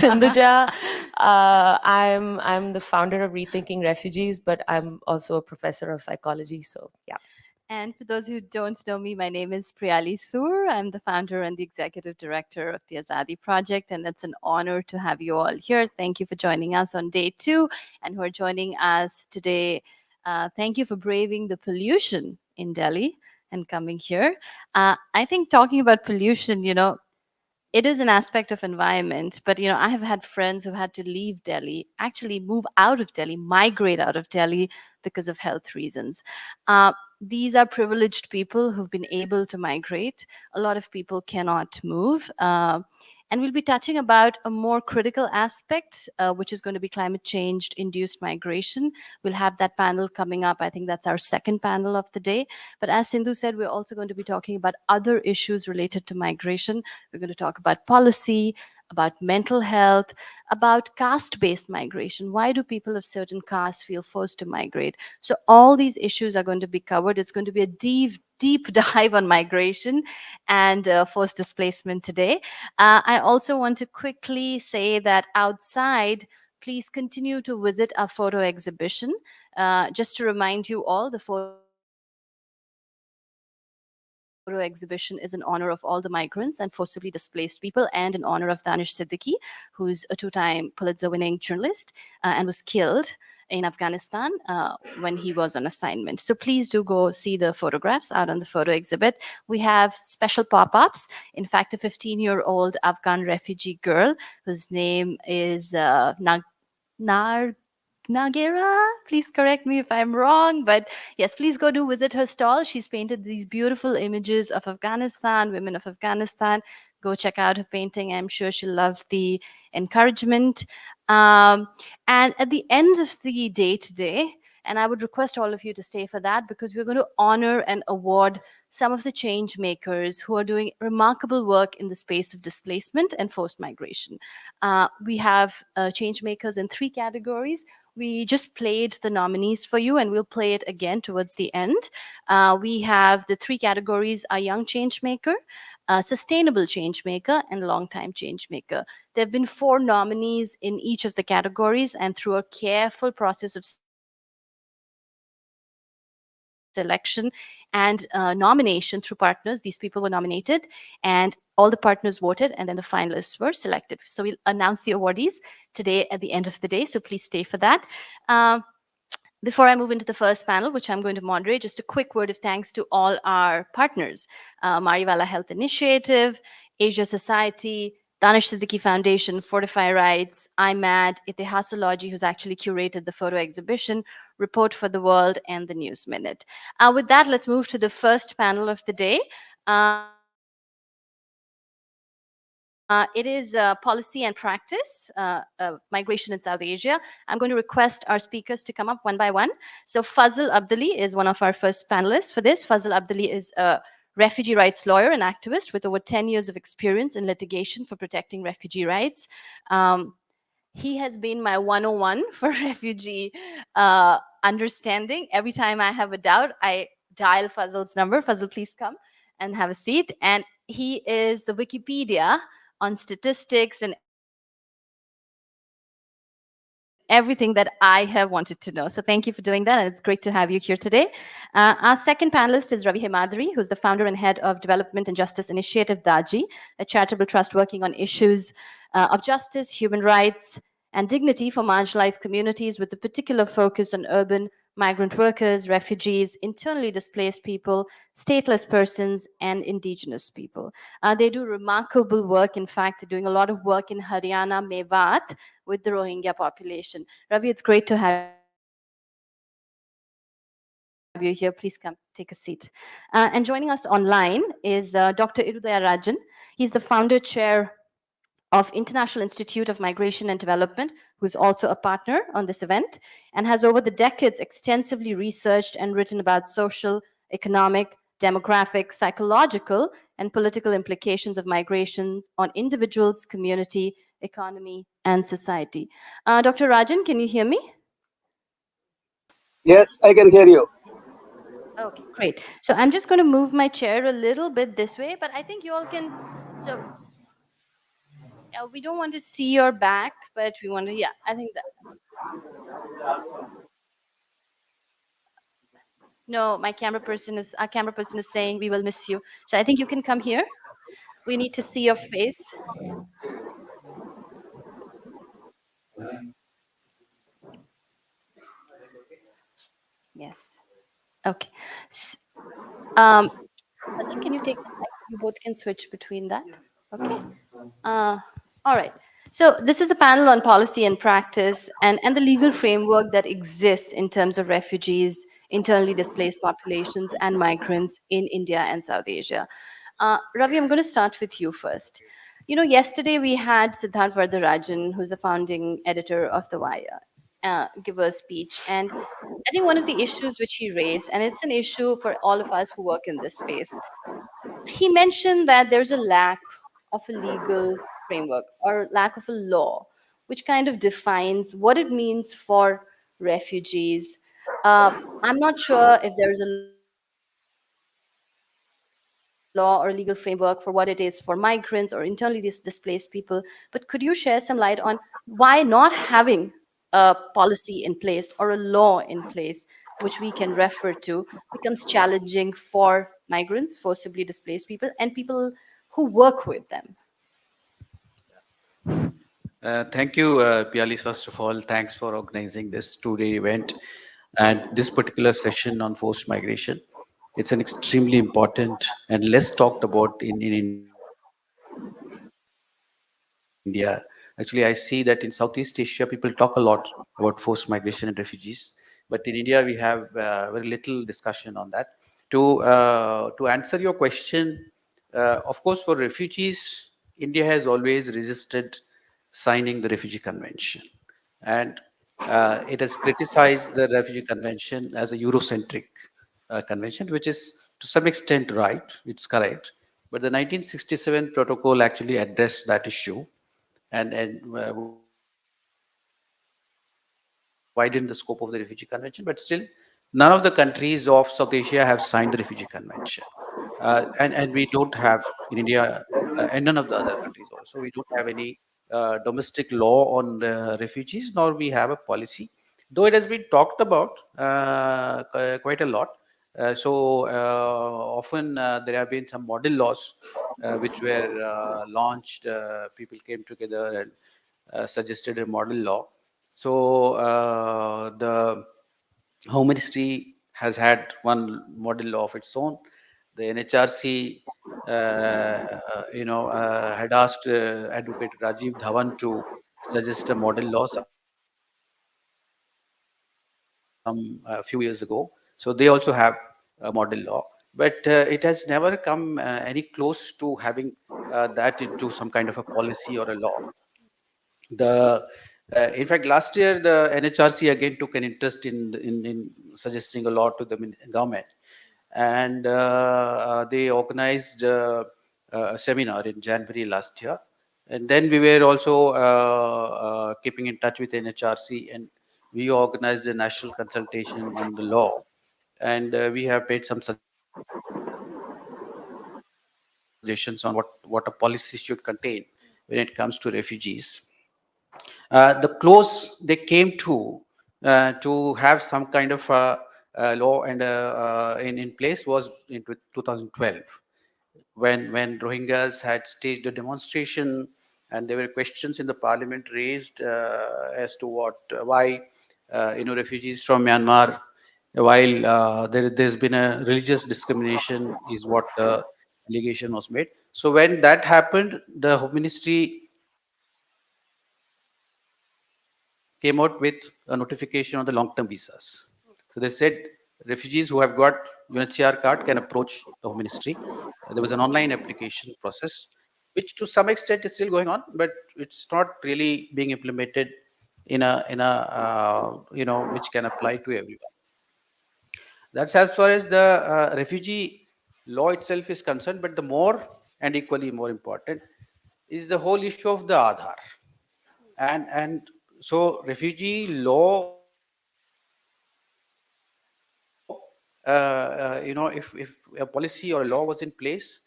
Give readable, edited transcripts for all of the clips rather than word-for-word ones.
Sindhuja. I'm the founder of Rethinking Refugees, but I'm also a professor of psychology. So yeah. And for those who don't know me, my name is Priyali Soor. I'm the founder and the executive director of the Azadi project, and it's an honor to have you all here. Thank you for joining us on day 2, and who are joining us today. Thank you for braving the pollution in Delhi and coming here. I think talking about pollution, it is an aspect of environment, but I have had friends who had to leave Delhi, actually move out of Delhi, migrate out of Delhi because of health reasons. These are privileged people who've been able to migrate. A lot of people cannot move. And we'll be touching about a more critical aspect, which is going to be climate change induced migration. We'll have that panel coming up. I think that's our second panel of the day. But as Sindhu said, we're also going to be talking about other issues related to migration. We're going to talk about policy, about mental health, about caste-based migration. Why do people of certain castes feel forced to migrate? So all these issues are going to be covered. It's going to be a deep dive on migration and forced displacement today. I also want to quickly say that outside, please continue to visit our photo exhibition. Just to remind you all, the photo exhibition is in honor of all the migrants and forcibly displaced people, and in honor of Danish Siddiqui, who's a 2-time Pulitzer-winning journalist and was killed in Afghanistan when he was on assignment. So please do go see the photographs out on the photo exhibit. We have special pop-ups. In fact, a 15-year-old Afghan refugee girl whose name is Nagera, please correct me if I'm wrong, but yes, please go to visit her stall. She's painted these beautiful images of Afghanistan, women of Afghanistan. Go check out her painting. I'm sure she'll love the encouragement. And at the end of the day today, and I would request all of you to stay for that, because we're going to honor and award some of the change makers who are doing remarkable work in the space of displacement and forced migration. We have change makers in 3 categories. We just played the nominees for you, and we'll play it again towards the end. We have the 3 categories: a young change maker, a sustainable change maker, and long-time change maker. There have been 4 nominees in each of the categories, and through a careful process of selection and nomination through partners, these people were nominated, and all the partners voted, and then the finalists were selected. So we'll announce the awardees today at the end of the day, so please stay for that. Before I move into the first panel, which I'm going to moderate, just a quick word of thanks to all our partners: Mariwala Health Initiative, Asia Society, Danish Siddiqui Foundation, Fortify Rights, IMAD, Itihasology, who's actually curated the photo exhibition, Report for the World, and the News Minute. With that, let's move to the first panel of the day. It is policy and practice, migration in South Asia. I'm going to request our speakers to come up one by one. So Fazl Abdali is one of our first panelists for this. Fazl Abdali is a refugee rights lawyer and activist with over 10 years of experience in litigation for protecting refugee rights. He has been my 101 for refugee understanding. Every time I have a doubt, I dial Fazl's number. Fazl, please come and have a seat. And he is the Wikipedia on statistics and everything that I have wanted to know. So thank you for doing that, and it's great to have you here today. Our second panelist is Ravi Hemadri, who's the founder and head of Development and Justice Initiative, DAJI, a charitable trust working on issues of justice, human rights, and dignity for marginalized communities, with a particular focus on urban migrant workers, refugees, internally displaced people, stateless persons, and indigenous people. They do remarkable work. In fact, they're doing a lot of work in Haryana, Mewat, with the Rohingya population. Ravi, it's great to have you here. Please come, take a seat. And joining us online is Dr. Irudaya Rajan. He's the founder chair of International Institute of Migration and Development, who's also a partner on this event, and has over the decades extensively researched and written about social, economic, demographic, psychological, and political implications of migration on individuals, community, economy, and society. Dr. Rajan, can you hear me? Yes, I can hear you. Okay, great. So I'm just going to move my chair a little bit this way, but I think you all can. So We don't want to see your back, but we want to. Yeah, I think that. No, my camera person is our camera person is saying we will miss you. So I think you can come here. We need to see your face. Yes. Okay. S- Um, Azadi, can you take the mic? You both can switch between that. Okay. Uh, all right. So this is a panel on policy and practice and the legal framework that exists in terms of refugees, internally displaced populations, and migrants in India and South Asia. Ravi, I'm going to start with you first. You know, yesterday we had Siddharth Vardarajan, who's the founding editor of The Wire, give a speech. And I think one of the issues which he raised, and it's an issue for all of us who work in this space, he mentioned that there's a lack of a legal framework or lack of a law which kind of defines what it means for refugees. I'm not sure if there is a law or legal framework for what it is for migrants or internally displaced people, but could you shed some light on why not having a policy in place or a law in place which we can refer to becomes challenging for migrants, forcibly displaced people, and people who work with them? Thank you, Pialis. First of all, thanks for organizing this two-day event and this particular session on forced migration. It's an extremely important and less talked about in India. Actually, I see that in Southeast Asia, people talk a lot about forced migration and refugees, but in India, we have very little discussion on that. To answer your question, of course, for refugees, India has always resisted signing the Refugee Convention, and it has criticized the Refugee Convention as a Eurocentric convention, which is to some extent right. It's correct, but the 1967 protocol actually addressed that issue and widened the scope of the Refugee Convention. But still, none of the countries of South Asia have signed the Refugee Convention. And we don't have in India, and none of the other countries also. We don't have any domestic law on refugees, nor we have a policy, though it has been talked about quite a lot. Often there have been some model laws which were launched. People came together and suggested a model law. So the Home Ministry has had one model law of its own. The NHRC, had asked Advocate Rajiv Dhawan to suggest a model law a few years ago. So they also have a model law, but it has never come any close to having that into some kind of a policy or a law. In fact, last year the NHRC again took an interest in suggesting a law to the government, and they organized a seminar in January last year. And then we were also keeping in touch with NHRC, and we organized a national consultation on the law, and we have made some suggestions on what a policy should contain when it comes to refugees. The close they came to have some kind of law and in place was in 2012, when Rohingyas had staged a demonstration, and there were questions in the parliament raised as to why refugees from Myanmar, while there's been a religious discrimination, is what the allegation was made. So when that happened, the Home Ministry came out with a notification on the long-term visas. So they said refugees who have got UNHCR card can approach the Home Ministry. There was an online application process, which to some extent is still going on, but it's not really being implemented which can apply to everyone. That's as far as the refugee law itself is concerned. But the more and equally more important is the whole issue of the Aadhaar. And so refugee law, if a policy or a law was in place,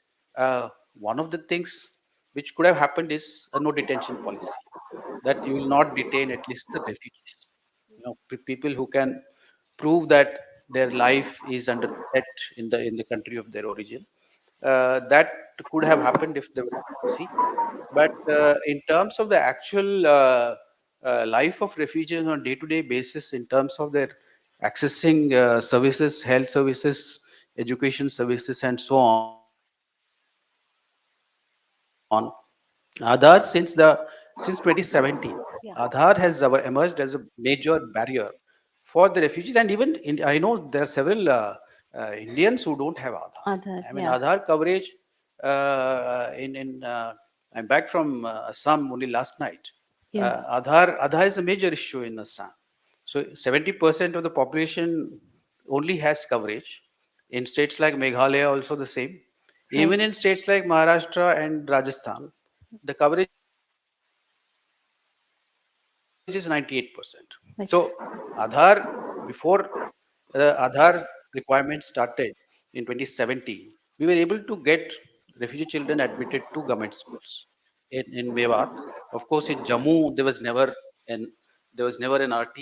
one of the things which which could have happened is a no detention policy, that you will not detain at least the refugees. People who can prove that their life is under threat in the country of their origin. That could have happened if there was a policy. But in terms of the actual life of refugees on day-to-day basis, in terms of their accessing services, health services, education services, and so on, Aadhaar since 2017, Yeah. Aadhaar has emerged as a major barrier for the refugees, and even I know there are several Indians who don't have Aadhaar. Other, I mean, yeah. Aadhaar coverage in I'm back from Assam only last night. Yeah. Aadhaar is a major issue in Assam. So 70% of the population only has coverage. In states like Meghalaya, also the same. Right. Even in states like Maharashtra and Rajasthan, the coverage is 98%. So Aadhaar, before the Aadhaar requirement started in 2017, we were able to get refugee children admitted to government schools in Mewat. Of course, in Jammu, there was never an RT.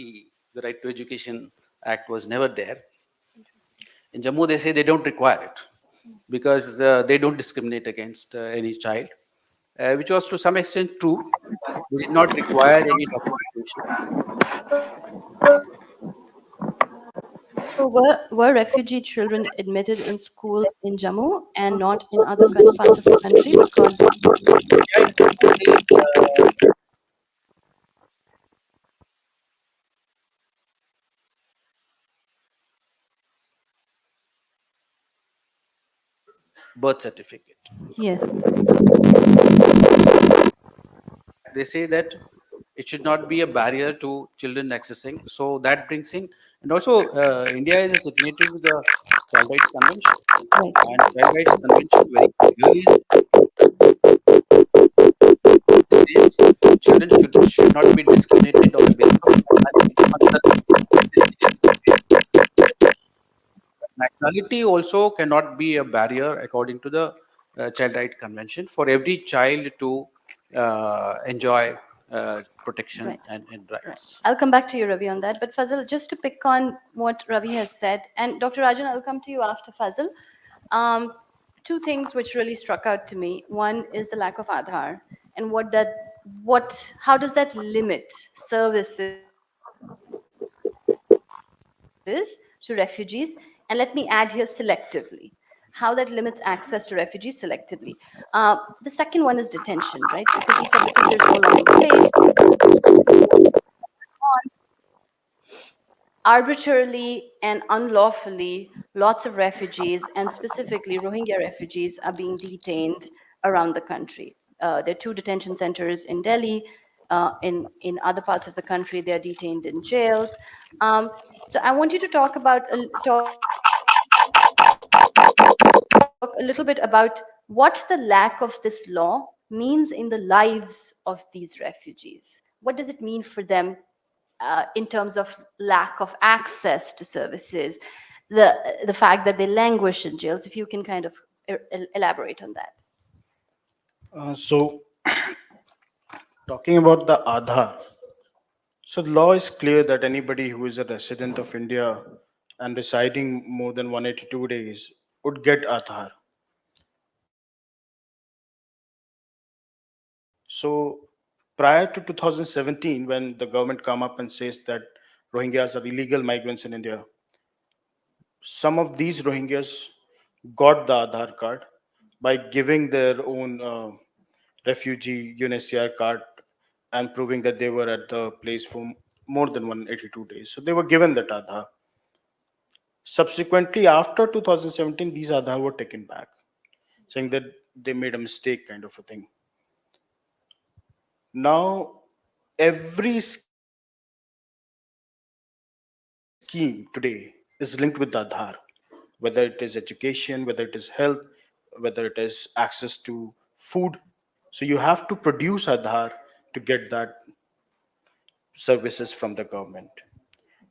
The Right to Education Act was never there. In Jammu, they say they don't require it because they don't discriminate against any child, which was to some extent true. They did not require any documentation. So were refugee children admitted in schools in Jammu and not in other parts of the country? Because Yeah, in Jammu, birth certificate. yes, They say that it should not be a barrier to children accessing. So that brings in, and also India is a signatory to the Child Rights Convention, right, and Child Rights Convention very clearly says children should not be discriminated on the basis of nationality. Nationality also cannot be a barrier according to the Child Rights Convention for every child to enjoy protection right. and Right. rights. I'll come back to you, Ravi, on that. But Fazil, just to pick on what Ravi has said, and Dr. Rajan, I'll come to you after Fazil. Um, Two things which really struck out to me. One is the lack of Aadhaar, and how does that limit services to refugees? And let me add here selectively. How that limits access to refugees selectively. The second one is detention, right? Because he said because there's no longer a place, arbitrarily and unlawfully, lots of refugees, and specifically Rohingya refugees, are being detained around the country. There are two detention centers in Delhi. In other parts of the country, they're detained in jails. So I want you to talk a little bit about what the lack of this law means in the lives of these refugees. What does it mean for them in terms of lack of access to services, the fact that they languish in jails? If you can kind of elaborate on that. So, talking about the Aadhaar, so the law is clear that anybody who is a resident of India and residing more than 182 days would get Aadhaar. So, prior to 2017, when the government come up and says that Rohingyas are illegal migrants in India, some of these Rohingyas got the Aadhaar card by giving their own refugee UNHCR card and proving that they were at the place for more than 182 days. So they were given that Aadhaar. Subsequently, after 2017, these Aadhaar were taken back, saying that they made a mistake, kind of a thing. Now, every scheme today is linked with Aadhaar, whether it is education, whether it is health, whether it is access to food. So you have to produce Aadhaar to get that services from the government.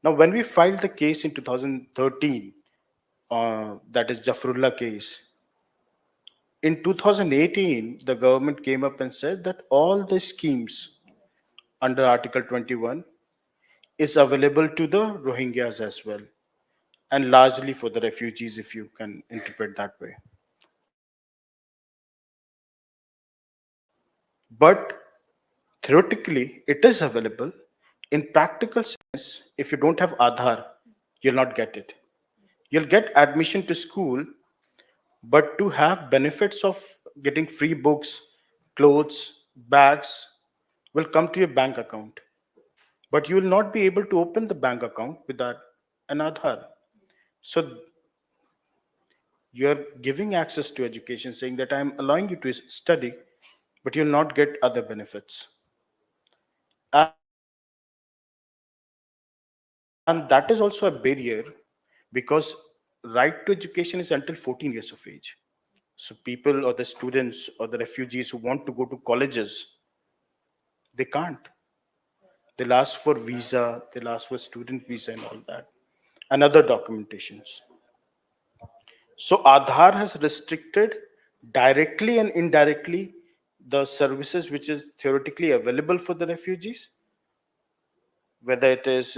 Now, when we filed the case in 2013, that is Jafrullah case, In 2018, the government came up and said that all the schemes under Article 21 is available to the Rohingyas as well, and largely for the refugees, if you can interpret that way. But theoretically, it is available. In practical sense, if you don't have Aadhaar, you'll not get it. You'll get admission to school, but to have benefits of getting free books, clothes, bags will come to your bank account. But you will not be able to open the bank account without an Aadhaar. So you're giving access to education, saying that I'm allowing you to study, but you'll not get other benefits. And that is also a barrier because right to education is until 14 years of age. So people or the students or the refugees who want to go to colleges, they can't. They'll ask for visa, they'll ask for student visa and all that, and other documentations. So Aadhaar has restricted directly and indirectly the services which is theoretically available for the refugees, whether it is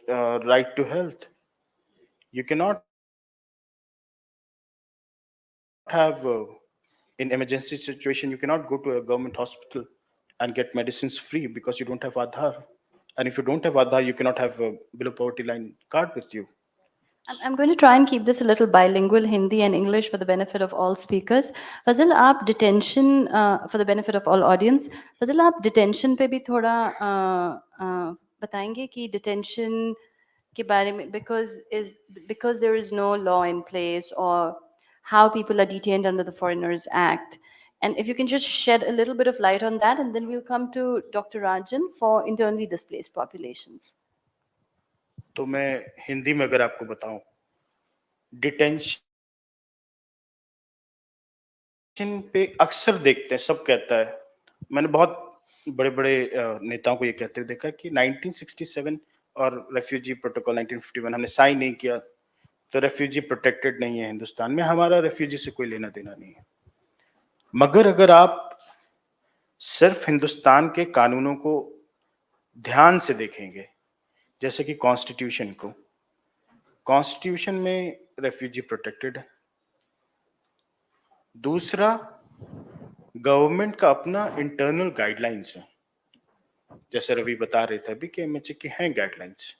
right to health. You cannot have, in emergency situation, you cannot go to a government hospital and get medicines free because you don't have Aadhaar. And if you don't have Aadhaar, you cannot have a below poverty line card with you. I'm going to try and keep this a little bilingual, Hindi and English, for the benefit of all speakers. फजल आप detention for the benefit of all audience. फजल आप detention पे भी थोड़ा बताएंगे कि detention के बारे में because there is no law in place, or how people are detained under the Foreigners Act. And if you can just shed a little bit of light on that, and then we'll come to Dr. Rajan for internally displaced populations. तो मैं हिंदी में अगर आपको बताऊं, detention पे अक्सर देखते हैं, सब कहता है, मैंने बहुत बड़े बड़े नेताओं को ये कहते हुए देखा कि 1967 और रेफ्यूजी प्रोटोकॉल 1951 हमने साइन नहीं किया तो रेफ्यूजी प्रोटेक्टेड नहीं है हिंदुस्तान में, हमारा रेफ्यूजी से कोई लेना देना नहीं है. मगर अगर आप सिर्फ हिंदुस्तान के कानूनों को ध्यान से देखेंगे, जैसे कि कॉन्स्टिट्यूशन में रेफ्यूजी प्रोटेक्टेड है. दूसरा, गवर्नमेंट का अपना इंटरनल गाइडलाइंस है, जैसे रवि बता रहे थे अभी कि एमएचए की हैं गाइडलाइंस,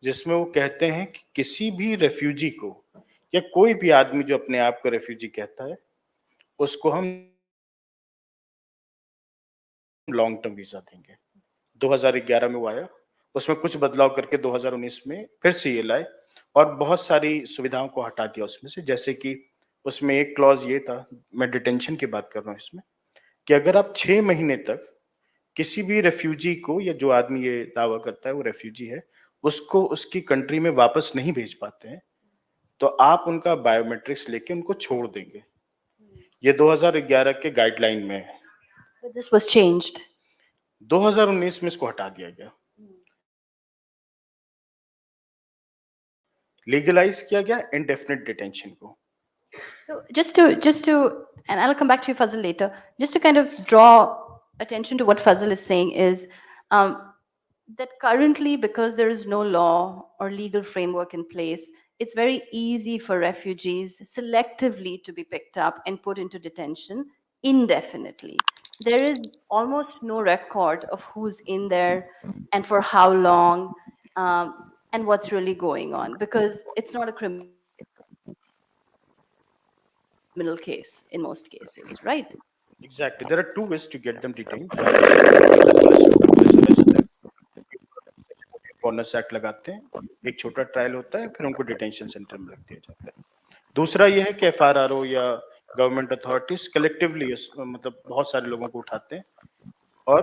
जिसमें वो कहते हैं कि किसी भी रेफ्यूजी को या कोई भी आदमी जो अपने आप को रेफ्यूजी कहता है, उसको हम लॉन्ग टर्म वीजा देंगे. 2011 में वो आया, उसमें कुछ बदलाव करके 2019 में फिर से ये लाए और बहुत सारी सुविधाओं को हटा दिया उसमें से, जैसे कि उसमें एक क्लॉज ये था, मैं डिटेंशन की बात कर रहा हूँ इसमें, कि अगर आप 6 महीने तक किसी भी रेफ्यूजी को, या जो आदमी ये दावा करता है वो रेफ्यूजी है, उसको उसकी कंट्री में वापस नहीं भेज पाते हैं, तो आप उनका बायोमेट्रिक्स लेके उनको छोड़ देंगे. ये 2011 के गाइडलाइन में है. But this was changed. 2019 में इसको हटा दिया गया, लीगलाइज किया गया इंडेफिनिट डिटेंशन को. So just to, and I'll come back to you, Fazil, later. Just to kind of draw attention to what Fazil is saying is that currently, because there is no law or legal framework in place, it's very easy for refugees selectively to be picked up and put into detention indefinitely. There is almost no record of who's in there and for how long, and what's really going on, because it's not a criminal case in most cases, right? Exactly. There are two ways to get them detained. One is police arrest. Foreigners act लगाते हैं, एक छोटा trial होता है, फिर उनको detention centre में रख दिया जाता है. दूसरा ये है कि एफआरआरओ या गवर्नमेंट अथॉरिटीज कलेक्टिवली मतलब बहुत सारे लोगों को उठाते हैं और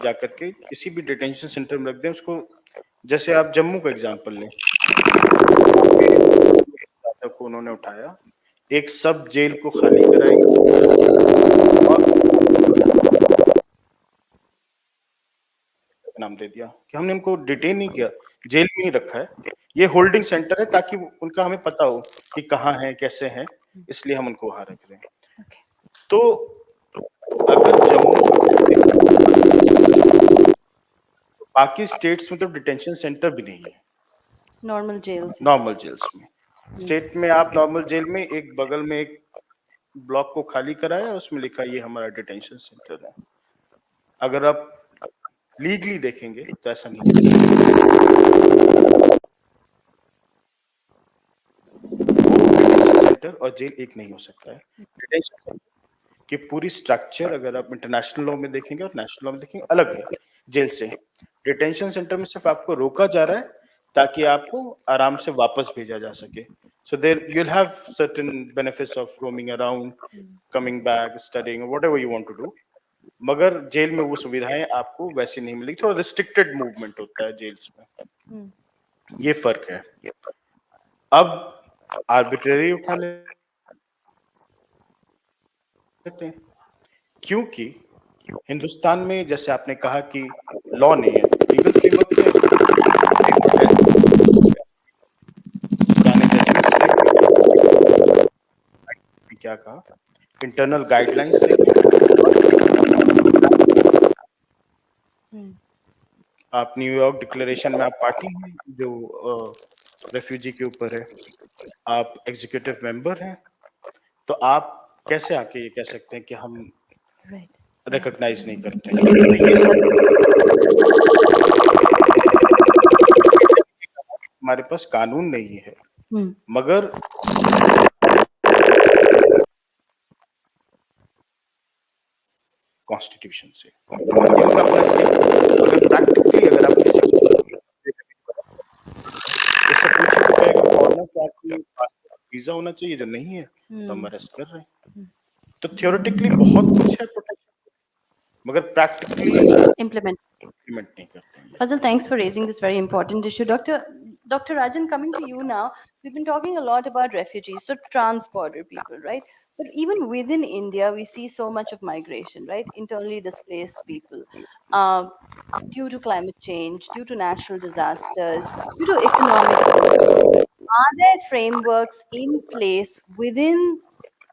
जाकर के किसी भी डिटेंशन सेंटर में रख दें उसको. जैसे आप जम्मू का एग्जांपल लें, को उन्होंने उठाया, एक सब जेल को खाली कराई और नाम दे दिया कि हमने उनको डिटेन नहीं किया, जेल में ही रखा है, ये होल्डिंग सेंटर है, ताकि उनका हमें पता हो कि कहाँ है, कैसे हैं, इसलिए हम उनको वहां रख रहे हैं. तो अगर जम्मू में बाकी स्टेट्स में तो डिटेंशन सेंटर भी नहीं है नॉर्मल जेल्स हैं। नॉर्मल जेल्स में। स्टेट में आप नॉर्मल जेल में एक बगल में एक ब्लॉक को खाली कराया, उसमें लिखा ये हमारा डिटेंशन सेंटर है। अगर आप लीगली देखेंगे तो ऐसा नहीं कर सकते। डिटेंशन सेंटर और जेल एक नहीं हो सकता है। डिटेंशन सेंटर की पूरी स्ट्रक्चर अगर आप इंटरनेशनल लॉ में देखेंगे और नेशनल लॉ में देखेंगे अलग है जेल से। डिटेंशन सेंटर में सिर्फ आपको रोका जा रहा है ताकि आपको आराम से वापस भेजा जा सके। So there you'll have certain benefits of roaming around, coming back, studying, whatever you want to do. मगर जेल में वो सुविधाएं आपको वैसी नहीं मिलेगी, थोड़ा रिस्ट्रिक्टेड मूवमेंट होता है जेल्स में। ये फर्क है। अब आर्बिट्रेरी उठा लेते हैं, क्योंकि हिंदुस्तान में जैसे आपने कहा कि लॉ नहीं है, लीगल फ्रेमवर्क है, पुराने जजमेंट्स देखें, क्या कहा, इंटरनल गाइडलाइंस देखें, आप न्यूयॉर्क डिक्लेरेशन में आप पार्टी हैं जो रेफ्यूजी के ऊपर है, आप एग्जीक्यूटिव मेंबर हैं, तो आप कैसे आके ये कह सकते हैं कि हम रिकॉग्नाइज नहीं करते हैं? तो ये सब हमारे पास कानून नहीं है, मगर कॉन्स्टिट्यूशन से ये उनका अपना स्टेट। अगर प्रैक्टिकली अगर आप किसी इससे पूछे तो कहेगा फॉरेनर से आपके पासपोर्ट वीजा होना चाहिए, जो नहीं है तो हम अरेस्ट कर रहे हैं। तो थियोरेटिकली बहुत कुछ है प्रोटेक्शन, मगर प्रैक्टिकली Implement. नहीं करते हैं। Fazal, thanks for raising this very important issue. Dr. Rajan, coming to you now, we've been talking a lot about refugees, so trans-border people, right? But even within India, we see so much of migration, right? Internally displaced people, due to climate change, due to natural disasters, due to economic growth. Are there frameworks in place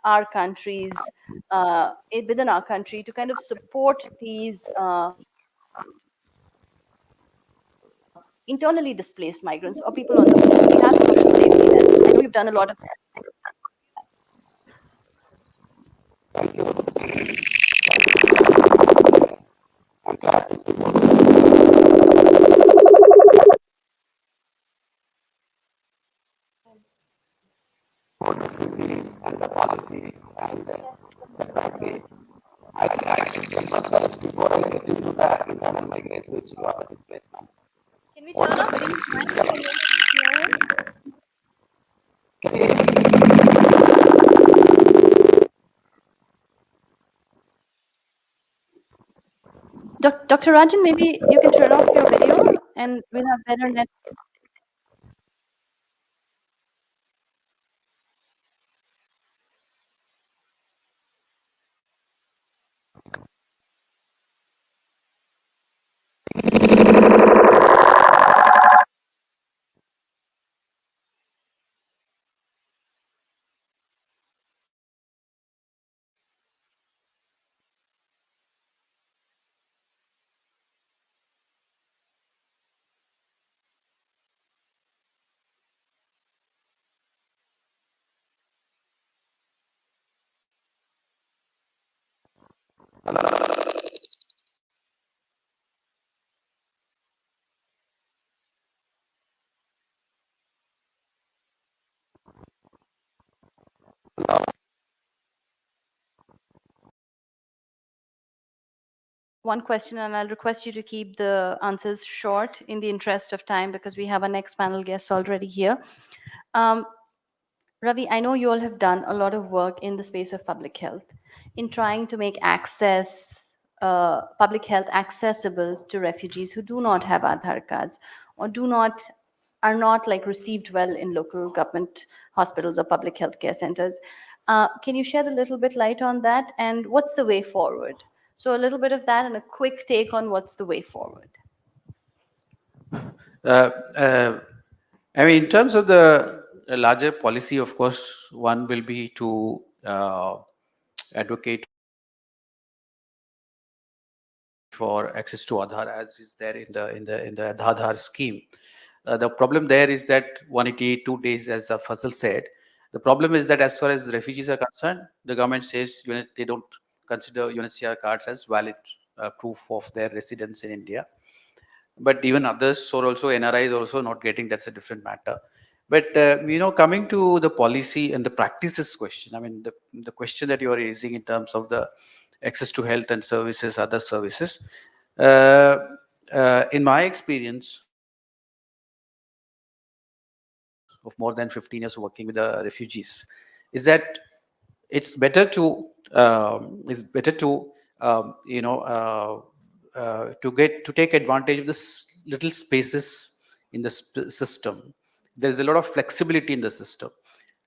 our countries, within our country, to kind of support these internally displaced migrants or people on the move? Do we have social safety nets? I know you've done a lot of. Can we turn off Vinny's mic for a moment to hear him? Dr. Rajan, maybe you can turn off your video and we'll have better net. One question, and I'll request you to keep the answers short in the interest of time because we have our next panel guests already here. Ravi, I know you all have done a lot of work in the space of public health in trying to make public health accessible to refugees who do not have Aadhaar cards or are not like received well in local government hospitals or public healthcare centers. Can you shed a little bit light on that, and what's the way forward? So a little bit of that and a quick take on what's the way forward. I mean, in terms of the larger policy, of course, one will be to advocate for access to Aadhaar as is there in the Aadhaar scheme. The problem there is that 188 2 days, as Fasal said. The problem is that as far as refugees are concerned, the government says they don't consider UNHCR cards as valid proof of their residence in India. But even others or also NRIs also not getting, that's a different matter. But coming to the policy and the practices question, I mean the question that you are raising in terms of the access to health and services, other services, uh, in my experience of more than 15 years working with the refugees, is that it's better to to take advantage of this little spaces in the system. There is a lot of flexibility in the system.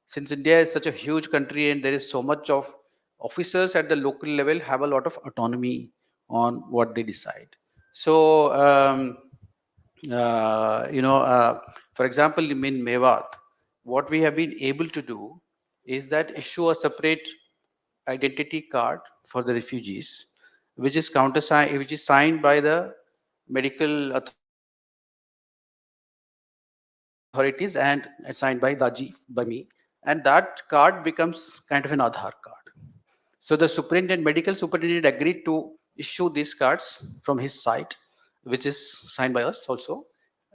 Since India is such a huge country and there is so much of officers at the local level have a lot of autonomy on what they decide. So for example, in Mewat, what we have been able to do is that issue a separate identity card for the refugees, which is countersigned, which is signed by the medical authorities and signed by Daji, by me, and that card becomes kind of an Aadhaar card. So the superintendent, medical superintendent agreed to issue these cards from his site, which is signed by us also.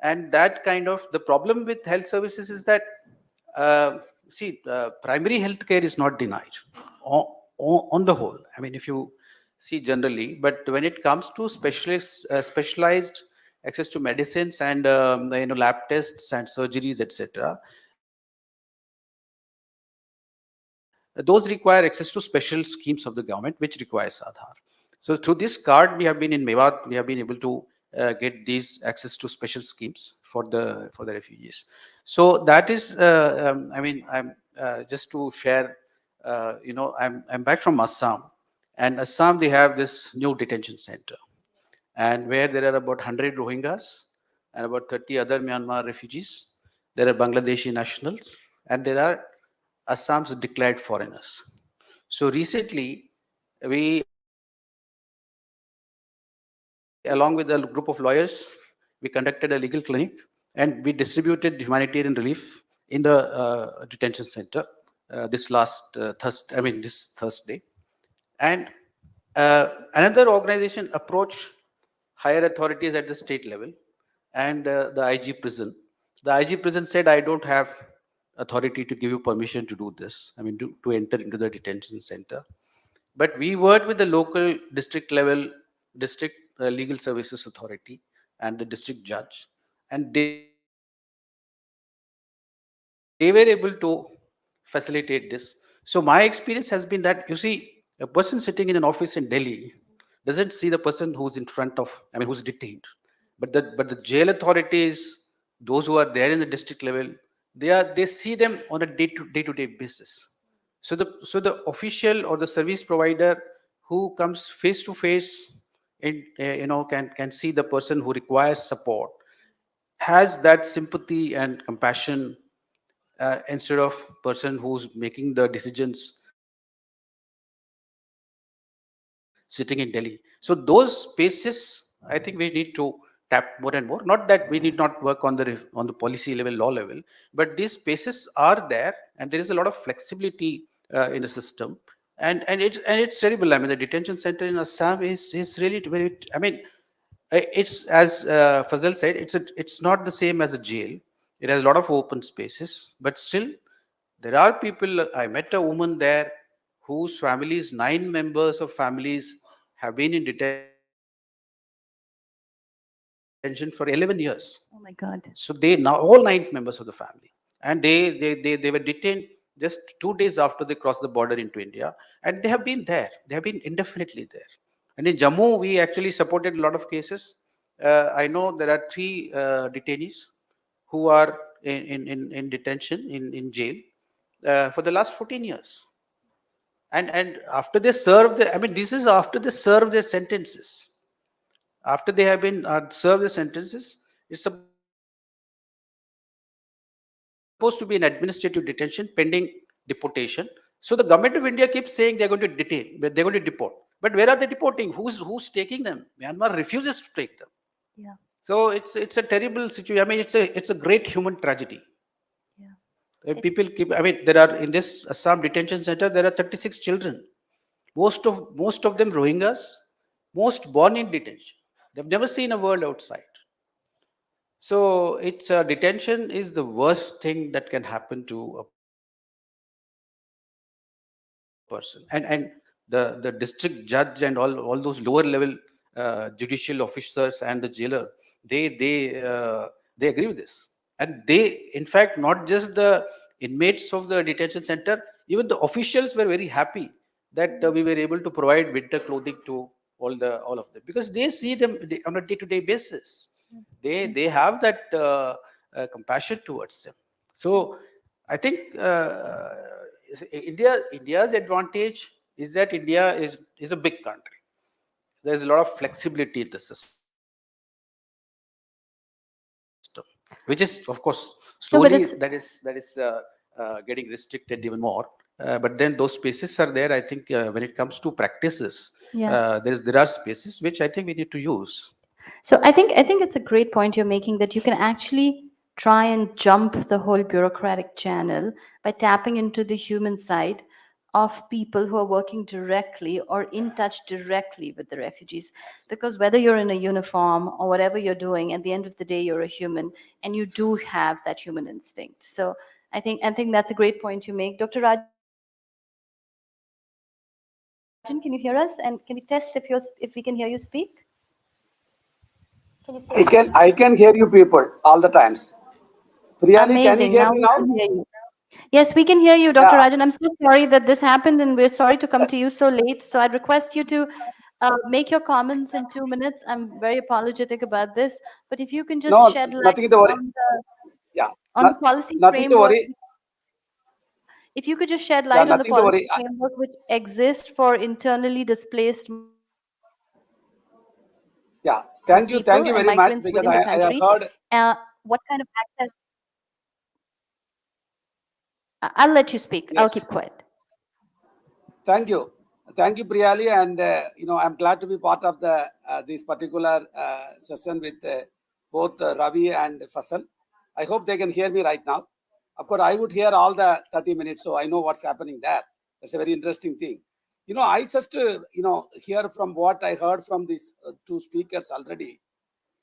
And that kind of, the problem with health services is that, primary health care is not denied on the whole. I mean, if you see generally, but when it comes to specialized access to medicines and lab tests and surgeries, etc., those require access to special schemes of the government, which requires Aadhaar. So through this card, we have been in Mewat, we have been able to get these access to special schemes for the refugees. So that is, just to share, I'm back from Assam, and Assam, they have this new detention center, and where there are about 100 Rohingyas and about 30 other Myanmar refugees. There are Bangladeshi nationals, and there are Assam's declared foreigners. So recently, we, along with a group of lawyers, we conducted a legal clinic, and we distributed humanitarian relief in the detention center this last this Thursday. And another organization approached higher authorities at the state level and the IG prison. The IG prison said, I don't have authority to give you permission to do this. I mean, to enter into the detention center. But we worked with the local district level, district legal services authority and the district judge, and they were able to facilitate this. So my experience has been that, you see, a person sitting in an office in Delhi doesn't see the person who's in front of, I mean, who's detained. But the jail authorities, those who are there in the district level, they see them on a day to day basis. So the official or the service provider who comes face to face and can see the person who requires support, has that sympathy and compassion, instead of person who's making the decisions sitting in Delhi. So those spaces, I think we need to tap more and more. Not that we need not work on the policy level, law level, but these spaces are there, and there is a lot of flexibility in the system. And it's terrible. I mean, the detention center in Assam is really very. I mean, it's as Fazal said, it's not the same as a jail. It has a lot of open spaces, but still there are people. I met a woman there whose families, 9 members of families, have been in detention for 11 years. Oh my So God. they now all 9 members of the family, and they were detained just 2 days after they crossed the border into India, and they have been there. They have been indefinitely there. And in Jammu, we actually supported a lot of cases. I know there are 3 detainees who are in detention in jail for the last 14 years. And after they serve the, I mean, this is after they serve their sentences. After they have been served their sentences, it's supposed to be an administrative detention pending deportation, and then they are released. So the government of India keeps saying they're going to detain, but they're going to deport. But where are they deporting? Who's taking them? Myanmar refuses to take them. Yeah. So it's a terrible situation. I mean, it's a great human tragedy. Yeah. People keep. I mean, there are in this Assam detention center there are 36 children. Most of them Rohingyas, most born in detention. They've never seen a world outside. So it's detention is the worst thing that can happen to a person. And the district judge and all those lower level judicial officers and the jailer, they agree with this. And they, in fact, not just the inmates of the detention center, even the officials were very happy that we were able to provide winter clothing to all of them, because they see them on a day-to-day basis. They have that compassion towards them. So I think India's advantage is that India is a big country. There's a lot of flexibility in the system, which is, of course, slowly No, but it's getting restricted even more. But then those spaces are there. I think when it comes to practices, yeah. there are spaces which I think we need to use. So I think it's a great point you're making, that you can actually try and jump the whole bureaucratic channel by tapping into the human side of people who are working directly or in touch directly with the refugees. Because whether you're in a uniform or whatever you're doing, at the end of the day you're a human, and you do have that human instinct. So I think that's a great point you make. Dr. Rajan, can you hear us? And can we test if we can hear you speak? Can you say something? I can hear you people all the times. Priyali, can you Amazing. hear Now me we now? can hear you. Yes, we can hear you, Dr. Yeah. Rajan. I'm so sorry that this happened, and we're sorry to come to you so late. So I'd request you to make your comments in 2 minutes. I'm very apologetic about this, but if you can just No, shed light nothing to worry. on the Yeah. on the Not, policy nothing to framework, worry. if you could just shed Yeah, light on the nothing to policy worry. framework which exists for internally displaced migrants and migrants within the country, Yeah. what Thank kind you of very much, access? because I have heard. I'll let you speak. I'll keep Yes. quiet. Thank you. Thank you, Priyali. And, I'm glad to be part of this particular session with both Ravi and Fasal. I hope they can hear me right now. Of course, I would hear all the 30 minutes, so I know what's happening there. That's a very interesting thing. I just, hear from what I heard from these two speakers already.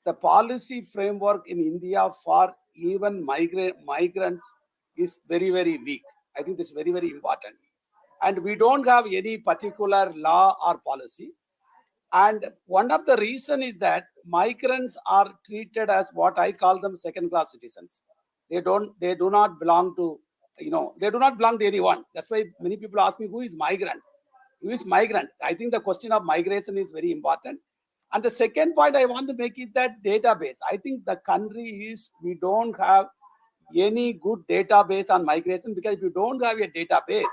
The policy framework in India for even migrants is very, very weak. I think this is very, very important. And we don't have any particular law or policy. And one of the reason is that migrants are treated as what I call them second class citizens. They do not belong to, they do not belong to anyone. That's why many people ask me, who is migrant? Who is migrant? I think the question of migration is very important. And the second point I want to make is that database. I think the country is, we don't have any good database on migration, because if you don't have a database,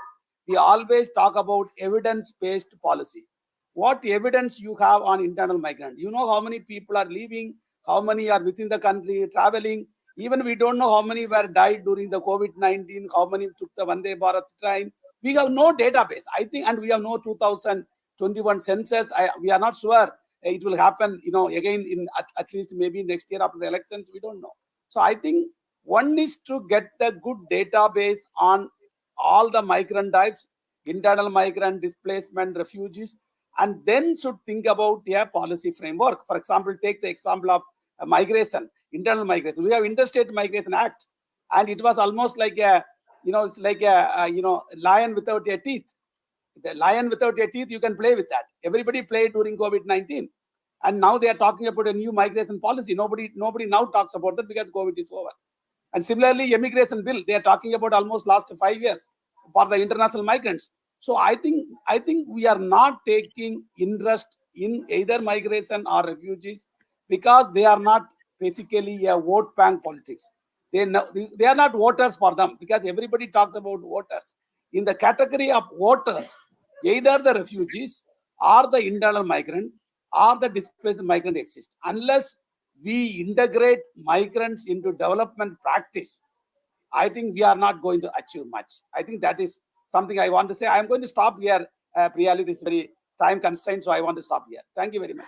we always talk about evidence-based policy. What evidence you have on internal migrant? You know how many people are leaving, how many are within the country traveling. Even we don't know how many were died during the COVID-19, how many took the Vande Bharat train. We have no database, I think, and we have no 2021 census. We are not sure it will happen, again in at least maybe next year after the elections. We don't know. So I think one is to get the good database on all the migrant types, internal migrant, displacement, refugees, and then should think about a policy framework. For example, take the example of migration, internal migration. We have Interstate Migration Act, and it was almost like it's like a lion without a teeth. The lion without a teeth, you can play with that. Everybody played during COVID-19, and now they are talking about a new migration policy. Nobody now talks about that because COVID is over. And similarly, immigration bill, they are talking about almost last 5 years for the international migrants. So I think we are not taking interest in either migration or refugees, because they are not basically a vote bank politics. They are not voters for them, because everybody talks about voters. In the category of voters, either the refugees or the internal migrant or the displaced migrant exist. Unless we integrate migrants into development practice, I think we are not going to achieve much. I think that is something I want to say. I am going to stop here, Priyali. This is very time constraint, so I want to stop here. Thank you very much.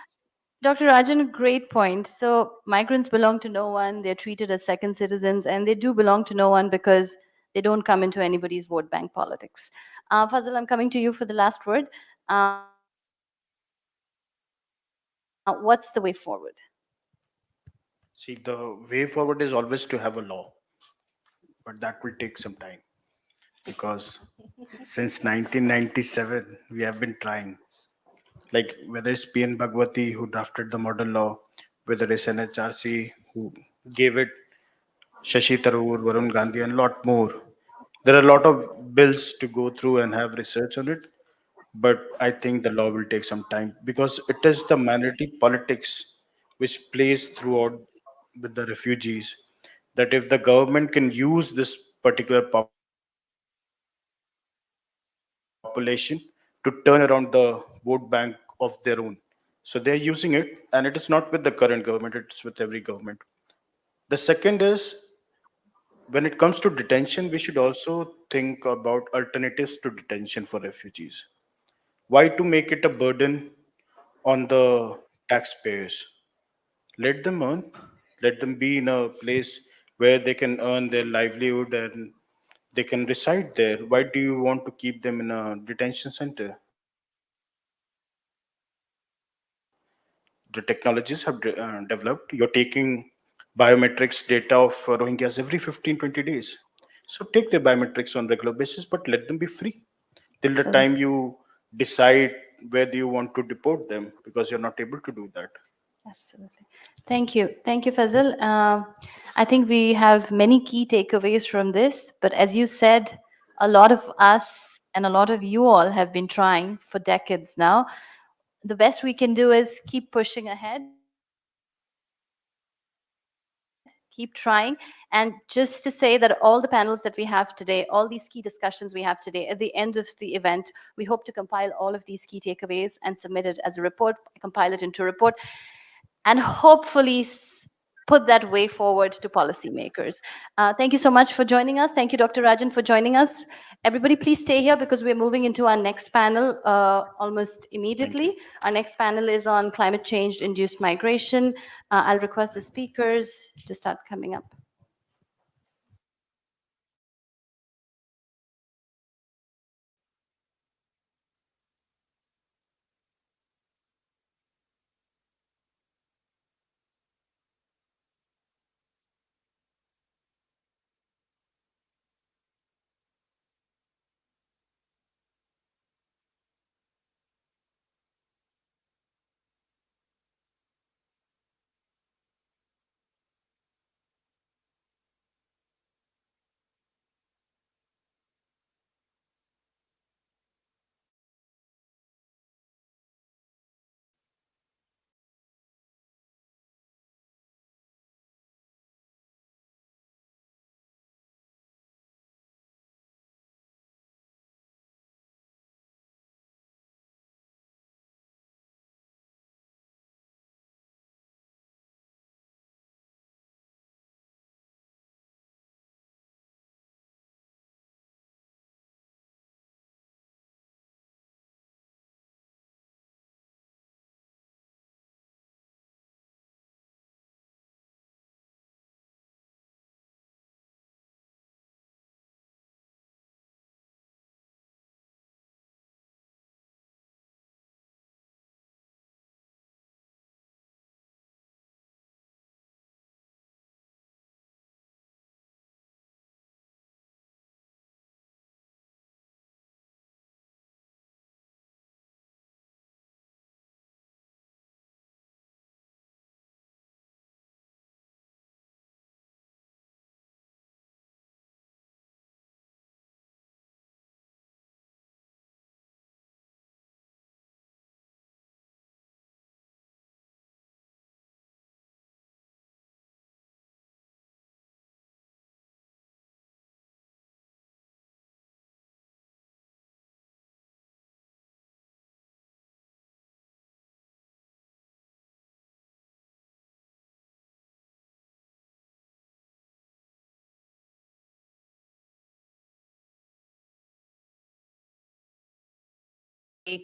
Dr. Rajan, great point. So migrants belong to no one. They're treated as second citizens, and they do belong to no one because they don't come into anybody's vote bank politics. Fazil, I'm coming to you for the last word. What's the way forward? See, the way forward is always to have a law, but that will take some time because since 1997 we have been trying. Like whether it's PN Bhagwati who drafted the model law, whether it's NHRC who gave it, Shashi Tharoor, Varun Gandhi, and a lot more. There are a lot of bills to go through and have research on it, but I think the law will take some time because it is the minority politics which plays throughout with the refugees. That if the government can use this particular population to turn around the vote bank of their own, so they are using it, and it is not with the current government; it's with every government. The second is when it comes to detention, we should also think about alternatives to detention for refugees. Why to make it a burden on the taxpayers? Let them earn, let them be in a place where they can earn their livelihood and they can reside there. Why do you want to keep them in a detention center? The technologies have developed. You're taking biometrics data of Rohingyas every 15, 20 days. So take their biometrics on regular basis, but let them be free till the time you decide Excellent. whether you want to deport them because you're not able to do that. Absolutely. Thank you. Thank you, Fazil. I think we have many key takeaways from this, but as you said, a lot of us and a lot of you all have been trying for decades now. The best we can do is keep pushing ahead, keep trying. And just to say that all the panels that we have today, all these key discussions we have today, at the end of the event, we hope to compile all of these key takeaways and submit it as a report, compile it into a report, and hopefully put that way forward to policymakers. Thank you so much for joining us. Thank you, Dr. Rajan, for joining us. Everybody, please stay here because we're moving into our next panel almost Thank you. immediately. Our next panel is on climate change induced migration. I'll request the speakers to start coming up.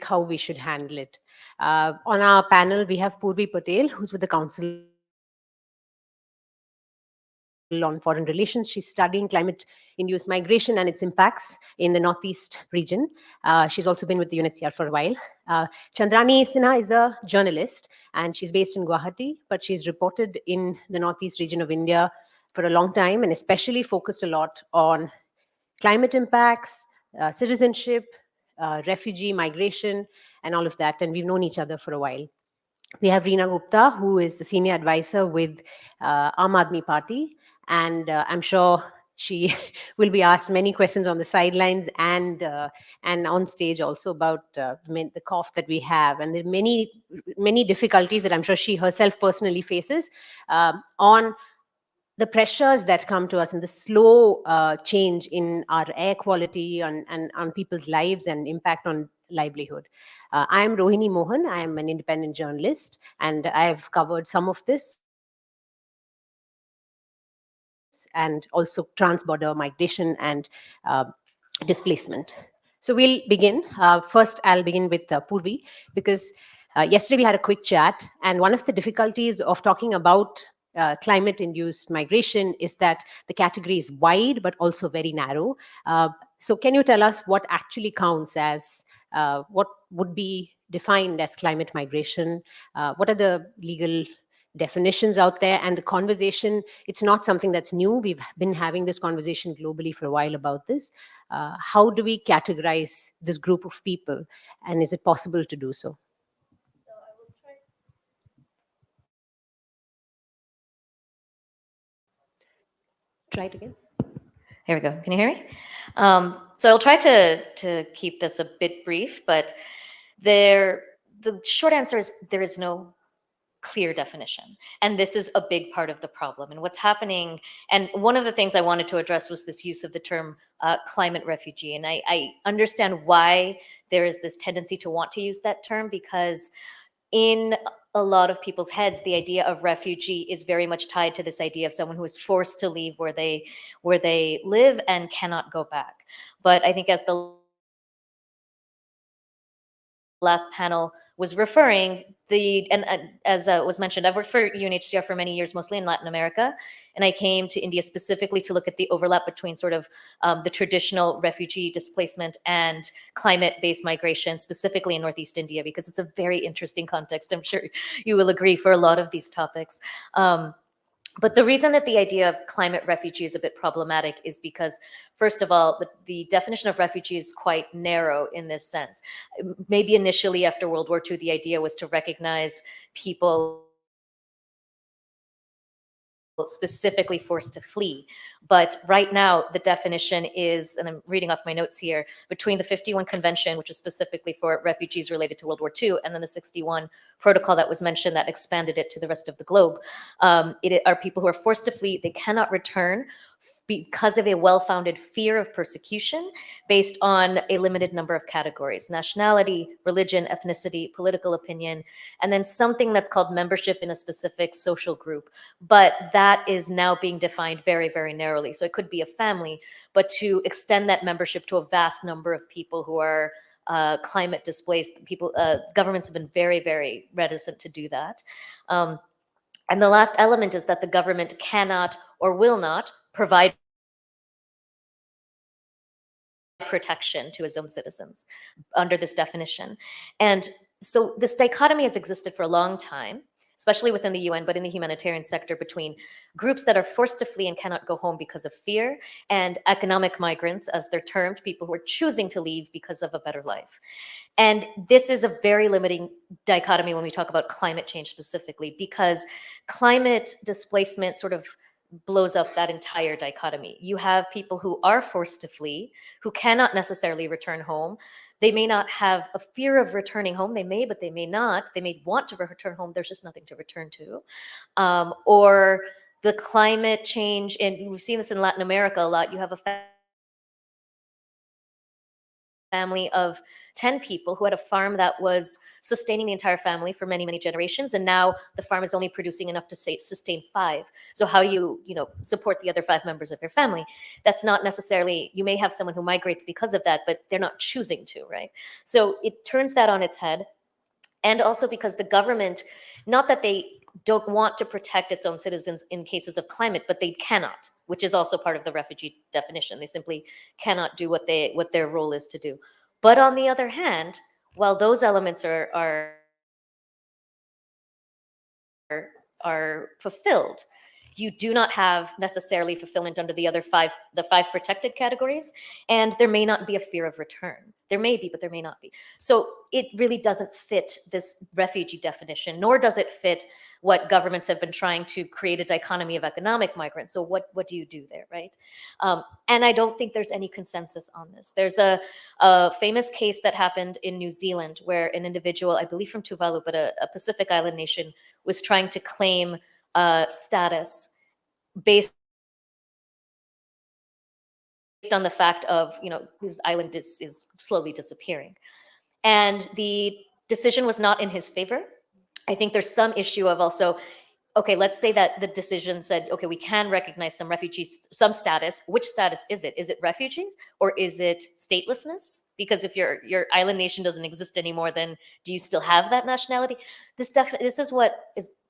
how we should handle it. On our panel, we have Purvi Patel, who's with the Council on Foreign Relations. She's studying climate-induced migration and its impacts in the Northeast region. She's also been with the UNHCR for a while. Chandrani Sinha is a journalist, and she's based in Guwahati, but she's reported in the Northeast region of India for a long time, and especially focused a lot on climate impacts, citizenship, refugee migration, and all of that. And we've known each other for a while. We have Reena Gupta, who is the senior advisor with Aam Aadmi Party, and I'm sure she will be asked many questions on the sidelines and on stage also about the cough that we have, and there are many difficulties that I'm sure she herself personally faces on the pressures that come to us and the slow change in our air quality and on people's lives and impact on livelihood. I am Rohini Mohan. I am an independent journalist, and I've covered some of this and also trans-border migration and displacement. So we'll begin. First, I'll begin with Purvi, because yesterday we had a quick chat, and one of the difficulties of talking about climate-induced migration is that the category is wide but also very narrow. So can you tell us what actually counts as, what would be defined as climate migration? What are the legal definitions out there? And the conversation, it's not something that's new. We've been having this conversation globally for a while about this. How do we categorize this group of people? And is it possible to do so? Try it again. Here we go. Can you hear me? So I'll try to keep this a bit brief, but the short answer is there is no clear definition. And this is a big part of the problem. And what's happening, and one of the things I wanted to address was this use of the term climate refugee. And I understand why there is this tendency to want to use that term, because in a lot of people's heads, the idea of refugee is very much tied to this idea of someone who is forced to leave where they live and cannot go back. But I think, as the last panel was referring, as was mentioned, I've worked for UNHCR for many years, mostly in Latin America, and I came to India specifically to look at the overlap between sort of the traditional refugee displacement and climate-based migration, specifically in Northeast India, because it's a very interesting context. I'm sure you will agree for a lot of these topics. But the reason that the idea of climate refugee is a bit problematic is because, first of all, the definition of refugee is quite narrow in this sense. Maybe initially after World War II, the idea was to recognize people specifically forced to flee. But right now, the definition is, and I'm reading off my notes here, between the 51 Convention, which is specifically for refugees related to World War II, and then the 61 Protocol that was mentioned that expanded it to the rest of the globe. It are people who are forced to flee. They cannot return because of a well-founded fear of persecution based on a limited number of categories: nationality, religion, ethnicity, political opinion, and then something that's called membership in a specific social group. But that is now being defined very, very narrowly. So it could be a family, but to extend that membership to a vast number of people who are climate displaced people, governments have been very, very reticent to do that. And the last element is that the government cannot or will not provide protection to its own citizens under this definition. And so this dichotomy has existed for a long time, especially within the UN, but in the humanitarian sector, between groups that are forced to flee and cannot go home because of fear, and economic migrants, as they're termed, people who are choosing to leave because of a better life. And this is a very limiting dichotomy when we talk about climate change specifically, because climate displacement sort of blows up that entire dichotomy. You have people who are forced to flee, who cannot necessarily return home. They may not have a fear of returning home. They may, but they may not. They may want to return home. There's just nothing to return to. Or the climate change, and we've seen this in Latin America a lot. You have a family of 10 people who had a farm that was sustaining the entire family for many, many generations. And now the farm is only producing enough to sustain 5. So how do you support the other 5 members of your family? That's not necessarily, you may have someone who migrates because of that, but they're not choosing to, right? So it turns that on its head. And also because the government, not that they don't want to protect its own citizens in cases of climate, but they cannot, which is also part of the refugee definition. They simply cannot do what their role is to do. But on the other hand, while those elements are fulfilled, you do not have necessarily fulfillment under the 5 protected categories, and there may not be a fear of return. There may be, but there may not be. So it really doesn't fit this refugee definition, nor does it fit what governments have been trying to create a dichotomy of economic migrants. So what do you do there, right? And I don't think there's any consensus on this. There's a famous case that happened in New Zealand where an individual, I believe from Tuvalu, but a Pacific Island nation, was trying to claim status based on the fact of, his island is slowly disappearing. And the decision was not in his favor. I think there's some issue of also, okay, let's say that the decision said, okay, we can recognize some refugees, some status. Which status is it? Is it refugees or is it statelessness? Because if your island nation doesn't exist anymore, then do you still have that nationality? This is what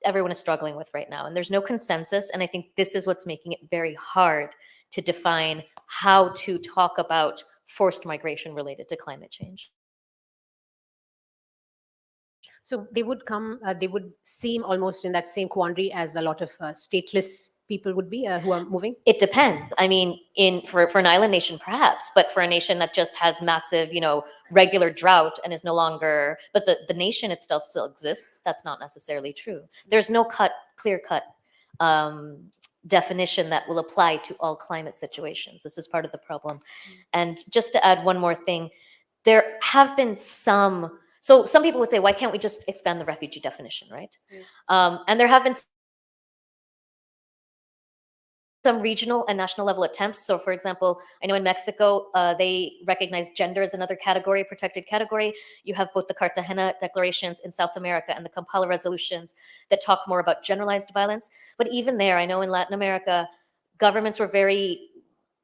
everyone is struggling with right now, and there's no consensus. And I think this is what's making it very hard to define how to talk about forced migration related to climate change. So they would seem almost in that same quandary as a lot of stateless people would be who are moving? It depends. I mean, for an island nation, perhaps, but for a nation that just has massive, regular drought and is no longer, but the nation itself still exists, that's not necessarily true. There's no clear-cut definition that will apply to all climate situations. This is part of the problem. And just to add one more thing, there have been some people would say, why can't we just expand the refugee definition, right? And there have been some regional and national level attempts. So for example, I know in Mexico, they recognize gender as another category, protected category. You have both the Cartagena declarations in South America and the Kampala resolutions that talk more about generalized violence. But even there, I know in Latin America, governments were very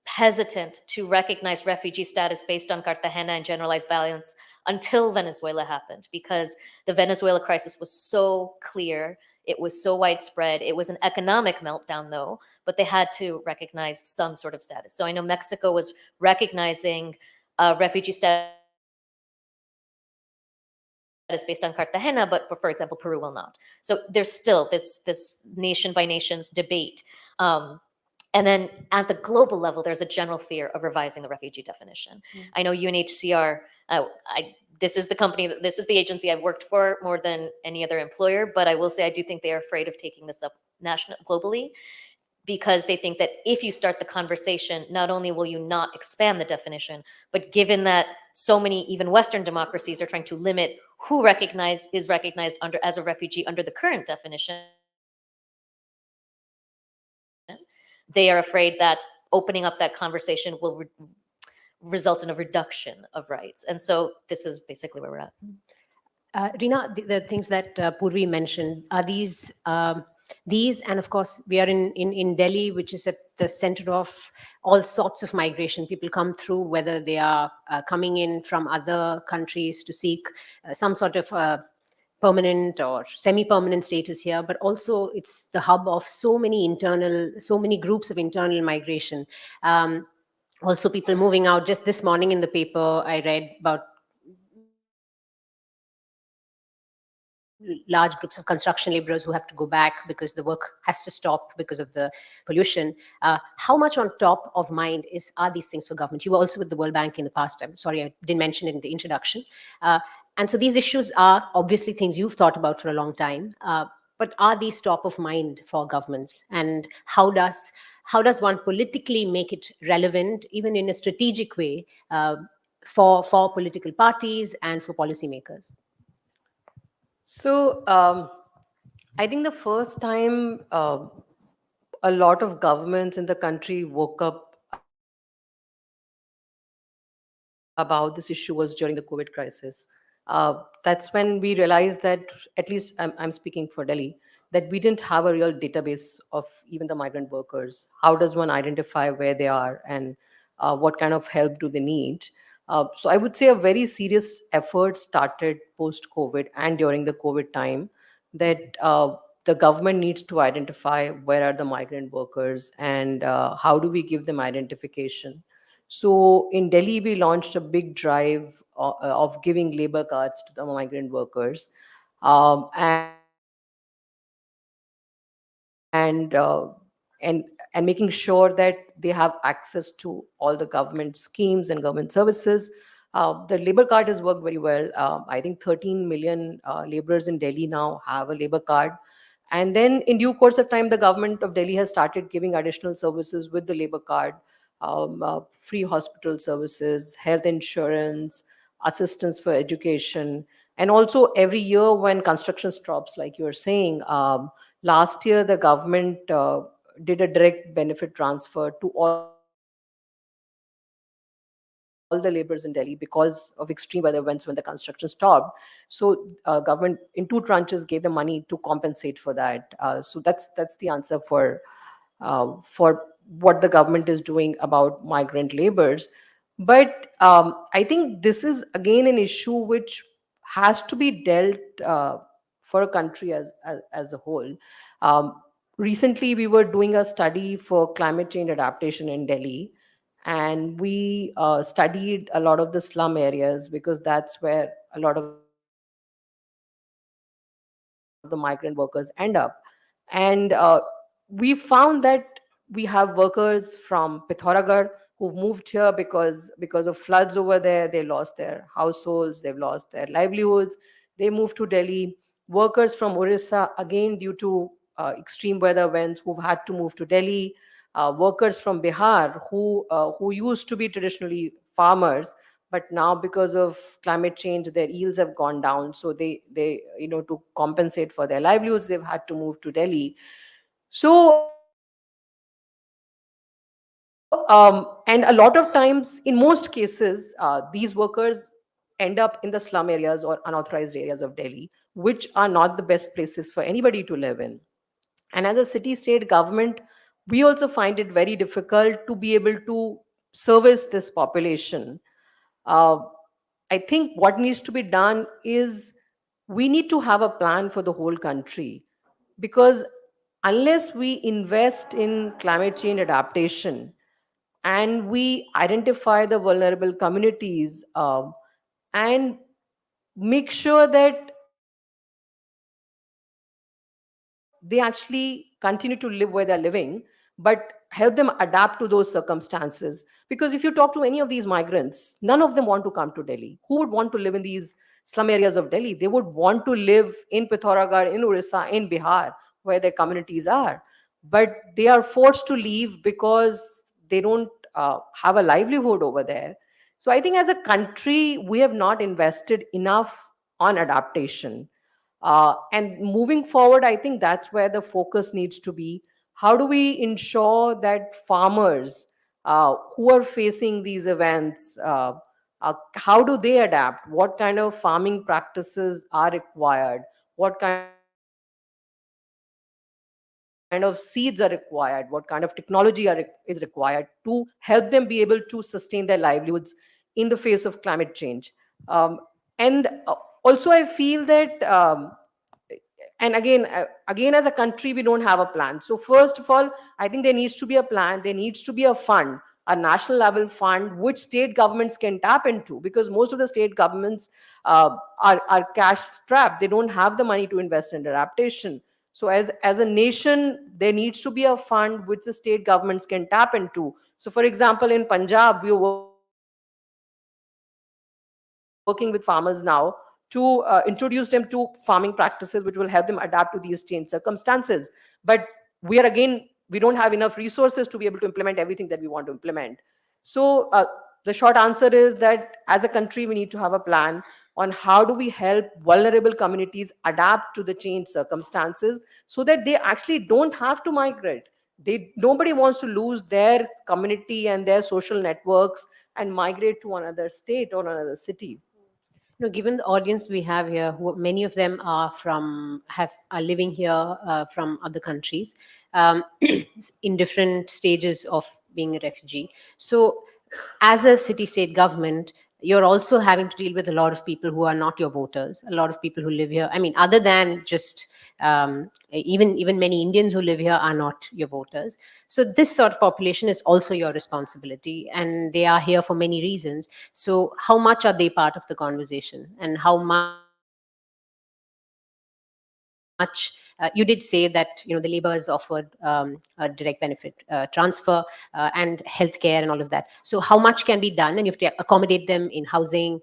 hesitant to recognize refugee status based on Cartagena and generalized violence until Venezuela happened, because the Venezuela crisis was so clear, it was so widespread. It was an economic meltdown, though, but they had to recognize some sort of status. So I know Mexico was recognizing refugee status based on Cartagena, but for example, Peru will not. So there's still this nation by nations debate. And then at the global level, there's a general fear of revising the refugee definition. I know UNHCR, this is the agency I've worked for more than any other employer, but I will say I do think they are afraid of taking this up globally, because they think that if you start the conversation, not only will you not expand the definition, but given that so many even Western democracies are trying to limit who is recognized as a refugee under the current definition, they are afraid that opening up that conversation will result in a reduction of rights. And so this is basically where we're at. Reena, the things that Purvi mentioned, are these, and of course, we are in Delhi, which is at the center of all sorts of migration. People come through, whether they are coming in from other countries to seek some sort of permanent or semi-permanent status here, but also it's the hub of so many groups of internal migration. Also people moving out. Just this morning in the paper, I read about large groups of construction laborers who have to go back because the work has to stop because of the pollution. How much on top of mind are these things for government? You were also with the World Bank in the past. I'm sorry, I didn't mention it in the introduction. And so these issues are obviously things you've thought about for a long time, but are these top of mind for governments? And how does one politically make it relevant, even in a strategic way, for political parties and for policymakers? So I think the first time a lot of governments in the country woke up about this issue was during the COVID crisis. That's when we realized that, at least I'm speaking for Delhi, that we didn't have a real database of even the migrant workers. How does one identify where they are, and what kind of help do they need? So I would say a very serious effort started post COVID and during the COVID time, that the government needs to identify where are the migrant workers, and how do we give them identification. So in Delhi, we launched a big drive of giving labor cards to the migrant workers, and making sure that they have access to all the government schemes and government services. The labor card has worked very well. I think 13 million laborers in Delhi now have a labor card. And then in due course of time, the government of Delhi has started giving additional services with the labor card, free hospital services, health insurance, assistance for education. And also every year when construction stops, like you were saying, last year the government did a direct benefit transfer to all the laborers in Delhi because of extreme weather events when the construction stopped. So government in two tranches gave the money to compensate for that. So that's the answer for what the government is doing about migrant laborers. But I think this is again an issue which has to be dealt for a country as a whole. Um, Recently, we were doing a study for climate change adaptation in Delhi, and we studied a lot of the slum areas because that's where a lot of the migrant workers end up. And we found that we have workers from Pithoragarh who've moved here because of floods over there. They lost their households, they've lost their livelihoods. They moved to Delhi. Workers from Orissa, again due to extreme weather events, who've had to move to Delhi. Workers from Bihar who used to be traditionally farmers, but now because of climate change their yields have gone down, so they to compensate for their livelihoods, they've had to move to Delhi. So and a lot of times, in most cases, these workers end up in the slum areas or unauthorized areas of Delhi, which are not the best places for anybody to live in. And as a city state government, we also find it very difficult to be able to service this population. uh, I think what needs to be done is we need to have a plan for the whole country, because unless we invest in climate change adaptation and we identify the vulnerable communities, and make sure that they actually continue to live where they're living, but help them adapt to those circumstances. Because if you talk to any of these migrants, none of them want to come to Delhi. Who would want to live in these slum areas of Delhi? They would want to live in Pithoragarh, in Orissa, in Bihar, where their communities are. But they are forced to leave because they don't have a livelihood over there. So I think as a country, we have not invested enough on adaptation. And moving forward, I think that's where the focus needs to be. How do we ensure that farmers who are facing these events, how do they adapt? What kind of farming practices are required? What kind of seeds are required? What kind of technology is required to help them be able to sustain their livelihoods in the face of climate change? And also, I feel that and again as a country we don't have a plan. So first of all, I think there needs to be a plan, there needs to be a fund, a national level fund which state governments can tap into, because most of the state governments are cash strapped. They don't have the money to invest in adaptation. So as a nation, there needs to be a fund which the state governments can tap into. So for example, in Punjab, we are working with farmers now to introduce them to farming practices which will help them adapt to these changed circumstances. But we don't have enough resources to be able to implement everything that we want to implement. So the short answer is that as a country, we need to have a plan on how do we help vulnerable communities adapt to the changed circumstances, so that they actually don't have to migrate. Nobody wants to lose their community and their social networks and migrate to another state or another city. Given the audience we have here, who many of them are living here from other countries, in different stages of being a refugee. So, as a city-state government, you're also having to deal with a lot of people who are not your voters, a lot of people who live here. I mean, other than just even many Indians who live here are not your voters. So this sort of population is also your responsibility, and they are here for many reasons. So how much are they part of the conversation, and how much you did say that the Labour has offered a direct benefit transfer and healthcare and all of that. So how much can be done, and you have to accommodate them in housing,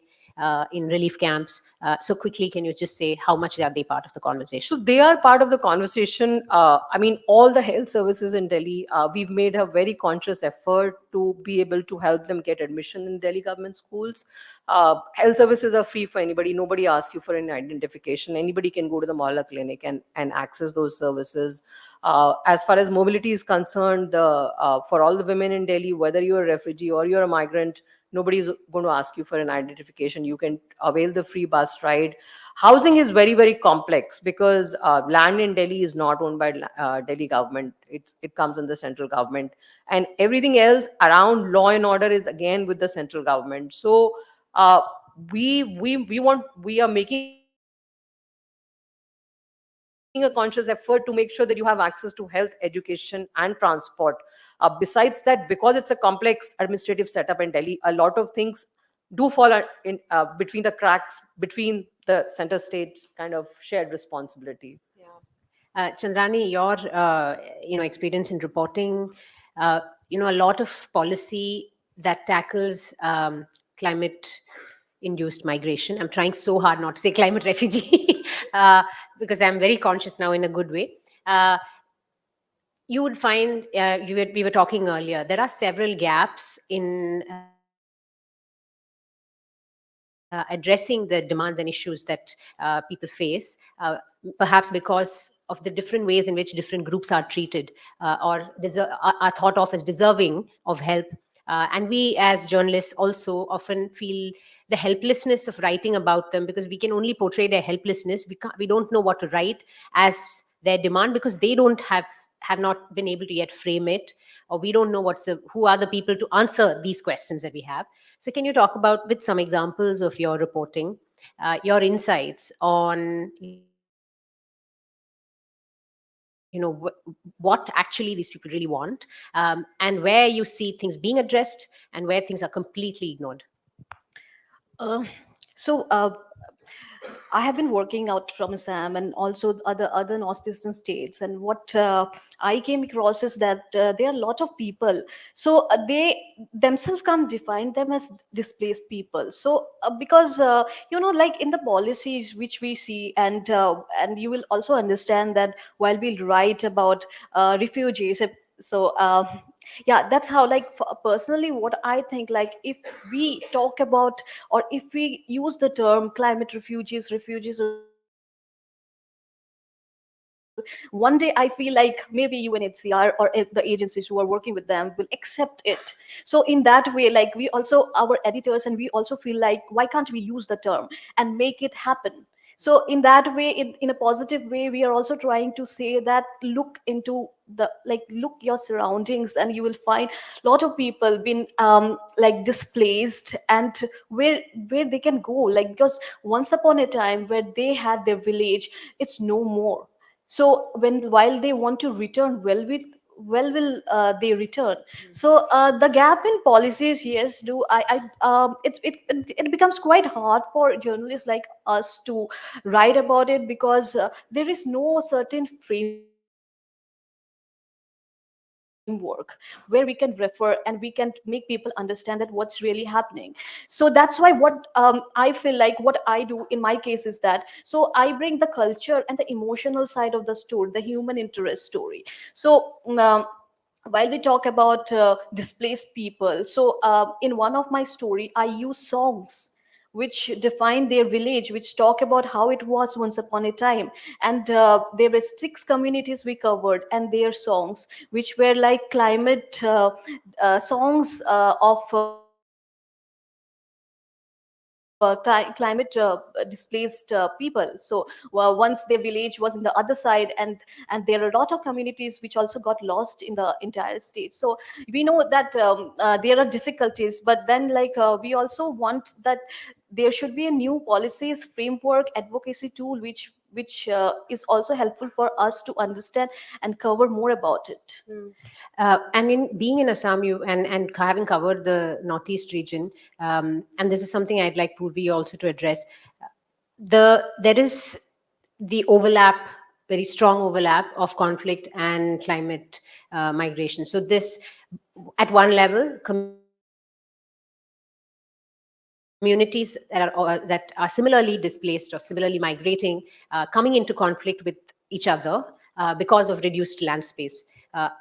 in relief camps. So quickly, can you just say how much are they part of the conversation? So they are part of the conversation. I mean, all the health services in Delhi, we've made a very conscious effort to be able to help them get admission in Delhi government schools. Health services are free for anybody. Nobody asks you for an identification. Anybody can go to the Mohalla clinic and access those services. As far as mobility is concerned, for all the women in Delhi, whether you're a refugee or you're a migrant, nobody is going to ask you for an identification. You can avail the free bus ride. Housing is very, very complex because land in Delhi is not owned by Delhi government. It comes in the central government, and everything else around law and order is again with the central government. So uh, we are making a conscious effort to make sure that you have access to health, education, and transport. Besides that, because it's a complex administrative setup in Delhi, a lot of things do fall between the cracks, between the center state kind of shared responsibility. Chandrani, your experience in reporting, a lot of policy that tackles climate-induced migration. I'm trying so hard not to say climate refugee because I'm very conscious now in a good way. You would find we were talking earlier. There are several gaps in addressing the demands and issues that people face, perhaps because of the different ways in which different groups are treated are thought of as deserving of help. And we, as journalists, also often feel the helplessness of writing about them because we can only portray their helplessness. We don't know what to write as their demand because they don't have not been able to yet frame it, or we don't know who are the people to answer these questions that we have. So can you talk about, with some examples of your reporting, your insights on what actually these people really want, and where you see things being addressed and where things are completely ignored? Uh, so I have been working out from Assam and also other northeastern states, and what I came across is that there are a lot of people. So they themselves can't define them as displaced people. So because like in the policies which we see, and you will also understand that while we write about refugees. So yeah, that's how, like, personally what I think, like, if we talk about, or if we use the term climate refugees, one day I feel like maybe UNHCR or the agencies who are working with them will accept it. So in that way, like, we also, our editors, and we also feel like, why can't we use the term and make it happen? So in that way, in a positive way, we are also trying to say that look into look your surroundings, and you will find a lot of people been like displaced, and where they can go, like, because once upon a time where they had their village, it's no more. So while they want to return, will they return? So the gap in policies, yes, do it becomes quite hard for journalists like us to write about it, because there is no certain framework where we can refer and we can make people understand that what's really happening. So that's why what I feel like what I do in my case is that, so I bring the culture and the emotional side of the story, the human interest story. So while we talk about displaced people, so in one of my story I use songs which define their village, which talk about how it was once upon a time. And there were 6 communities we covered, and their songs, which were like climate songs of climate displaced people. So once their village was in the other side, and there are a lot of communities which also got lost in the entire state. So we know that there are difficulties, but then like we also want that there should be a new policies framework advocacy tool which is also helpful for us to understand and cover more about it. And in being in Assam, and having covered the Northeast region, and this is something I'd like Purvi also to address. There is the overlap, very strong overlap of conflict and climate migration. So this, at one level, communities that are similarly displaced or similarly migrating, coming into conflict with each other because of reduced land space.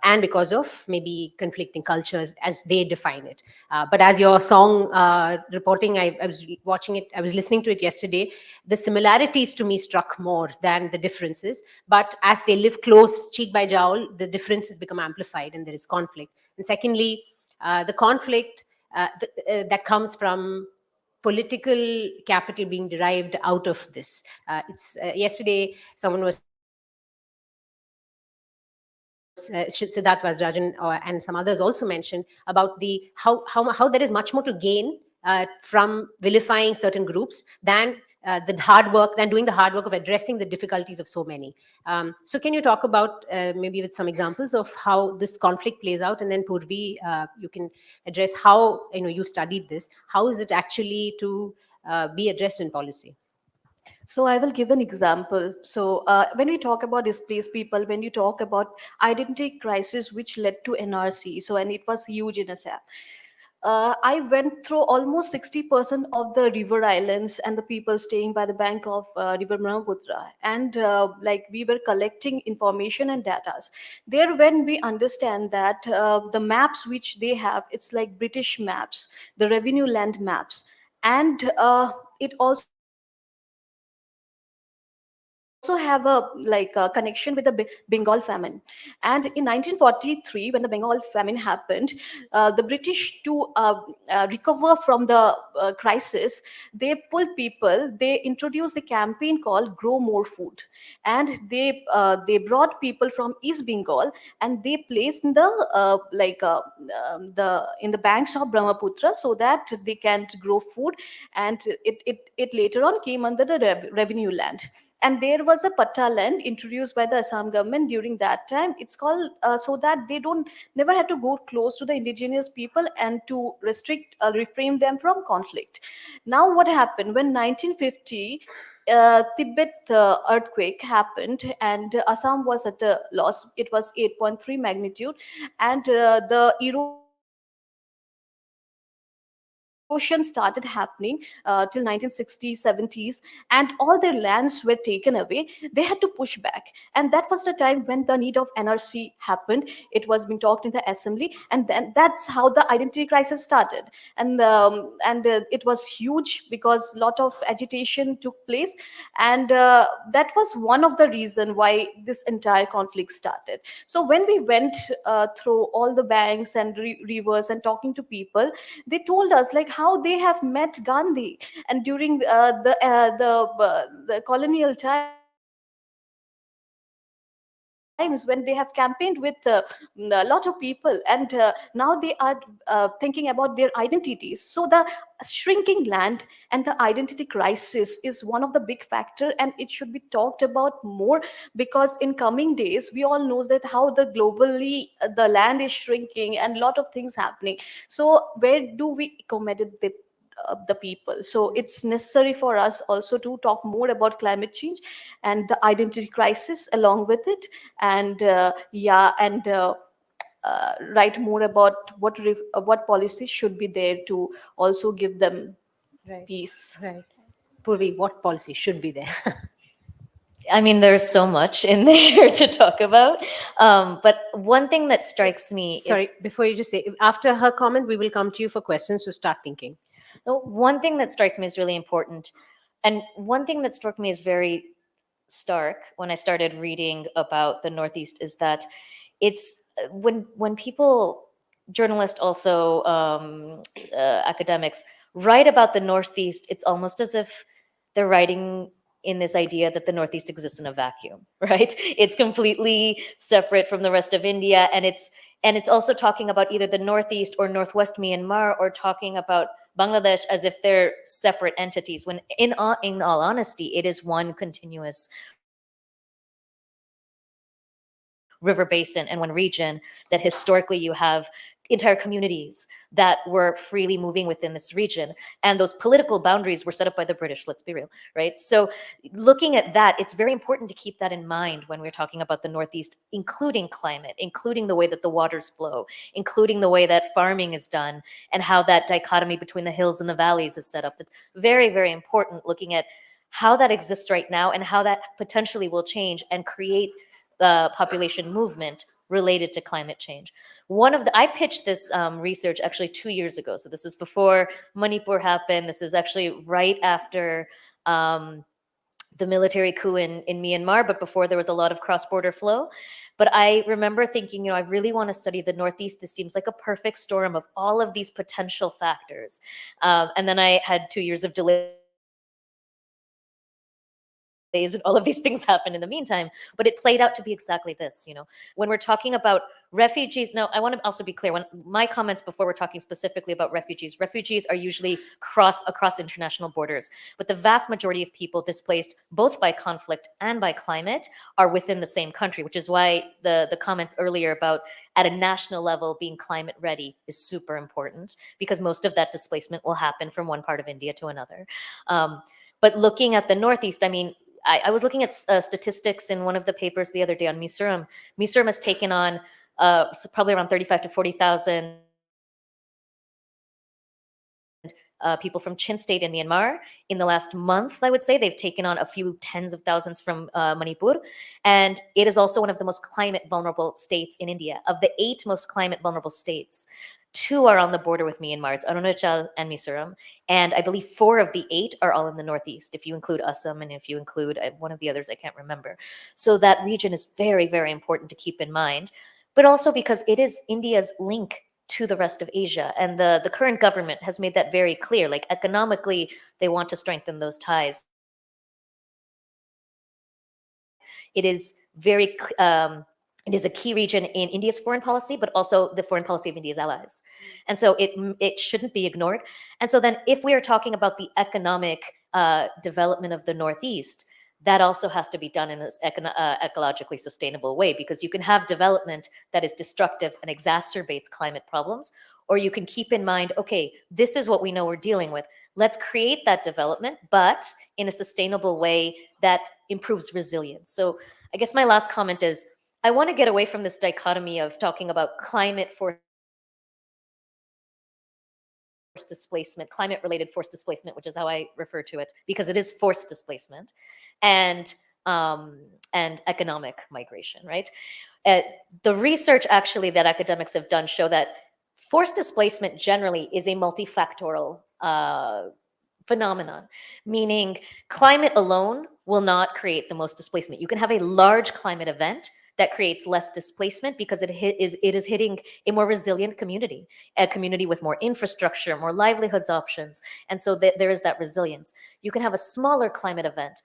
And because of maybe conflicting cultures as they define it. But as your song reporting, I was watching it, I was listening to it yesterday, the similarities to me struck more than the differences. But as they live close, cheek by jowl, the differences become amplified and there is conflict. And secondly, the conflict that comes from political capital being derived out of this. It's yesterday someone was Siddharth Vajrajan and some others also mentioned about the how there is much more to gain from vilifying certain groups than doing the hard work of addressing the difficulties of so many. So can you talk about maybe with some examples of how this conflict plays out, and then Purvi, you can address how you studied this. How is it actually to be addressed in policy? So I will give an example. So when we talk about displaced people, when you talk about identity crisis, which led to NRC, so and it was huge in Assam. I went through almost 60% of the river islands and the people staying by the bank of River Brahmaputra. And like we were collecting information and data. There, when we understand that the maps which they have, it's like British maps, the revenue land maps. And it also have a connection with the Bengal famine. And in 1943, when the Bengal famine happened, the British, to recover from the crisis, they pulled people. They introduced a campaign called "Grow More Food," and they brought people from East Bengal and they placed in the in the banks of Brahmaputra so that they can grow food, and it later on came under the revenue land. And there was a patta land introduced by the Assam government during that time. It's called so that they don't never had to go close to the indigenous people and to restrict refrain them from conflict. Now what happened when 1950 Tibet earthquake happened, and Assam was at a loss. It was 8.3 magnitude, and the erosion started happening till 1960s, 70s, and all their lands were taken away. They had to push back, and that was the time when the need of NRC happened. It was being talked in the assembly, and then that's how the identity crisis started. And it was huge because a lot of agitation took place, and that was one of the reason why this entire conflict started. So when we went through all the banks and rivers and talking to people, they told us like how they have met Gandhi, and during the colonial times when they have campaigned with a lot of people, and now they are thinking about their identities. So the shrinking land and the identity crisis is one of the big factor, and it should be talked about more, because in coming days we all knows that how the globally the land is shrinking and a lot of things happening. So where do we accommodate the people? So it's necessary for us also to talk more about climate change and the identity crisis along with it, and write more about what policies should be there to also give them Right. peace. Right. Purvi, what policy should be there? I mean, there's so much in there to talk about. But one thing that strikes me Sorry, is before you just say, after her comment, we will come to you for questions, so start thinking. one thing that strikes me is really important. And one thing that struck me as very stark when I started reading about the Northeast is that it's when people, journalists, also academics, write about the Northeast, it's almost as if they're writing in this idea that the Northeast exists in a vacuum, right? It's completely separate from the rest of India, and it's also talking about either the Northeast or Northwest Myanmar, or talking about Bangladesh as if they're separate entities, when in all honesty, it is one continuous river basin and one region that historically you have entire communities that were freely moving within this region. And those political boundaries were set up by the British, let's be real, right? So looking at that, it's very important to keep that in mind when we're talking about the Northeast, including climate, including the way that the waters flow, including the way that farming is done, and how that dichotomy between the hills and the valleys is set up. It's very, very important looking at how that exists right now and how that potentially will change and create the population movement related to climate change. I pitched this research actually 2 years ago. So this is before Manipur happened. This is actually right after the military coup in Myanmar, but before there was a lot of cross-border flow. But I remember thinking, I really want to study the Northeast. This seems like a perfect storm of all of these potential factors. And then I had 2 years of delay and all of these things happened in the meantime, but it played out to be exactly this. When we're talking about refugees, now I want to also be clear, when my comments before we're talking specifically about refugees are usually across international borders, but the vast majority of people displaced both by conflict and by climate are within the same country, which is why the comments earlier about at a national level being climate ready is super important, because most of that displacement will happen from one part of India to another. But looking at the Northeast, I was looking at statistics in one of the papers the other day on Mizoram. Mizoram has taken on probably around 35 to 40,000 people from Chin State in Myanmar. In the last month, I would say, they've taken on a few tens of thousands from Manipur. And it is also one of the most climate vulnerable states in India. Of the 8 most climate vulnerable states, 2 are on the border with Myanmar. It's Arunachal and Mizoram. And I believe 4 of the 8 are all in the Northeast, if you include Assam and if you include one of the others, I can't remember. So that region is very, very important to keep in mind, but also because it is India's link to the rest of Asia. And the current government has made that very clear. Like economically, they want to strengthen those ties. It is it is a key region in India's foreign policy, but also the foreign policy of India's allies. And so it shouldn't be ignored. And so then if we are talking about the economic development of the Northeast, that also has to be done in an ecologically sustainable way, because you can have development that is destructive and exacerbates climate problems, or you can keep in mind, okay, this is what we know we're dealing with. Let's create that development, but in a sustainable way that improves resilience. So I guess my last comment is, I want to get away from this dichotomy of talking about climate forced displacement, climate-related forced displacement, which is how I refer to it, because it is forced displacement, and economic migration, right? The research actually that academics have done show that forced displacement generally is a multifactorial phenomenon, meaning climate alone will not create the most displacement. You can have a large climate event that creates less displacement because it is hitting a more resilient community, a community with more infrastructure, more livelihoods options. And so there is that resilience. You can have a smaller climate event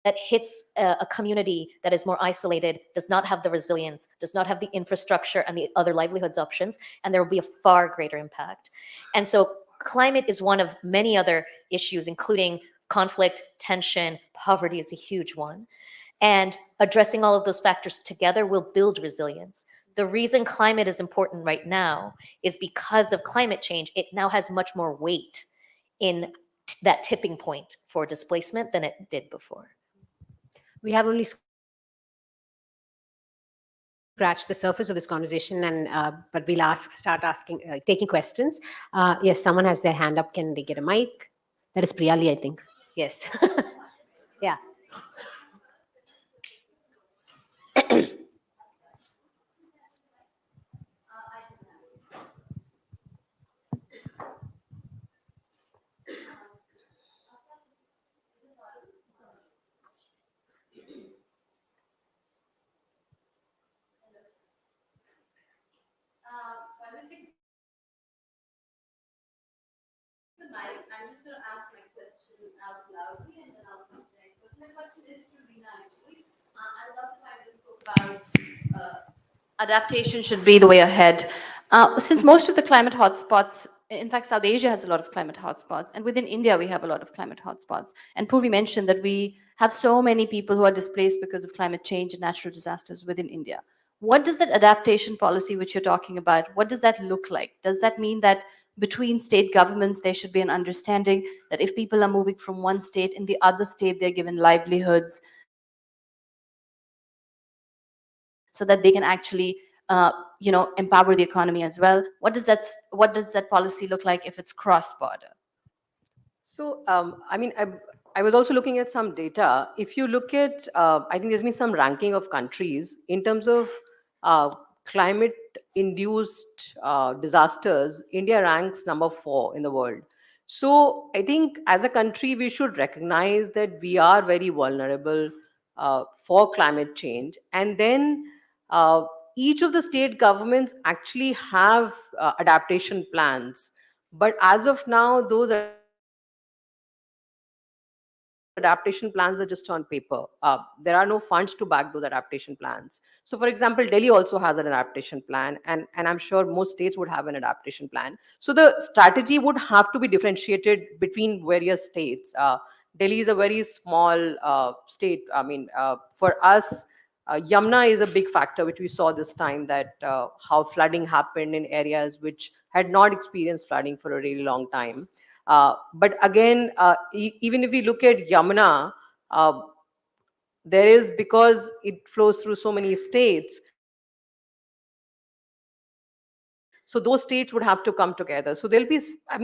that hits a community that is more isolated, does not have the resilience, does not have the infrastructure and the other livelihoods options, and there will be a far greater impact. And so climate is one of many other issues, including conflict, tension, poverty is a huge one. And addressing all of those factors together will build resilience. The reason climate is important right now is because of climate change. It now has much more weight in that tipping point for displacement than it did before. We have only scratched the surface of this conversation, and but we'll taking questions. Yes, someone has their hand up. Can they get a mic? That is Priyali, I think. Yes. Yeah. I'm just going to ask my question out loudly and then I'll come to the next question. My question is to Rina actually. I love the fact that you spoke about adaptation should be the way ahead. Since most of the climate hotspots, in fact, South Asia has a lot of climate hotspots, and within India, we have a lot of climate hotspots. And Purvi mentioned that we have so many people who are displaced because of climate change and natural disasters within India. What does that adaptation policy which you're talking about, what does that look like? Does that mean that between state governments, there should be an understanding that if people are moving from one state in the other state, they're given livelihoods so that they can actually empower the economy as well? What does that policy look like if it's cross border? So, I was also looking at some data. If you look at, I think there's been some ranking of countries in terms of climate-induced disasters. India ranks number 4 in the world. So, I think as a country, we should recognize that we are very vulnerable for climate change. And then each of the state governments actually have adaptation plans. But as of now, those adaptation plans are just on paper. There are no funds to back those adaptation plans. So, for example, Delhi also has an adaptation plan, and I'm sure most states would have an adaptation plan. So, the strategy would have to be differentiated between various states. Delhi is a very small state. For us, Yamuna is a big factor, which we saw this time, that how flooding happened in areas which had not experienced flooding for a really long time. But again, even if we look at Yamuna, there is, because it flows through so many states, so those states would have to come together. So there'll be,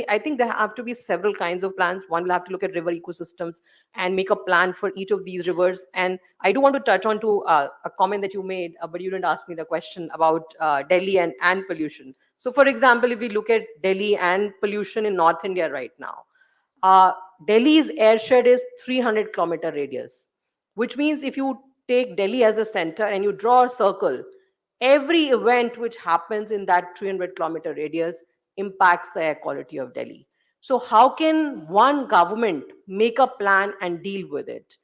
I think there have to be several kinds of plans. One will have to look at river ecosystems and make a plan for each of these rivers. And I do want to touch on to a comment that you made, but you didn't ask me the question about Delhi and pollution. So for example, if we look at Delhi and pollution in North India right now, Delhi's airshed is 300-kilometer radius, which means if you take Delhi as the center and you draw a circle, every event which happens in that 300-kilometer radius impacts the air quality of Delhi. So, how can one government make a plan and deal with it?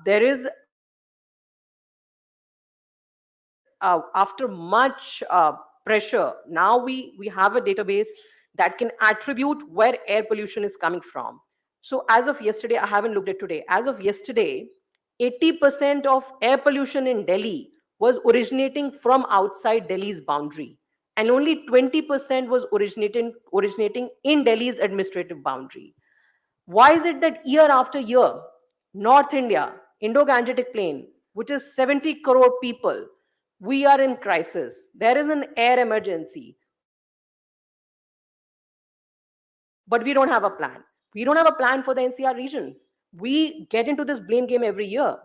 There is, after much pressure, now we have a database that can attribute where air pollution is coming from. So, as of yesterday, I haven't looked at today. As of yesterday, 80% of air pollution in Delhi was originating from outside Delhi's boundary, and only 20% was originating in Delhi's administrative boundary. Why is it that year after year, North India, Indo-Gangetic Plain, which is 70 crore people, we are in crisis. There is an air emergency, but we don't have a plan. We don't have a plan for the NCR region. We get into this blame game every year.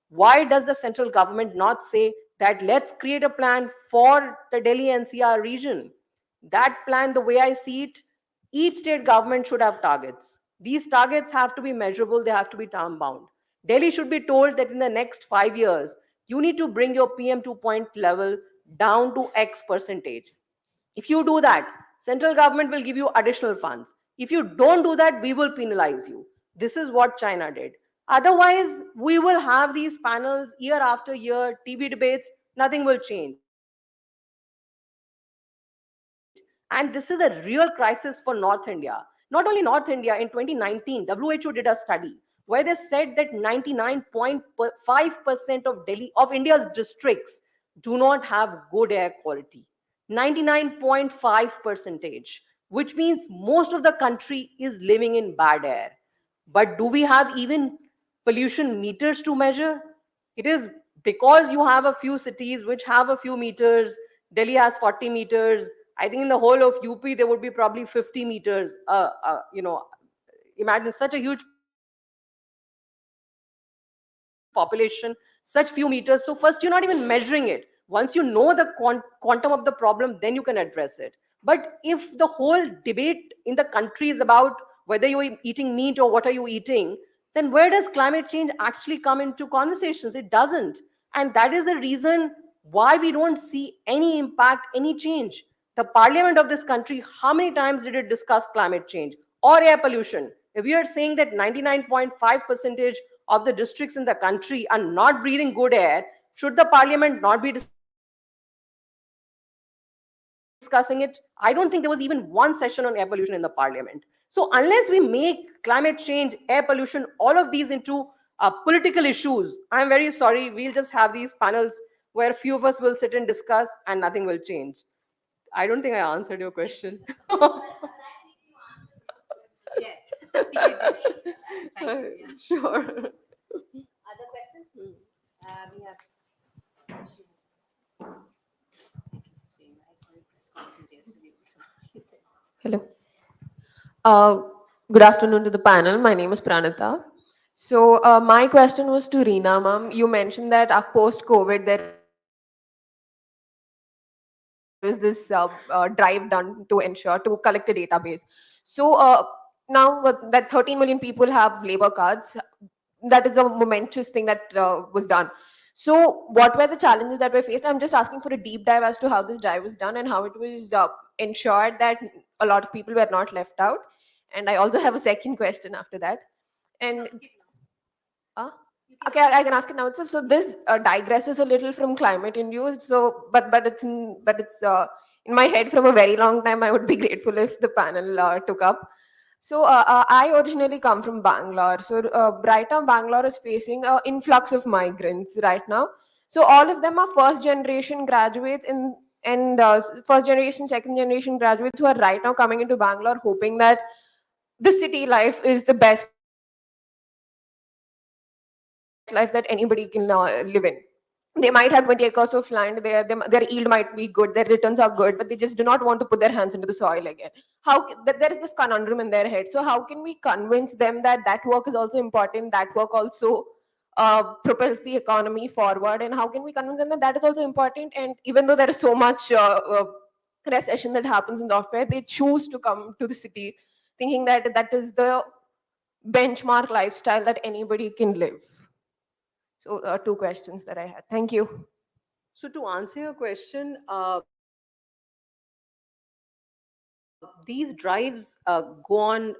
Why does the central government not say that let's create a plan for the Delhi NCR region? That plan, the way I see it, each state government should have targets. These targets have to be measurable, they have to be time bound. Delhi should be told that in the next 5 years, you need to bring your PM2 point level down to X percentage. If you do that, central government will give you additional funds. If you don't do that, we will penalize you. This is what China did. Otherwise, we will have these panels year after year, TV debates, nothing will change. And this is a real crisis for North India. Not only North India, in 2019, WHO did a study where they said that 99.5% of India's districts do not have good air quality. 99.5 percentage, which means most of the country is living in bad air. But do we have even pollution meters to measure? It is because you have a few cities which have a few meters. Delhi has 40 meters. I think in the whole of UP there would be probably 50 meters. Imagine such a huge population, such few meters. So first, you're not even measuring it. Once you know the quantum of the problem, then you can address it. But if the whole debate in the country is about whether you're eating meat or what are you eating, then where does climate change actually come into conversations? It doesn't. And that is the reason why we don't see any impact, any change. The parliament of this country, how many times did it discuss climate change? or air pollution. If you are saying that 99.5% of the districts in the country are not breathing good air, should the parliament not be discussing it? I don't think there was even one session on air pollution in the parliament. So unless we make climate change, air pollution, all of these into political issues, I'm very sorry, we'll just have these panels where few of us will sit and discuss and nothing will change. I don't think I answered your question. Yes, you did. Thank you. Yeah. Sure. Other questions? We have. Hello. Uh, Good afternoon to the panel. My name is Pranita. So, my question was to Reena, ma'am. You mentioned that post-COVID, there was this drive done to ensure to collect a database. So, now that 13 million people have labor cards, that is a momentous thing that was done. So, what were the challenges that were faced? I'm just asking for a deep dive as to how this drive was done and how it was ensured that a lot of people were not left out. And I also have a second question after that. And okay, I can ask it now itself. So this digresses a little from climate induced. So, but it's in my head from a very long time. I would be grateful if the panel took up. So I originally come from Bangalore. So right now Bangalore is facing an influx of migrants right now. So all of them are first generation graduates and first generation, second generation graduates who are right now coming into Bangalore, hoping that the city life is the best life that anybody can live in. They might have 20 acres of land there. Their yield might be good, their returns are good, but they just do not want to put their hands into the soil again. There is this conundrum in their head. So how can we convince them that that work is also important, that work also propels the economy forward, and how can we convince them that that is also important? And even though there is so much recession that happens in software, they choose to come to the cities thinking that that is the benchmark lifestyle that anybody can live. So, two questions that I had. Thank you. So to answer your question, these drives go on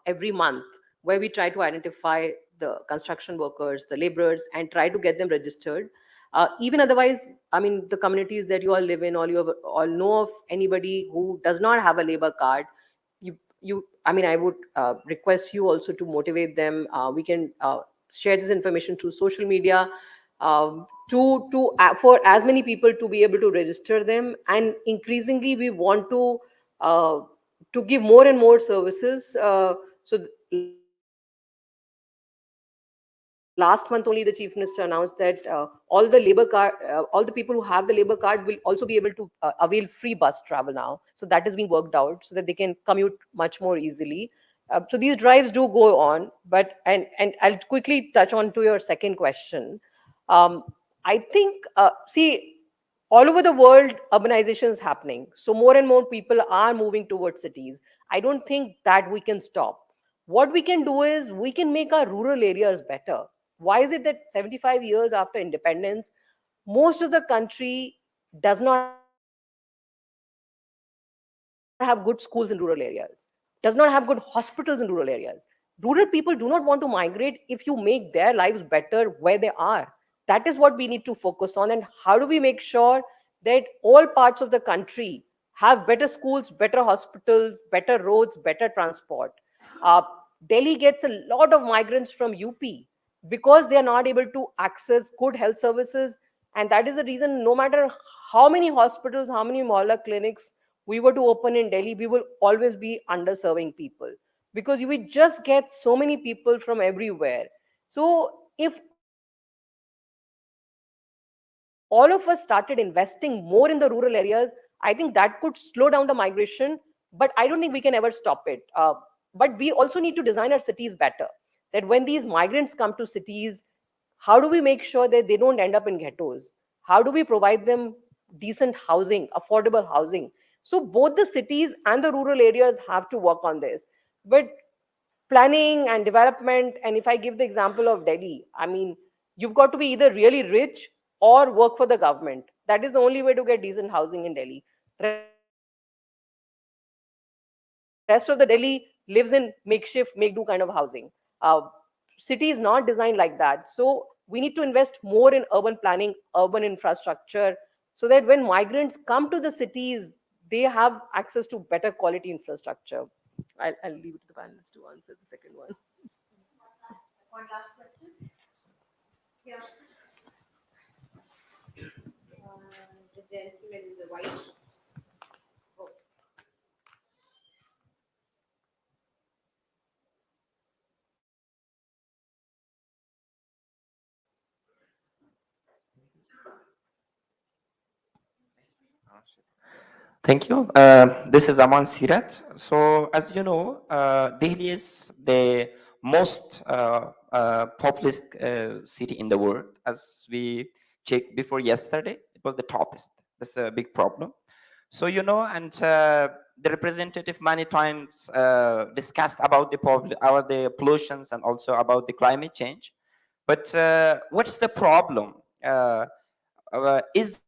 every month, where we try to identify the construction workers, the laborers, and try to get them registered. Even otherwise, I mean, the communities that you all live in, all know of anybody who does not have a labor card. I mean, I would request you also to motivate them. We can share this information through social media, for as many people to be able to register them. And increasingly we want uh, to give more and more services. Last month only the chief minister announced that all the all the people who have the labor card will also be able to avail free bus travel now. So that is being worked out so that they can commute much more easily. So these drives do go on, and I'll quickly touch on to your second question. um, I think, see, all over the world, urbanization is happening. So more and more people are moving towards cities. I don't think that we can stop. What we can do is we can make our rural areas better. Why is it that 75 years after independence, most of the country does not have good schools in rural areas, does not have good hospitals in rural areas? Rural people do not want to migrate if you make their lives better where they are. That is what we need to focus on. And how do we make sure that all parts of the country have better schools, better hospitals, better roads, better transport? Delhi gets a lot of migrants from UP because they are not able to access good health services. And that is the reason, no matter how many hospitals, how many mohalla clinics we were to open in Delhi, we will always be underserving people because we just get so many people from everywhere. So if all of us started investing more in the rural areas, I think that could slow down the migration. But I don't think we can ever stop it. But we also need to design our cities better. That when these migrants come to cities, how do we make sure that they don't end up in ghettos? How do we provide them decent housing, affordable housing? So both the cities and the rural areas have to work on this. But planning and development, and if I give the example of Delhi, I mean, you've got to be either really rich or work for the government. That is the only way to get decent housing in Delhi. Rest of the Delhi, you have to be poor, lives in makeshift, make-do kind of housing. City is not designed like that. So we need to invest more in urban planning, urban infrastructure, so that when migrants come to the cities, they have access to better quality infrastructure. I'll leave it to the panelists to answer the second one. One last question. Yeah. The gentleman in the white. Oh. Thank you. This is Aman Sirat. So, as you know, Delhi is the most populous city in the world. As we checked before yesterday, it was the toppest. That's a big problem. So, you know, and the representative many times discussed about the pollutions and also about the climate change. But what's the problem? Is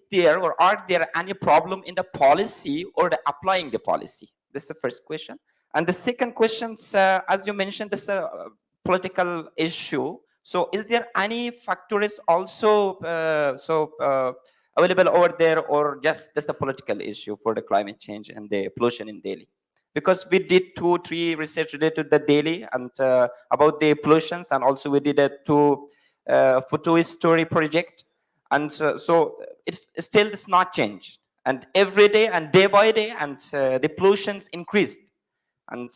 there or are there any problem in the policy or the applying the policy? This is the first question. And the second question, as you mentioned, this is a political issue. So is there any factors also available over there, or just a political issue for the climate change and the pollution in Delhi? Because we did 2-3 research related to the Delhi and about the pollutions, and also we did a photo story project, and so it's still it's not changed, and every day and day by day, and the pollutions increased, and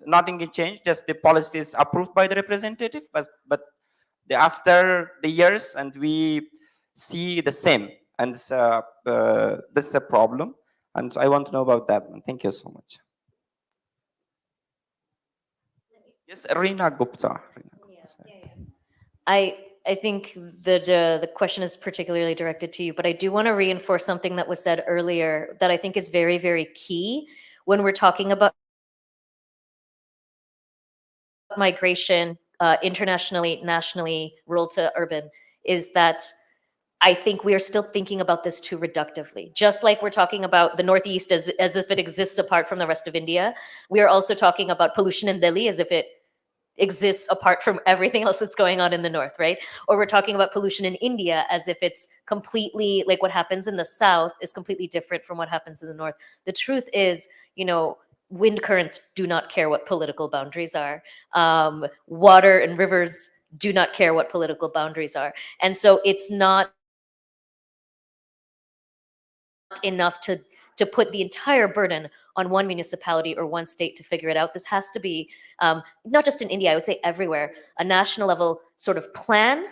nothing can change, just the policies approved by the representative, but after the years, and we see the same, and this is a problem, and I want to know about that one. Thank you so much. Yes, Reena Gupta. I think the question is particularly directed to you, but I do want to reinforce something that was said earlier that I think is very, very key when we're talking about migration internationally, nationally, rural to urban, is that I think we are still thinking about this too reductively. Just like we're talking about the Northeast as if it exists apart from the rest of India, we are also talking about pollution in Delhi as if it exists apart from everything else that's going on in the north, right? Or we're talking about pollution in India as if it's completely like what happens in the south is completely different from what happens in the north. The truth is, you know, wind currents do not care what political boundaries are. Water and rivers do not care what political boundaries are. And so it's not enough to put the entire burden on one municipality or one state to figure it out. This has to be, not just in India, I would say everywhere, a national level sort of plan,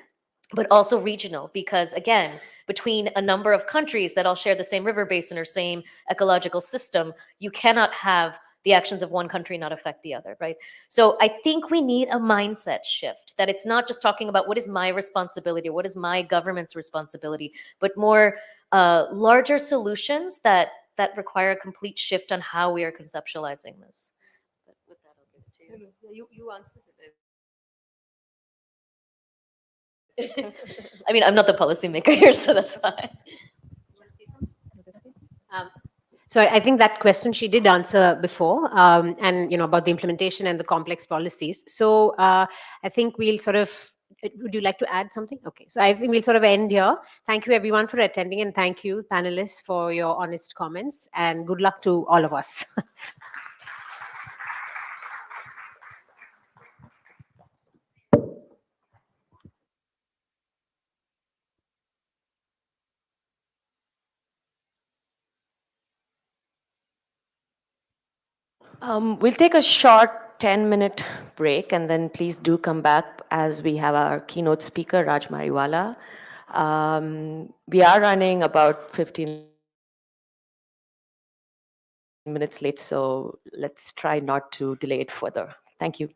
but also regional, because again, between a number of countries that all share the same river basin or same ecological system, you cannot have the actions of one country not affect the other, right? So I think we need a mindset shift, that it's not just talking about what is my responsibility, what is my government's responsibility, but more larger solutions that require a complete shift on how we are conceptualizing this. But with that, I'll give it to you. You answered it. I mean, I'm not the policymaker here, so that's fine. So I think that question she did answer before, and you know about the implementation and the complex policies. So I think we'll sort of. Would you like to add something? Okay, so I think we'll sort of end here. Thank you everyone for attending, and thank you panelists for your honest comments, and good luck to all of us. We'll take a short 10-minute break, and then please do come back as we have our keynote speaker, Raj Mariwala. We are running about 15 minutes late, so let's try not to delay it further. Thank you.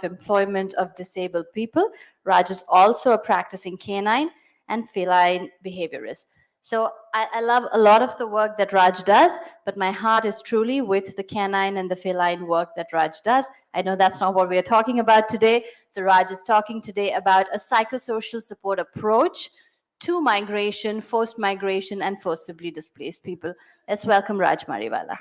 employment of disabled people. Raj is also a practicing canine and feline behaviorist. So I love a lot of the work that Raj does, but my heart is truly with the canine and the feline work that Raj does. I know that's not what we're talking about today. So Raj is talking today about a psychosocial support approach to migration, forced migration, and forcibly displaced people. Let's welcome Raj Mariwala.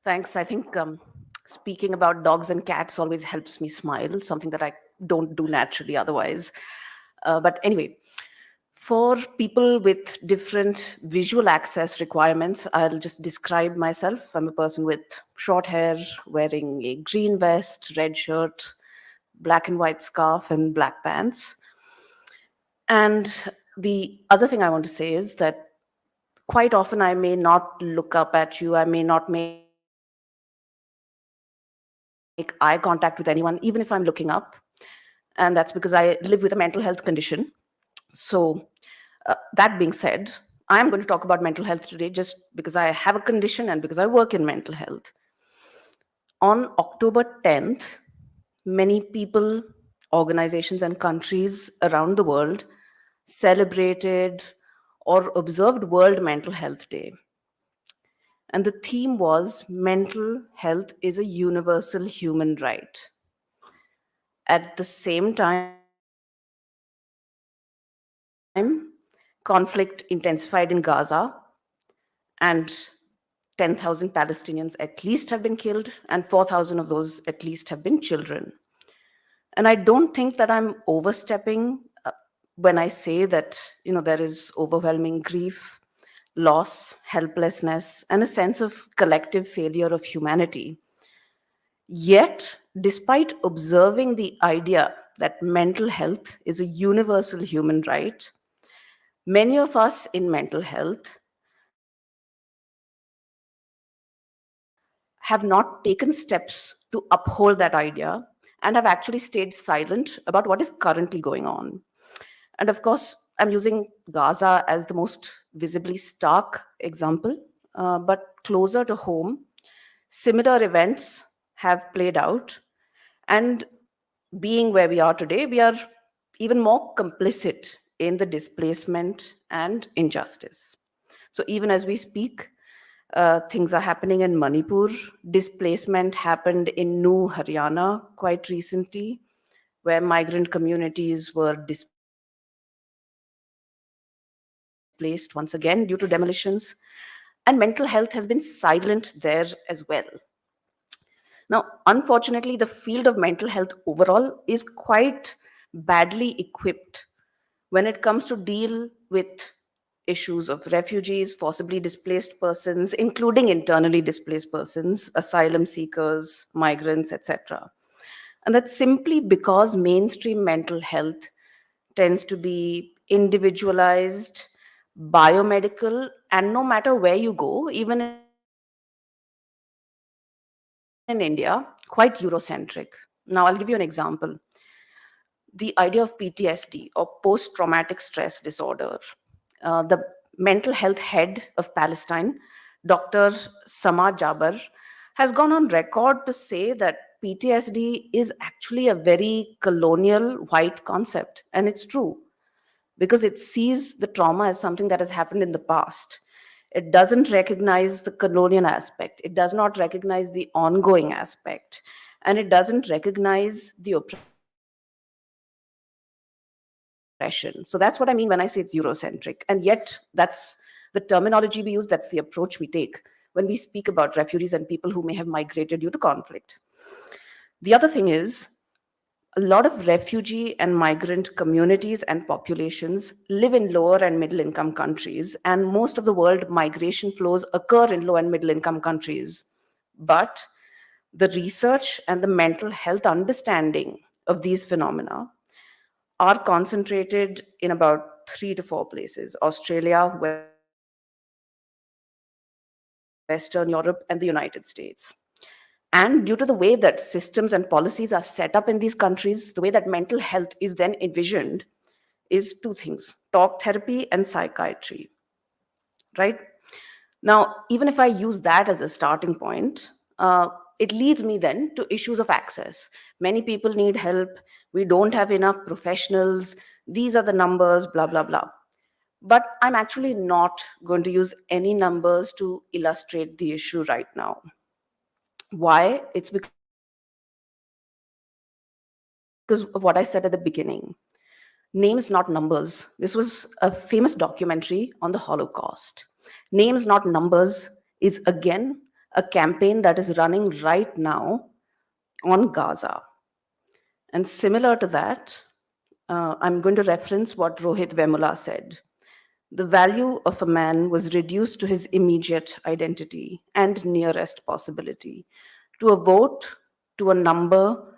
Thanks. I think speaking about dogs and cats always helps me smile, something that I don't do naturally otherwise. But anyway, for people with different visual access requirements, I'll just describe myself. I'm a person with short hair, wearing a green vest, red shirt, black and white scarf, and black pants. And the other thing I want to say is that quite often I may not look up at you, I may not make eye contact with anyone, even if I'm looking up. And that's because I live with a mental health condition. So, that being said, I'm going to talk about mental health today just because I have a condition and because I work in mental health. On October 10th, many people, organizations, and countries around the world celebrated or observed World Mental Health Day. And the theme was mental health is a universal human right. At the same time, conflict intensified in Gaza, and 10,000 Palestinians at least have been killed, and 4,000 of those at least have been children. And I don't think that I'm overstepping when I say that, there is overwhelming grief, loss, helplessness, and a sense of collective failure of humanity. Yet, despite observing the idea that mental health is a universal human right, many of us in mental health have not taken steps to uphold that idea and have actually stayed silent about what is currently going on. And of course, I'm using Gaza as the most visibly stark example, but closer to home, similar events have played out. And being where we are today, we are even more complicit in the displacement and injustice. So even as we speak, things are happening in Manipur. Displacement happened in New Haryana quite recently, where migrant communities were displaced once again due to demolitions. And mental health has been silent there as well. Now, unfortunately, the field of mental health overall is quite badly equipped when it comes to deal with issues of refugees, forcibly displaced persons, including internally displaced persons, asylum seekers, migrants, etc. And that's simply because mainstream mental health tends to be individualized, biomedical, and no matter where you go, even in India, quite Eurocentric. Now, I'll give you an example. The idea of PTSD or post traumatic stress disorder. The mental health head of Palestine, Dr. Samar Jaber, has gone on record to say that PTSD is actually a very colonial white concept. And it's true because it sees the trauma as something that has happened in the past. It doesn't recognize the colonial aspect, it does not recognize the ongoing aspect, and it doesn't recognize the oppression. So that's what I mean when I say it's Eurocentric. And yet, that's the terminology we use, that's the approach we take when we speak about refugees and people who may have migrated due to conflict. The other thing is, a lot of refugee and migrant communities and populations live in lower and middle income countries, and most of the world migration flows occur in low and middle income countries. But the research and the mental health understanding of these phenomena are concentrated in about 3 to 4 places: Australia, Western Europe, and the United States. And the reason is very simple. And due to the way that systems and policies are set up in these countries, the way that mental health is then envisioned is two things: talk therapy and psychiatry, right? Now, even if I use that as a starting point, it leads me then to issues of access. Many people need help. We don't have enough professionals. These are the numbers, blah, blah, blah. But I'm actually not going to use any numbers to illustrate the issue right now. Why? It's because of what I said at the beginning. Names, not numbers. This was a famous documentary on the Holocaust. Names, not numbers is again a campaign that is running right now on Gaza. And similar to that, I'm going to reference what Rohit Vemula said. The value of a man was reduced to his immediate identity and nearest possibility, to a vote, to a number,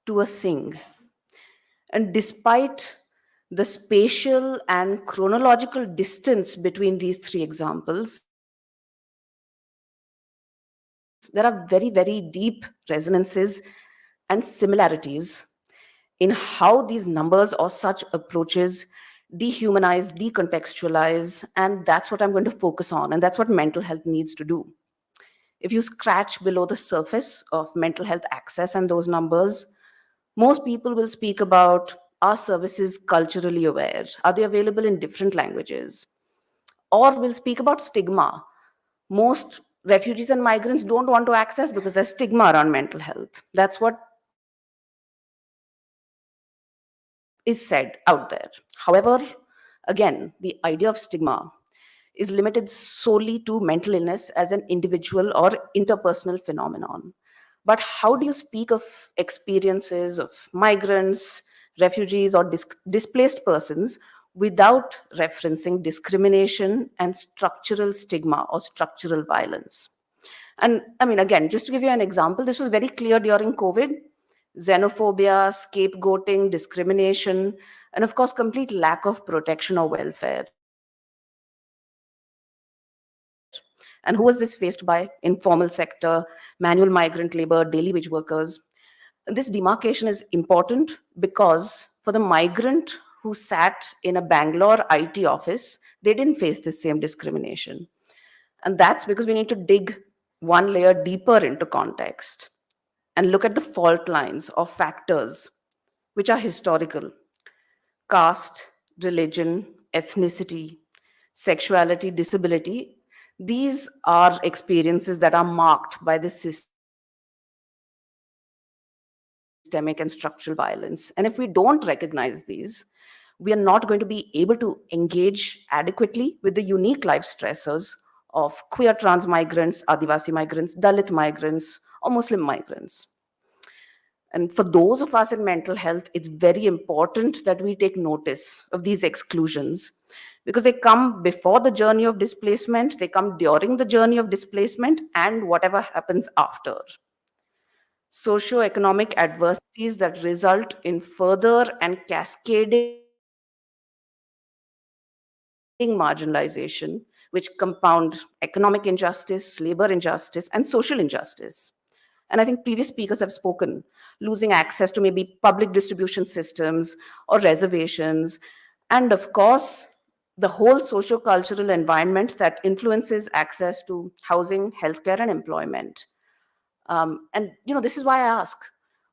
to a thing. And despite the spatial and chronological distance between these three examples, there are very, very deep resonances and similarities in how these numbers or such approaches dehumanize, decontextualize, and that's what I'm going to focus on, and that's what mental health needs to do. If you scratch below the surface of mental health access and those numbers, most people will speak about, are services culturally aware? Are they available in different languages? Or will speak about stigma. Most refugees and migrants don't want to access because there's stigma around mental health. That's what is said out there. However, again, the idea of stigma is limited solely to mental illness as an individual or interpersonal phenomenon. But how do you speak of experiences of migrants, refugees, or displaced persons without referencing discrimination and structural stigma or structural violence? And I mean, again, just to give you an example, this was very clear during COVID: xenophobia, scapegoating, discrimination, and of course, complete lack of protection or welfare. And who was this faced by? Informal sector, manual migrant labor, daily wage workers. And this demarcation is important because for the migrant who sat in a Bangalore IT office, they didn't face the same discrimination. And that's because we need to dig one layer deeper into context and look at the fault lines or factors which are historical: caste, religion, ethnicity, sexuality, disability. These are experiences that are marked by this systemic and structural violence. And if we don't recognize these, we are not going to be able to engage adequately with the unique life stressors of queer trans migrants, Adivasi migrants, Dalit migrants, or Muslim migrants. And for those of us in mental health, it's very important that we take notice of these exclusions because they come before the journey of displacement, they come during the journey of displacement, and whatever happens after. Socioeconomic adversities that result in further and cascading marginalization, which compound economic injustice, labor injustice, and social injustice. And I think previous speakers have spoken, losing access to maybe public distribution systems or reservations, and of course, the whole socio-cultural environment that influences access to housing, healthcare, and employment. And this is why I ask,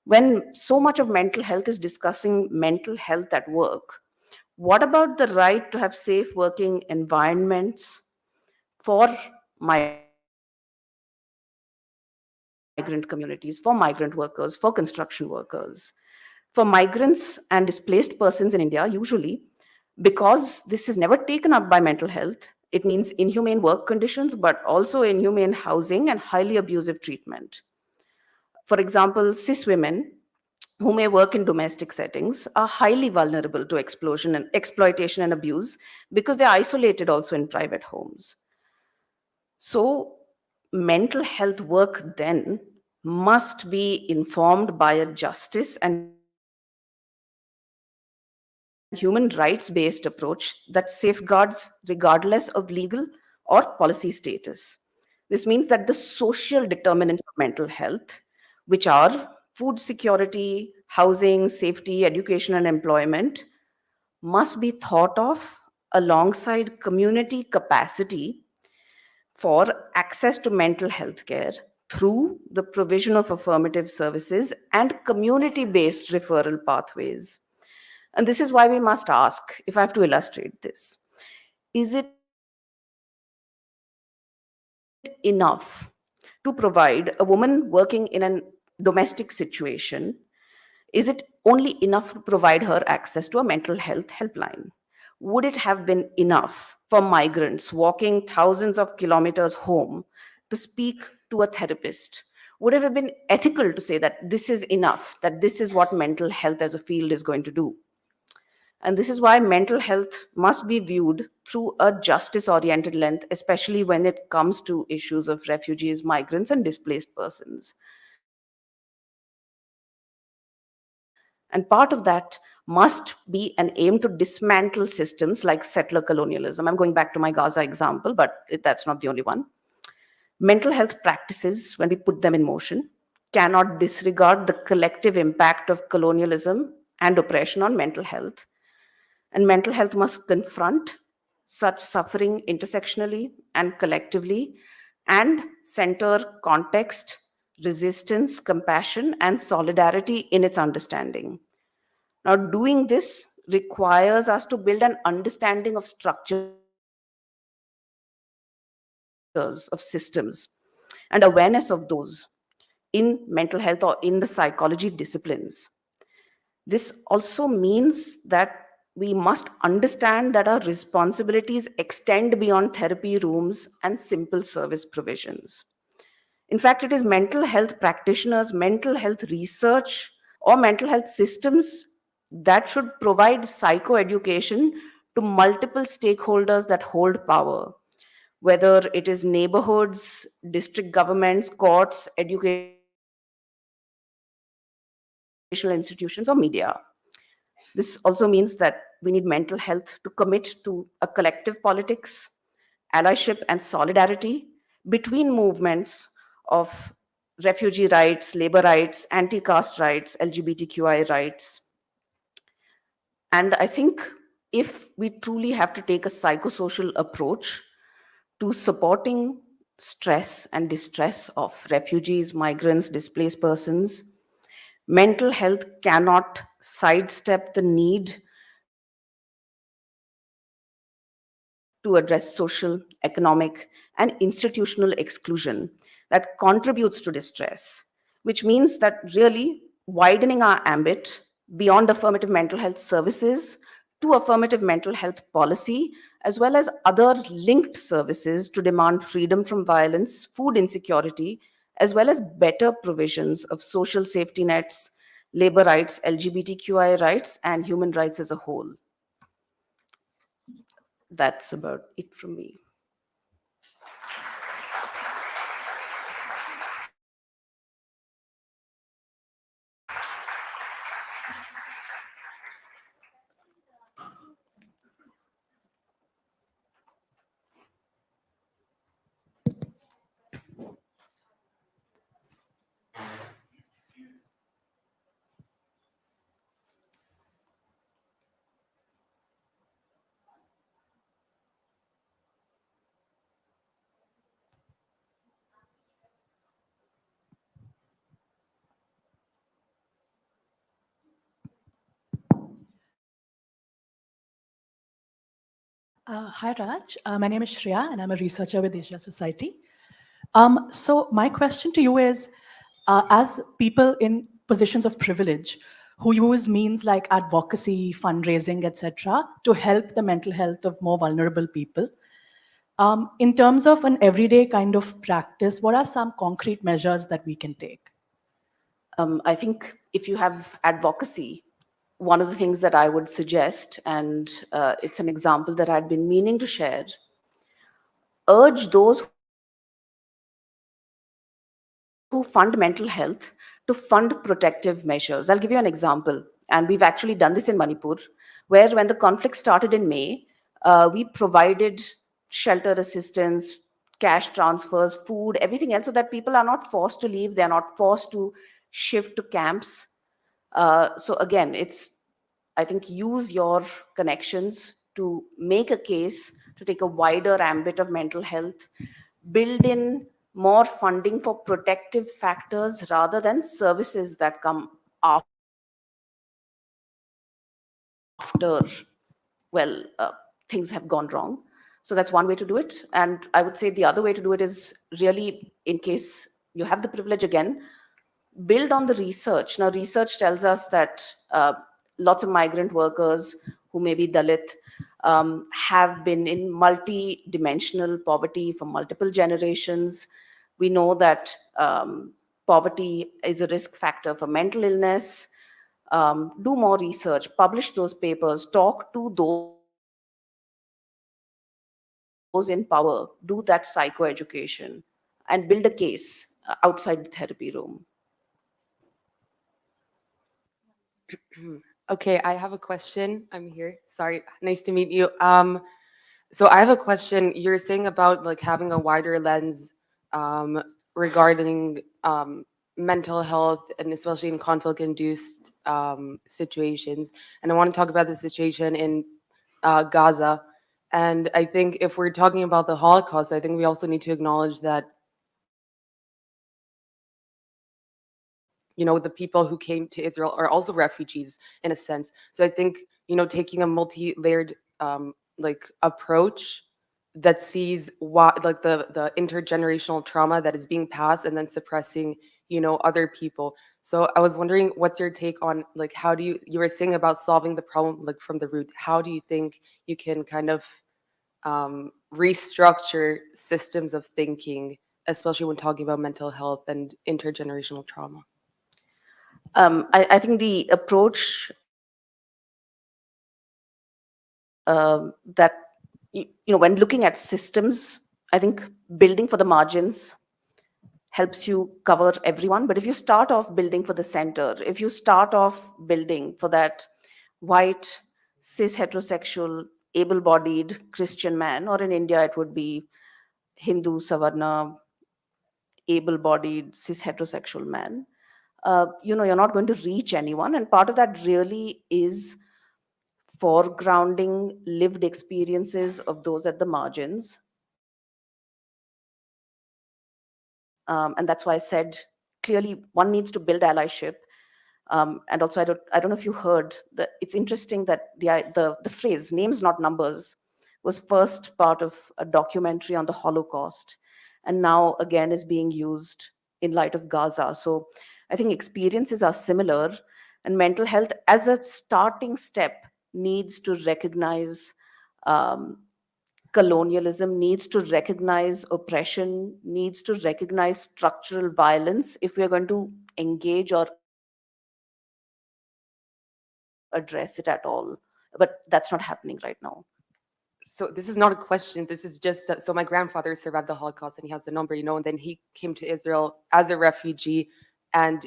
when so much of mental health is discussing mental health at work, what about the right to have safe working environments for migrant communities, for migrant workers, for construction workers? For migrants and displaced persons in India, usually, because this is never taken up by mental health, it means inhumane work conditions, but also inhumane housing and highly abusive treatment. For example, cis women who may work in domestic settings are highly vulnerable to exploitation and abuse because they're isolated also in private homes. So mental health work then must be informed by a justice and human rights-based approach that safeguards regardless of legal or policy status. This means that the social determinants of mental health, which are food security, housing, safety, education, and employment, must be thought of alongside community capacity for access to mental health care through the provision of affirmative services and community based referral pathways. And this is why we must ask, if I have to illustrate this, is it enough to provide a woman working in a domestic situation? Is it only enough to provide her access to a mental health helpline? Would it have been enough for migrants walking thousands of kilometers home to speak to a therapist? Would it have been ethical to say that this is enough, that this is what mental health as a field is going to do? And this is why mental health must be viewed through a justice oriented lens, especially when it comes to issues of refugees, migrants, and displaced persons. And part of that must be an aim to dismantle systems like settler colonialism. I'm going back to my Gaza example, but that's not the only one. Mental health practices, when we put them in motion, cannot disregard the collective impact of colonialism and oppression on mental health. And mental health must confront such suffering intersectionally and collectively and center context, resistance, compassion, and solidarity in its understanding. Now, doing this requires us to build an understanding of structures, of systems, and awareness of those in mental health or in the psychology disciplines. This also means that we must understand that our responsibilities extend beyond therapy rooms and simple service provisions. In fact, it is mental health practitioners, mental health research, or mental health systems that should provide psychoeducation to multiple stakeholders that hold power, whether it is neighborhoods, district governments, courts, educational institutions, or media. This also means that we need mental health to commit to a collective politics, allyship, and solidarity between movements of refugee rights, labor rights, anti caste rights, LGBTQI rights. And I think if we truly have to take a psychosocial approach to supporting stress and distress of refugees, migrants, displaced persons, mental health cannot sidestep the need to address social, economic, and institutional exclusion that contributes to distress, which means that really widening our ambit beyond affirmative mental health services to affirmative mental health policy, as well as other linked services to demand freedom from violence, food insecurity, as well as better provisions of social safety nets, labor rights, LGBTQI rights, and human rights as a whole. That's about it from me. Hi, Raj. My name is Shreya, and I'm a researcher with Asia Society. So my question to you is, as people in positions of privilege who use means like advocacy, fundraising, etc., to help the mental health of more vulnerable people, in terms of an everyday kind of practice, what are some concrete measures that we can take? I think if you have advocacy, one of the things that I would suggest, and it's an example that I'd been meaning to share, urge those who fund mental health to fund protective measures. I'll give you an example, and we've actually done this in Manipur, where when the conflict started in May, we provided shelter assistance, cash assistance, cash transfers, food, everything else, so that people are not forced to leave, they're not forced to shift to camps. So again, it's, I think, use your connections to make a case to take a wider ambit of mental health, build in more funding for protective factors rather than services that come after, well, things have gone wrong. So that's one way to do it. And I would say the other way to do it is really, in case you have the privilege again, build on the research. Now, research tells us that lots of migrant workers who may be Dalit have been in multi-dimensional poverty for multiple generations. We know that poverty is a risk factor for mental illness. Do more research, publish those papers, talk to those in power, do that psychoeducation, and build a case outside the therapy room. Okay, I have a question. I'm here. Sorry. Nice to meet you. So I have a question. You're saying about like having a wider lens regarding mental health and especially in conflict-induced situations. And I want to talk about the situation in Gaza. And I think if we're talking about the Holocaust, I think we also need to acknowledge that the people who came to Israel are also refugees in a sense. So I think, taking a multi-layered like approach that sees what like the intergenerational trauma that is being passed and then suppressing, other people. So I was wondering, what's your take on like how do you were saying about solving the problem like from the root? How do you think you can kind of restructure systems of thinking, especially when talking about mental health and intergenerational trauma? I think the approach that, when looking at systems, I think building for the margins helps you cover everyone. But if you start off building for the center, if you start off building for that white, cis, heterosexual, able-bodied Christian man, or in India it would be Hindu, Savarna, able-bodied, cis, heterosexual man, you're not going to reach anyone. And part of that really is foregrounding lived experiences of those at the margins. And that's why I said clearly one needs to build allyship. And also, I don't know if you heard that it's interesting that the phrase "names not numbers" was first part of a documentary on the Holocaust, and now again is being used in light of Gaza. So I think experiences are similar, and mental health as a starting step needs to recognize colonialism, needs to recognize oppression, needs to recognize structural violence if we are going to engage or address it at all. But that's not happening right now. So this is not a question. This is just so my grandfather survived the Holocaust and he has the number, and then he came to Israel as a refugee and,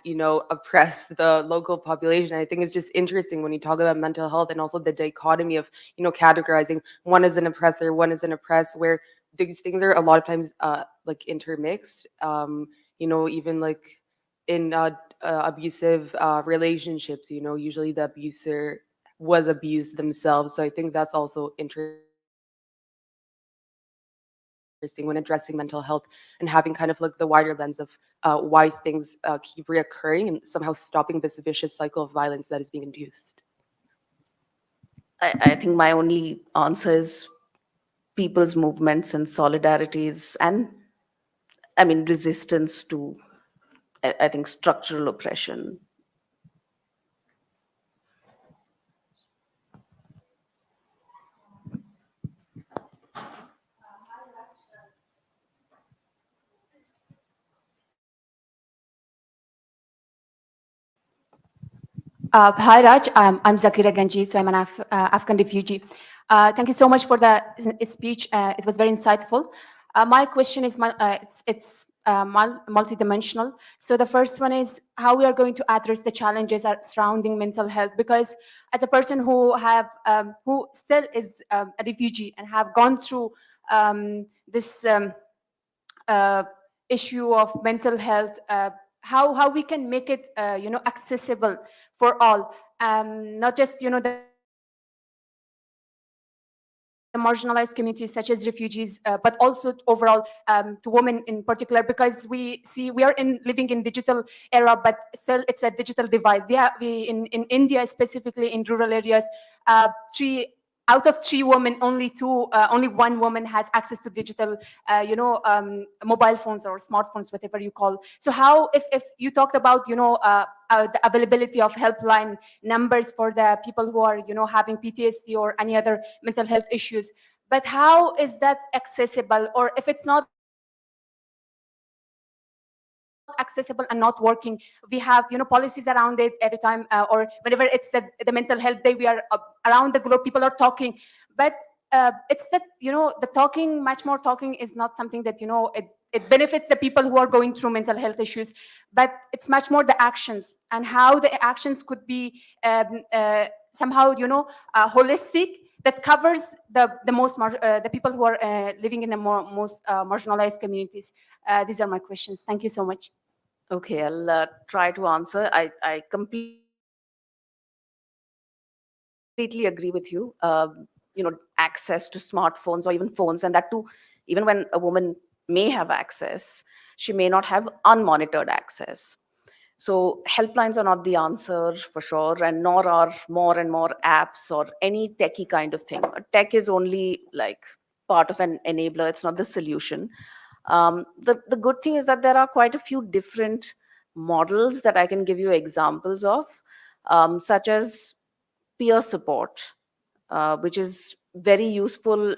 oppressed the local population. I think it's just interesting when you talk about mental health and also the dichotomy of, categorizing one as an oppressor, one as an oppressed, where these things are a lot of times like intermixed, even like in abusive relationships, usually the abuser was abused themselves. So I think that's also interesting when addressing mental health and having kind of like the wider lens of why things keep reoccurring and somehow stopping this vicious cycle of violence that is being induced. I think my only answer is people's movements and solidarities and, I mean, resistance to, I think, structural oppression. Hi, Raj. I'm Zakira Ganji, so I'm an Afghan refugee. Thank you so much for the speech. It was very insightful. My question is, it's multidimensional. So the first one is how we are going to address the challenges surrounding mental health. Because as a person who still is a refugee and have gone through this uh, issue of mental health, how we can make it accessible for all, not just the marginalized communities such as refugees, but also overall to women in particular, because we see we are living in digital era, but still it's a digital divide. We in India, specifically in rural areas, three out of three women, only one woman has access to digital, mobile phones or smartphones, whatever you call. So how, if you talked about the availability of helpline numbers for the people who are having PTSD or any other mental health issues, but how is that accessible? Or if it's not accessible and not working, we have policies around it every time, or whenever it's the mental health day, we are around the globe, people are talking. But it's that the talking, much more talking, is not something that it benefits the people who are going through mental health issues, but it's much more the actions, and how the actions could be somehow holistic, that covers the people who are living in the most marginalized communities. These are my questions. Thank you so much. Okay, I'll try to answer. I completely agree with you. Access to smartphones or even phones, and that too, even when a woman may have access, she may not have unmonitored access. So helplines are not the answer for sure, and nor are more and more apps or any techie kind of thing. Tech is only like part of an enabler, it's not the solution. The good thing is that there are quite a few different models that I can give you examples of, such as peer support, which is very useful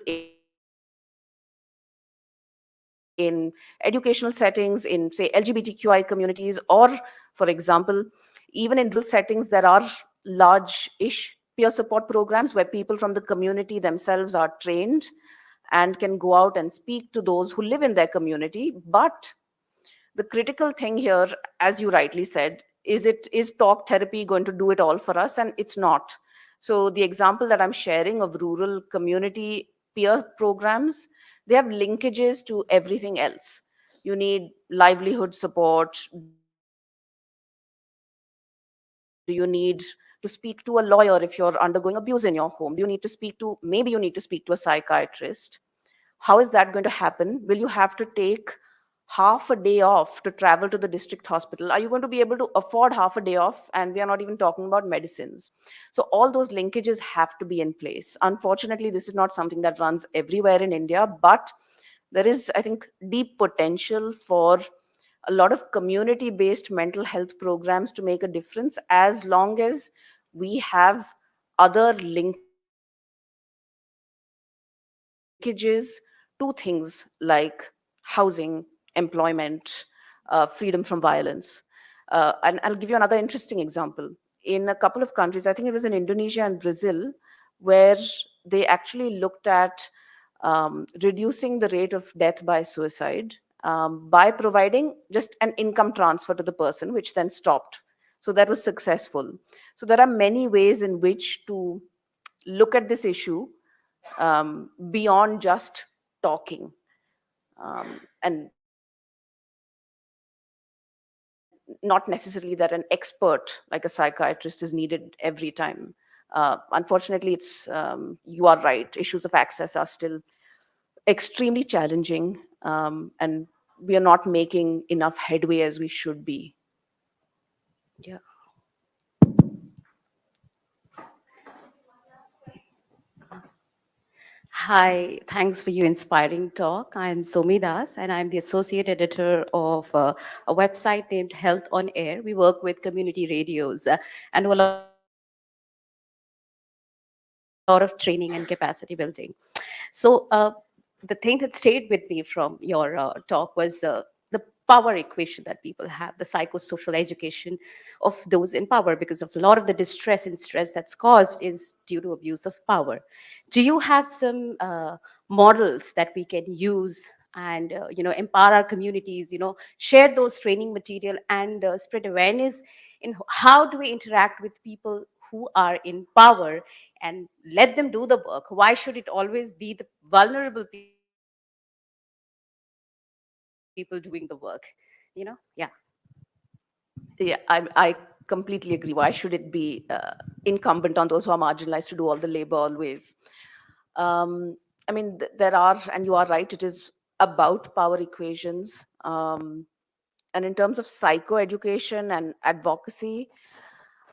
in educational settings, in, say, LGBTQI communities, or, for example, even in rural settings, there are large-ish peer support programs where people from the community themselves are trained and can go out and speak to those who live in their community. But the critical thing here, as you rightly said, is talk therapy going to do it all for us? And it's not. So the example that I'm sharing of rural community peer programs, they have linkages to everything else. You need livelihood support. Do you need to speak to a lawyer if you're undergoing abuse in your home? Do you need to speak to, maybe you need to speak to a psychiatrist? How is that going to happen? Will you have to take half a day off to travel to the district hospital? Are you going to be able to afford half a day off? And we are not even talking about medicines. So all those linkages have to be in place. Unfortunately, this is not something that runs everywhere in India, but there is, I think, deep potential for a lot of community based mental health programs to make a difference, as long as we have other linkages to things like housing, employment, freedom from violence. And I'll give you another interesting example. In a couple of countries, I think it was in Indonesia and Brazil, where they actually looked at reducing the rate of death by suicide by providing just an income transfer to the person, which then stopped. So that was successful. So there are many ways in which to look at this issue, beyond just talking. And not necessarily that an expert like a psychiatrist is needed every time. Unfortunately, you are right. Issues of access are still extremely challenging, and we are not making enough headway as we should be. Yeah. Hi, thanks for your inspiring talk. I'm Somi Das, and I'm the associate editor of a website named Health on Air. We work with community radios and do a lot of training and capacity building. So, the thing that stayed with me from your talk was the power equation that people have, the psychosocial education of those in power, because of a lot of the distress and stress that's caused is due to abuse of power. Do you have some models that we can use and empower our communities, share those training material and spread awareness in how do we interact with people who are in power and let them do the work? Why should it always be the vulnerable people who are the ones who are doing the work? people doing the work, yeah. Yeah, I completely agree. Why should it be incumbent on those who are marginalized to do all the labor always? I mean, there are, and you are right, it is about power equations. And in terms of psychoeducation and advocacy,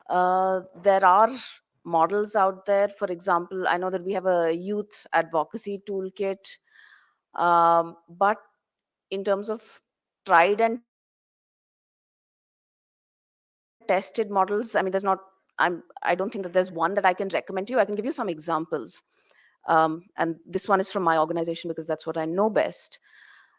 there are models out there. For example, I know that we have a youth advocacy toolkit, but in terms of tried and tested models, I mean, I don't think that there's one that I can recommend to you. I can give you some examples. And this one is from my organization because that's what I know best.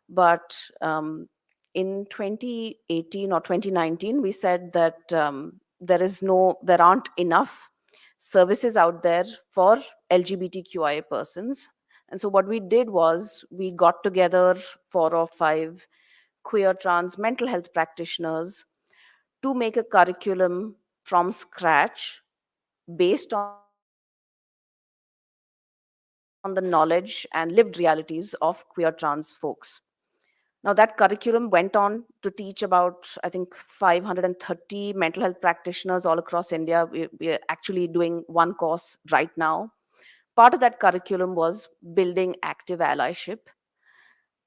But in 2018 or 2019, we said that there aren't enough services out there for LGBTQIA persons. And so what we did was we got together 4 or 5 queer trans mental health practitioners to make a curriculum from scratch based on the knowledge and lived realities of queer trans folks. Now, that curriculum went on to teach about, I think, 530 mental health practitioners all across India. We're actually doing one course right now. Part of that curriculum was building active allyship.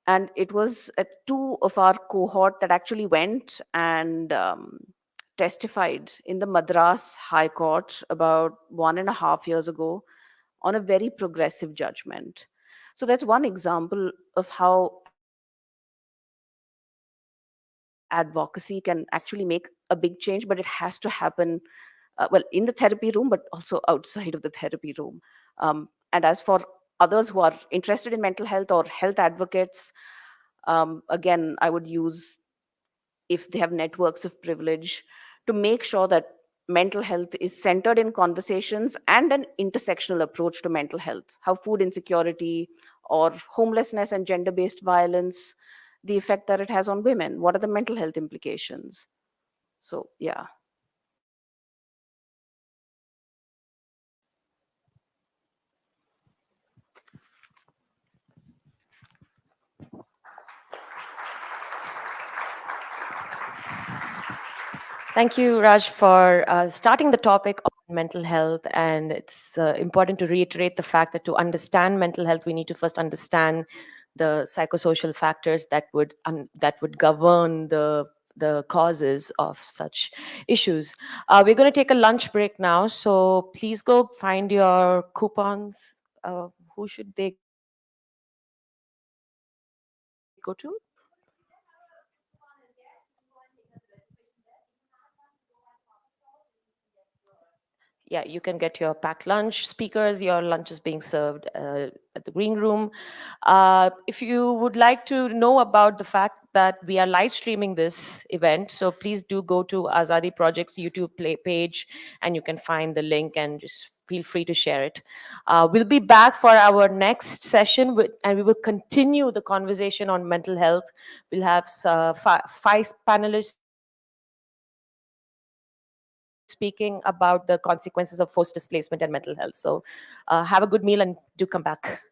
And it was two of our cohort that actually went and testified in the Madras High Court about 1.5 years ago on a very progressive judgment. So that's one example of how advocacy can actually make a big change, but it has to happen, well, in the therapy room, but also outside of the therapy room. And as for others who are interested in mental health or health advocates, again, I would use, if they have networks of privilege, to make sure that mental health is centered in conversations and an intersectional approach to mental health. How food insecurity or homelessness and gender based violence, the effect that it has on women, what are the mental health implications? So, yeah. Thank you, Raj, for starting the topic on mental health. And it's important to reiterate the fact that to understand mental health, we need to first understand the psychosocial factors that would govern the causes of such issues. We're going to take a lunch break now, so please go find your coupons. Who should they go to? Yeah, you can get your packed lunch. Speakers, your lunch is being served at the green room. If you would like to know about the fact that we are live streaming this event, so please do go to Azadi Project's YouTube page, and you can find the link and just feel free to share it. We'll be back for our next session, and we will continue the conversation on mental health. We'll have 5 panelists speaking about the consequences of forced displacement and mental health. So have a good meal and do come back.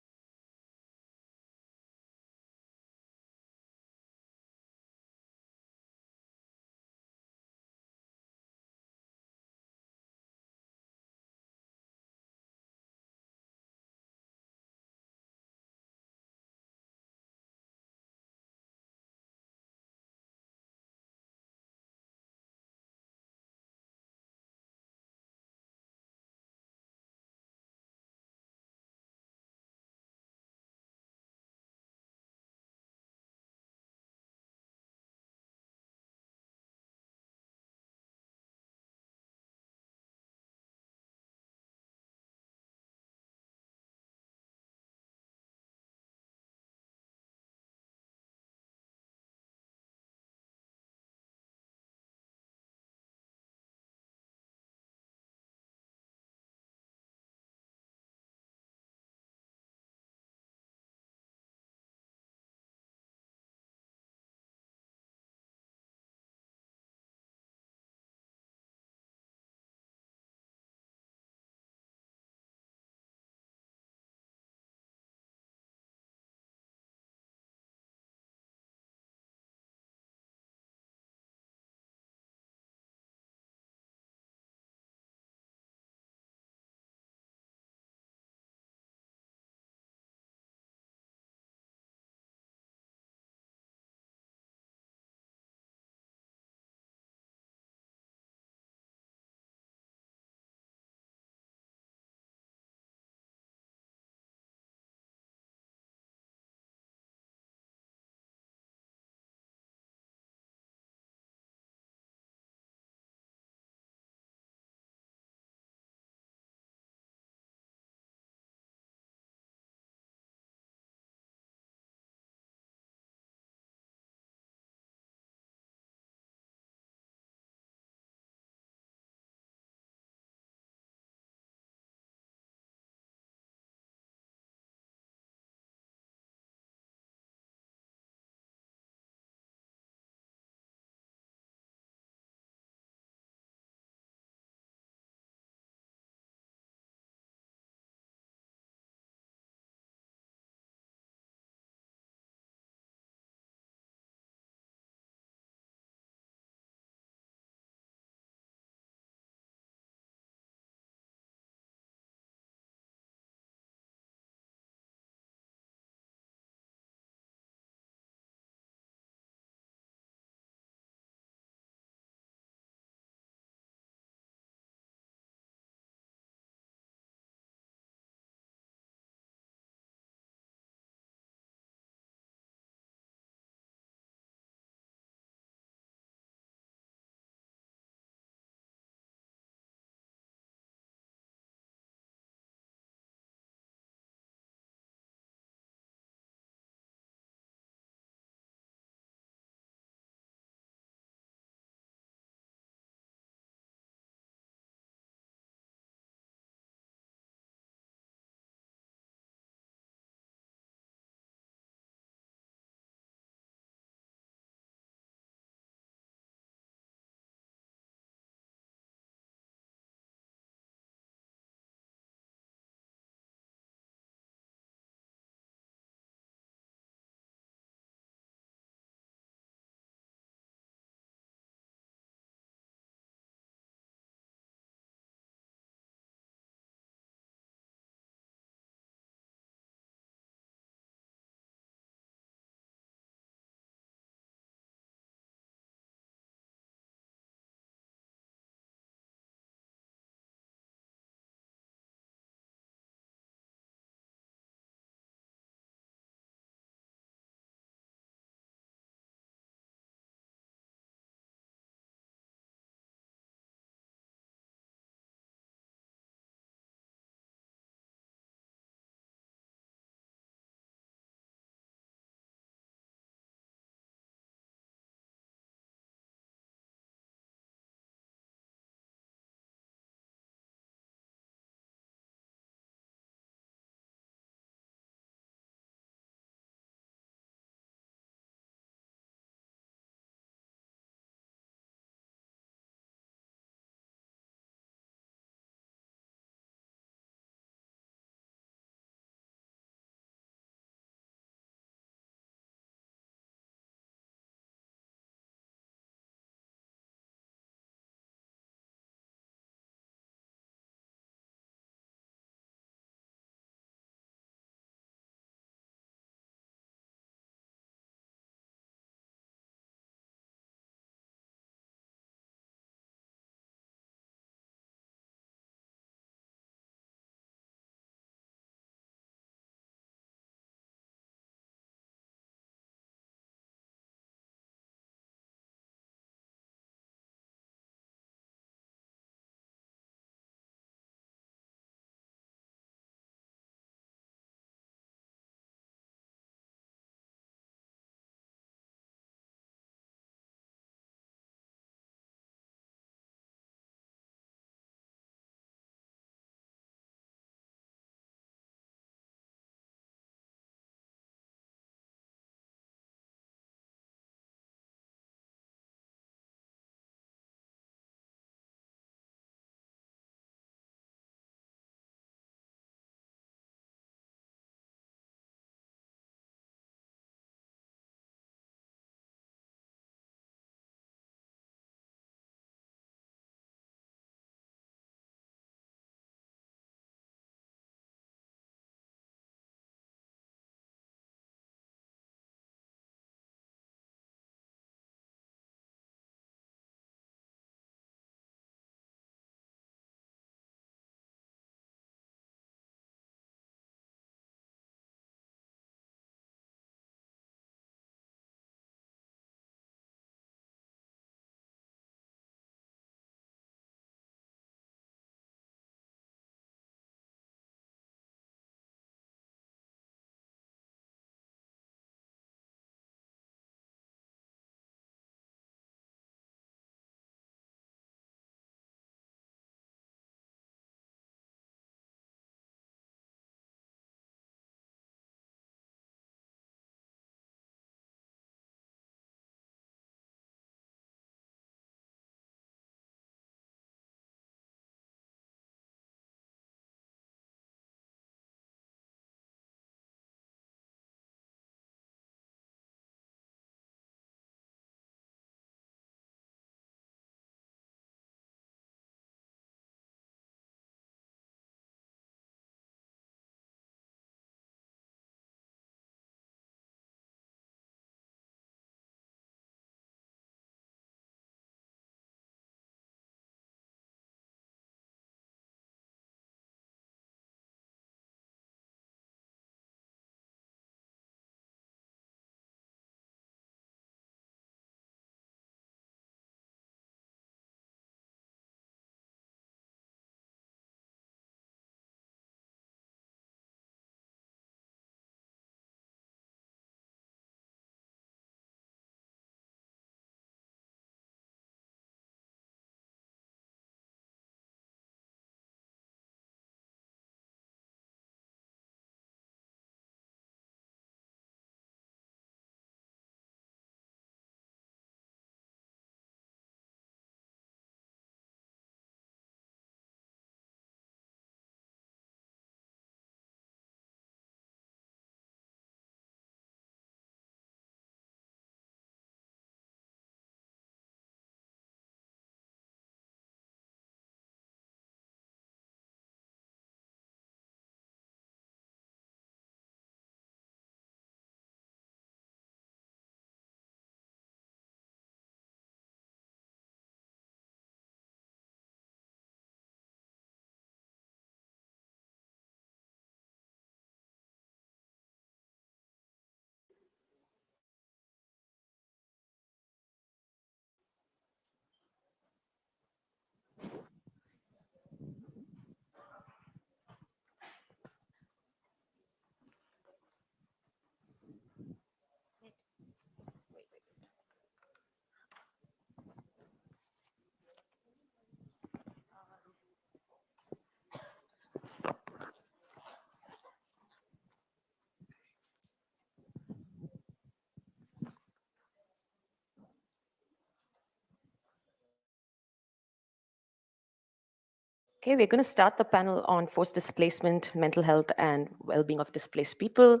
Okay, we're going to start the panel on forced displacement, mental health, and well-being of displaced people.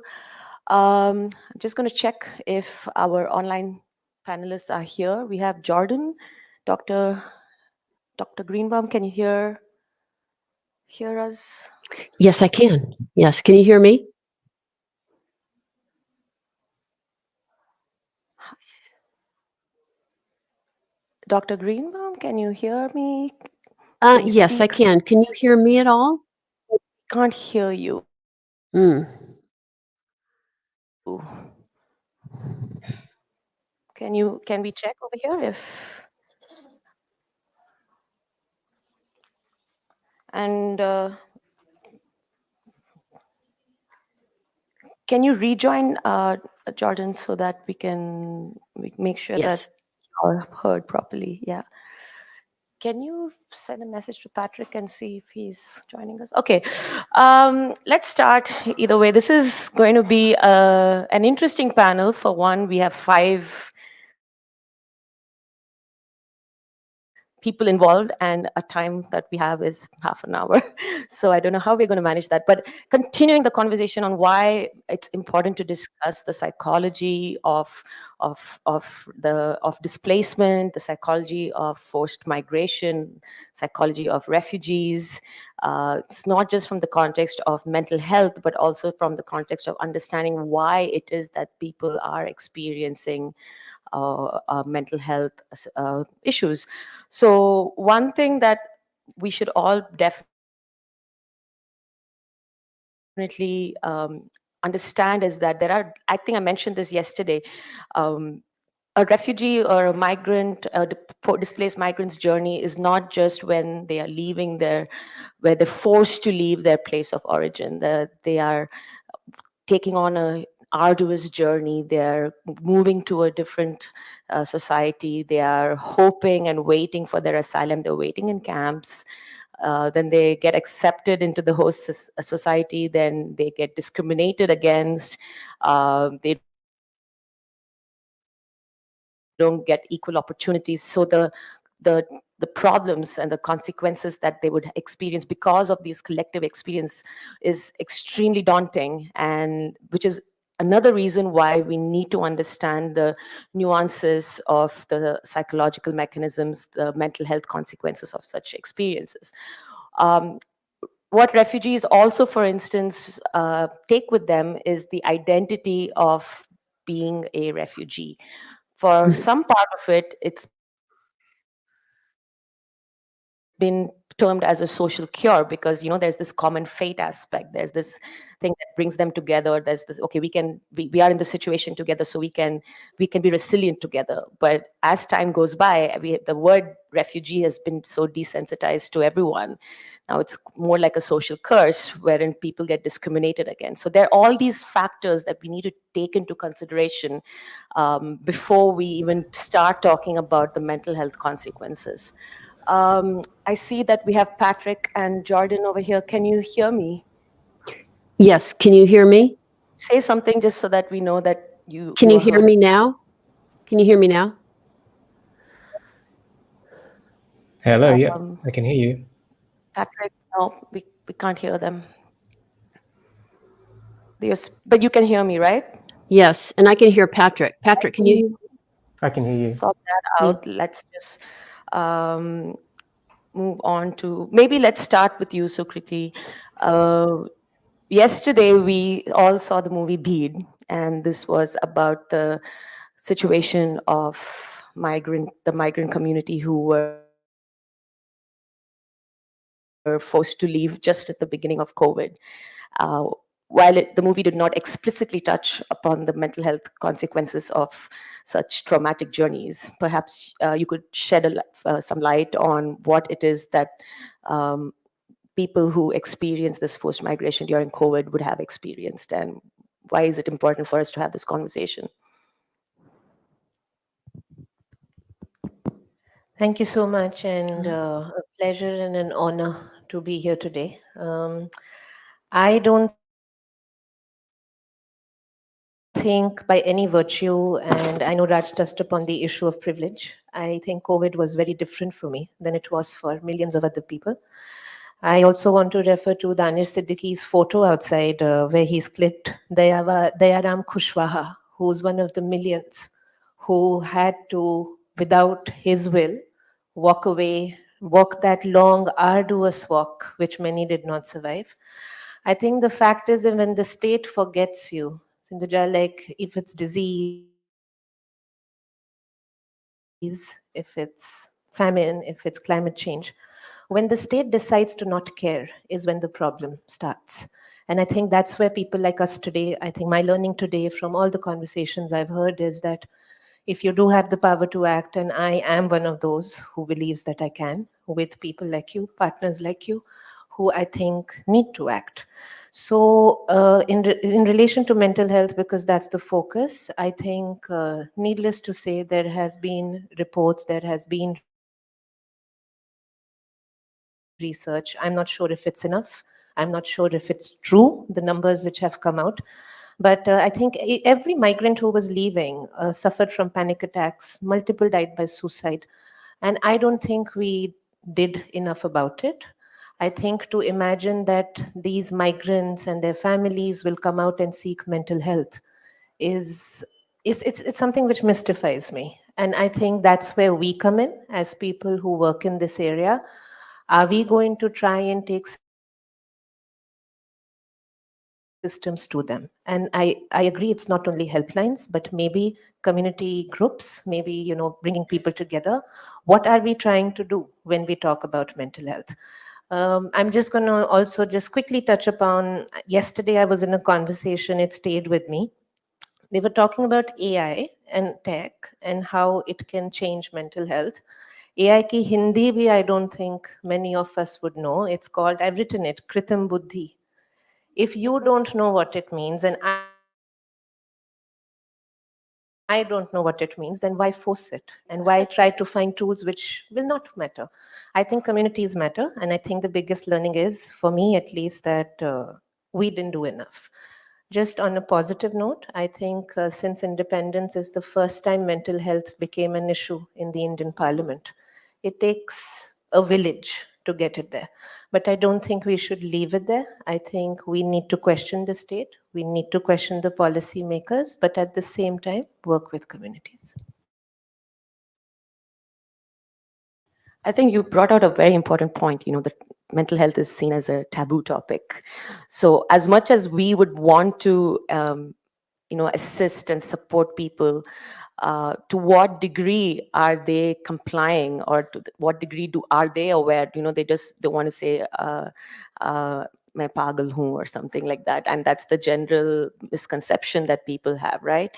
I'm just going to check if our online panelists are here. We have Jordan, Dr. Greenbaum. Can you hear us? Yes, I can. Yes, can you hear me? Dr. Greenbaum, can you hear me? Can you Yes, I speak? can. Can you hear me at all? Can't hear you. Mm. Can we check over here if and can you rejoin Jordan so that we can make sure Yes. that you're heard properly? Yeah. Can you send a message to Patrick and see if he's joining us? Okay, let's start either way. This is going to be an interesting panel. For one, we have 5 people involved and a time that we have is half an hour. So I don't know how we're going to manage that, but continuing the conversation on why it's important to discuss the psychology of displacement, the psychology of forced migration, psychology of refugees. It's not just from the context of mental health, but also from the context of understanding why it is that people are experiencing mental health issues. So one thing that we should all definitely understand is that there are, I think I mentioned this yesterday, a refugee or a migrant, displaced migrants' journey is not just when they are leaving where they're forced to leave their place of origin. They are taking on a arduous journey. They're moving to a different society. They are hoping and waiting for their asylum. They're waiting in camps. Then they get accepted into the host society. Then they get discriminated against. They don't get equal opportunities. So the problems and the consequences that they would experience because of these collective experience is extremely daunting, and which is another reason why we need to understand the nuances of the psychological mechanisms, the mental health consequences of such experiences. What refugees also, for instance, take with them is the identity of being a refugee. For some part of it, it's been termed as a social cure because there's this common fate aspect. There's this thing that brings them together. There's this, okay, we are in the situation together, so we can be resilient together. But as time goes by, the word refugee has been so desensitized to everyone. Now it's more like a social curse wherein people get discriminated against. So there are all these factors that we need to take into consideration before we even start talking about the mental health consequences. I see that we have Patrick and Jordan over here. Can you hear me? Yes, can you hear me? Say something just so that we know that you Can you are hear heard. me now? Can you hear me now? Hello, yeah, I can hear you. Patrick, no, we can't hear them. But you can hear me, right? Yes, and I can hear Patrick. Patrick, can you? I can hear you. Sort that out. Let's just move on to, maybe let's start with you, Sukriti. Yesterday, we all saw the movie Bheed, and this was about the situation of the migrant community who were forced to leave just at the beginning of COVID. While the movie did not explicitly touch upon the mental health consequences of such traumatic journeys, perhaps you could shed some light on what it is that people who experience this forced migration during COVID would have experienced, and why is it important for us to have this conversation? Thank you so much, and a pleasure and an honor to be here today. I don't think by any virtue, and I know Raj touched upon the issue of privilege, I think COVID was very different for me than it was for millions of other people. I also want to refer to Danish Siddiqui's photo outside where he's clicked Dayaram Kushwaha, who's one of the millions who had to, without his will, walk away, walk that long, arduous walk, which many did not survive. I think the fact is that when the state forgets you, Sindhuja, like if it's disease, if it's famine, if it's climate change, when the state decides to not care is when the problem starts. And I think that's where people like us today, I think my learning today from all the conversations I've heard is that if you do have the power to act, and I am one of those who believes that I can, with people like you, partners like you, who I think need to act. So in relation to mental health, because that's the focus, I think needless to say, there has been reports, there has been research. I'm not sure if it's enough. I'm not sure if it's true, the numbers which have come out. But I think every migrant who was leaving suffered from panic attacks, multiple died by suicide. And I don't think we did enough about it. I think to imagine that these migrants and their families will come out and seek mental health it's something which mystifies me. And I think that's where we come in as people who work in this area. Are we going to try and take systems to them? And I agree it's not only helplines, but maybe community groups, maybe, bringing people together. What are we trying to do when we talk about mental health? I'm just going to also just quickly touch upon, yesterday I was in a conversation, it stayed with me. They were talking about AI and tech and how it can change mental health. AI ki Hindi bhi I don't think many of us would know. It's called, I've written it, Kritam Buddhi. If you don't know what it means, and I don't know what it means, then why force it? And why try to find tools which will not matter? I think communities matter. And I think the biggest learning is, for me at least, that we didn't do enough. Just on a positive note, I think since independence is the first time mental health became an issue in the Indian Parliament. It takes a village to get it there. But I don't think we should leave it there. I think we need to question the state. We need to question the policy makers, but at the same time, work with communities. I think you brought out a very important point, that mental health is seen as a taboo topic. So as much as we would want to, assist and support people, to what degree are they complying, or to what degree are they aware? They want to say, "Main pagal hoon" or something like that, and that's the general misconception that people have, right?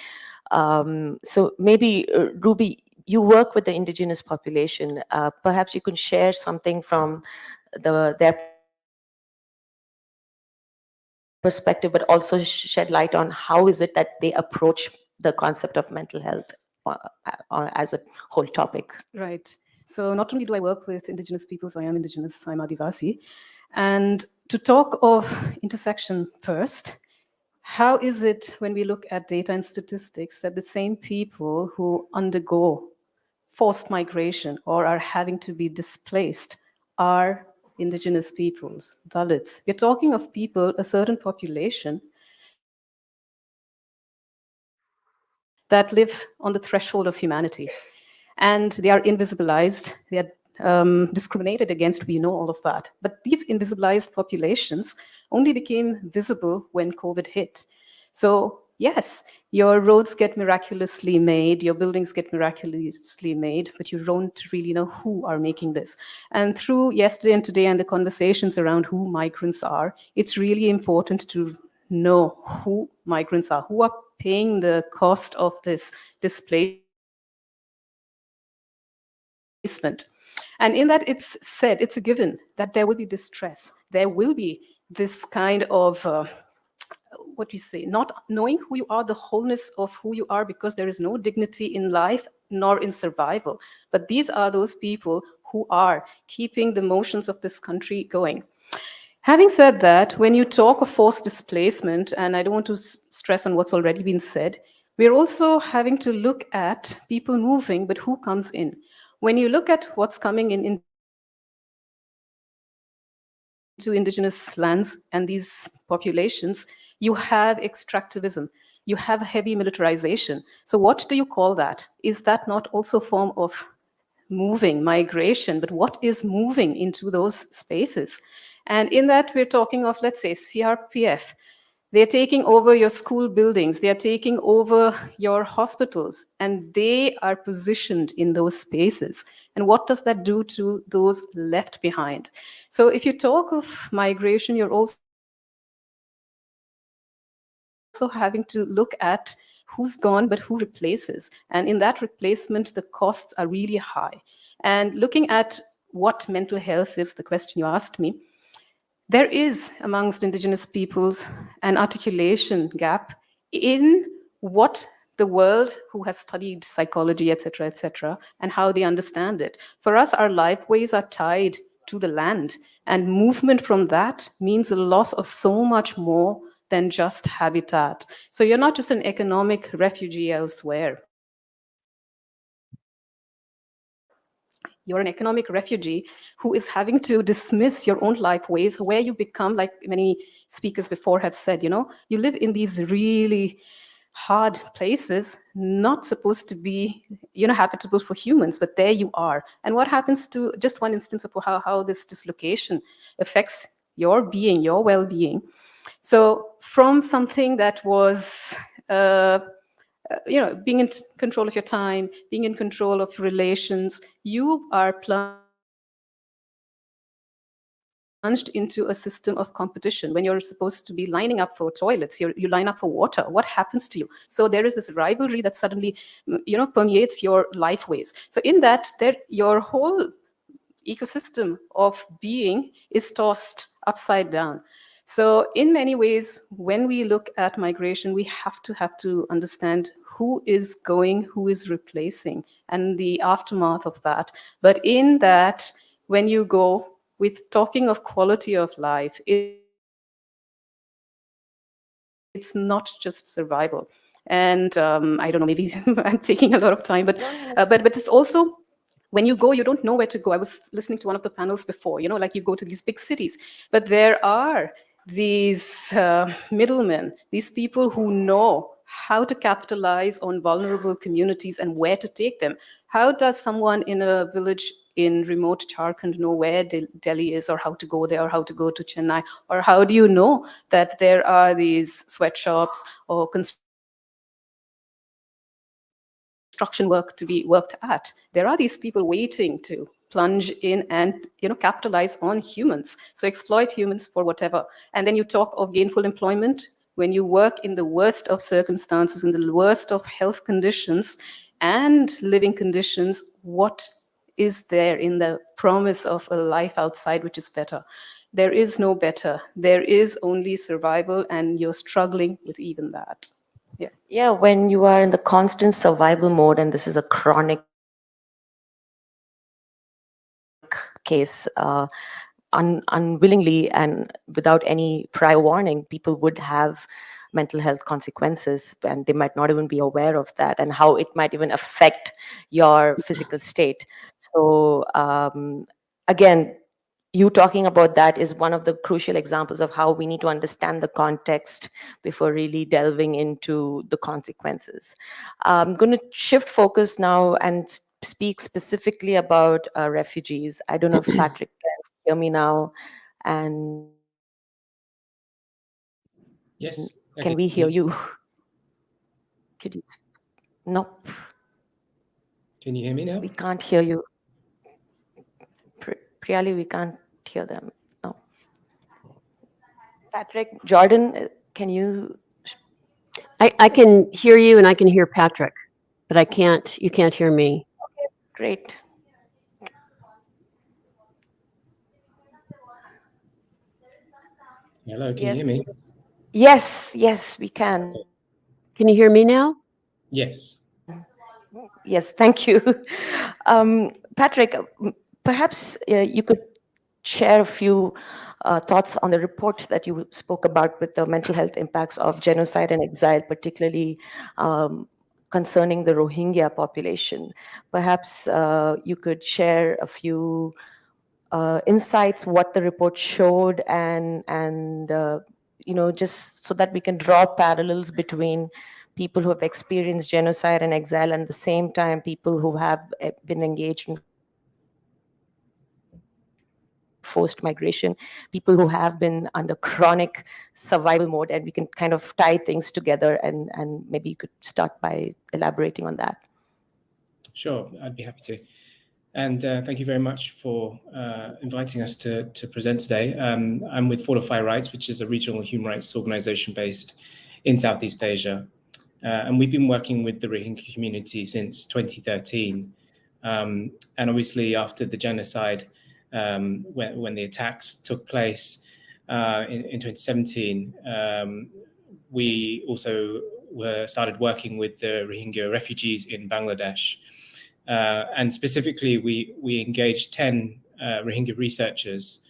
So maybe Ruby, you work with the indigenous population. Perhaps you can share something from their perspective, but also shed light on how is it that they approach the concept of mental health as a whole topic. Right. So not only do I work with indigenous peoples, I am indigenous, I'm Adivasi. And to talk of intersection first, how is it when we look at data and statistics that the same people who undergo forced migration or are having to be displaced are indigenous peoples, Dalits? We're talking of people, a certain population that live on the threshold of humanity. And they are invisibilized, they are discriminated against, we know all of that. But these invisibilized populations only became visible when COVID hit. So yes, your roads get miraculously made, your buildings get miraculously made, but you don't really know who are making this. And through yesterday and today and the conversations around who migrants are, it's really important to know who migrants are, who are paying the cost of this displacement. And in that, it's said, it's a given that there will be distress. There will be this kind of, what you say, not knowing who you are, the wholeness of who you are, because there is no dignity in life nor in survival. But these are those people who are keeping the motions of this country going. Having said that, when you talk of forced displacement, and I don't want to stress on what's already been said, we're also having to look at people moving, but who comes in? When you look at what's coming in indigenous lands and these populations, you have extractivism, you have heavy militarization. So what do you call that? Is that not also a form of moving, migration? But what is moving into those spaces? And in that, we're talking of, let's say, CRPF. They're taking over your school buildings, they're taking over your hospitals, and they are positioned in those spaces. And what does that do to those left behind? So if you talk of migration, you're also having to look at who's gone, but who replaces. And in that replacement, the costs are really high. And looking at what mental health is, the question you asked me, there is amongst indigenous peoples an articulation gap in what the world who has studied psychology, etc., and how they understand it. For us, our lifeways are tied to the land, and movement from that means a loss of so much more than just habitat. So you're not just an economic refugee elsewhere. You're an economic refugee who is having to dismiss your own life ways, where you become, like many speakers before have said, you live in these really hard places, not supposed to be, habitable for humans, but there you are. And what happens to, just one instance of how this dislocation affects your being, your well-being. So from something that was being in control of your time, being in control of relations, you are plunged into a system of competition. When you're supposed to be lining up for toilets, you line up for water. What happens to you? So there is this rivalry that suddenly, permeates your lifeways. So in that, your whole ecosystem of being is tossed upside down. So in many ways, when we look at migration, we have to understand who is going, who is replacing, and the aftermath of that. But in that, when you go with talking of quality of life, it's not just survival. And I don't know, maybe I'm taking a lot of time, but it's also, when you go, you don't know where to go. I was listening to one of the panels before, like you go to these big cities, but there are these middlemen, these people who know how to capitalize on vulnerable communities and where to take them. How does someone in a village in remote Jharkhand know where Delhi is, or how to go there, or how to go to Chennai? Or how do you know that there are these sweatshops or construction work to be worked at? There are these people waiting to plunge in and capitalize on humans, so exploit humans for whatever. And then you talk of gainful employment. When you work in the worst of circumstances, in the worst of health conditions and living conditions, what is there in the promise of a life outside which is better? There is no better. There is only survival, and you're struggling with even that. Yeah, when you are in the constant survival mode, and this is a chronic case, unwillingly and without any prior warning, people would have mental health consequences, and they might not even be aware of that, and how it might even affect your physical state. So again, you talking about that is one of the crucial examples of how we need to understand the context before really delving into the consequences. I'm going to shift focus now and speak specifically about refugees. I don't know if Patrick can hear me now, and Yes. can we hear you? Could you? Nope, Can you hear me now? we can't hear you. Priyali, we can't hear them. No. Patrick, Jordan, can you? I can hear you and I can hear Patrick, but you can't hear me. Okay, great. Hello, can you hear me? Yes, we can. Can you hear me now? Yes. Yes, thank you. Patrick, perhaps you could share a few thoughts on the report that you spoke about with the mental health impacts of genocide and exile, particularly concerning the Rohingya population. Perhaps you could share a few insights, what the report showed, and just so that we can draw parallels between people who have experienced genocide and exile, and at the same time people who have been engaged in forced migration, people who have been under chronic survival mode, and we can kind of tie things together, and maybe you could start by elaborating on that. Sure, I'd be happy to. And thank you very much for inviting us to present today. I'm with Fortify Rights, which is a regional human rights organization based in Southeast Asia. And we've been working with the Rohingya community since 2013. And obviously after the genocide, when the attacks took place in 2017, we also started working with the Rohingya refugees in Bangladesh. And specifically, we engaged 10 Rohingya researchers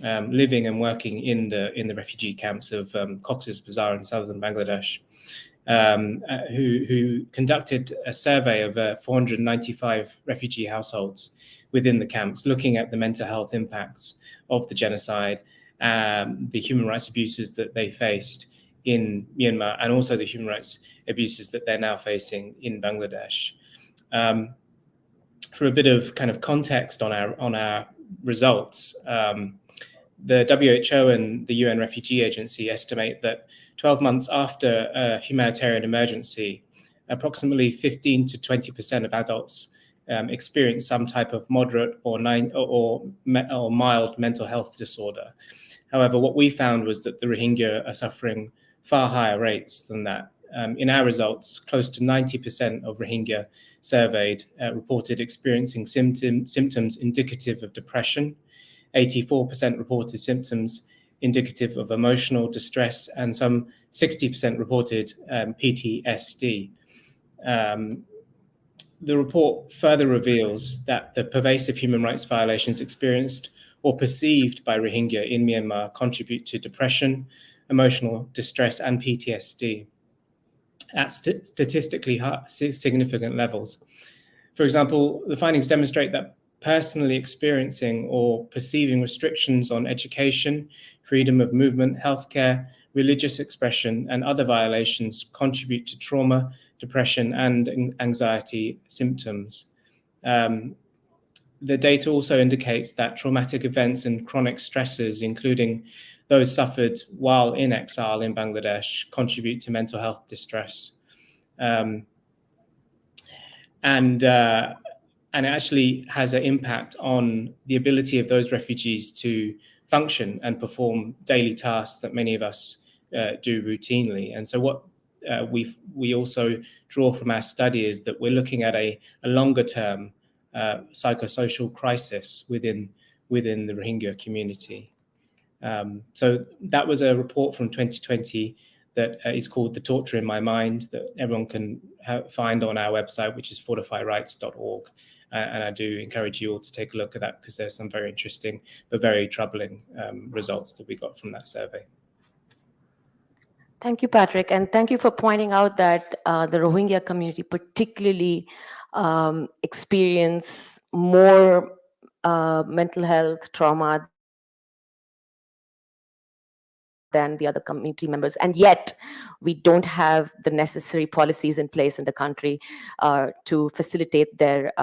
living and working in the refugee camps of Cox's Bazar in southern Bangladesh, who conducted a survey of 495 refugee households within the camps, looking at the mental health impacts of the genocide, the human rights abuses that they faced in Myanmar, and also the human rights abuses that they're now facing in Bangladesh. For a bit of kind of context on our results, the WHO and the UN Refugee Agency estimate that 12 months after a humanitarian emergency, approximately 15 to 20% of adults experience some type of moderate or mild mental health disorder. However, what we found was that the Rohingya are suffering far higher rates than that. In our results, close to 90% of Rohingya surveyed reported experiencing symptoms indicative of depression. 84% reported symptoms indicative of emotional distress, and some 60% reported PTSD. The report further reveals that the pervasive human rights violations experienced or perceived by Rohingya in Myanmar contribute to depression, emotional distress, and PTSD at statistically significant levels. For example, the findings demonstrate that personally experiencing or perceiving restrictions on education, freedom of movement, healthcare, religious expression, and other violations contribute to trauma, depression, and anxiety symptoms. The data also indicates that traumatic events and chronic stresses, including those suffered while in exile in Bangladesh, contribute to mental health distress. And it actually has an impact on the ability of those refugees to function and perform daily tasks that many of us do routinely. And so what we also draw from our study is that we're looking at a longer term psychosocial crisis within the Rohingya community. So that was a report from 2020 that is called The Torture in My Mind, that everyone can find on our website, which is fortifyrights.org. And I do encourage you all to take a look at that, because there's some very interesting but very troubling results that we got from that survey. Thank you, Patrick, and thank you for pointing out that the Rohingya community particularly experience more mental health trauma than the other community members, and yet we don't have the necessary policies in place in the country to facilitate their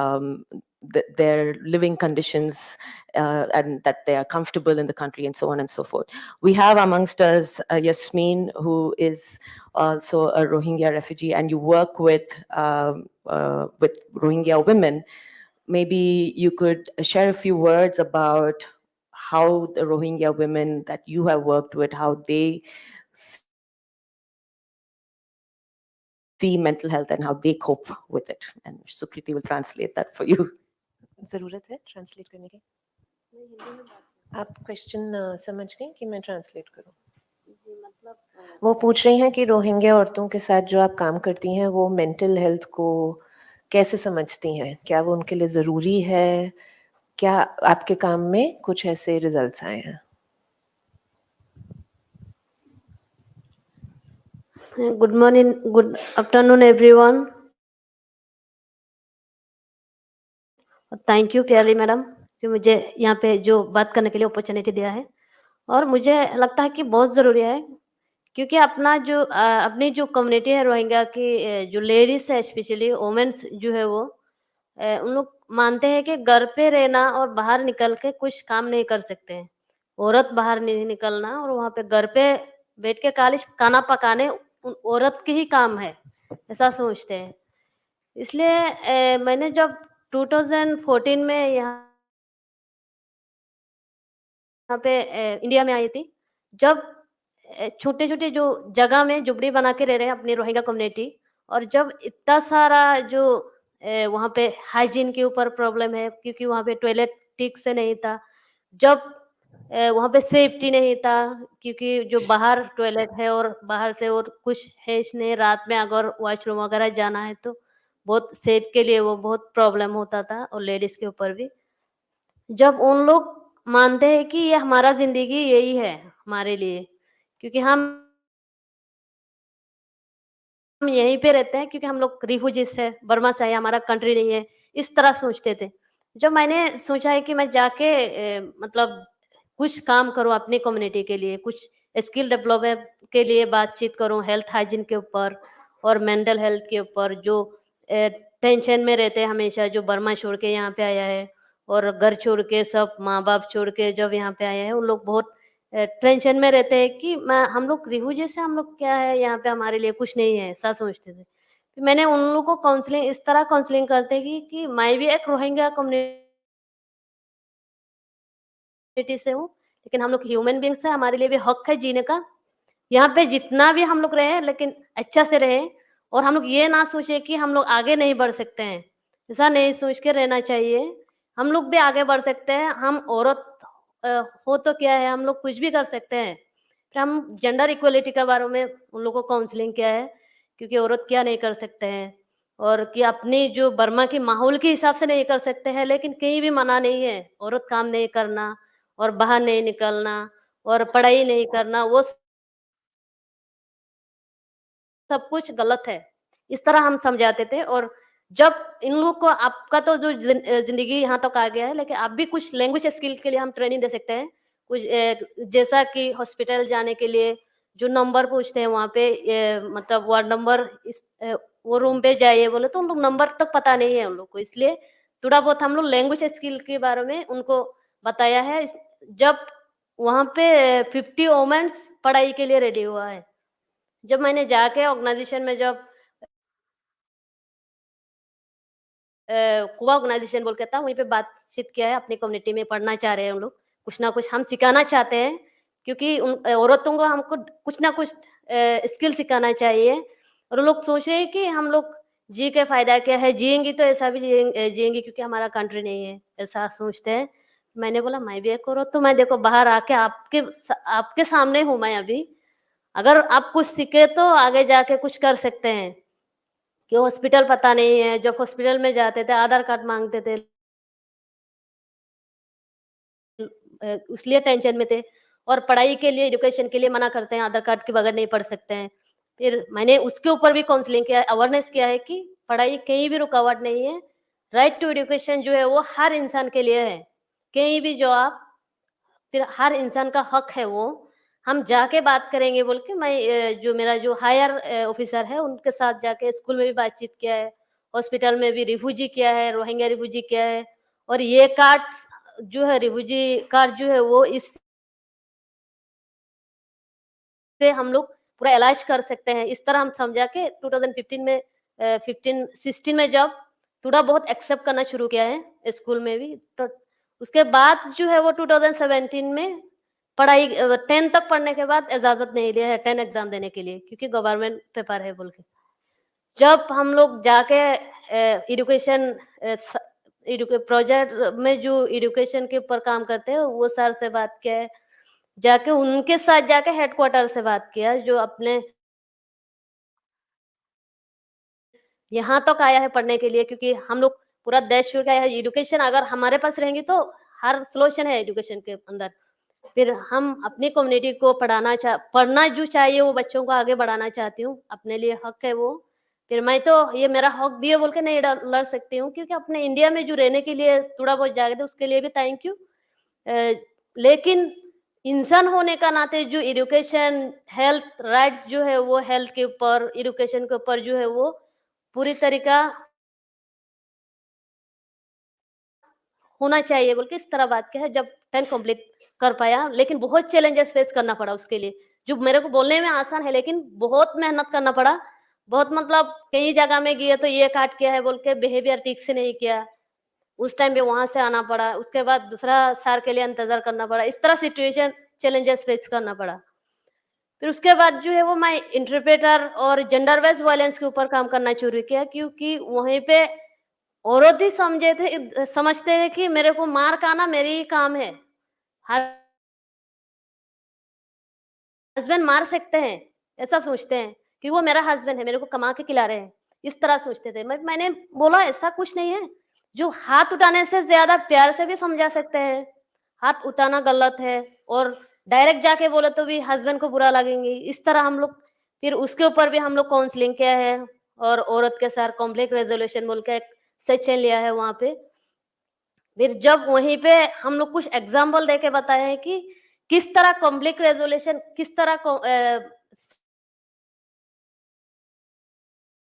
living conditions and that they are comfortable in the country, and so on and so forth. We have amongst us Yasmin, who is also a Rohingya refugee, and you work with Rohingya women. Maybe you could share a few words about how the Rohingya women that you have worked with, how they see mental health and how they cope with it. And Sukriti will translate that for you. जरूरत है translate करने की? आप question समझ गए कि मैं translate करूं? वो पूछ रही हैं कि रोहिंग्या औरतों के साथ जो आप काम करती हैं वो मेंटल हेल्थ को कैसे समझती हैं? क्या वो उनके लिए ज़रूरी है? क्या आपके काम में कुछ ऐसे रिजल्ट्स आए हैं? Good morning, good afternoon, everyone. Thank you, Pyali madam. कि मुझे यहाँ पे जो बात करने के लिए अपॉर्चुनिटी दिया है। और मुझे लगता है कि बहुत ज़रूरी है, क्योंकि अपनी जो कम्युनिटी है रोहिंग्या की, जो लेडीज़ है स्पेशली वुमेन्स जो है वो, उन लोग मानते हैं कि घर पे रहना और बाहर निकल के कुछ काम नहीं कर सकते हैं। औरत बाहर नहीं निकलना और वहाँ पे घर पे बैठ के खाना पकाने औरत की ही काम है, ऐसा सोचते हैं। इसलिए मैंने जब 2014 में यहाँ पे इंडिया में आई थी, जब छोटे-छोटे जो जगह में झुपड़ी बना के रह रहे हैं अपनी रोहिंग्या कम्युनिटी, और जब इतना सारा जो वहाँ पे हाइजीन के ऊपर प्रॉब्लम है, क्योंकि वहाँ पे टॉयलेट ठीक से नहीं था। जब वहाँ पे सेफ्टी नहीं था, क्योंकि जो बाहर टॉयलेट है और बाहर से और कुछ है नहीं, रात में अगर वॉशरूम वगैरह जाना है तो बहुत सेफ के लिए वो बहुत प्रॉब्लम होता था, और लेडीज़ के ऊपर भी। जब उन लोग मानते हैं कि ये हमारा ज़िंदगी यही है हमारे लिए, क्योंकि हम यहीं पे रहते हैं, क्योंकि हम लोग रिफ्यूजीज़ हैं, बर्मा से आए, हमारा कंट्री नहीं है, इस तरह सोचते थे। जब मैंने सोचा है कि मैं जाके मतलब कुछ काम करूँ अपनी कम्युनिटी के लिए, कुछ स्किल डेवलपमेंट के लिए बातचीत करूँ, हेल्थ हाइजीन के ऊपर और मेंटल हेल्थ के ऊपर, जो टेंशन में रहते हैं हमेशा, जो बर्मा छोड़ के यहाँ पे आया है और घर छोड़ के, सब माँ-बाप छोड़ के जब यहाँ पे आए हैं, उन लोग बहुत टेंशन में रहते हैं कि हम लोग रिफ्यूजी से, हम लोग क्या है यहाँ पे, हमारे लिए कुछ नहीं है, ऐसा सोचते थे। फिर मैंने उन लोगों को काउंसलिंग इस तरह काउंसलिंग करते कि मैं भी एक रोहिंग्या कम्युनिटी से हूँ, लेकिन हम लोग ह्यूमन बीइंग्स हैं, हमारे लिए भी हक है जीने का। यहाँ पे जितना भी हम लोग रहे, लेकिन अच्छा से रहें, और हम लोग ये ना सोचे कि हम लोग आगे नहीं बढ़ सकते हैं, ऐसा नहीं सोच के रहना चाहिए। हम लोग भी आगे बढ़ सकते हैं, हम औरत हो तो क्या है, हम लोग कुछ भी कर सकते हैं। फिर हम जेंडर इक्वलिटी के बारे में उन लोगों को काउंसलिंग किया है, क्योंकि औरत क्या नहीं कर सकते हैं, और कि अपनी जो बर्मा के माहौल के हिसाब से नहीं कर सकते हैं, लेकिन कहीं भी मना नहीं है औरत काम नहीं करना और बाहर नहीं निकलना और पढ़ाई नहीं करना, वो सब कुछ गलत है। इस तरह हम समझाते थे। और जब इन लोगों को, आपका तो जो ज़िंदगी यहाँ तक आ गया है, लेकिन आप भी कुछ लैंग्वेज स्किल के लिए हम ट्रेनिंग दे सकते हैं। कुछ जैसा कि हॉस्पिटल जाने के लिए जो नंबर पूछते हैं वहाँ पे, मतलब वार्ड नंबर, वो रूम पे जाइए बोले तो उन लोग नंबर तक पता नहीं है उन लोग को। इसलिए थोड़ा बहुत हम लोग लैंग्वेज स्किल के बारे में उनको बताया है। जब वहाँ पे 50 वुमेन्स पढ़ाई के लिए रेडी हुआ है। जब मैंने जाके ऑर्गेनाइजेशन में, जब कुआ ऑर्गेनाइजेशन बोल के था, वहीं पे बातचीत किया है, अपनी कम्युनिटी में पढ़ना चाह रहे हैं हम लोग, कुछ ना कुछ हम सिखाना चाहते हैं, क्योंकि उन औरतों को हमको कुछ ना कुछ स्किल सिखाना चाहिए। और वो लोग सोच रहे हैं कि हम लोग जी के फायदा क्या है, जिएंगी तो ऐसा भी जिएंगी क्योंकि हमारा कंट्री नहीं है, ऐसा सोचते हैं। मैंने बोला मैं भी एक औरत, तो मैं देखो बाहर आके आपके सामने हूँ मैं अभी, अगर आप कुछ सीखे तो आगे जाके कुछ कर सकते हैं। कि हॉस्पिटल पता नहीं है, जब हॉस्पिटल में जाते थे आधार कार्ड मांगते थे, इसलिए टेंशन में थे। और पढ़ाई के लिए, एजुकेशन के लिए मना करते हैं, आधार कार्ड के बगैर नहीं पढ़ सकते हैं। फिर मैंने उसके ऊपर भी काउंसलिंग किया, अवेयरनेस किया है कि पढ़ाई कहीं भी रुकावट नहीं है। राइट टू एजुकेशन जो है वो हर इंसान के लिए है, कहीं भी जो आप, फिर हर इंसान का हक है वो। हम जाके बात करेंगे बोल के, मैं जो मेरा जो हायर ऑफिसर है उनके साथ जाके स्कूल में भी बातचीत किया है, हॉस्पिटल में भी रिफ्यूजी किया है, रोहिंग्या रिफ्यूजी किया है। और ये कार्ड जो है, रिफ्यूजी कार्ड जो है, वो इससे हम लोग पूरा इलाज कर सकते हैं। इस तरह हम समझा के 2015 में 15-16 में जब थोड़ा बहुत एक्सेप्ट करना शुरू किया है स्कूल में भी, तो उसके बाद जो है वो 2017 में पढ़ाई 10 तक पढ़ने के बाद इजाज़त नहीं लिया है 10 एग्ज़ाम देने के लिए, क्योंकि गवर्नमेंट पेपर है बोल के। जब हम लोग जाके एजुकेशन प्रोजेक्ट में जो एजुकेशन के ऊपर काम करते हैं, वो सर से बात किया है, जाके उनके साथ जाके हेडक्वार्टर से बात किया, जो अपने यहाँ तक आया है पढ़ने के लिए, क्योंकि हम लोग पूरा देश छोड़ के आया है। एजुकेशन अगर हमारे पास रहेंगी तो हर सॉल्यूशन है एजुकेशन के अंदर। फिर हम अपनी कम्युनिटी को पढ़ना जो चाहिए वो बच्चों को आगे बढ़ाना चाहती हूँ, अपने लिए हक है वो। फिर मैं तो ये मेरा हक दिए बोल के नहीं लड़ सकती हूँ, क्योंकि अपने इंडिया में जो रहने के लिए थोड़ा बहुत जागे थे उसके लिए भी थैंक यू। लेकिन इंसान होने का नाते जो एजुकेशन, हेल्थ राइट जो है वो हेल्थ के ऊपर, एजुकेशन के ऊपर जो है वो पूरी तरीका होना चाहिए बोल के इस तरह बात की है। जब 10 कंप्लीट कर पाया, लेकिन बहुत चैलेंजेस फेस करना पड़ा उसके लिए, जो मेरे को बोलने में आसान है लेकिन बहुत मेहनत करना पड़ा। बहुत मतलब कई जगह में गए तो ये काट किया है बोल के बिहेवियर ठीक से नहीं किया, उस टाइम पे वहां से आना पड़ा, उसके बाद दूसरा सार के लिए इंतजार करना पड़ा, इस तरह सिचुएशन चैलेंजेस फेस करना पड़ा। फिर उसके बाद जो है वो मैं इंटरप्रेटर और जेंडर बेस्ड वायलेंस के ऊपर काम करना शुरू किया, क्योंकि वहीं पे औरत ही समझते हैं कि मेरे को मार खाना मेरी ही काम है, हस्बैंड मार सकते हैं, ऐसा सोचते हैं कि वो मेरा हस्बैंड है, मेरे को कमा के खिला रहे हैं, इस तरह सोचते थे। मैंने बोला ऐसा कुछ नहीं है, जो हाथ उठाने से ज्यादा प्यार से भी समझा सकते हैं। हाथ उठाना गलत है और डायरेक्ट जाके बोले तो भी हस्बैंड को बुरा लगेंगे, इस तरह हम लोग फिर उसके ऊपर भी हम लोग काउंसलिंग किया है और औरत के साथ कॉन्फ्लिक्ट रेजोल्यूशन बोल के एक सेक्शन लिया है वहां पे। फिर जब वहीं पे हम लोग कुछ एग्जाम्पल देके बताए हैं कि किस तरह कॉन्फ्लिक्ट रेजोल्यूशन किस तरह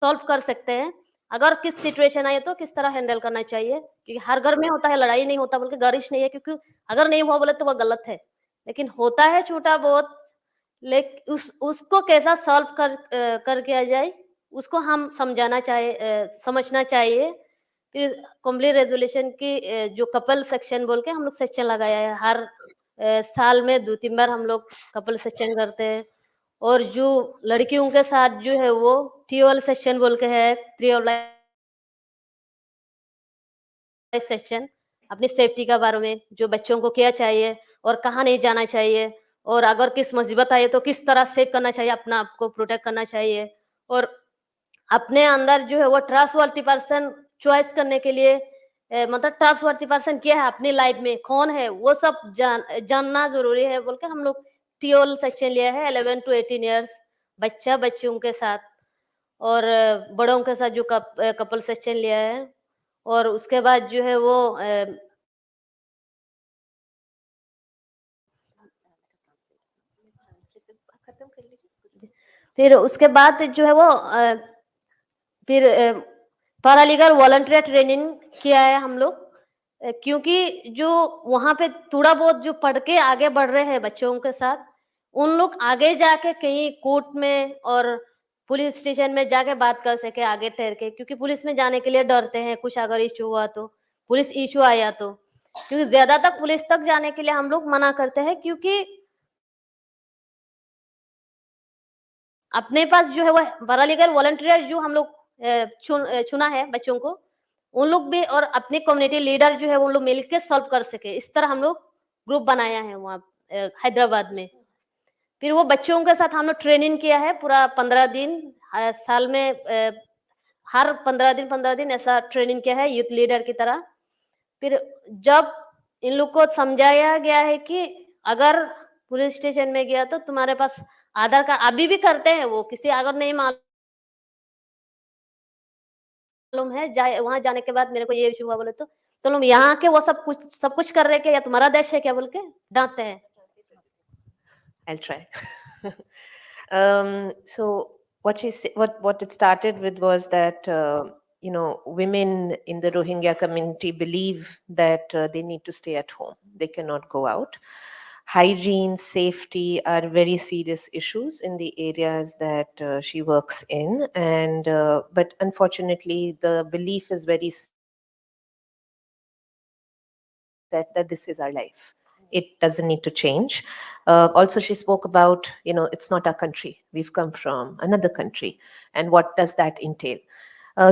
सॉल्व कर सकते हैं, अगर किस सिचुएशन आए तो किस तरह हैंडल करना चाहिए, क्योंकि हर घर में होता है, लड़ाई नहीं होता बोल के गारिश नहीं है, क्योंकि अगर नहीं हुआ बोले तो वो गलत है, लेकिन होता है छोटा बहुत। लेकिन उसको कैसा सॉल्व कर किया जाए उसको हम समझना चाहिए। फिर कॉम्प्लीट रेजोल्यूशन की जो कपल सेक्शन बोल के हम लोग सेक्शन लगाया है, हर साल में 2-3 बार हम लोग कपल सेक्शन करते हैं। और जो लड़कियों के साथ जो है वो टीओएल सेक्शन बोल के है, सेक्शन अपनी सेफ्टी का बारे में, जो बच्चों को क्या चाहिए और कहाँ नहीं जाना चाहिए, और अगर किस मुसीबत आए तो किस तरह सेव करना चाहिए, अपना आप को प्रोटेक्ट करना चाहिए। और अपने अंदर जो है वो ट्रस्टवर्थी पर्सन चॉइस करने के लिए मतलब ट्रस्टवर्थी पर्सन क्या है अपनी लाइफ में, कौन है, वो सब जानना जरूरी है बोल के हम लोग टीओएल सेक्शन लिया है। 11 to 18 ईयर्स बच्चों के साथ और बड़ों के साथ जो कपल सेक्शन लिया है। और उसके बाद जो है वो फिर उसके बाद जो है वो फिर पैरालीगल वॉलंटियर ट्रेनिंग किया है हम लोग, क्योंकि जो वहां पे थोड़ा बहुत जो पढ़ के आगे बढ़ रहे हैं बच्चों के साथ, उन लोग आगे जाके कहीं कोर्ट में और पुलिस स्टेशन में जाके बात कर सके आगे ठहर के, क्योंकि पुलिस में जाने के लिए डरते हैं, कुछ अगर इशू हुआ तो, पुलिस इशू आया तो, क्योंकि ज्यादातर पुलिस तक जाने के लिए हम लोग मना करते हैं, क्योंकि अपने पास जो है वो पैरालीगल वॉलंटियर जो हम लोग चुना है बच्चों को, उन लोग भी और अपने कम्युनिटी लीडर जो है उन लोग मिलकर सॉल्व कर सके, इस तरह हम लोग ग्रुप बनाया है वहाँ हैदराबाद में। फिर वो बच्चों के साथ हम लोग ट्रेनिंग किया है पूरा 15 दिन, साल में हर 15 दिन ऐसा ट्रेनिंग किया है यूथ लीडर की तरह। फिर जब इन लोग को समझाया गया है कि अगर पुलिस स्टेशन में गया तो तुम्हारे पास आधार कार्ड, अभी भी करते हैं वो, किसी अगर नहीं मालूम है जाए वहां जाने के बाद मेरे को ये इशू हुआ बोले तो तुम यहाँ के वो सब कुछ कर रहे क्या, या तुम्हारा देश है क्या बोल के डांटते हैं। I'll try. So what it started with was that women in the Rohingya community believe that they need to stay at home. They cannot go out. Hygiene, safety are very serious issues in the areas that she works in, and but unfortunately, the belief is very set that this is our life. It doesn't need to change. Also, she spoke about, it's not our country. We've come from another country. And what does that entail?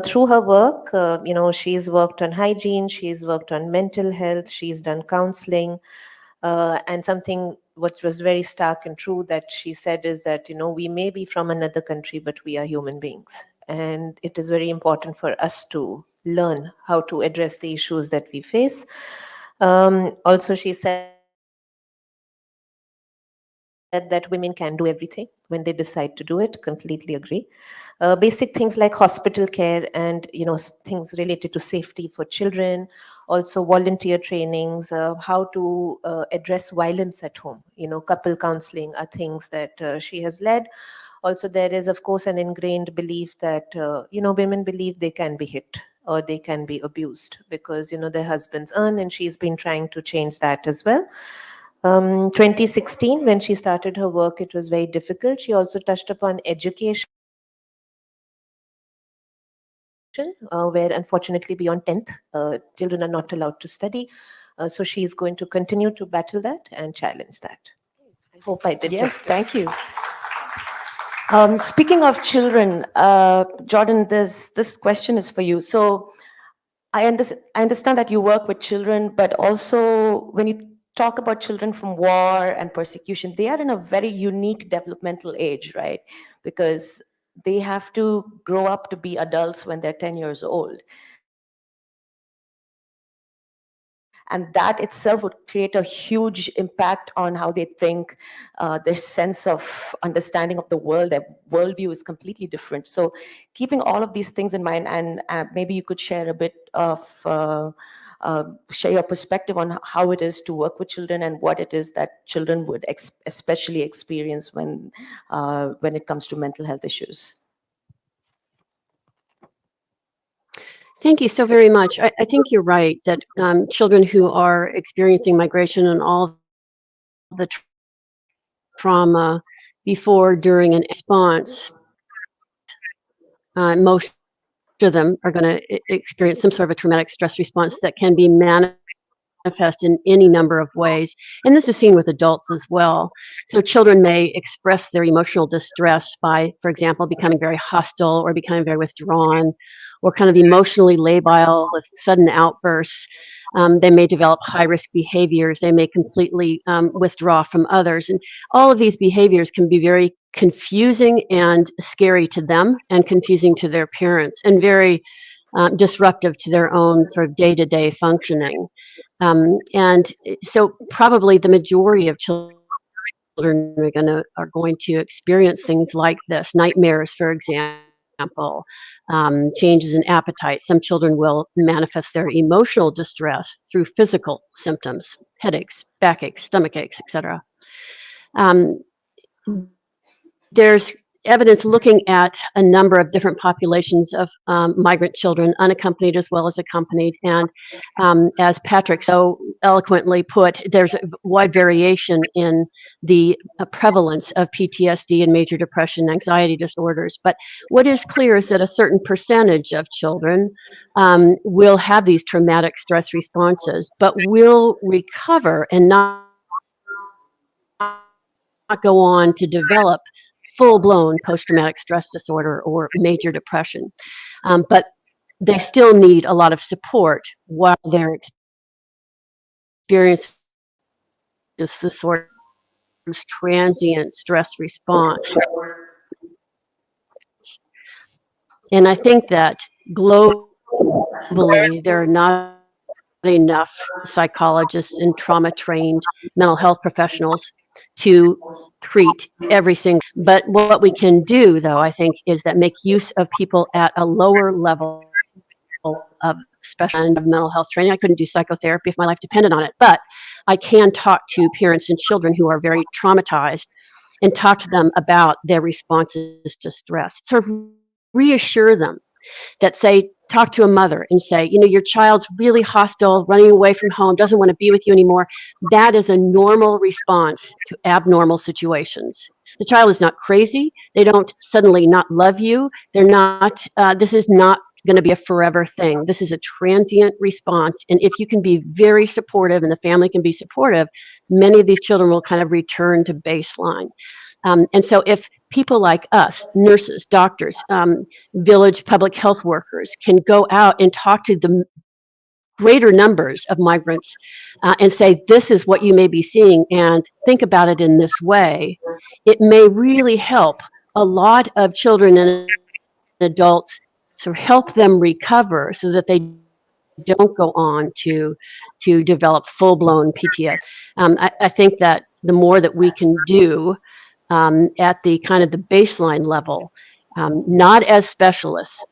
Through her work, she's worked on hygiene, she's worked on mental health, she's done counseling. And something what was very stark and true that she said is that, we may be from another country, but we are human beings. And it is very important for us to learn how to address the issues that we face. Also, she said that women can do everything when they decide to do it. Completely agree. Basic things like hospital care and things related to safety for children, also volunteer trainings, how to address violence at home. Couple counseling are things that she has led. Also, there is of course an ingrained belief that women believe they can be hit or they can be abused because their husbands earn, and she's been trying to change that as well. 2016, when she started her work, it was very difficult. She also touched upon education, where unfortunately beyond 10th, children are not allowed to study. So she's going to continue to battle that and challenge that. I hope I did Yes, justice. thank you. Speaking of children, Jordan, this question is for you. So I understand that you work with children, but also when you talk about children from war and persecution, they are in a very unique developmental age, right? Because they have to grow up to be adults when they're 10 years old. And that itself would create a huge impact on how they think, their sense of understanding of the world, their worldview is completely different. So keeping all of these things in mind, and maybe you could share a bit of, share your perspective on how it is to work with children and what it is that children would especially experience when it comes to mental health issues. Thank you so very much. I think you're right that children who are experiencing migration and all the trauma before, during, and response, most of them are going to experience some sort of a traumatic stress response that can be manifest in any number of ways. And this is seen with adults as well. So children may express their emotional distress by, for example, becoming very hostile or becoming very withdrawn, or kind of emotionally labile with sudden outbursts. They may develop high-risk behaviors. They may completely withdraw from others. And all of these behaviors can be very confusing and scary to them, and confusing to their parents, and very disruptive to their own sort of day-to-day functioning. And so probably the majority of children are going to experience things like this, nightmares, for example, changes in appetite. Some children will manifest their emotional distress through physical symptoms, headaches, backaches, stomach aches, etc. There's evidence looking at a number of different populations of migrant children, unaccompanied as well as accompanied. And as Patrick so eloquently put, there's a wide variation in the prevalence of PTSD and major depression, anxiety disorders. But what is clear is that a certain percentage of children will have these traumatic stress responses, but will recover and not go on to develop full-blown post-traumatic stress disorder or major depression. But they still need a lot of support while they're experiencing this sort of transient stress response. And I think that globally, there are not enough psychologists and trauma-trained mental health professionals to treat everything. But what we can do, though, I think, is that make use of people at a lower level of special and of mental health training. I couldn't do psychotherapy if my life depended on it, but I can talk to parents and children who are very traumatized and talk to them about their responses to stress. Sort of reassure them that, say, talk to a mother and say, your child's really hostile, running away from home, doesn't want to be with you anymore. That is a normal response to abnormal situations. The child is not crazy. They don't suddenly not love you. They're not, this is not going to be a forever thing. This is a transient response. And if you can be very supportive and the family can be supportive, many of these children will kind of return to baseline. And so if people like us, nurses, doctors, village public health workers, can go out and talk to the greater numbers of migrants and say, this is what you may be seeing, and think about it in this way, it may really help a lot of children and adults, to help them recover so that they don't go on to develop full-blown PTSD. I think that the more that we can do at the kind of the baseline level, not as specialists,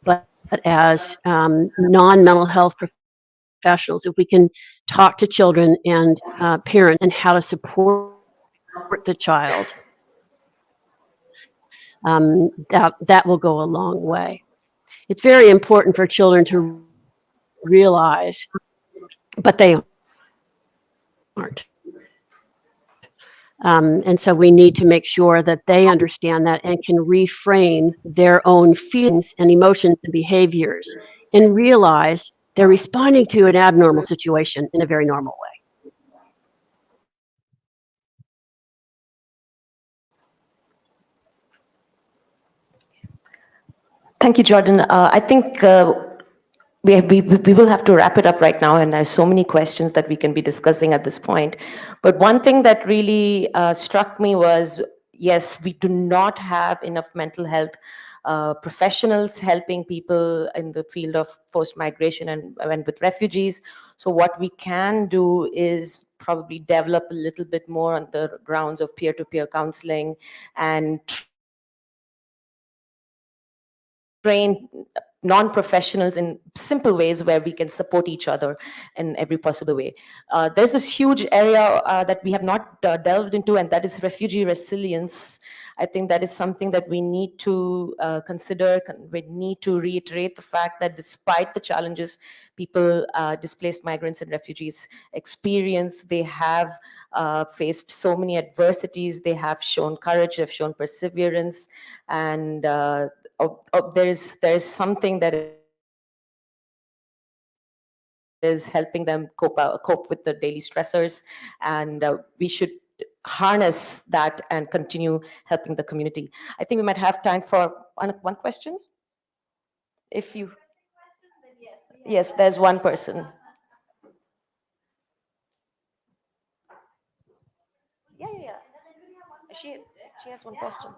but as non-mental health professionals. If we can talk to children and parents and how to support the child, that will go a long way. It's very important for children to realize, but they aren't. And so we need to make sure that they understand that and can reframe their own feelings and emotions and behaviors and realize they're responding to an abnormal situation in a very normal way. Thank you, Jordan. I think we will have to wrap it up right now, and there's so many questions that we can be discussing at this point. But one thing that really struck me was, yes, we do not have enough mental health professionals helping people in the field of forced migration and with refugees. So what we can do is probably develop a little bit more on the grounds of peer-to-peer counseling and train non-professionals in simple ways where we can support each other in every possible way. There's this huge area that we have not delved into, and that is refugee resilience. I think that is something that we need to consider. We need to reiterate the fact that despite the challenges people, displaced migrants and refugees experience, they have faced so many adversities. They have shown courage, they've shown perseverance, and there's something that is helping them cope with the daily stressors, and we should harness that and continue helping the community. I think we might have time for one question. If you, yes, there's one person. Yeah. She has one question.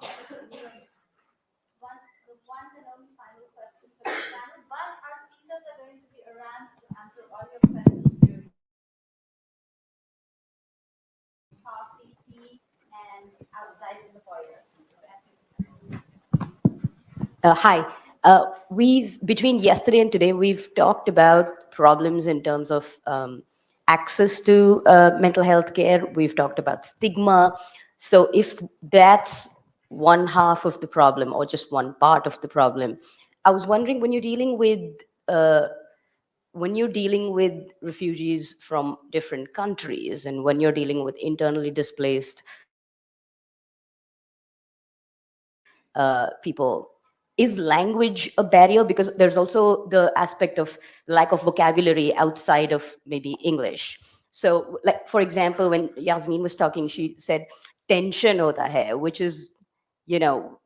Hi. We've between yesterday and today, we've talked about problems in terms of access to mental health care. We've talked about stigma. So if that's one half of the problem or just one part of the problem, I was wondering, when you're dealing with refugees from different countries and when you're dealing with internally displaced people, is language a barrier? Because there's also the aspect of lack of vocabulary outside of maybe English. So like, for example, when Yasmin was talking, she said, tension hota hai, which is, you know,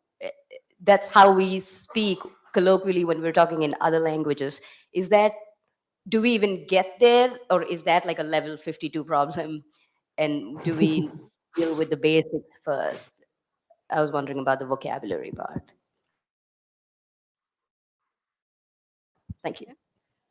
that's how we speak colloquially when we're talking in other languages. Is that, do we even get there, or is that like a level 52 problem? And do we deal with the basics first? I was wondering about the vocabulary part. Thank you.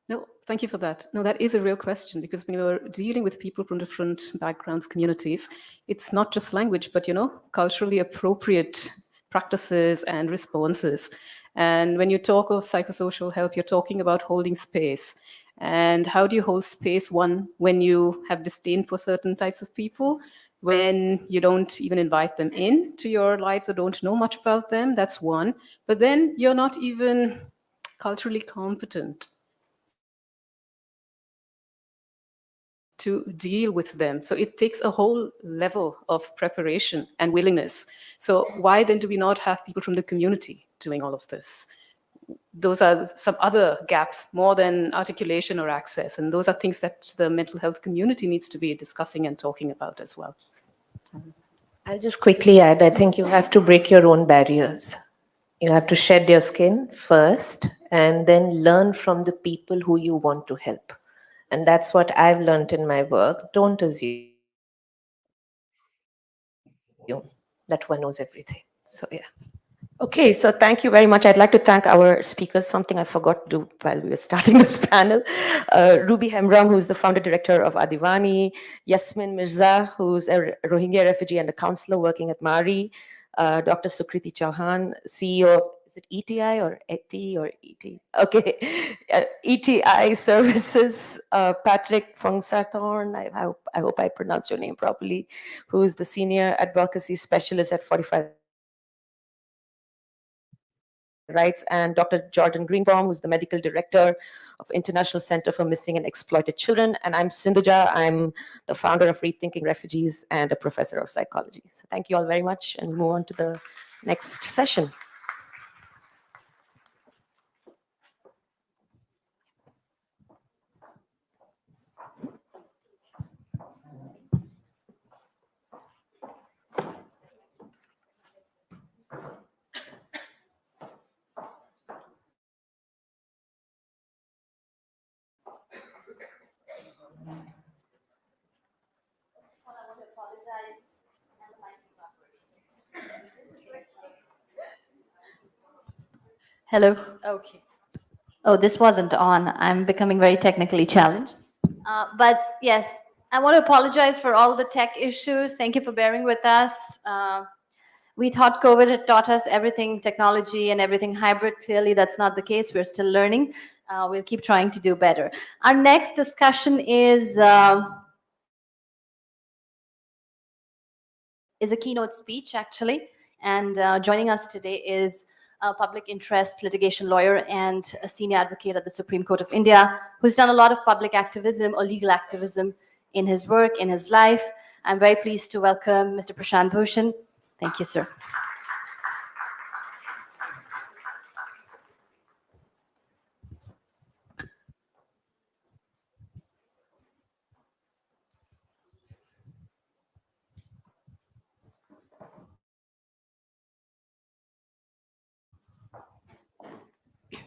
No, thank you for that. No, that is a real question, because when you're dealing with people from different backgrounds, communities, it's not just language, but, you know, culturally appropriate practices and responses. And when you talk of psychosocial help, you're talking about holding space. And how do you hold space, one, when you have disdain for certain types of people, when you don't even invite them in to your lives or don't know much about them? That's one. But then you're not even culturally competent to deal with them. So it takes a whole level of preparation and willingness. So why then do we not have people from the community doing all of this? Those are some other gaps more than articulation or access. And those are things that the mental health community needs to be discussing and talking about as well. I'll just quickly add, I think you have to break your own barriers. You have to shed your skin first and then learn from the people who you want to help. And that's what I've learned in my work. Don't assume that one knows everything. So yeah. Okay, so thank you very much. I'd like to thank our speakers, something I forgot to do while we were starting this panel. Ruby Hembrong, who's the founder director of Adivani, Yasmin Mirza, who's a Rohingya refugee and a counselor working at Mari, Dr. Sukriti Chauhan, CEO of, is it ETI or ETI or ET? Okay, ETI Services, Patrick Fongsathorn, I hope I pronounced your name properly, who's the senior advocacy specialist at 45 Rights, and Dr. Jordan Greenbaum, who's the medical director of International Center for Missing and Exploited Children. And I'm Sindhuja. I'm the founder of Rethinking Refugees and a professor of psychology. So thank you all very much, and move on to the next session. Hello. Okay. Oh, this wasn't on. I'm becoming very technically challenged. But yes, I want to apologize for all the tech issues. Thank you for bearing with us. We thought COVID had taught us everything technology and everything hybrid. Clearly, that's not the case. We're still learning. We'll keep trying to do better. Our next discussion is a keynote speech, actually. And joining us today is a public interest litigation lawyer and a senior advocate at the Supreme Court of India, who's done a lot of public activism or legal activism in his work, in his life. I'm very pleased to welcome Mr. Prashant Bhushan. Thank you, sir.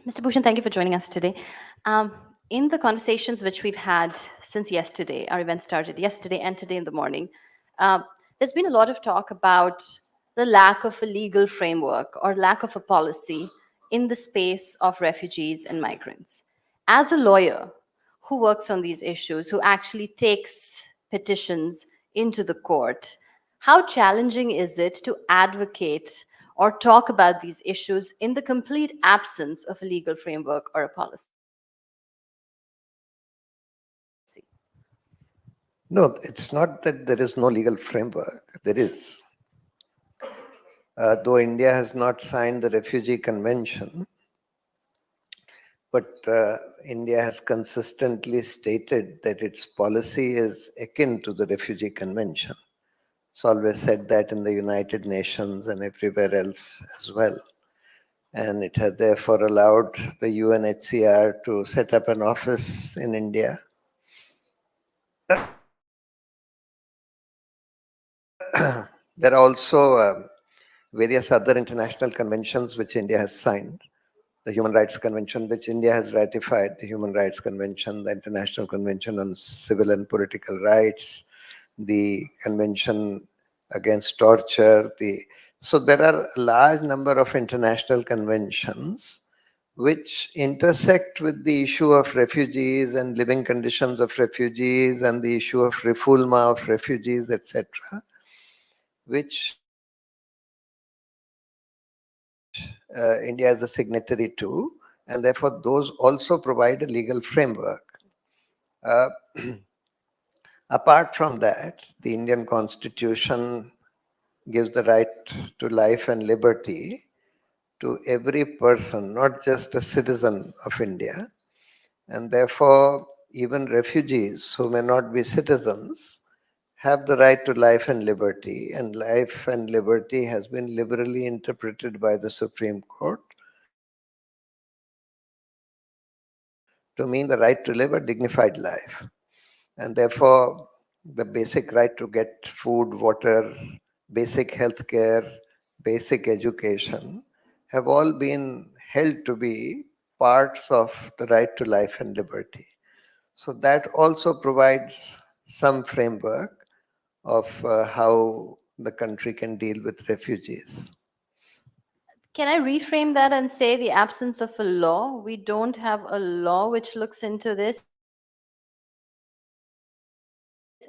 Mr. Bhushan, thank you for joining us today. In the conversations which we've had since yesterday, our event started yesterday and today in the morning, there's been a lot of talk about the lack of a legal framework or lack of a policy in the space of refugees and migrants. As a lawyer who works on these issues, who actually takes petitions into the court, how challenging is it to advocate or talk about these issues in the complete absence of a legal framework or a policy? No, it's not that there is no legal framework. There is. Though India has not signed the Refugee Convention, but India has consistently stated that its policy is akin to the Refugee Convention. It's always said that in the United Nations and everywhere else as well. And it has therefore allowed the UNHCR to set up an office in India. There are also various other international conventions which India has signed. The Human Rights Convention, which India has ratified, the Human Rights Convention, the International Convention on Civil and Political Rights, the Convention Against Torture. So there are a large number of international conventions which intersect with the issue of refugees and living conditions of refugees and the issue of refoulement of refugees, etc., which India is a signatory to, and therefore those also provide a legal framework. Apart from that, the Indian Constitution gives the right to life and liberty to every person, not just a citizen of India, and therefore even refugees who may not be citizens have the right to life and liberty, and life and liberty has been liberally interpreted by the Supreme Court to mean the right to live a dignified life. And therefore, the basic right to get food, water, basic health care, basic education have all been held to be parts of the right to life and liberty. So that also provides some framework of how the country can deal with refugees. Can I reframe that and say the absence of a law? We don't have a law which looks into this.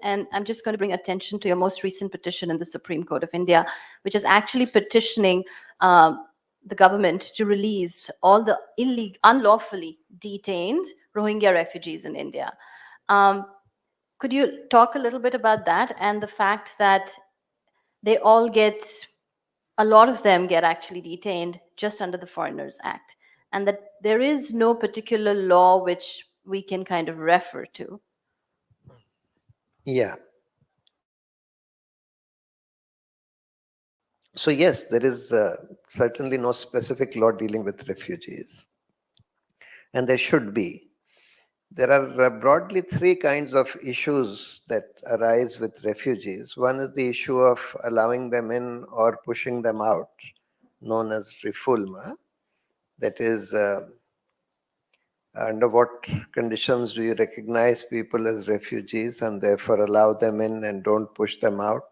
And I'm just going to bring attention to your most recent petition in the Supreme Court of India, which is actually petitioning the government to release all the unlawfully detained Rohingya refugees in India. Could you talk a little bit about that and the fact that they all get, a lot of them get actually detained just under the Foreigners Act, and that there is no particular law which we can kind of refer to? Yeah. So yes, there is certainly no specific law dealing with refugees, and there should be. There are broadly three kinds of issues that arise with refugees. One is the issue of allowing them in or pushing them out, known as refulma. That is, under what conditions do you recognize people as refugees and therefore allow them in and don't push them out?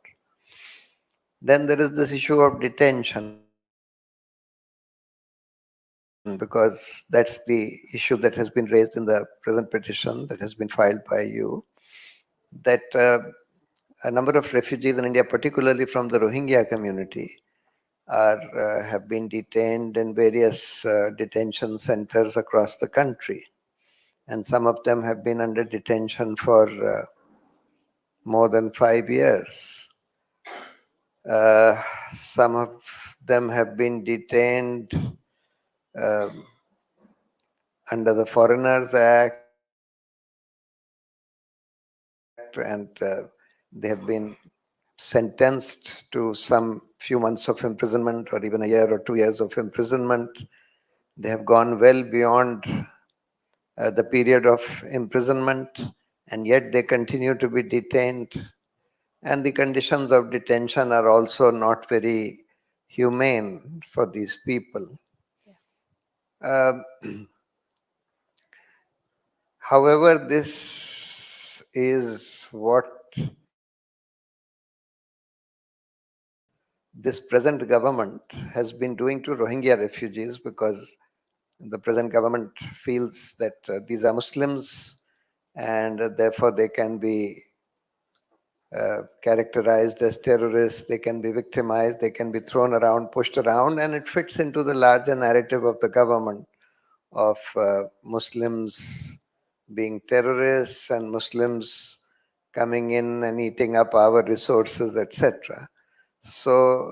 Then there is this issue of detention, because that's the issue that has been raised in the present petition that has been filed by you, that a number of refugees in India, particularly from the Rohingya community, have been detained in various detention centers across the country. And some of them have been under detention for more than 5 years. Some of them have been detained under the Foreigners Act, and they have been sentenced to some few months of imprisonment or even a year or 2 years of imprisonment. They have gone well beyond the period of imprisonment, and yet they continue to be detained. And the conditions of detention are also not very humane for these people. However, this is what this present government has been doing to Rohingya refugees, because the present government feels that these are Muslims and therefore they can be characterized as terrorists, they can be victimized, they can be thrown around, pushed around, and it fits into the larger narrative of the government of Muslims being terrorists and Muslims coming in and eating up our resources, etc. So,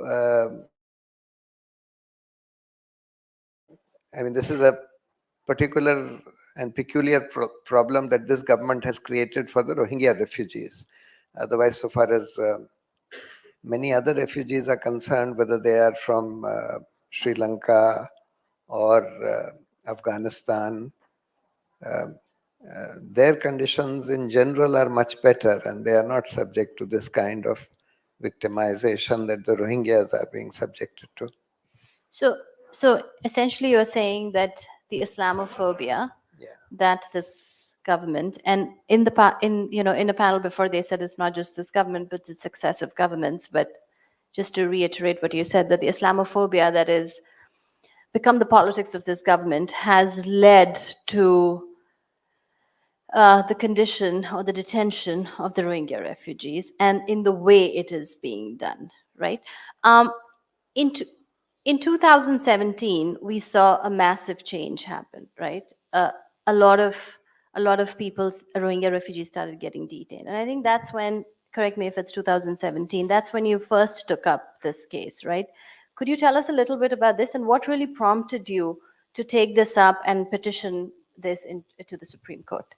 I mean, this is a particular and peculiar problem that this government has created for the Rohingya refugees. Otherwise, so far as many other refugees are concerned, whether they are from Sri Lanka or Afghanistan, their conditions in general are much better, and they are not subject to this kind of victimization that the Rohingyas are being subjected to. So essentially, you're saying that the Islamophobia that this government, and in a panel before, they said it's not just this government but it's successive governments. But just to reiterate what you said, that the Islamophobia that is become the politics of this government has led to the condition or the detention of the Rohingya refugees, and in the way it is being done, right? In 2017, we saw a massive change happen, right? A lot of people, Rohingya refugees, started getting detained, and I think that's when, correct me if it's 2017, that's when you first took up this case, right? Could you tell us a little bit about this and what really prompted you to take this up and petition this to the Supreme Court?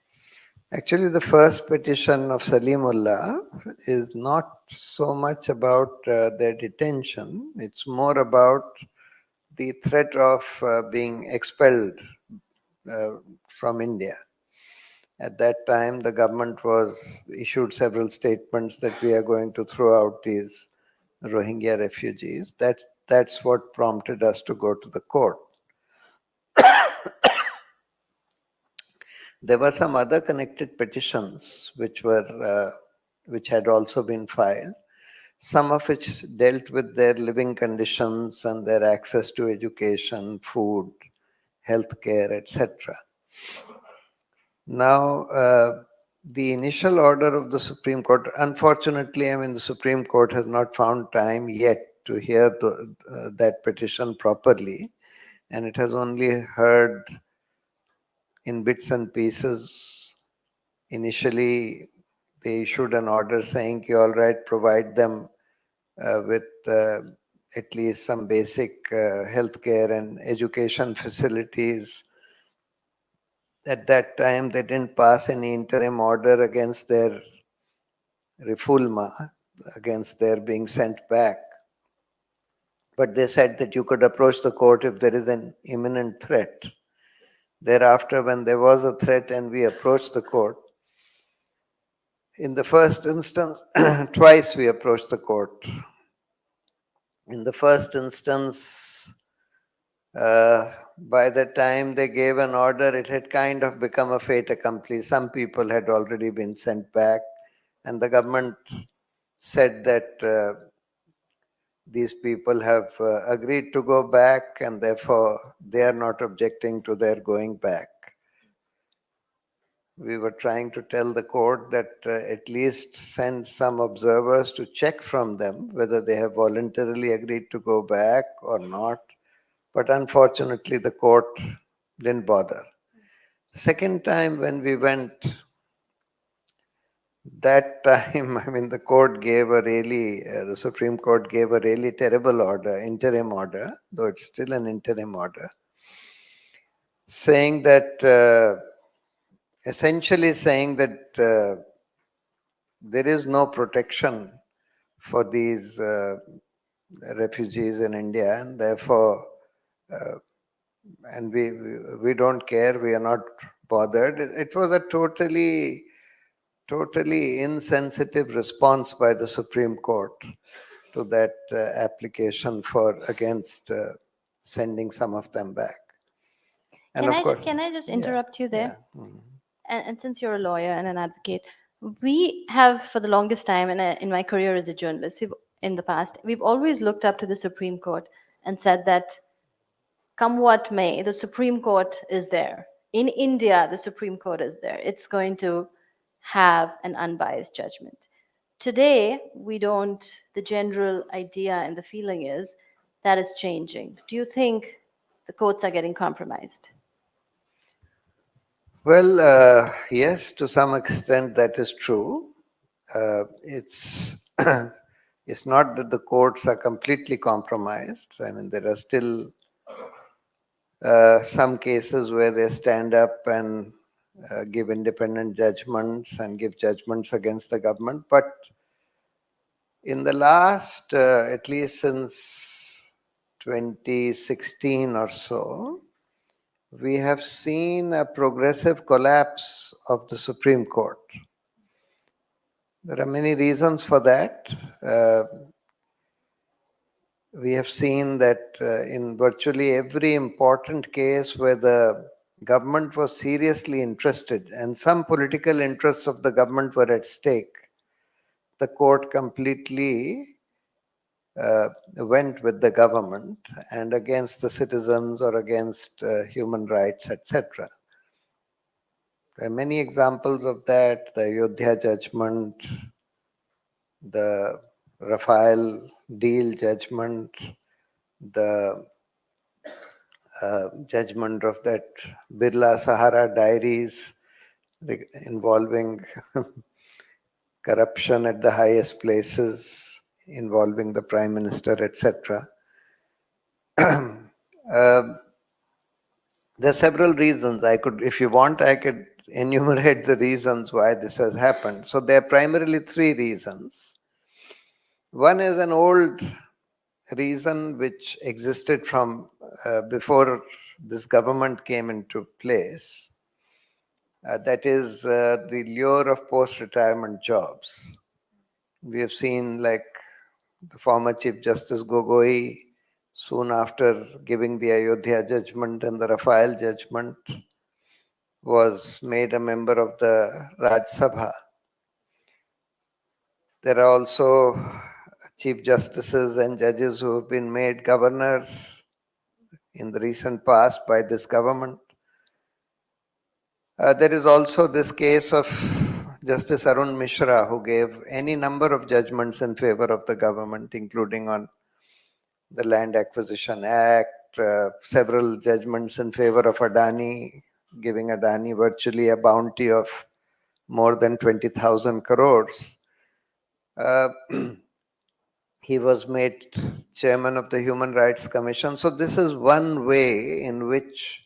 Actually, the first petition of Salimullah is not so much about their detention. It's more about the threat of being expelled from India. At that time, the government was issued several statements that we are going to throw out these Rohingya refugees. That's what prompted us to go to the court. There were some other connected petitions which had also been filed. some of which dealt with their living conditions and their access to education, food, healthcare, etc. Now, the initial order of the Supreme Court, unfortunately, I mean, the Supreme Court has not found time yet to hear that petition properly, and it has only heard in bits and pieces. Initially, they issued an order saying, all right, provide them with at least some basic healthcare and education facilities. At that time, they didn't pass any interim order against their refulma, against their being sent back. But they said that you could approach the court if there is an imminent threat. Thereafter, when there was a threat and we approached the court, in the first instance, twice we approached the court. In the first instance, by the time they gave an order, it had kind of become a fait accompli. Some people had already been sent back, and the government said that these people have agreed to go back, and therefore they are not objecting to their going back. We were trying to tell the court that at least send some observers to check from them whether they have voluntarily agreed to go back or not. But unfortunately, the court didn't bother. Second time when we went, that time, I mean, the court gave a really, the Supreme Court gave a really terrible order, interim order, though it's still an interim order, saying that, essentially saying that there is no protection for these refugees in India, and therefore, and we don't care, we are not bothered. It was a totally insensitive response by the Supreme Court to that application for against sending some of them back. And of course, Can I just interrupt you there? yeah. Mhm. And since you're a lawyer and an advocate, we have for the longest time, and in my career as a journalist, in the past, we've always looked up to the Supreme Court and said that, come what may, the Supreme Court is there. In India, the Supreme Court is there. It's going to have an unbiased judgment. Today, we don't, the general idea and the feeling is that is changing. Do you think the courts are getting compromised? Well, yes, to some extent that is true. It's it's not that the courts are completely compromised. I mean, there are still some cases where they stand up and give independent judgments and give judgments against the government. But in the last, at least since 2016 or so, we have seen a progressive collapse of the Supreme Court. There are many reasons for that. We have seen that in virtually every important case where the government was seriously interested and some political interests of the government were at stake, the court completely went with the government and against the citizens or against human rights, etc. There are many examples of that: the Ayodhya judgment, the Rafael deal judgment, the judgment of that Birla Sahara diaries involving corruption at the highest places, involving the Prime Minister, etc. There are several reasons. If you want, I could enumerate the reasons why this has happened. So there are primarily three reasons. One is an old reason which existed from before this government came into place. That is the lure of post-retirement jobs. We have seen, like, the former Chief Justice Gogoi, soon after giving the Ayodhya judgment and the Rafael judgment, was made a member of the Raj Sabha. There are also chief justices and judges who have been made governors in the recent past by this government. There is also this case of Justice Arun Mishra, who gave any number of judgments in favor of the government, including on the Land Acquisition Act, several judgments in favor of Adani, giving Adani virtually a bounty of more than 20,000 crores. He was made chairman of the Human Rights Commission. So this is one way in which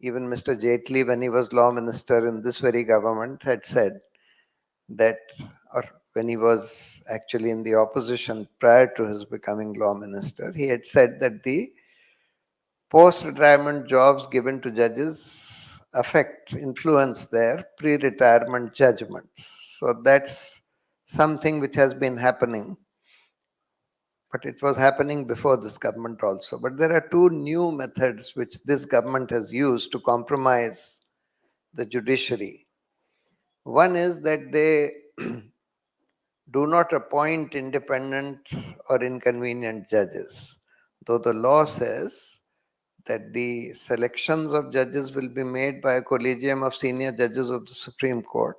even Mr. Jaitley, when he was law minister in this very government, had said that, or when he was actually in the opposition prior to his becoming law minister, he had said that the post-retirement jobs given to judges influence their pre-retirement judgments. So that's something which has been happening, but it was happening before this government also. But there are two new methods which this government has used to compromise the judiciary. One is that they do not appoint independent or inconvenient judges, though the law says that the selections of judges will be made by a collegium of senior judges of the Supreme Court.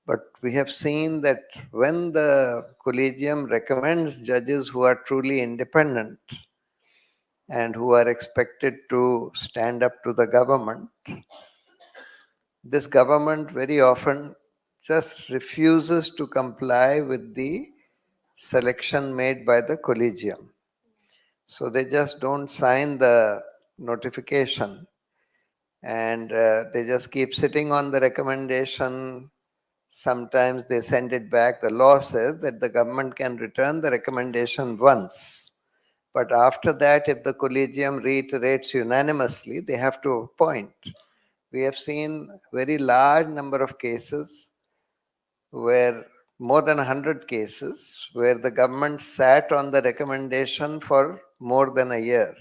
But we have seen that when the collegium recommends judges who are truly independent and who are expected to stand up to the government, this government very often just refuses to comply with the selection made by the collegium. So they just don't sign the notification, and they just keep sitting on the recommendation. Sometimes they send it back. The law says that the government can return the recommendation once, but after that, if the collegium reiterates unanimously, they have to appoint. We have seen a very large number of cases where more than 100 cases where the government sat on the recommendation for more than a year.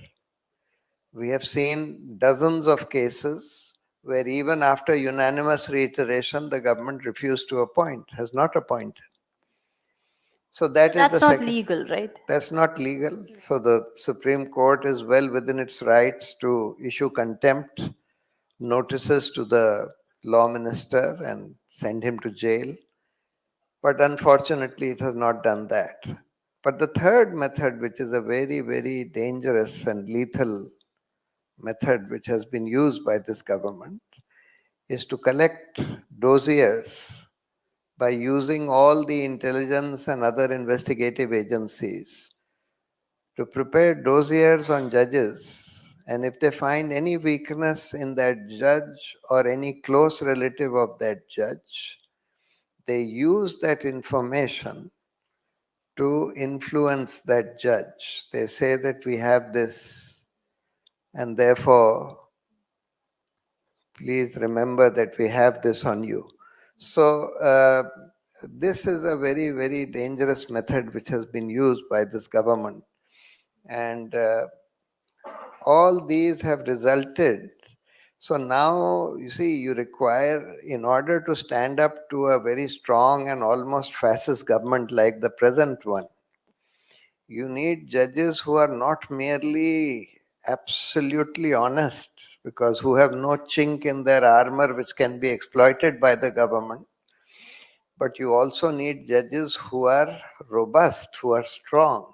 We have seen dozens of cases where even after unanimous reiteration, the government refused to appoint, has not appointed. So that is the That's not second. legal, right? That's not legal. So the Supreme Court is well within its rights to issue contempt notices to the law minister and send him to jail. But unfortunately, it has not done that. But the third method, which is a very, very dangerous and lethal method which has been used by this government, is to collect dossiers by using all the intelligence and other investigative agencies to prepare dossiers on judges. And if they find any weakness in that judge or any close relative of that judge, they use that information to influence that judge. They say that we have this, and therefore, please remember that we have this on you. So, this is a very, very dangerous method which has been used by this government. And all these have resulted. So now, you see, you require, in order to stand up to a very strong and almost fascist government like the present one, you need judges who are not merely absolutely honest, because who have no chink in their armor which can be exploited by the government, but you also need judges who are robust, who are strong.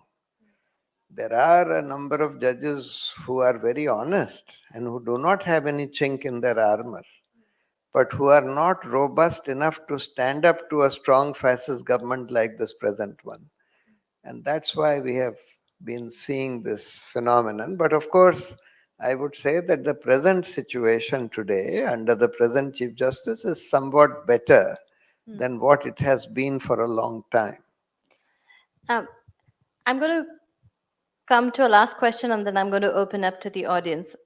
There are a number of judges who are very honest and who do not have any chink in their armor, but who are not robust enough to stand up to a strong fascist government like this present one. And that's why we have been seeing this phenomenon. But of course, I would say that the present situation today under the present Chief Justice is somewhat better than what it has been for a long time. I'm going to come to a last question and then I'm going to open up to the audience.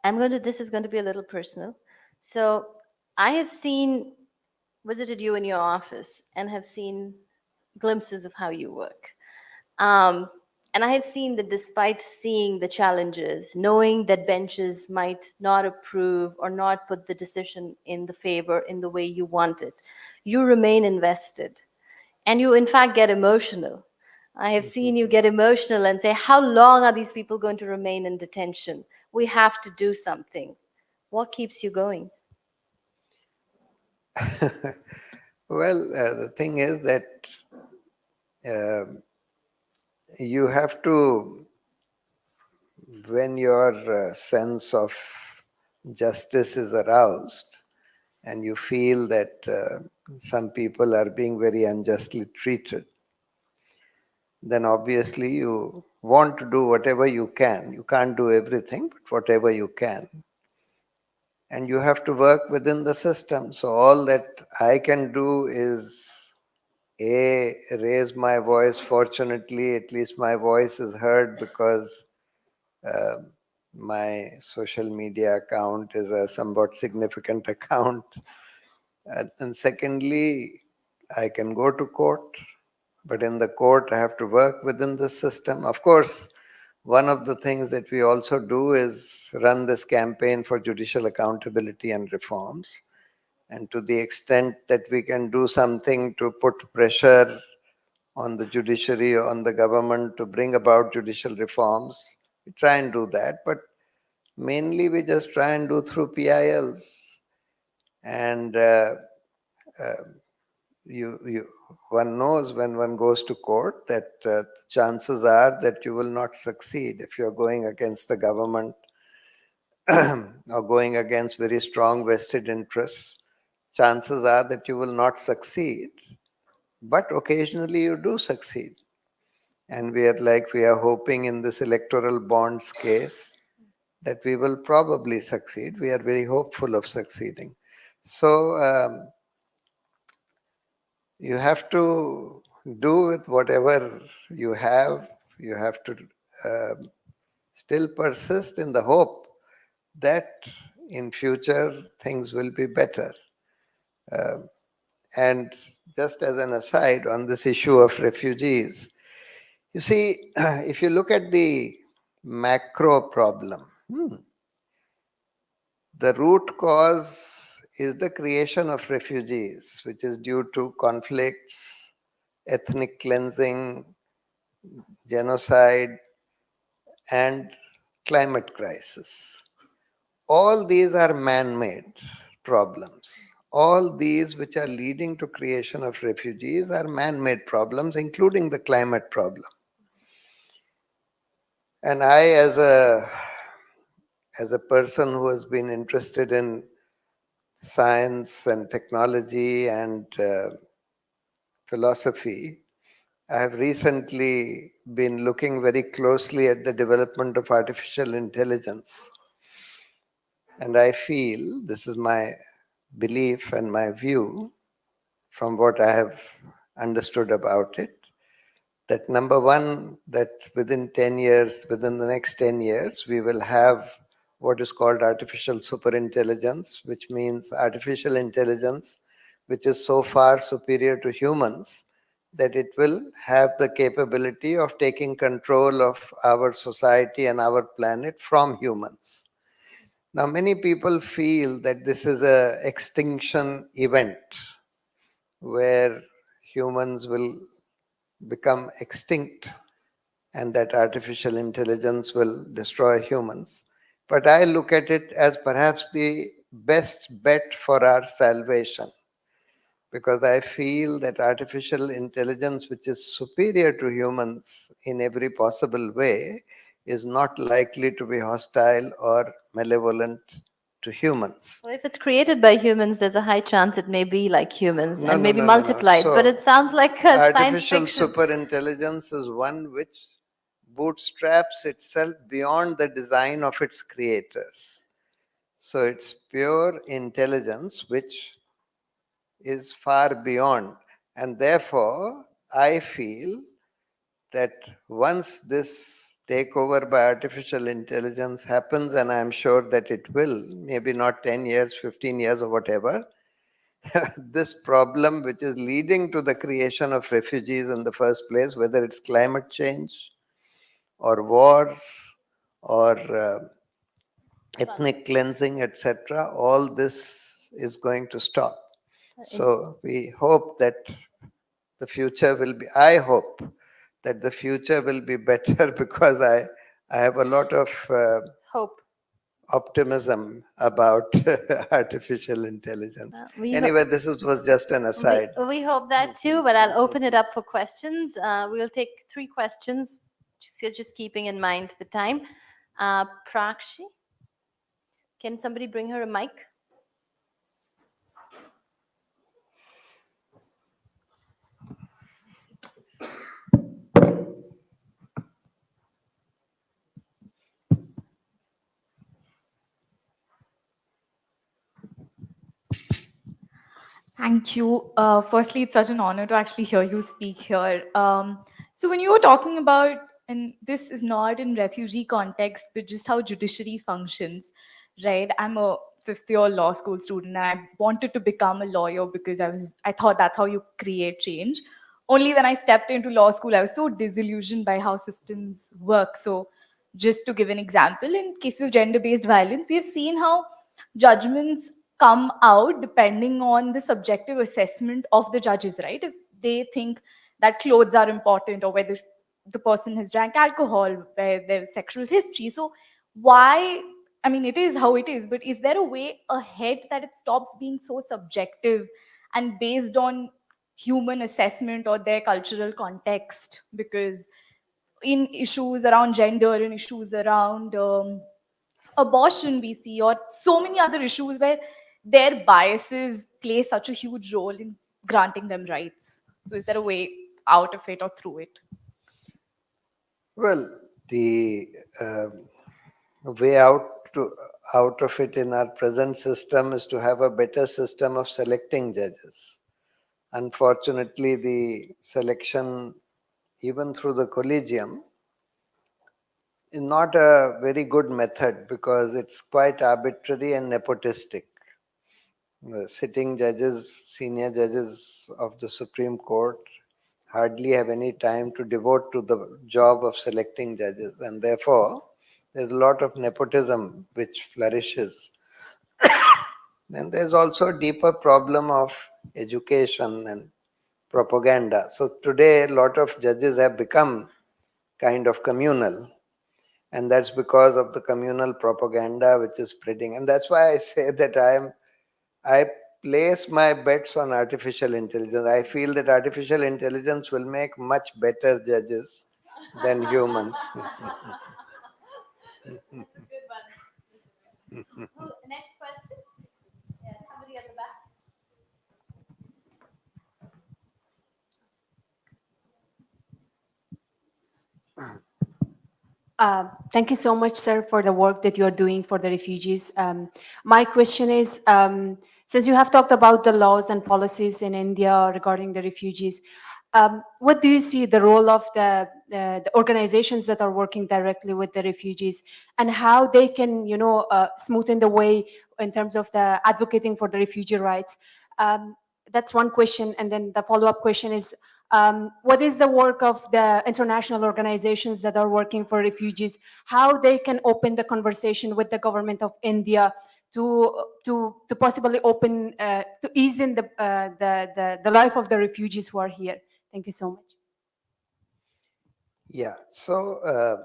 This is going to be a little personal. So I have visited you in your office and have seen glimpses of how you work. And I have seen that despite seeing the challenges, knowing that benches might not approve or not put the decision in the favor in the way you want it, you remain invested And you, in fact, get emotional. I have seen you get emotional and say, how long are these people going to remain in detention? We have to do something. What keeps you going? Well, the thing is that you have to, when your sense of justice is aroused and you feel that some people are being very unjustly treated, then obviously you want to do whatever you can. You can't do everything, but whatever you can. And you have to work within the system. So all that I can do is raise my voice. Fortunately, at least my voice is heard because uh, my social media account is a somewhat significant account. And secondly, I can go to court, but in the court, I have to work within the system. Of course, one of the things that we also do is run this campaign for judicial accountability and reforms. And to the extent that we can do something to put pressure on the judiciary, on the government to bring about judicial reforms, we try and do that. But mainly we just try and do through PILs. And one knows when one goes to court that chances are that you will not succeed if you're going against the government or going against very strong vested interests. Chances are that you will not succeed, but occasionally you do succeed. And we are hoping in this electoral bonds case that we will probably succeed. We are very hopeful of succeeding. So you have to do with whatever you have. You have to still persist in the hope that in future things will be better. And just as an aside on this issue of refugees, you see, if you look at the macro problem, the root cause is the creation of refugees, which is due to conflicts, ethnic cleansing, genocide, and climate crisis. All these are man-made problems. All these which are leading to creation of refugees are man-made problems, including the climate problem. And I, as a person who has been interested in science and technology and philosophy, I have recently been looking very closely at the development of artificial intelligence. And I feel, this is my belief and my view from what I have understood about it, that number one, that within the next 10 years, we will have what is called artificial superintelligence, which means artificial intelligence which is so far superior to humans that it will have the capability of taking control of our society and our planet from humans. Now, many people feel that this is an extinction event where humans will become extinct and that artificial intelligence will destroy humans. But I look at it as perhaps the best bet for our salvation, because I feel that artificial intelligence, which is superior to humans in every possible way, is not likely to be hostile or malevolent to humans. Well, if it's created by humans, there's a high chance it may be like humans No, and no, maybe no, no, no. multiplied. But So it sounds like a science artificial fiction. superintelligence is one which bootstraps itself beyond the design of its creators. So it's pure intelligence which is far beyond. And therefore, I feel that once this takeover by artificial intelligence happens, and I'm sure that it will, maybe not 10 years, 15 years, or whatever, this problem which is leading to the creation of refugees in the first place, whether it's climate change or wars or ethnic cleansing, etc., all this is going to stop. So we hope that the future will be, I hope that the future will be better because I have a lot of Hope. optimism about artificial intelligence. We Anyway, this was just an aside. We hope that too, but I'll open it up for questions. We'll take 3 questions, just keeping in mind the time. Prakshi, can somebody bring her a mic? Thank you. Firstly, it's such an honor to actually hear you speak here. So when you were talking about, and this is not in refugee context, but just how judiciary functions, right? I'm a fifth-year law school student, and I wanted to become a lawyer because I thought that's how you create change. Only when I stepped into law school, I was so disillusioned by how systems work. So just to give an example, in cases of gender-based violence, we have seen how judgments come out depending on the subjective assessment of the judges, right? If they think that clothes are important or whether the person has drank alcohol, where there's sexual history. So why, I mean, it is how it is, but is there a way ahead that it stops being so subjective and based on human assessment or their cultural context? Because in issues around gender and issues around abortion we see, or so many other issues where their biases play such a huge role in granting them rights. So is there a way out of it or through it? Well, the way out of it in our present system is to have a better system of selecting judges. Unfortunately, the selection, even through the collegium, is not a very good method because it's quite arbitrary and nepotistic. The sitting judges, senior judges of the Supreme Court hardly have any time to devote to the job of selecting judges, and therefore there's a lot of nepotism which flourishes. Then there's also a deeper problem of education and propaganda. So today a lot of judges have become kind of communal, and that's because of the communal propaganda which is spreading. And that's why I say that I place my bets on artificial intelligence. I feel that artificial intelligence will make much better judges than humans. Next question. Yeah, somebody at the back. Thank you so much, sir, for the work that you're doing for the refugees. My question is, since you have talked about the laws and policies in India regarding the refugees, what do you see the role of the organizations that are working directly with the refugees, and how they can, smoothen the way in terms of the advocating for the refugee rights? That's one question, and then the follow-up question is, what is the work of the international organizations that are working for refugees, how they can open the conversation with the government of India to possibly open, to ease in the life of the refugees who are here? Thank you so much. Yeah, so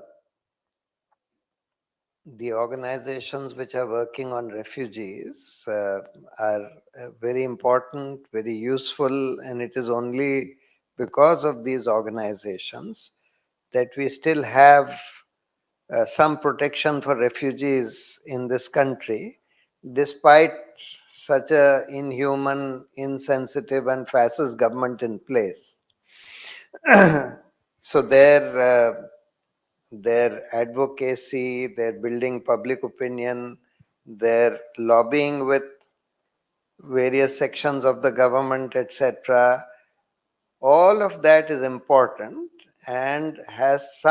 the organizations which are working on refugees are very important, very useful, and it is only because of these organizations that we still have some protection for refugees in this country, despite such a inhuman, insensitive, and fascist government in place. So their advocacy, their building public opinion, their lobbying with various sections of the government, etc., all of that is important and has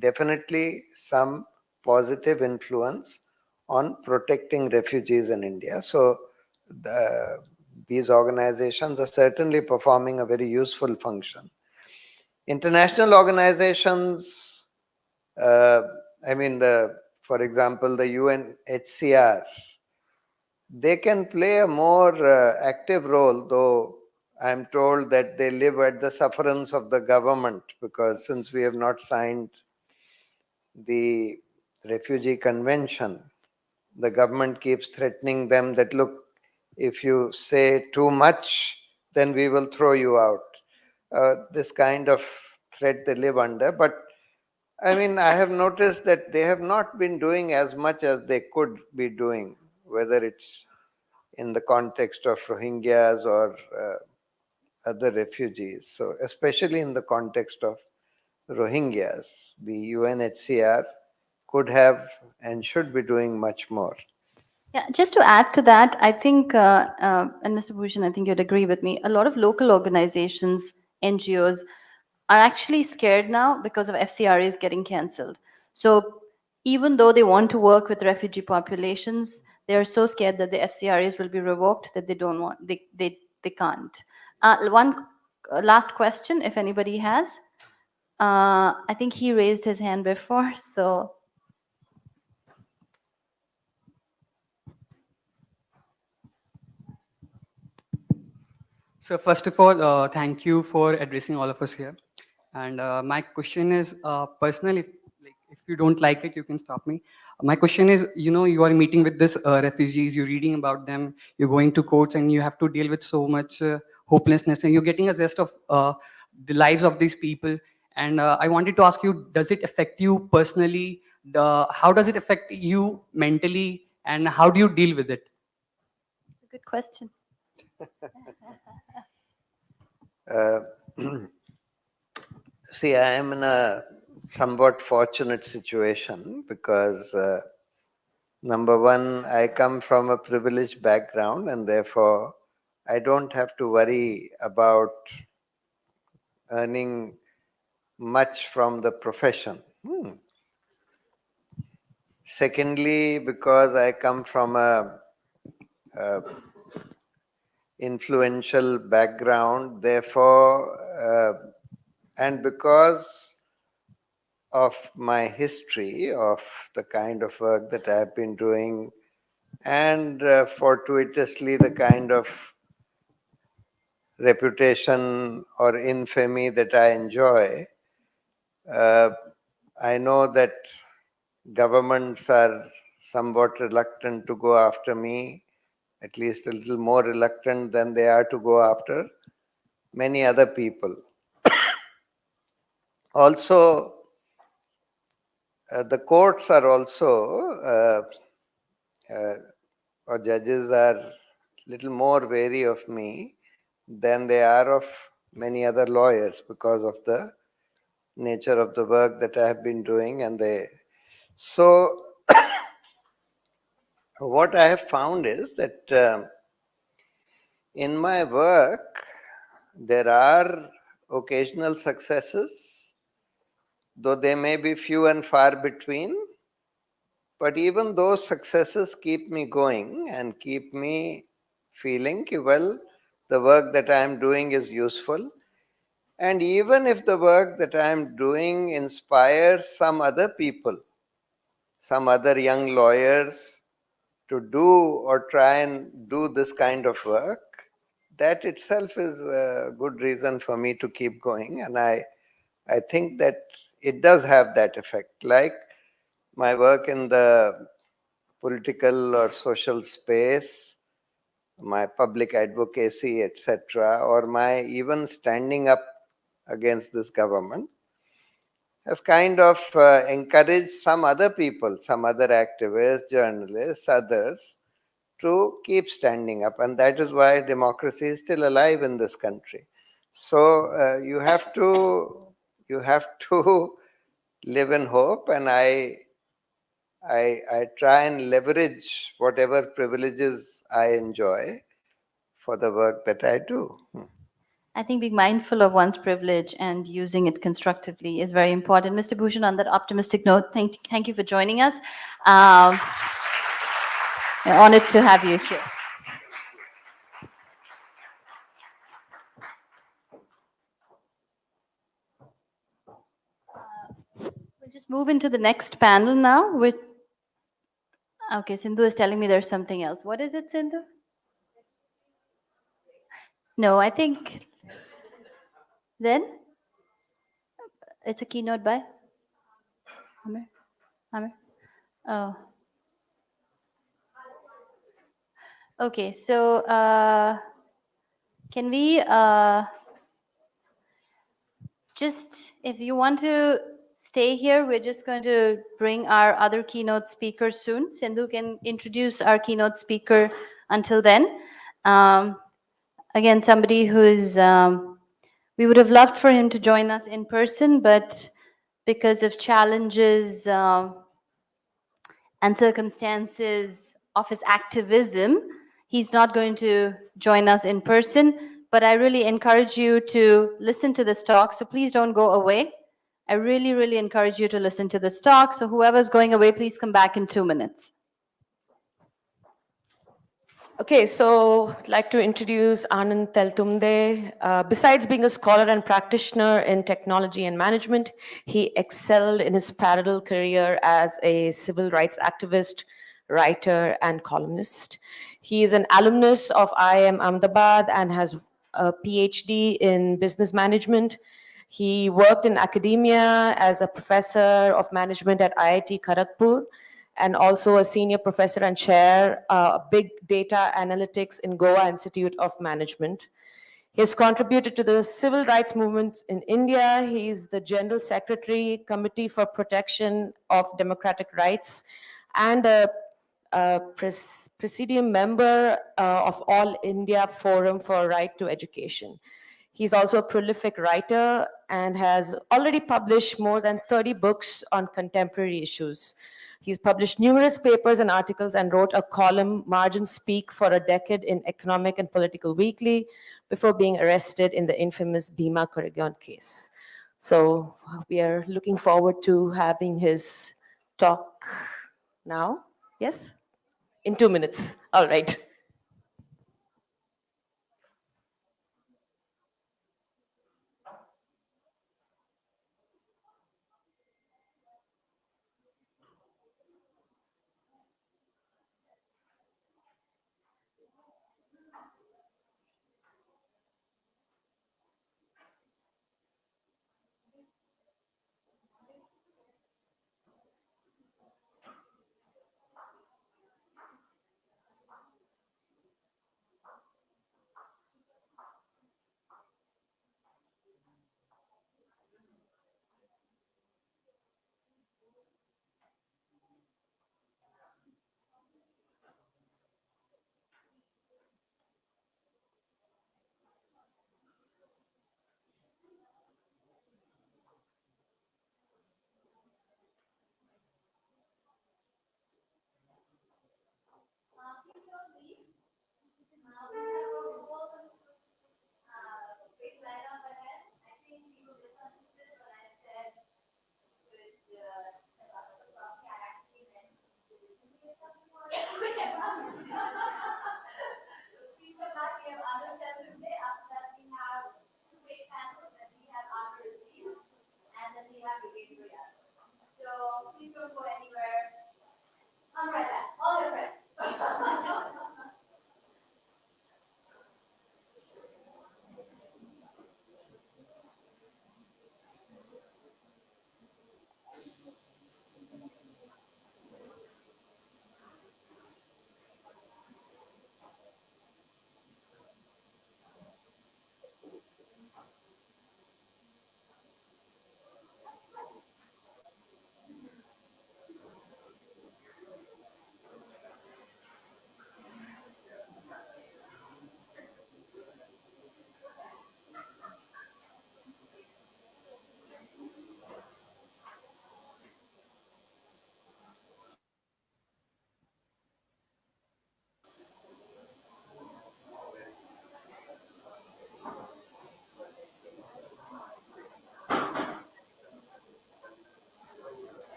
definitely some positive influence on protecting refugees in India. So these organizations are certainly performing a very useful function. International organizations, for example, the UNHCR, they can play a more active role, though I'm told that they live at the sufferance of the government, because since we have not signed the Refugee Convention, the government keeps threatening them that, look, if you say too much, then we will throw you out. This kind of threat they live under. But I mean, I have noticed that they have not been doing as much as they could be doing, whether it's in the context of Rohingyas or other refugees. So especially in the context of Rohingyas, the UNHCR could have and should be doing much more. Yeah, just to add to that, I think, and Mr. Bhushan, I think you'd agree with me, a lot of local organizations, NGOs, are actually scared now because of FCRAs getting cancelled. So even though they want to work with refugee populations, they are so scared that the FCRAs will be revoked that they don't want, they can't. One last question, if anybody has. I think he raised his hand before, so. So first of all, thank you for addressing all of us here. And my question is, personally, if you don't like it, you can stop me. My question is, you are meeting with this refugees, you're reading about them, you're going to courts, and you have to deal with so much hopelessness, and you're getting a zest of the lives of these people. And I wanted to ask you, does it affect you personally? How does it affect you mentally, and how do you deal with it? Good question. See, I am in a somewhat fortunate situation because number one, I come from a privileged background, and therefore I don't have to worry about earning much from the profession. Secondly, because I come from a influential background, therefore, and because of my history of the kind of work that I've been doing, and fortuitously the kind of reputation or infamy that I enjoy, I know that governments are somewhat reluctant to go after me, at least a little more reluctant than they are to go after many other people. Also, the courts are also, or judges are little more wary of me than they are of many other lawyers because of the nature of the work that I have been doing. And so what I have found is that in my work, there are occasional successes, though they may be few and far between. But even those successes keep me going and keep me feeling, well, the work that I am doing is useful. And even if the work that I am doing inspires some other people, some other young lawyers to do or try and do this kind of work, that itself is a good reason for me to keep going. And I think that it does have that effect. Like my work in the political or social space, my public advocacy, etc., or my even standing up against this government, has kind of encouraged some other people, some other activists, journalists, others, to keep standing up. And that is why democracy is still alive in this country. So you have to live in hope, and I try and leverage whatever privileges I enjoy for the work that I do. I think being mindful of one's privilege and using it constructively is very important. Mr. Bhushan, on that optimistic note, thank you for joining us. We're honored to have you here. We'll just move into the next panel now. Okay, Sindhu is telling me there's something else. What is it, Sindhu? No, I think then it's a keynote by Amir. Amir. Oh, okay. So can we just, if you want to stay here, we're just going to bring our other keynote speaker soon. Sindhu can introduce our keynote speaker until then. Again, somebody who's, we would have loved for him to join us in person, but because of challenges and circumstances of his activism, he's not going to join us in person. But I really encourage you to listen to this talk, so please don't go away. I really, really encourage you to listen to this talk. So whoever's going away, please come back in 2 minutes. Okay, so I'd like to introduce Anand Teltumde. Besides being a scholar and practitioner in technology and management, he excelled in his parallel career as a civil rights activist, writer, and columnist. He is an alumnus of IIM Ahmedabad and has a PhD in business management. He worked in academia as a professor of management at IIT Kharagpur, and also a senior professor and chair big data analytics in Goa Institute of Management. He has contributed to the civil rights movement in India. He is the General Secretary, Committee for Protection of Democratic Rights, and a Presidium member of All India Forum for Right to Education. He's also a prolific writer and has already published more than 30 books on contemporary issues. He's published numerous papers and articles and wrote a column, Margin Speak, for a decade in Economic and Political Weekly before being arrested in the infamous Bhima Koregaon case. So we are looking forward to having his talk now. Yes? In 2 minutes. All right.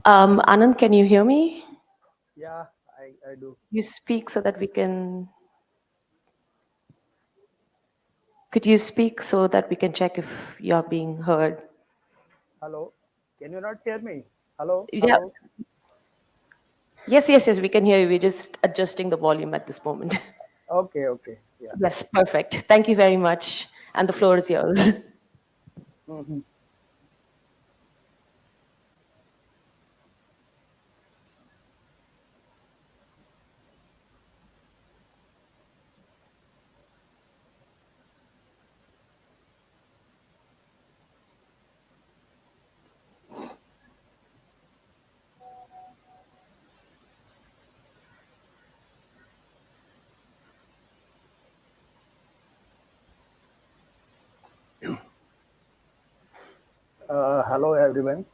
Anand, can you hear me? Yeah, I do. You speak so that we can. Could you speak so that we can check if you're being heard? Hello, can you not hear me? Hello, Yeah. hello. Yes, yes, yes, we can hear you. We're just adjusting the volume at this moment. Okay, okay, yeah. Yes, perfect. Thank you very much. And the floor is yours. Mhm. Hello, everyone.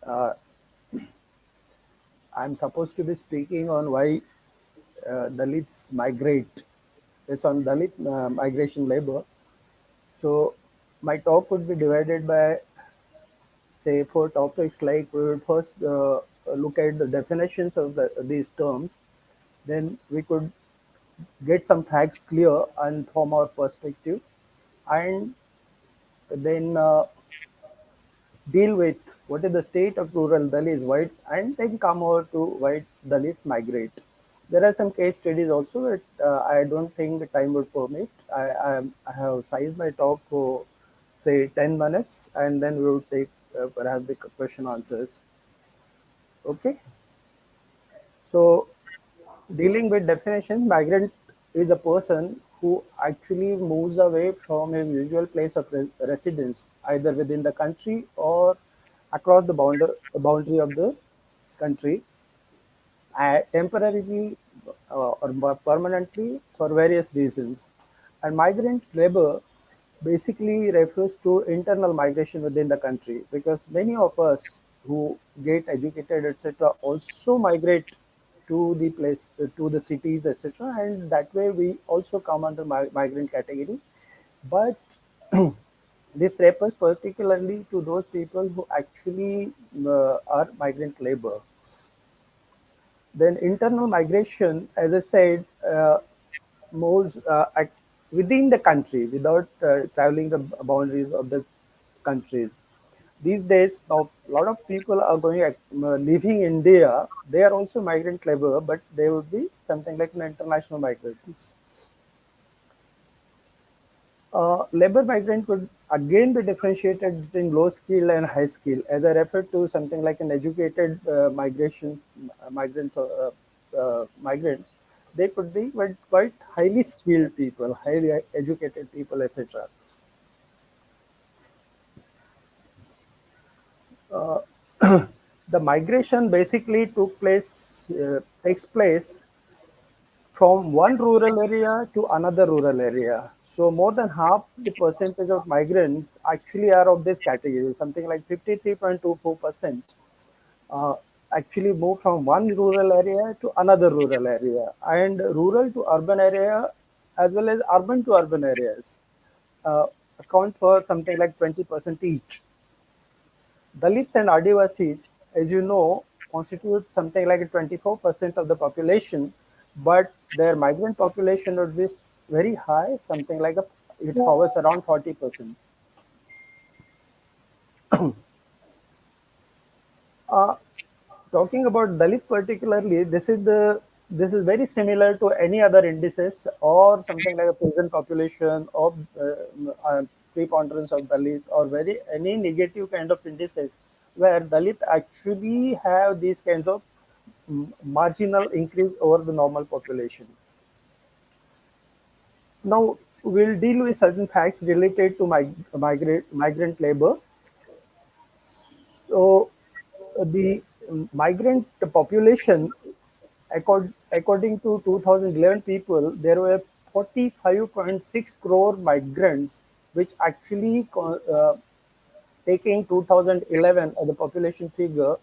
Uh, I'm supposed to be speaking on why Dalits migrate. It's on Dalit migration labor. So my talk would be divided by, say, four topics. Like we would first look at the definitions of these terms. Then we could get some facts clear and from our perspective, and then deal with what is the state of rural Dalits, white, and then come over to white Dalit migrate. There are some case studies also, but I don't think the time would permit. I have sized my talk for say 10 minutes, and then we will take perhaps the question answers. Okay. So dealing with definition, migrant is a person who actually moves away from his usual place of residence, either within the country or across the boundary of the country, temporarily or permanently for various reasons. And migrant labor basically refers to internal migration within the country, because many of us who get educated, etc., also migrate to the place, to the cities, etc., and that way we also come under migrant category. But this refers particularly to those people who actually are migrant labor. Then internal migration, as I said, moves within the country without traveling the boundaries of the countries. These days, now a lot of people are going leaving India. They are also migrant labor, but they would be something like an international migrants. Labor migrant could again be differentiated between low skill and high skill. As I referred to something like an educated migrants, they could be quite highly skilled people, highly educated people, etc. Uh, the migration basically takes place from one rural area to another rural area. So more than half the percentage of migrants actually are of this category, something like 53.24% actually move from one rural area to another rural area, and rural to urban area as well as urban to urban areas account for something like 20% each. Dalits and Adivasis, as you know, constitute something like 24% of the population, but their migrant population would be very high, something like it hovers around 40%. Uh, Talking about Dalit particularly, this is very similar to any other indices or something like a present population or preponderance of Dalit or very any negative kind of indices where Dalit actually have these kinds of marginal increase over the normal population. Now we'll deal with certain facts related to migrant labor. So the migrant population, according to 2011 people, there were 45.6 crore migrants, which actually taking 2011 as the population figure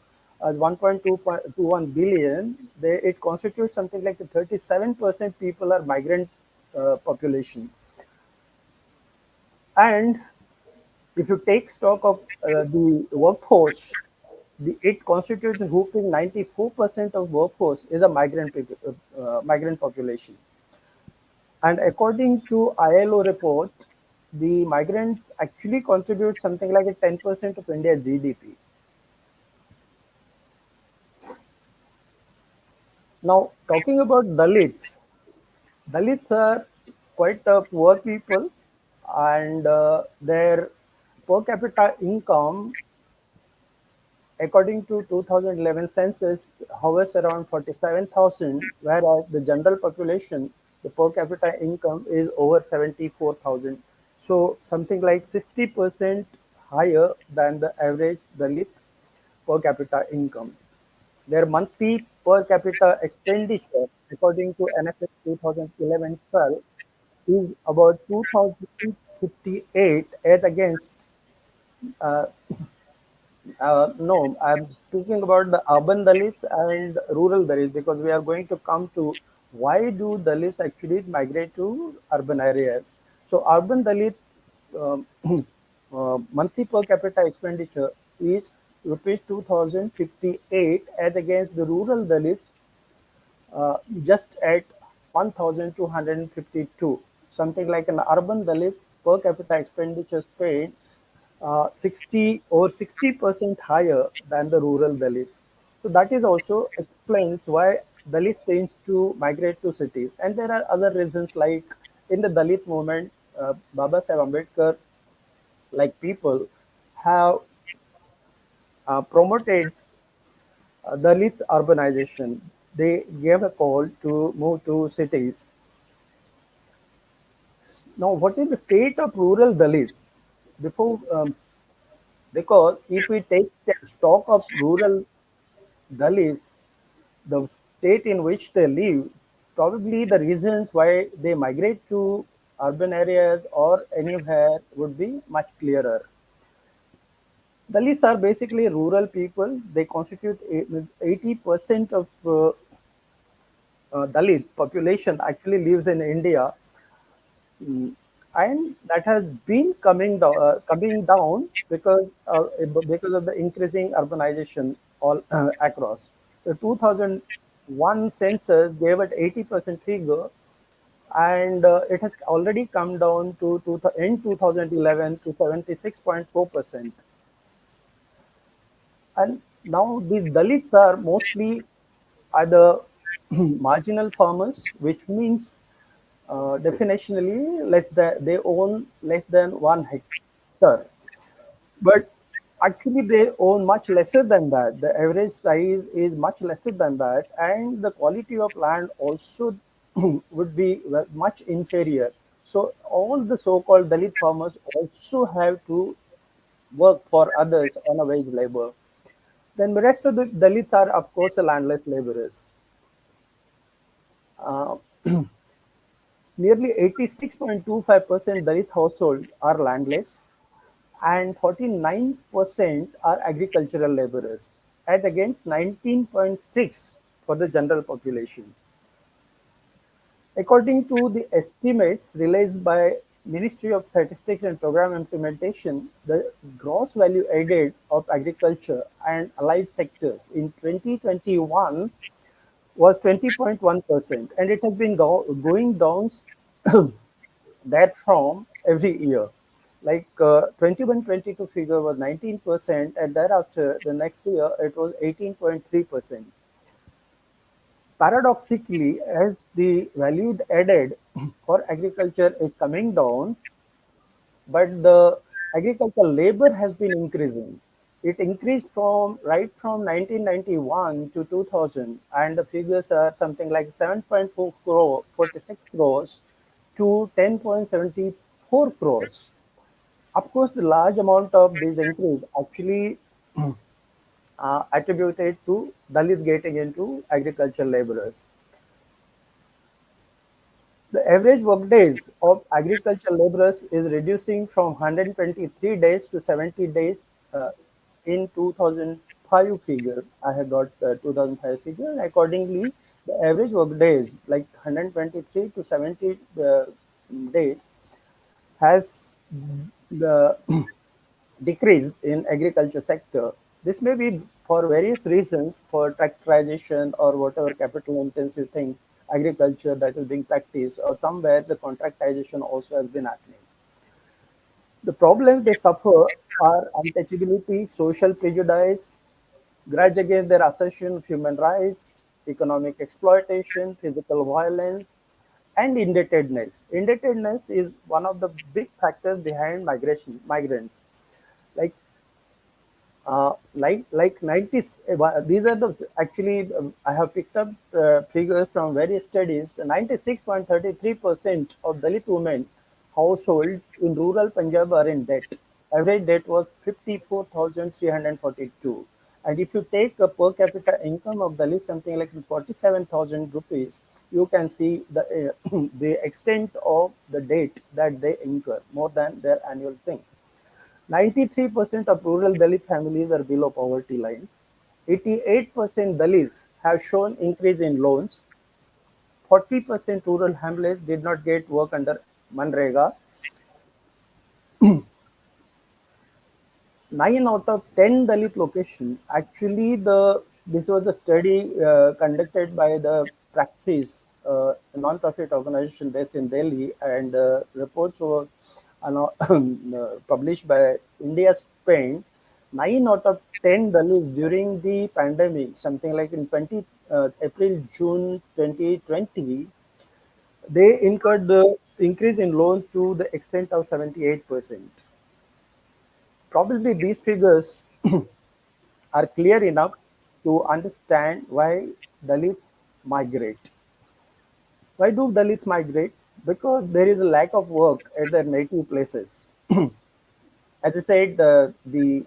as 1.221 billion, it constitutes something like 37% people are migrant population. And if you take stock of the workforce, it constitutes a whopping 94% of workforce is a migrant population. And according to ILO report, the migrants actually contribute something like a 10% of India's GDP. Now, talking about Dalits, Dalits are quite poor people, and their per capita income, according to 2011 census, hovers around 47,000, whereas the general population, the per capita income is over 74,000. So something like 60% higher than the average Dalit per capita income. Their monthly per capita expenditure, according to NFS 2011-12, is about 2,058 as against uh, no, I'm speaking about the urban Dalits and rural Dalits because we are going to come to why do Dalits actually migrate to urban areas. So urban Dalit um, monthly per capita expenditure is rupees 2058 as against the rural Dalits just at 1252. Something like an urban Dalit per capita expenditure paid 60 or 60% higher than the rural Dalits. So that is also explains why Dalits tends to migrate to cities. And there are other reasons like in the Dalit movement, Baba Sahib Ambedkar, like people, have promoted Dalits urbanization. They gave a call to move to cities. Now, what is the state of rural Dalits? Before, because if we take stock of rural Dalits, the state in which they live, probably the reasons why they migrate to urban areas or anywhere would be much clearer. Dalits are basically rural people. They constitute 80% of Dalit population actually lives in India. Mm, and that has been coming down because of the increasing urbanization all across. The 2001 census gave it 80% figure, and it has already come down to in 2011 to 76.4%. And now these Dalits are mostly either marginal farmers, which means definitionally less than they own less than 1 hectare, but actually they own much lesser than that. The average size is much lesser than that, and the quality of land also would be much inferior. So all the so-called Dalit farmers also have to work for others on a wage labor. Then the rest of the Dalits are, of course, landless laborers. Uh, Nearly 86.25% Dalit households are landless and 49% are agricultural laborers, as against 19.6 for the general population. According to the estimates released by Ministry of Statistics and Program Implementation, the gross value added of agriculture and allied sectors in 2021 was 20.1%, and it has been going down that from every year. Like 21-22 figure was 19%, and thereafter the next year it was 18.3%. Paradoxically, as the value added for agriculture is coming down, but the agricultural labor has been increasing. It increased from 1991 to 2000, and the figures are something like 7.4 crore, 46 crores to 10.74 crores. Of course, the large amount of this increase actually attributed to Dalit getting into agricultural laborers. The average work days of agricultural laborers is reducing from 123 days to 70 days in 2005 figure. I have got 2005 figure. Accordingly, the average work days like 123 to 70 days has the decrease in agriculture sector. This may be for various reasons, for tractorization or whatever capital intensive things. agriculture that is being practiced, or somewhere the contractization also has been happening. The problems they suffer are untouchability, social prejudice, grudge against their assertion of human rights, economic exploitation, physical violence, and indebtedness. Indebtedness is one of the big factors behind migrants. Like like 90s, these are the actually I have picked up figures from various studies. 96.33% of Dalit women households in rural Punjab are in debt. Average debt was 54,342. And if you take a per capita income of Dalit, something like 47,000 rupees, you can see the the extent of the debt that they incur more than their annual thing. 93% of rural Dalit families are below poverty line. 88% Dalits have shown increase in loans. 40% rural hamlets did not get work under Manrega. 9 out of 10 Dalit location. Actually, this was a study conducted by the Praxis, a non-profit organization based in Delhi, and reports were published by India Spain. 9 out of 10 Dalits during the pandemic, something like in April June 2020, they incurred the increase in loans to the extent of 78%. Probably these figures are clear enough to understand why Dalits migrate. Why do Dalits migrate? Because there is a lack of work at their native places. As I said, uh, the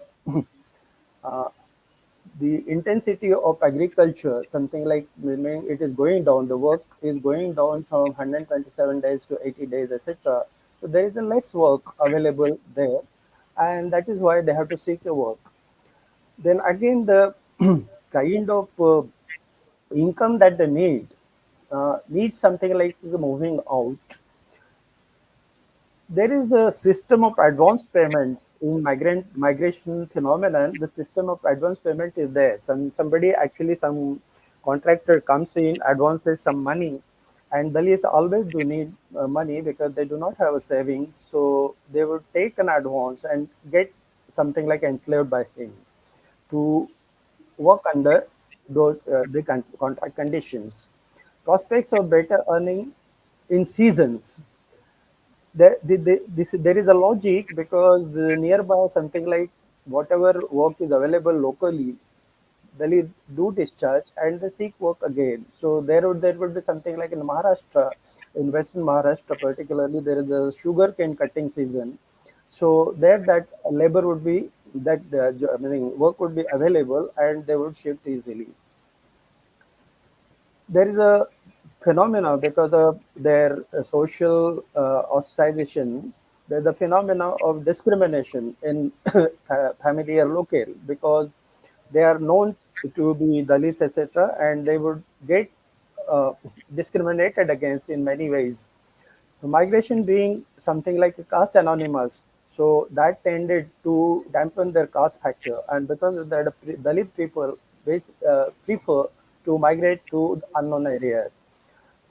intensity of agriculture, something like it is going down. The work is going down from 127 days to 80 days, etc. So there is a less work available there, and that is why they have to seek a work. Then again, the kind of income that they need something like moving out. There is a system of advance payments in migration phenomenon. The system of advance payment is there. Some contractor comes in, advances some money, and Dalits always do need money because they do not have a savings. So they would take an advance and get something like enclaved by him to work under those contract conditions. Prospects of better earning in seasons. There is a logic because nearby something like whatever work is available locally, they do discharge and they seek work again. So there would be something like in Maharashtra, in Western Maharashtra particularly, there is a sugar cane cutting season. So there that labor would be that work would be available and they would shift easily. There is a phenomena because of their social ostracization. There's a phenomena of discrimination in family or local because they are known to be Dalits, etc., and they would get uh, discriminated against in many ways. Migration being something like a caste anonymous, so that tended to dampen their caste factor, and because of that, Dalit people prefer to migrate to unknown areas.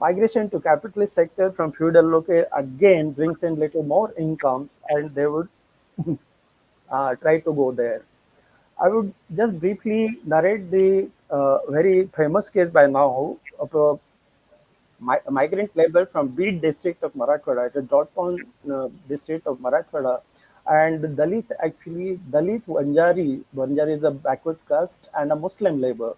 Migration to capitalist sector from feudal locale again brings in little more incomes, and they would try to go there. I would just briefly narrate the very famous case by now of a migrant labor from Beed district of Marathwada, the Dotpon district of Marathwada, and Dalit Banjari is a backward caste and a Muslim labor,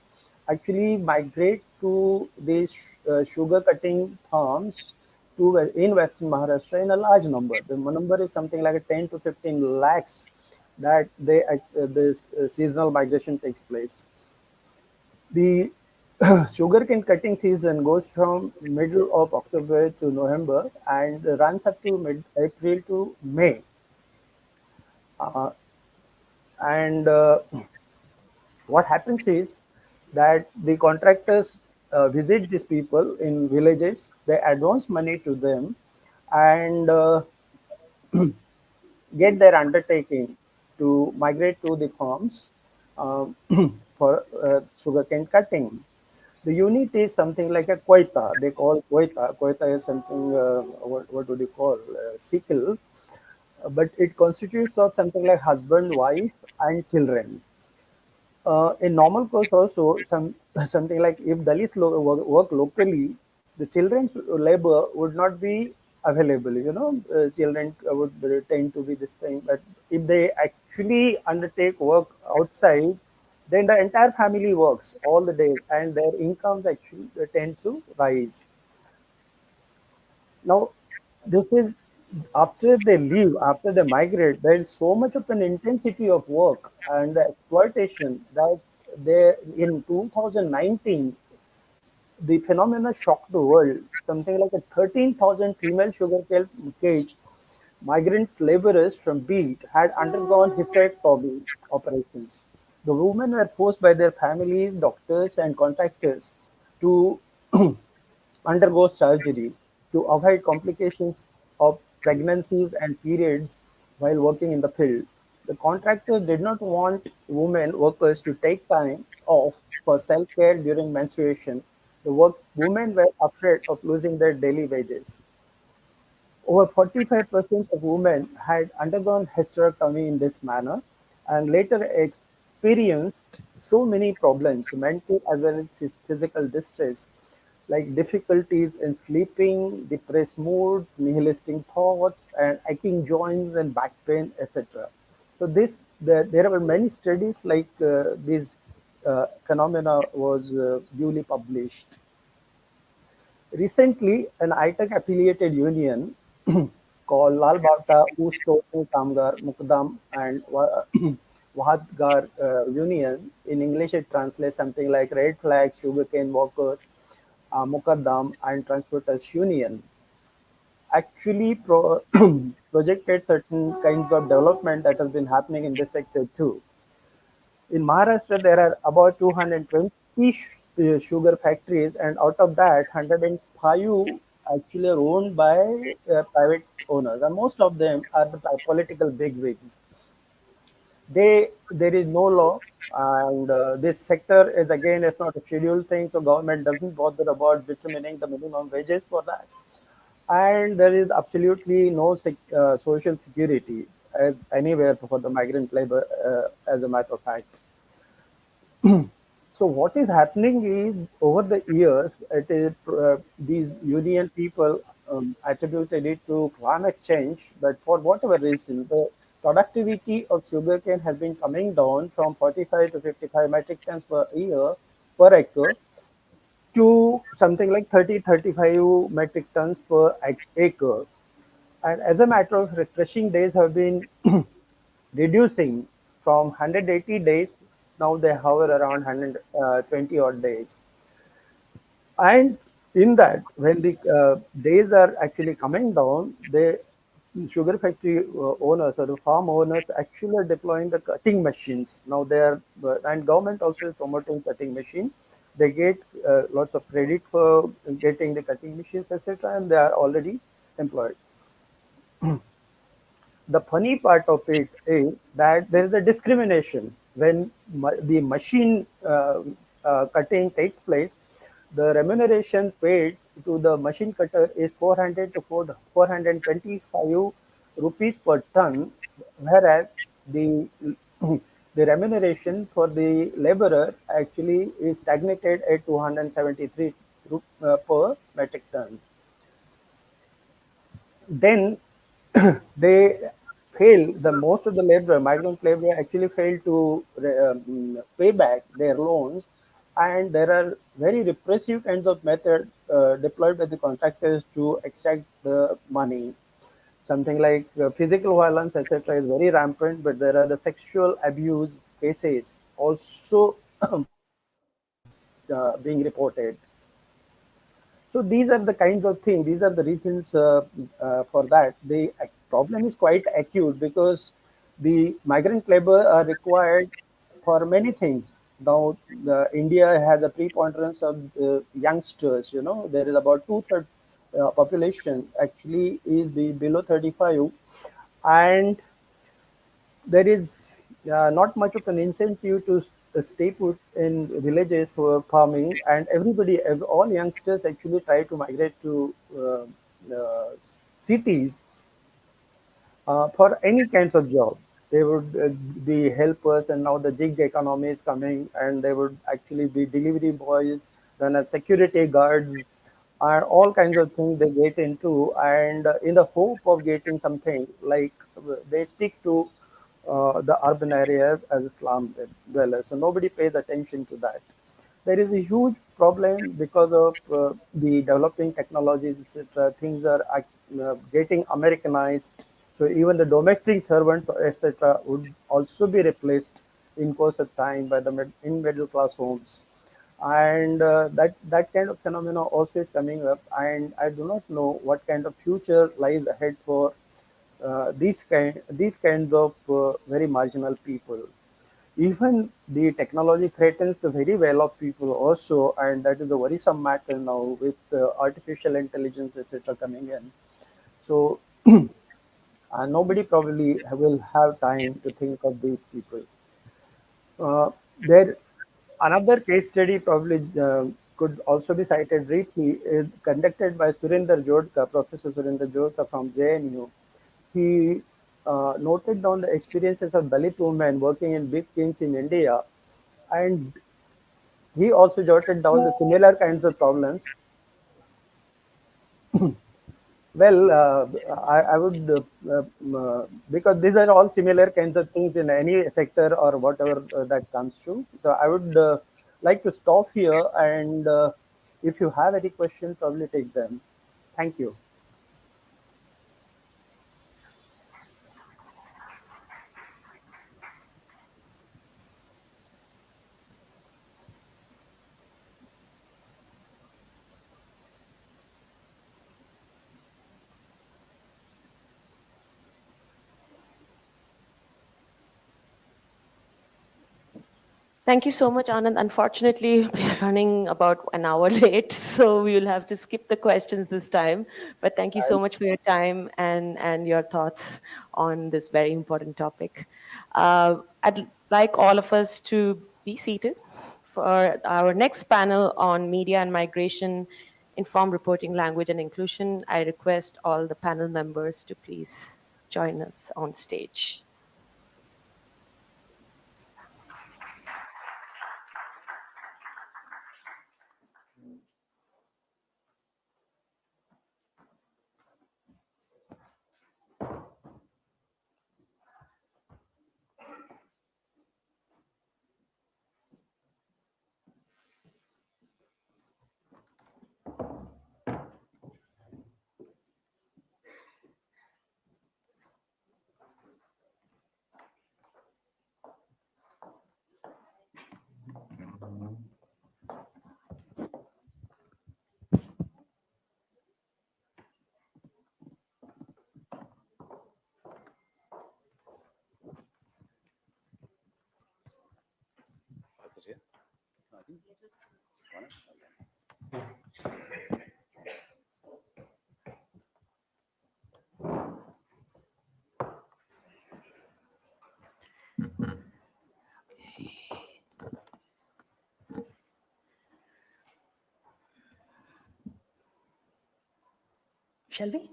actually migrate to these sugar cutting farms in Western Maharashtra in a large number. The number is something like a 10 to 15 lakhs that this seasonal migration takes place. The sugarcane cutting season goes from middle of October to November and runs up to mid-April to May. Uh, and what happens is that the contractors visit these people in villages, they advance money to them and get their undertaking to migrate to the farms um, for sugarcane cutting. The unit is something like a koita. They call koita. Koita is something, what would you call, sickle, but it constitutes of something like husband, wife, and children. In normal course also, something like if Dalits work locally, the children's labor would not be available. Children would tend to be this thing. But if they actually undertake work outside, then the entire family works all the days, and their incomes actually tend to rise. Now, this is after they leave, after they migrate, there is so much of an intensity of work and exploitation that they in 2019 the phenomena shocked the world. Something like a 13,000 female sugarcane cage migrant laborers from Beat had undergone hysterectomy operations. The women were forced by their families, doctors, and contractors to undergo surgery to avoid complications of pregnancies and periods while working in the field. The contractors did not want women workers to take time off for self-care during menstruation. Women were afraid of losing their daily wages. Over 45% of women had undergone hysterectomy in this manner and later experienced so many problems, mental as well as physical distress, like difficulties in sleeping, depressed moods, nihilistic thoughts, and aching joints and back pain, etc. So there were many studies like this phenomena was duly published. Recently, an ITEC affiliated union called Lal Bhavta Ustoni Kamgar Mukdam and Wahadgar Union, in English it translates something like Red Flags, Sugarcane Workers, Mukaddam, and Transporters Union, actually projected certain kinds of development that has been happening in this sector too. In Maharashtra, there are about 220 sugar factories, and out of that, 105 actually are owned by private owners, and most of them are the political bigwigs. There is no law, and this sector is again it's not a scheduled thing, so government doesn't bother about determining the minimum wages for that, and there is absolutely no social security as anywhere for the migrant labor, as a matter of fact. So what is happening is over the years, it is these union people attributed it to climate change, but for whatever reason, the productivity of sugarcane has been coming down from 45 to 55 metric tons per year per acre to something like 30-35 metric tons per acre. And as a matter of crushing days have been reducing from 180 days, now they hover around 120 odd days. And in that, when the days are actually coming down, the sugar factory owners or the farm owners actually are deploying the cutting machines. Now they are, and government also is promoting cutting machine. They get lots of credit for getting the cutting machines, etc., and they are already employed. The funny part of it is that there is a discrimination when the machine cutting takes place. The remuneration paid to the machine cutter is 400 to 425 rupees per ton, whereas the the remuneration for the laborer actually is stagnated at 273 per metric ton. Then they fail, the most of the labor, migrant labor actually fail to pay back their loans, and there are very repressive kinds of methods deployed by the contractors to extract the money. Something like physical violence, etc., is very rampant, but there are the sexual abuse cases also being reported. So these are the kinds of things, these are the reasons for that. The problem is quite acute because the migrant labor are required for many things. Now, India has a preponderance of youngsters, there is about two-thirds population actually is below 35, and there is not much of an incentive to stay put in villages for farming, and everybody, all youngsters actually try to migrate to cities for any kinds of job. They would be helpers, and now the gig economy is coming, and they would actually be delivery boys, then as security guards, and all kinds of things they get into, and in the hope of getting something, like they stick to the urban areas as slum dwellers. So nobody pays attention to that. There is a huge problem because of the developing technologies, etc. Things are getting Americanized. So even the domestic servants, etc., would also be replaced in course of time by the in middle class homes, and that kind of phenomena also is coming up. And I do not know what kind of future lies ahead for these kinds of very marginal people. Even the technology threatens the very well of people also, and that is a worrisome matter now with artificial intelligence, etc., coming in. So nobody probably will have time to think of these people. There, another case study probably could also be cited briefly, is conducted by Surinder Jodhka, Professor Surinder Jodhka from JNU. He noted down the experiences of Dalit women working in big kilns in India, and he also jotted down the similar kinds of problems. Well, I would, because these are all similar kinds of things in any sector or whatever that comes to. So I would like to stop here, and if you have any questions, probably take them. Thank you. Thank you so much, Anand. Unfortunately, we're running about an hour late, so we will have to skip the questions this time. But thank you so much for your time and your thoughts on this very important topic. I'd like all of us to be seated for our next panel on media and migration, informed reporting, language, and inclusion. I request all the panel members to please join us on stage. Shall we?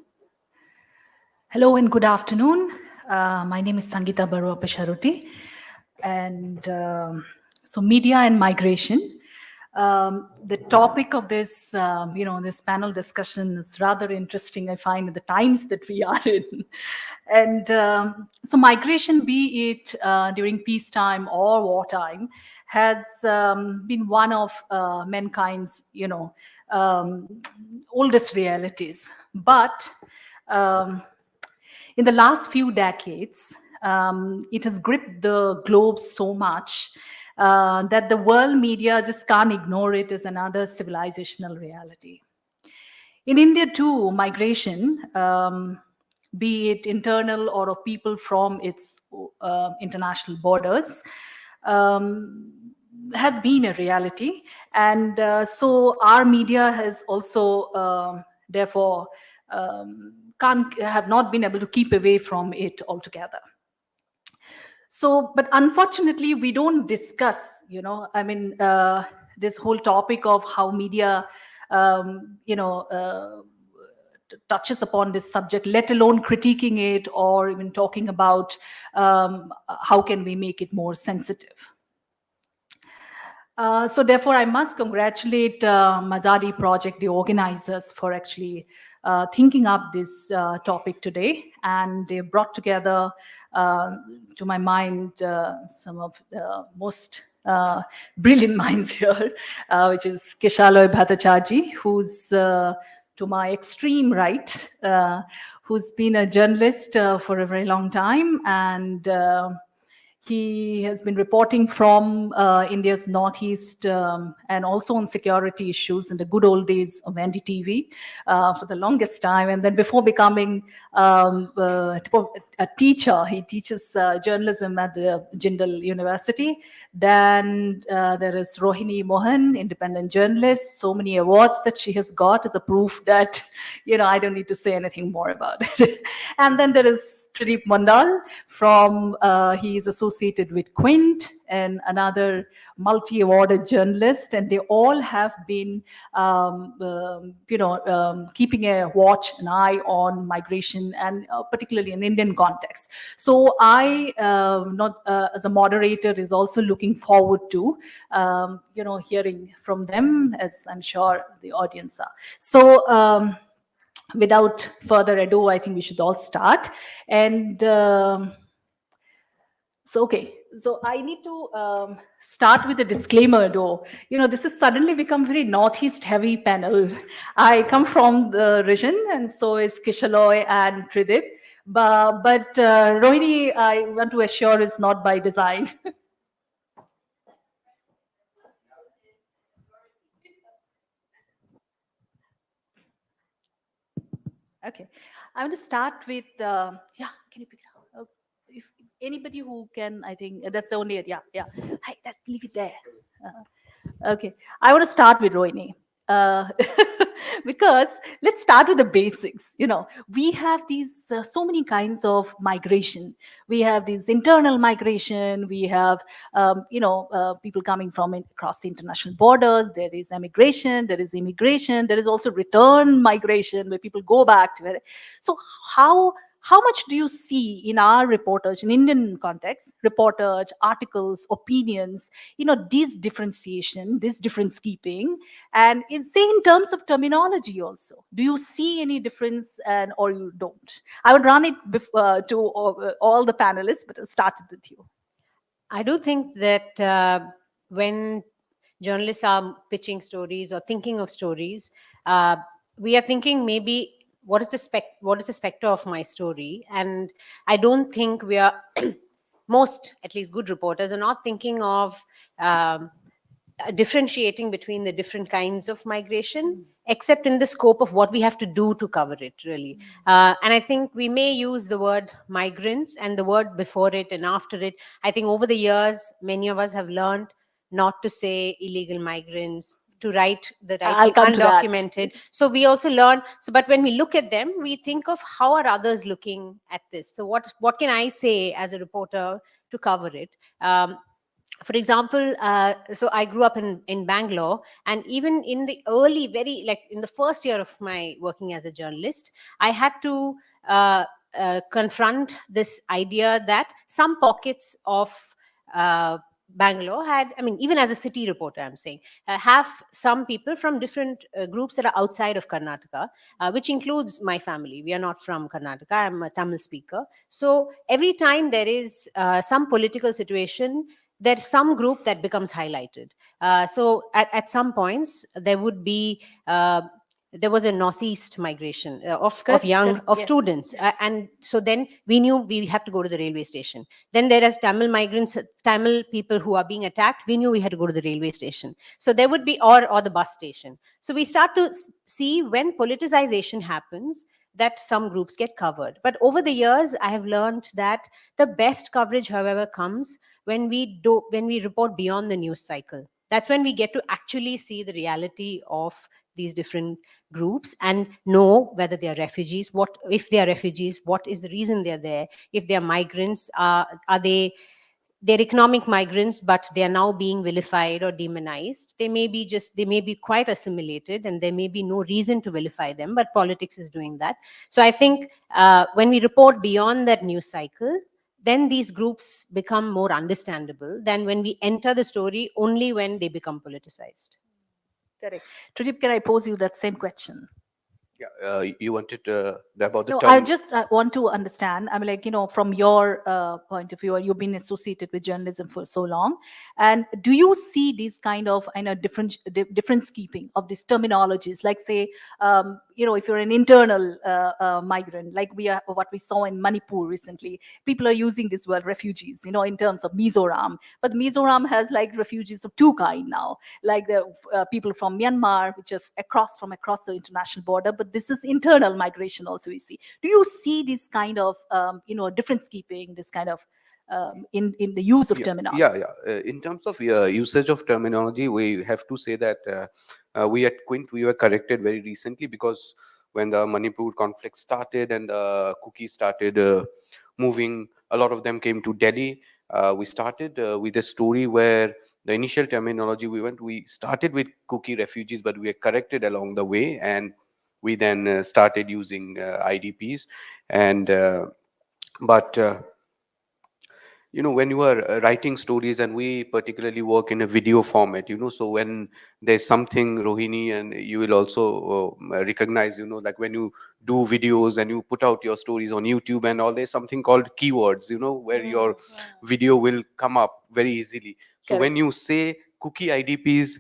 Hello and good afternoon. My name is Sangeeta Barua Pasharuti, and so media and migration. The topic of this, this panel discussion is rather interesting, I find, in the times that we are in. And so migration, be it during peacetime or wartime, has been one of mankind's, oldest realities. But in the last few decades, it has gripped the globe so much that the world media just can't ignore it as another civilizational reality. In India too, migration, be it internal or of people from its international borders, has been a reality. And so our media has also, therefore, have not been able to keep away from it altogether. So, but unfortunately, we don't discuss, this whole topic of how media, touches upon this subject, let alone critiquing it or even talking about how can we make it more sensitive. So therefore, I must congratulate Azadi project, the organizers, for actually thinking up this topic today. And they brought together, to my mind, some of the most brilliant minds here, which is Kishaloy Bhattacharjee, who's to my extreme right, who's been a journalist for a very long time, and he has been reporting from India's Northeast and also on security issues in the good old days of NDTV for the longest time. And then before becoming a teacher, he teaches journalism at the Jindal University. Then there is Rohini Mohan, independent journalist. So many awards that she has got is a proof that, I don't need to say anything more about it. And then there is Pradeep Mandal from, he is associated with Quint and another multi-awarded journalist, and they all have been, keeping an eye on migration, and particularly in Indian context. So I, not as a moderator, is also looking forward to, hearing from them, as I'm sure the audience are. So. Without further ado, I think we should all start. And okay, so I need to start with a disclaimer though. This has suddenly become very Northeast heavy panel. I come from the region, and so is Kishaloy and Pradeep. But Rohini, I want to assure, is not by design. Okay, I want to start with, can you pick it up? If anybody who can, I think that's the only, yeah. Hi, leave it there. Okay, I want to start with Rohini. Because let's start with the basics. We have these so many kinds of migration. We have this internal migration. We have people coming from across the international borders. There is emigration. There is immigration. There is also return migration, where people go back to it. So how much do you see in our reportage, in Indian context, reportage, articles, opinions, this differentiation, this difference keeping, and say in terms of terminology also, do you see any difference, or you don't? I would run it to all the panelists, but I'll start it with you. I do think that when journalists are pitching stories or thinking of stories, we are thinking maybe what is the specter of my story, and I don't think we are most, at least good reporters, are not thinking of differentiating between the different kinds of migration, except in the scope of what we have to do to cover it, really. And I think we may use the word migrants and the word before it and after it. I think over the years, many of us have learned not to say illegal migrants, to write the writing undocumented. So we also learn. So, but when we look at them, we think of how are others looking at this. So what can I say as a reporter to cover it? For example, so I grew up in Bangalore, and even in the early, in the first year of my working as a journalist, I had to confront this idea that some pockets of Bangalore had, even as a city reporter, I'm saying, have some people from different groups that are outside of Karnataka, which includes my family. We are not from Karnataka. I'm a Tamil speaker. So every time there is some political situation, there's some group that becomes highlighted. So at some points, there would be there was a northeast migration of students, and so then we knew we have to go to the railway station. Then there is Tamil migrants, Tamil people who are being attacked. We knew we had to go to the railway station. So there would be or the bus station. So we start to see when politicization happens, that some groups get covered. But over the years, I have learned that the best coverage, however, comes when we report beyond the news cycle. That's when we get to actually see the reality of these different groups and know whether they are refugees, if they are refugees, what is the reason they're there, if they are migrants, are they they're economic migrants, but they are now being vilified or demonized. They may be quite assimilated, and there may be no reason to vilify them, but politics is doing that. So I think when we report beyond that news cycle, then these groups become more understandable than when we enter the story only when they become politicized. Correct. Tridip, can I pose you that same question? Yeah, you wanted about the No, I term. just want to understand. I mean, like, from your point of view, you've been associated with journalism for so long, and do you see these kind of, difference keeping of these terminologies? Like, say, if you're an internal migrant, like what we saw in Manipur recently, people are using this word refugees, in terms of Mizoram. But Mizoram has like refugees of two kind now, like the people from Myanmar, which are across the international border. But this is internal migration also we see. Do you see this kind of, difference keeping, this kind of in the use of terminology? Yeah. In terms of usage of terminology, we have to say that we at Quint, we were corrected very recently, because when the Manipur conflict started and the cookies started moving, a lot of them came to Delhi. We started with a story where the initial terminology we started with cookie refugees, but we were corrected along the way, and we then started using IDPs. And but when you are writing stories, and we particularly work in a video format, so when there's something, Rohini, and you will also recognize, like when you do videos and you put out your stories on YouTube and all, there's something called keywords, where your video will come up very easily. So when you say cookie IDPs,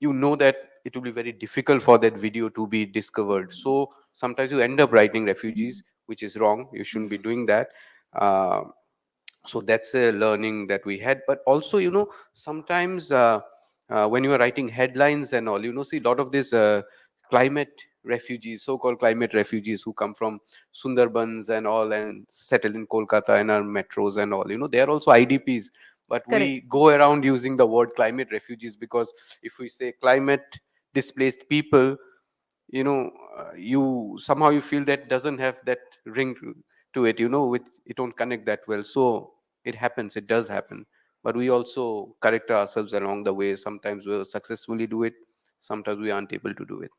you know that it will be very difficult for that video to be discovered. So sometimes you end up writing refugees, which is wrong. You shouldn't be doing that. So that's a learning that we had. But also, sometimes when you are writing headlines and all, see a lot of this climate refugees, so-called climate refugees, who come from Sundarbans and all and settle in Kolkata and our metros and all, they are also IDPs. But we go around using the word climate refugees, because if we say climate displaced people, you somehow you feel that doesn't have that ring to it, which it don't connect that well. So it happens, it does happen. But we also correct ourselves along the way. Sometimes we'll successfully do it, sometimes we aren't able to do it.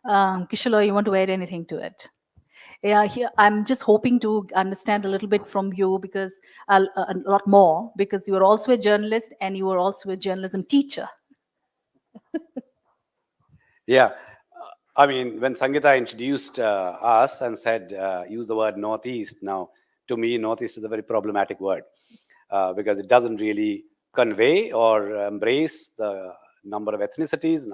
Kishalo, you want to add anything to it? Yeah, here I'm just hoping to understand a little bit from you, because a lot more, because you are also a journalist and you are also a journalism teacher. Yeah. I mean, when Sangeeta introduced us and said, use the word Northeast, now, to me, Northeast is a very problematic word because it doesn't really convey or embrace the number of ethnicities,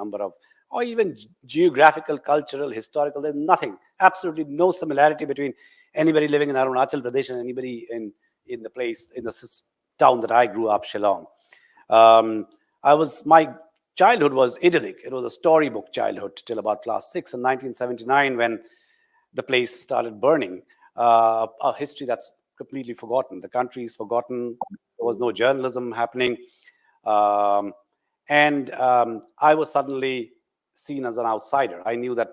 or even geographical, cultural, historical. There's nothing, absolutely no similarity between anybody living in Arunachal Pradesh and anybody in the town that I grew up, Shillong. My childhood was idyllic. It was a storybook childhood till about class 6 in 1979, when the place started burning. A history that's completely forgotten. The country is forgotten. There was no journalism happening. And I was suddenly seen as an outsider. I knew that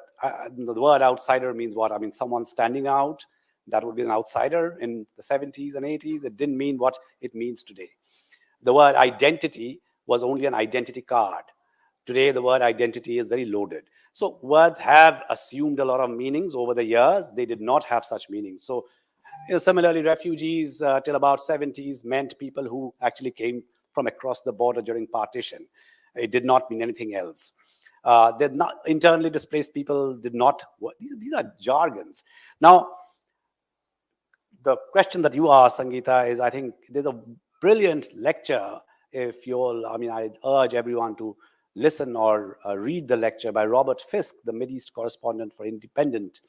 the word outsider means what? I mean, someone standing out. That would be an outsider in the 70s and 80s. It didn't mean what it means today. The word identity was only an identity card. Today, the word identity is very loaded. So words have assumed a lot of meanings over the years. They did not have such meanings. So similarly, refugees till about 70s meant people who actually came from across the border during partition. It did not mean anything else. They're not internally displaced people did not. These are jargons. Now, the question that you asked, Sangeeta, is I think there's a brilliant lecture. If you all, I mean, I urge everyone to listen or read the lecture by Robert Fisk, the Mideast correspondent for Independent,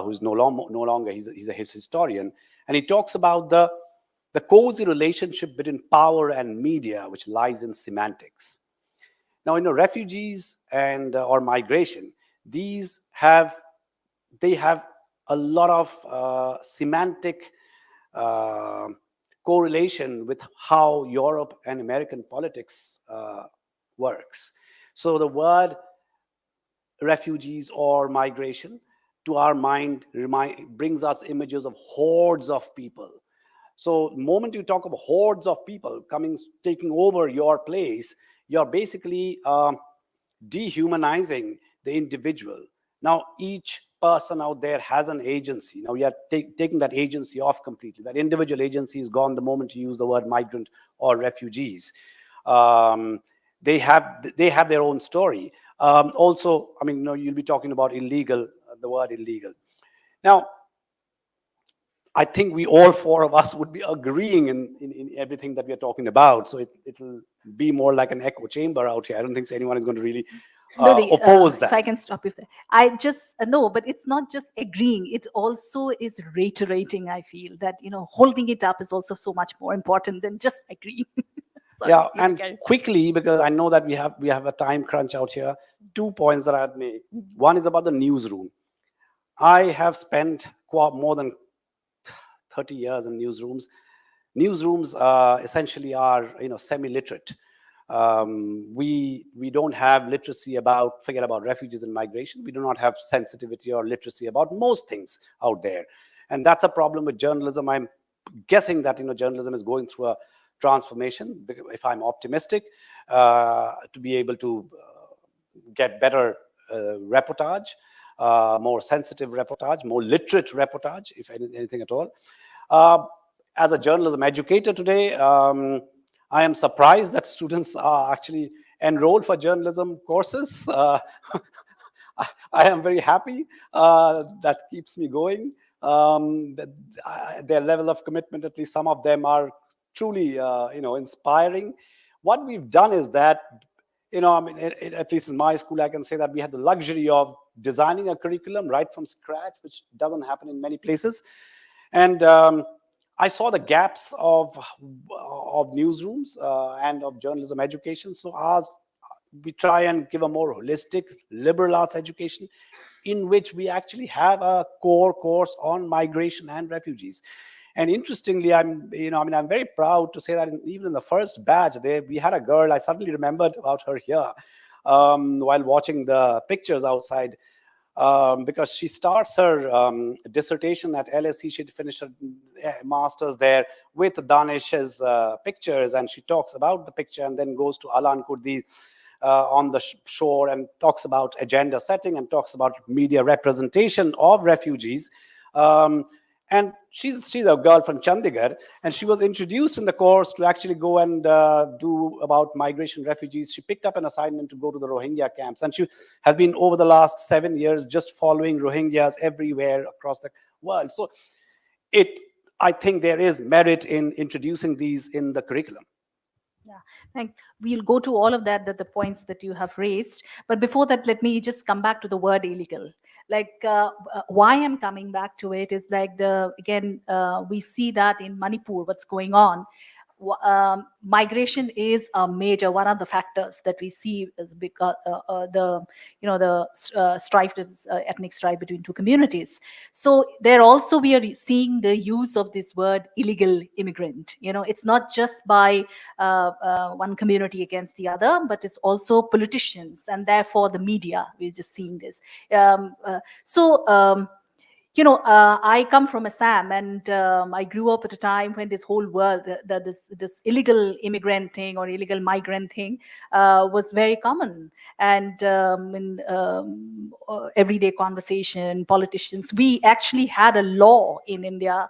who's no longer, he's a historian. And he talks about the cozy relationship between power and media, which lies in semantics. Now, refugees and or migration, they have a lot of semantic correlation with how Europe and American politics works. So the word refugees or migration to our mind brings us images of hordes of people So the moment you talk about hordes of people coming, taking over your place, you're basically dehumanizing the individual. Now, each person out there has an agency. Now, we are taking that agency off completely. That individual agency is gone the moment you use the word migrant or refugees. They have their own story. Also, I mean, you'll be talking about illegal, the word illegal. Now, I think we all four of us would be agreeing in everything that we are talking about. So it'll be more like an echo chamber out here. I don't think anyone is going to really oppose that. If I can stop you there. I just, no, but it's not just agreeing. It also is reiterating, I feel, that, holding it up is also so much more important than just agreeing. Sorry, yeah, and quickly, because I know that we have a time crunch out here, 2 points that I'd make. One is about the newsroom. I have spent more than 30 years in newsrooms. Newsrooms essentially are semi-literate. We don't have literacy about, forget about refugees and migration. We do not have sensitivity or literacy about most things out there, and that's a problem with journalism. I'm guessing that journalism is going through a transformation, if I'm optimistic, to be able to get better reportage, more sensitive reportage, more literate reportage, if anything at all. As a journalism educator today, I am surprised that students are actually enrolled for journalism courses. I am very happy. That keeps me going. Their level of commitment, at least some of them, are truly inspiring. What we've done is that, I mean, at least in my school, I can say that we had the luxury of designing a curriculum right from scratch, which doesn't happen in many places. And I saw the gaps of newsrooms and of journalism education. So we try and give a more holistic liberal arts education, in which we actually have a core course on migration and refugees. And interestingly, I'm very proud to say that even in the first batch, we had a girl. I suddenly remembered about her here while watching the pictures outside, because she starts her dissertation at LSE. She finished her master's there with Danish's pictures, and she talks about the picture and then goes to Alan Kurdi on the shore and talks about agenda setting and talks about media representation of refugees. And she's a girl from Chandigarh, and she was introduced in the course to actually go and do about migration refugees. She picked up an assignment to go to the Rohingya camps, and she has been over the last 7 years just following Rohingyas everywhere across the world. So I think there is merit in introducing these in the curriculum. Yeah, thanks. We'll go to all of that, the points that you have raised. But before that, let me just come back to the word illegal. Like why I'm coming back to it is like we see that in Manipur, what's going on. Migration is a major one of the factors that we see is because the strife, ethnic strife between two communities. So there also we are seeing the use of this word illegal immigrant. It's not just by one community against the other, but it's also politicians and therefore the media. We're just seeing this. I come from Assam, and I grew up at a time when this whole world, this illegal immigrant thing or illegal migrant thing was very common. And in everyday conversation, politicians, we actually had a law in India,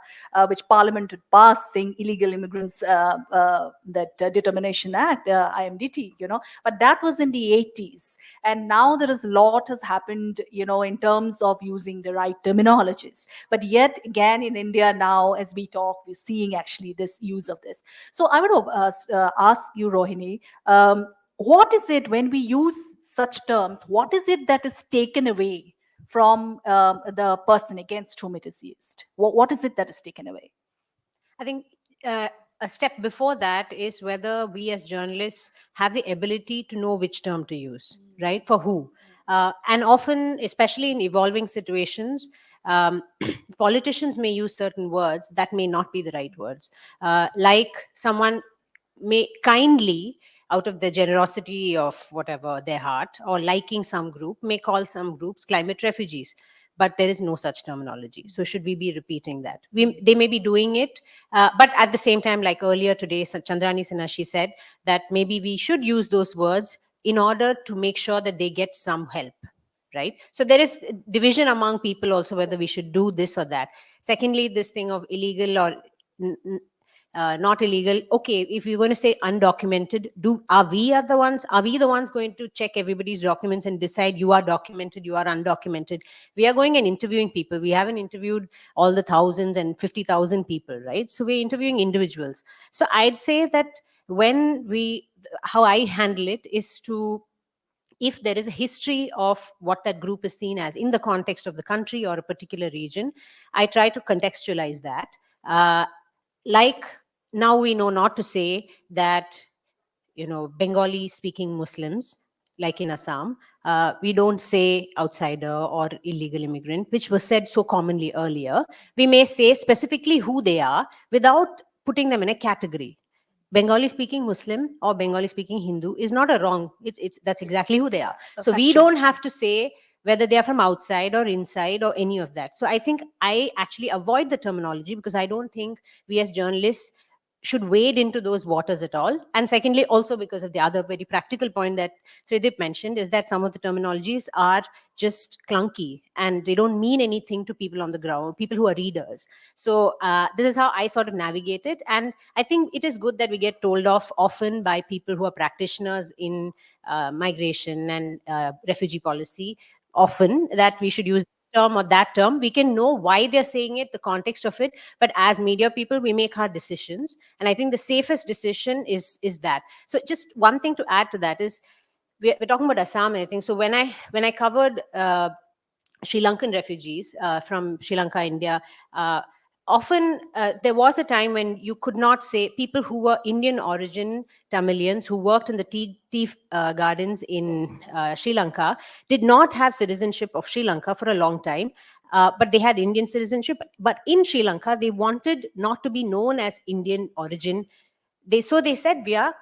which Parliament had passed, saying illegal immigrants, that Determination Act, IMDT, but that was in the 80s. And now there is a lot has happened, in terms of using the right terminology. But yet again in India now, as we talk, we're seeing actually this use of this. So I want to ask you, Rohini, what is it when we use such terms, what is it that is taken away from the person against whom it is used? What is it that is taken away? I think a step before that is whether we as journalists have the ability to know which term to use, right? For who? And often, especially in evolving situations, politicians may use certain words that may not be the right words. Like someone may kindly, out of the generosity of whatever their heart or liking some group, may call some groups climate refugees. but there is no such terminology. So should we be repeating that? They may be doing it, but at the same time, like earlier today, Chandrani Sinha, she said that maybe we should use those words in order to make sure that they get some help, right? So there is division among people also whether we should do this or that. Secondly, this thing of illegal or not illegal. Okay, if you're going to say undocumented, are we the ones going to check everybody's documents and decide you are documented, you are undocumented? We are going and interviewing people. We haven't interviewed all the thousands and 50,000 people, right? So we're interviewing individuals. So I'd say that how I handle it is to, if there is a history of what that group is seen as in the context of the country or a particular region, I try to contextualize that. Like now we know not to say that, Bengali speaking Muslims, like in Assam, we don't say outsider or illegal immigrant, which was said so commonly earlier. We may say specifically who they are without putting them in a category. Bengali speaking Muslim or Bengali speaking Hindu is not a wrong, that's exactly who they are. So we don't have to say whether they are from outside or inside or any of that. So I think I actually avoid the terminology because I don't think we as journalists should wade into those waters at all. And secondly, also because of the other very practical point that Tridip mentioned, is that some of the terminologies are just clunky and they don't mean anything to people on the ground, people who are readers. So this is how I sort of navigate it. And I think it is good that we get told off often by people who are practitioners in migration and refugee policy, often that we should use term or that term. We can know why they're saying it, the context of it, but as media people we make our decisions, and I think the safest decision is that. So just one thing to add to that is we're talking about Assam, and I think so when I covered Sri Lankan refugees from Sri Lanka, India, often there was a time when you could not say people who were Indian origin Tamilians who worked in the tea gardens in Sri Lanka did not have citizenship of Sri Lanka for a long time. But they had Indian citizenship. But in Sri Lanka, they wanted not to be known as Indian origin. So they said we are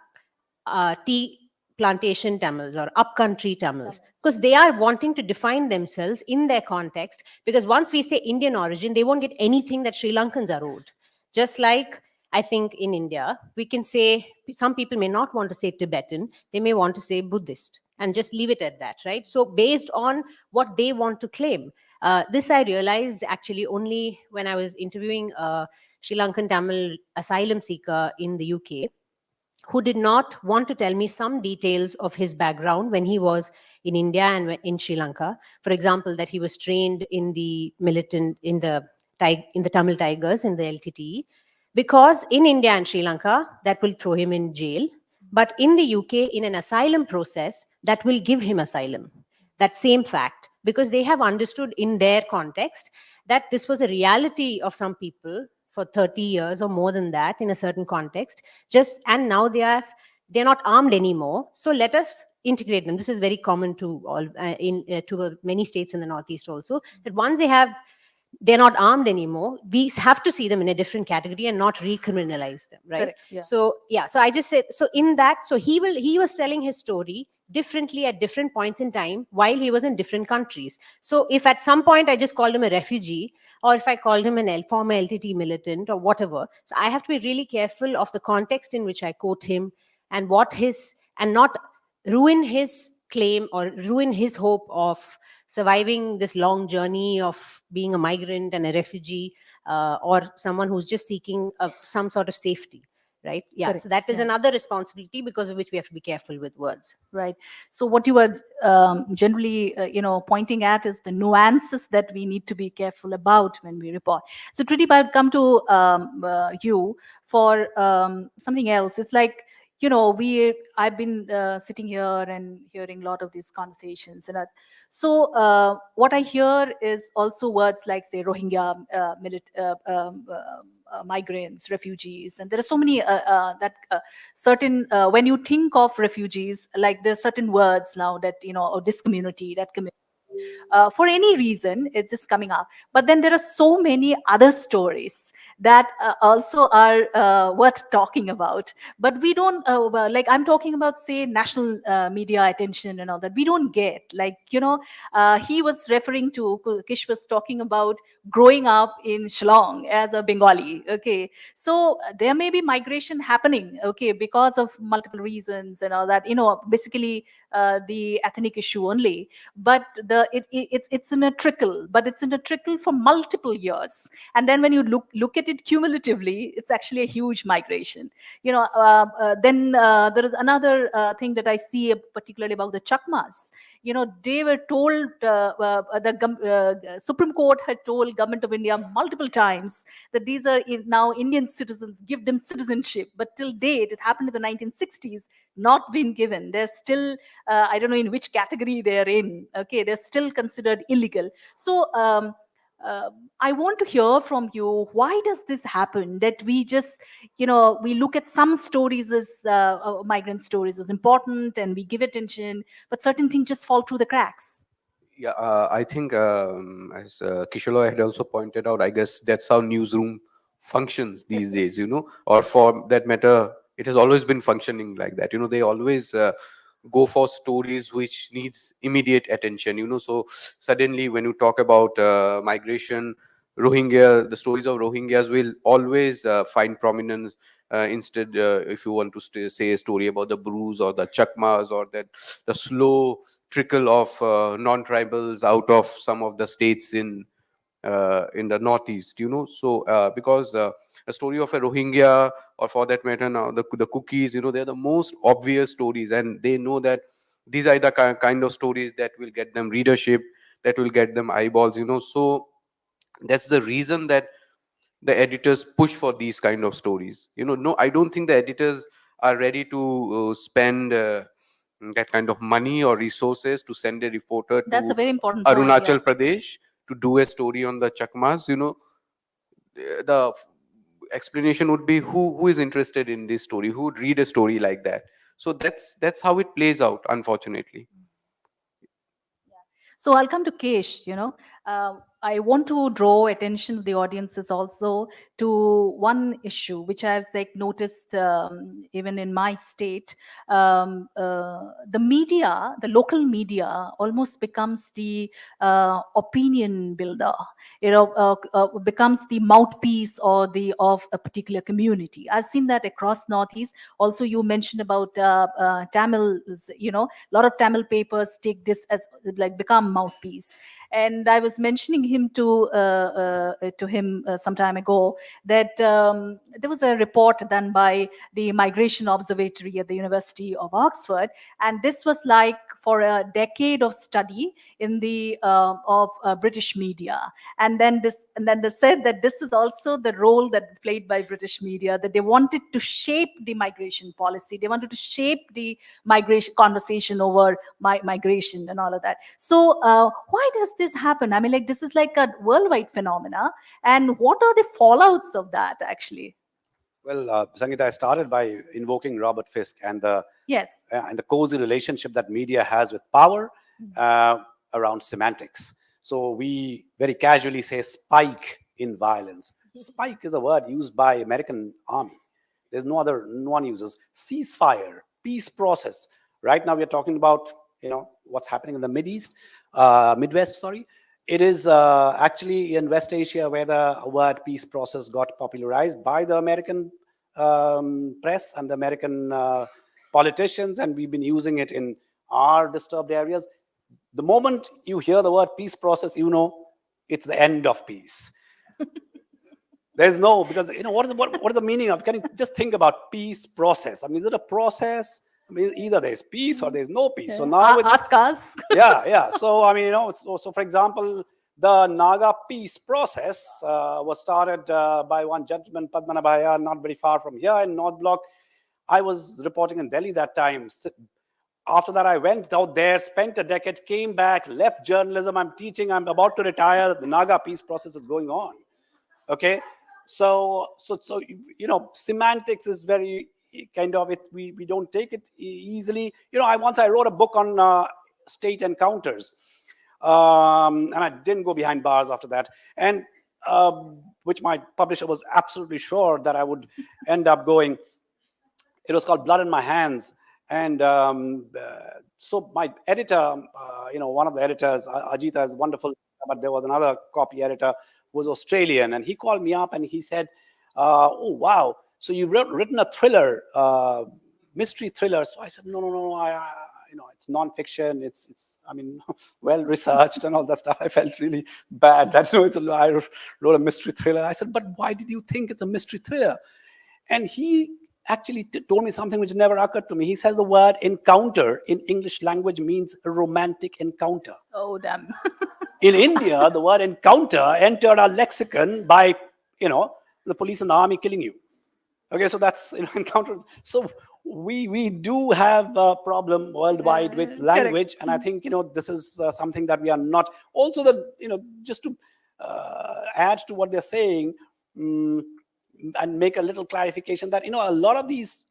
tea plantation Tamils or upcountry Tamils, because they are wanting to define themselves in their context. Because once we say Indian origin, they won't get anything that Sri Lankans are owed. Just like I think in India, we can say, some people may not want to say Tibetan, they may want to say Buddhist, and just leave it at that, right? So based on what they want to claim. This I realized actually only when I was interviewing a Sri Lankan Tamil asylum seeker in the UK, who did not want to tell me some details of his background when he was in India and in Sri Lanka. For example, that he was trained in the militant, in the Tamil Tigers, in the LTTE, because in India and Sri Lanka, that will throw him in jail. But in the UK, in an asylum process, that will give him asylum. That same fact, because they have understood in their context that this was a reality of some people for 30 years or more than that in a certain context, and now they're not armed anymore. So let us integrate them. This is very common to all to many states in the Northeast also, that once they're not armed anymore, we have to see them in a different category and not recriminalize them, right? Correct, yeah. So I just said, so in that, so he was telling his story differently at different points in time while he was in different countries. So if at some point I just called him a refugee, or if I called him an former LTT militant or whatever, so I have to be really careful of the context in which I quote him and and not ruin his claim or ruin his hope of surviving this long journey of being a migrant and a refugee, or someone who's just seeking some sort of safety. Right. Yeah. Correct. So that is Yeah. another responsibility because of which we have to be careful with words. Right. So what you were generally, pointing at is the nuances that we need to be careful about when we report. So Tridip, I'll come to you for something else. It's like, I've been sitting here and hearing a lot of these conversations, and so what I hear is also words like, say, Rohingya, migrants, refugees, and there are so many certain when you think of refugees, like there's certain words now that or this community, that community, for any reason, it's just coming up. But then there are so many other stories that also are worth talking about. But we don't, well, like I'm talking about, say, national media attention and all that. We don't get, like, he was referring to, Kish was talking about growing up in Shillong as a Bengali. Okay. So there may be migration happening, okay, because of multiple reasons and all that, basically the ethnic issue only. But it's in a trickle, but it's in a trickle for multiple years. And then when you look at it cumulatively, it's actually a huge migration. Then there is another thing that I see, particularly about the Chakmas. They were told, the Supreme Court had told Government of India multiple times that these are now Indian citizens, give them citizenship. But till date, it happened in the 1960s, not been given. They're still, I don't know in which category they're in. Okay, they're still considered illegal. So I want to hear from you, why does this happen, that we just, we look at some stories as migrant stories as important and we give attention, but certain things just fall through the cracks? Yeah, I think as Kishaloy had also pointed out, I guess that's how newsroom functions these days, or for that matter, it has always been functioning like that. They always go for stories which needs immediate attention. So suddenly when you talk about migration, Rohingya, the stories of Rohingyas will always find prominence. Instead, if you want to say a story about the Brus or the Chakmas, or that the slow trickle of non-tribals out of some of the states in the northeast, so because a story of a Rohingya, or for that matter now the cookies, they're the most obvious stories, and they know that these are the kind of stories that will get them readership, that will get them eyeballs. So that's the reason that the editors push for these kind of stories. No, I don't think the editors are ready to spend that kind of money or resources to send a reporter That's a to very important point. Arunachal Yeah. Pradesh to do a story on the Chakmas. The explanation would be, who is interested in this story, who would read a story like that. So that's how it plays out, unfortunately. So I'll come to Kesh. I want to draw attention of the audiences also to one issue which I've noticed even in my state. The media, the local media, almost becomes the opinion builder. Becomes the mouthpiece or of a particular community. I've seen that across Northeast. Also, you mentioned about Tamils. A lot of Tamil papers take this as become mouthpiece. And I was mentioning him to him some time ago that there was a report done by the Migration Observatory at the University of Oxford, and this was for a decade of study in the of British media. And then they said that this was also the role that played by British media, that they wanted to shape the migration policy, they wanted to shape the migration conversation over migration and all of that. So why does this happen? I mean, this is like a worldwide phenomena, and what are the fallouts of that actually? Well, Sangeeta, I started by invoking Robert Fisk and the cozy relationship that media has with power around semantics. So we very casually say spike in violence. Spike is a word used by American Army. There's no one uses ceasefire, peace process. Right now we're talking about what's happening in the Midwest. Sorry, it is actually in West Asia where the word peace process got popularized by the American press and the American politicians, and we've been using it in our disturbed areas. The moment you hear the word peace process, it's the end of peace. There's no, because what is the meaning of? Can you just think about peace process? I mean, is it a process? I mean, either there's peace or there's no peace. So now ask us. yeah. So I mean, so for example, the Naga peace process was started by one gentleman, Padmanabhaya, not very far from here in North Block. I was reporting in Delhi that time. After that, I went out there, spent a decade, came back, left journalism. I'm teaching. I'm about to retire. The Naga peace process is going on. Okay, so semantics is very kind of it. We don't take it easily. I wrote a book on state encounters. And I didn't go behind bars after that. And which my publisher was absolutely sure that I would end up going. It was called Blood in My Hands. And so my editor, one of the editors, Ajita, is wonderful, but there was another copy editor who was Australian, and he called me up and he said, "Oh wow, so you've written a thriller, mystery thriller." So I said, "No, no, no, no. It's non-fiction. It's I mean, well researched and all that stuff." I felt really bad that I wrote a mystery thriller. I said, "But why did you think it's a mystery thriller?" And he actually told me something which never occurred to me. He says the word encounter in English language means a romantic encounter. Oh, damn. In India, the word encounter entered our lexicon by, the police and the army killing you. Okay, so that's encounter. So we do have a problem worldwide with language, and I think this is something that we are not. Also, just to add to what they're saying. And make a little clarification that a lot of these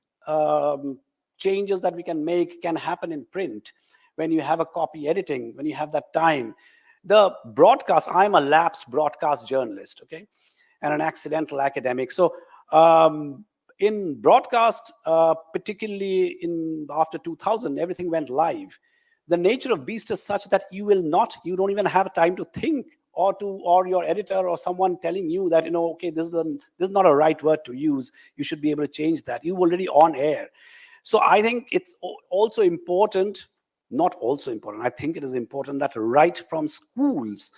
changes that we can make can happen in print when you have a copy editing, when you have that time. The broadcast, I'm a lapsed broadcast journalist, okay, and an accidental academic. So in broadcast, particularly after 2000, everything went live. The nature of beast is such that you don't even have time to think, or your editor or someone telling you that okay, this is not a right word to use, you should be able to change that. You're already on air. So I think it's also important, not also important, I think it is important that right from schools,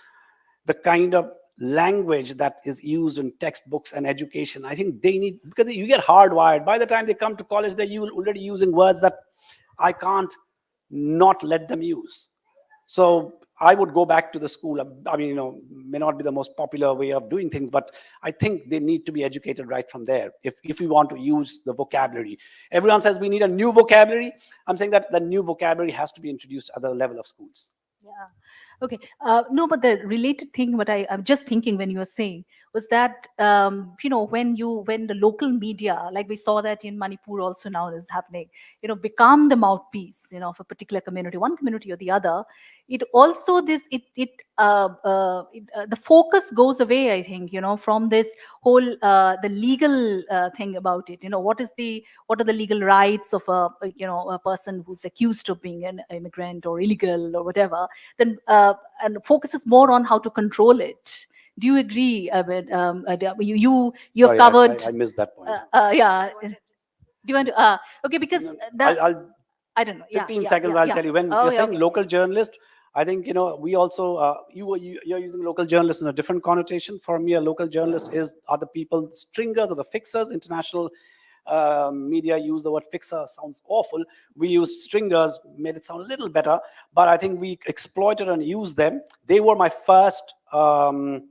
the kind of language that is used in textbooks and education, I think they need, because you get hardwired. By the time they come to college, they're already using words that I can't not let them use. So I would go back to the school. I mean, may not be the most popular way of doing things, but I think they need to be educated right from there. If we want to use the vocabulary, everyone says we need a new vocabulary. I'm saying that the new vocabulary has to be introduced at the level of schools. Yeah. Okay. No, but the related thing, what I'm just thinking when you were saying was that, when the local media, like we saw that in Manipur also now is happening, become the mouthpiece, of a particular community, one community or the other, it also the focus goes away, I think, from this whole, the legal thing about it, what are the legal rights of a person who's accused of being an immigrant or illegal or whatever, then, and focuses more on how to control it. Do you agree? You have Sorry, covered. I missed that point. Yeah. Do you want to? Okay, because I don't know. 15 seconds, I'll tell you. When you're saying local journalist, I think we also you're using local journalists in a different connotation. For me, a local journalist are the people, stringers or the fixers. International media use the word fixer, sounds awful. We used stringers, made it sound a little better, but I think we exploited and used them. They were my first point,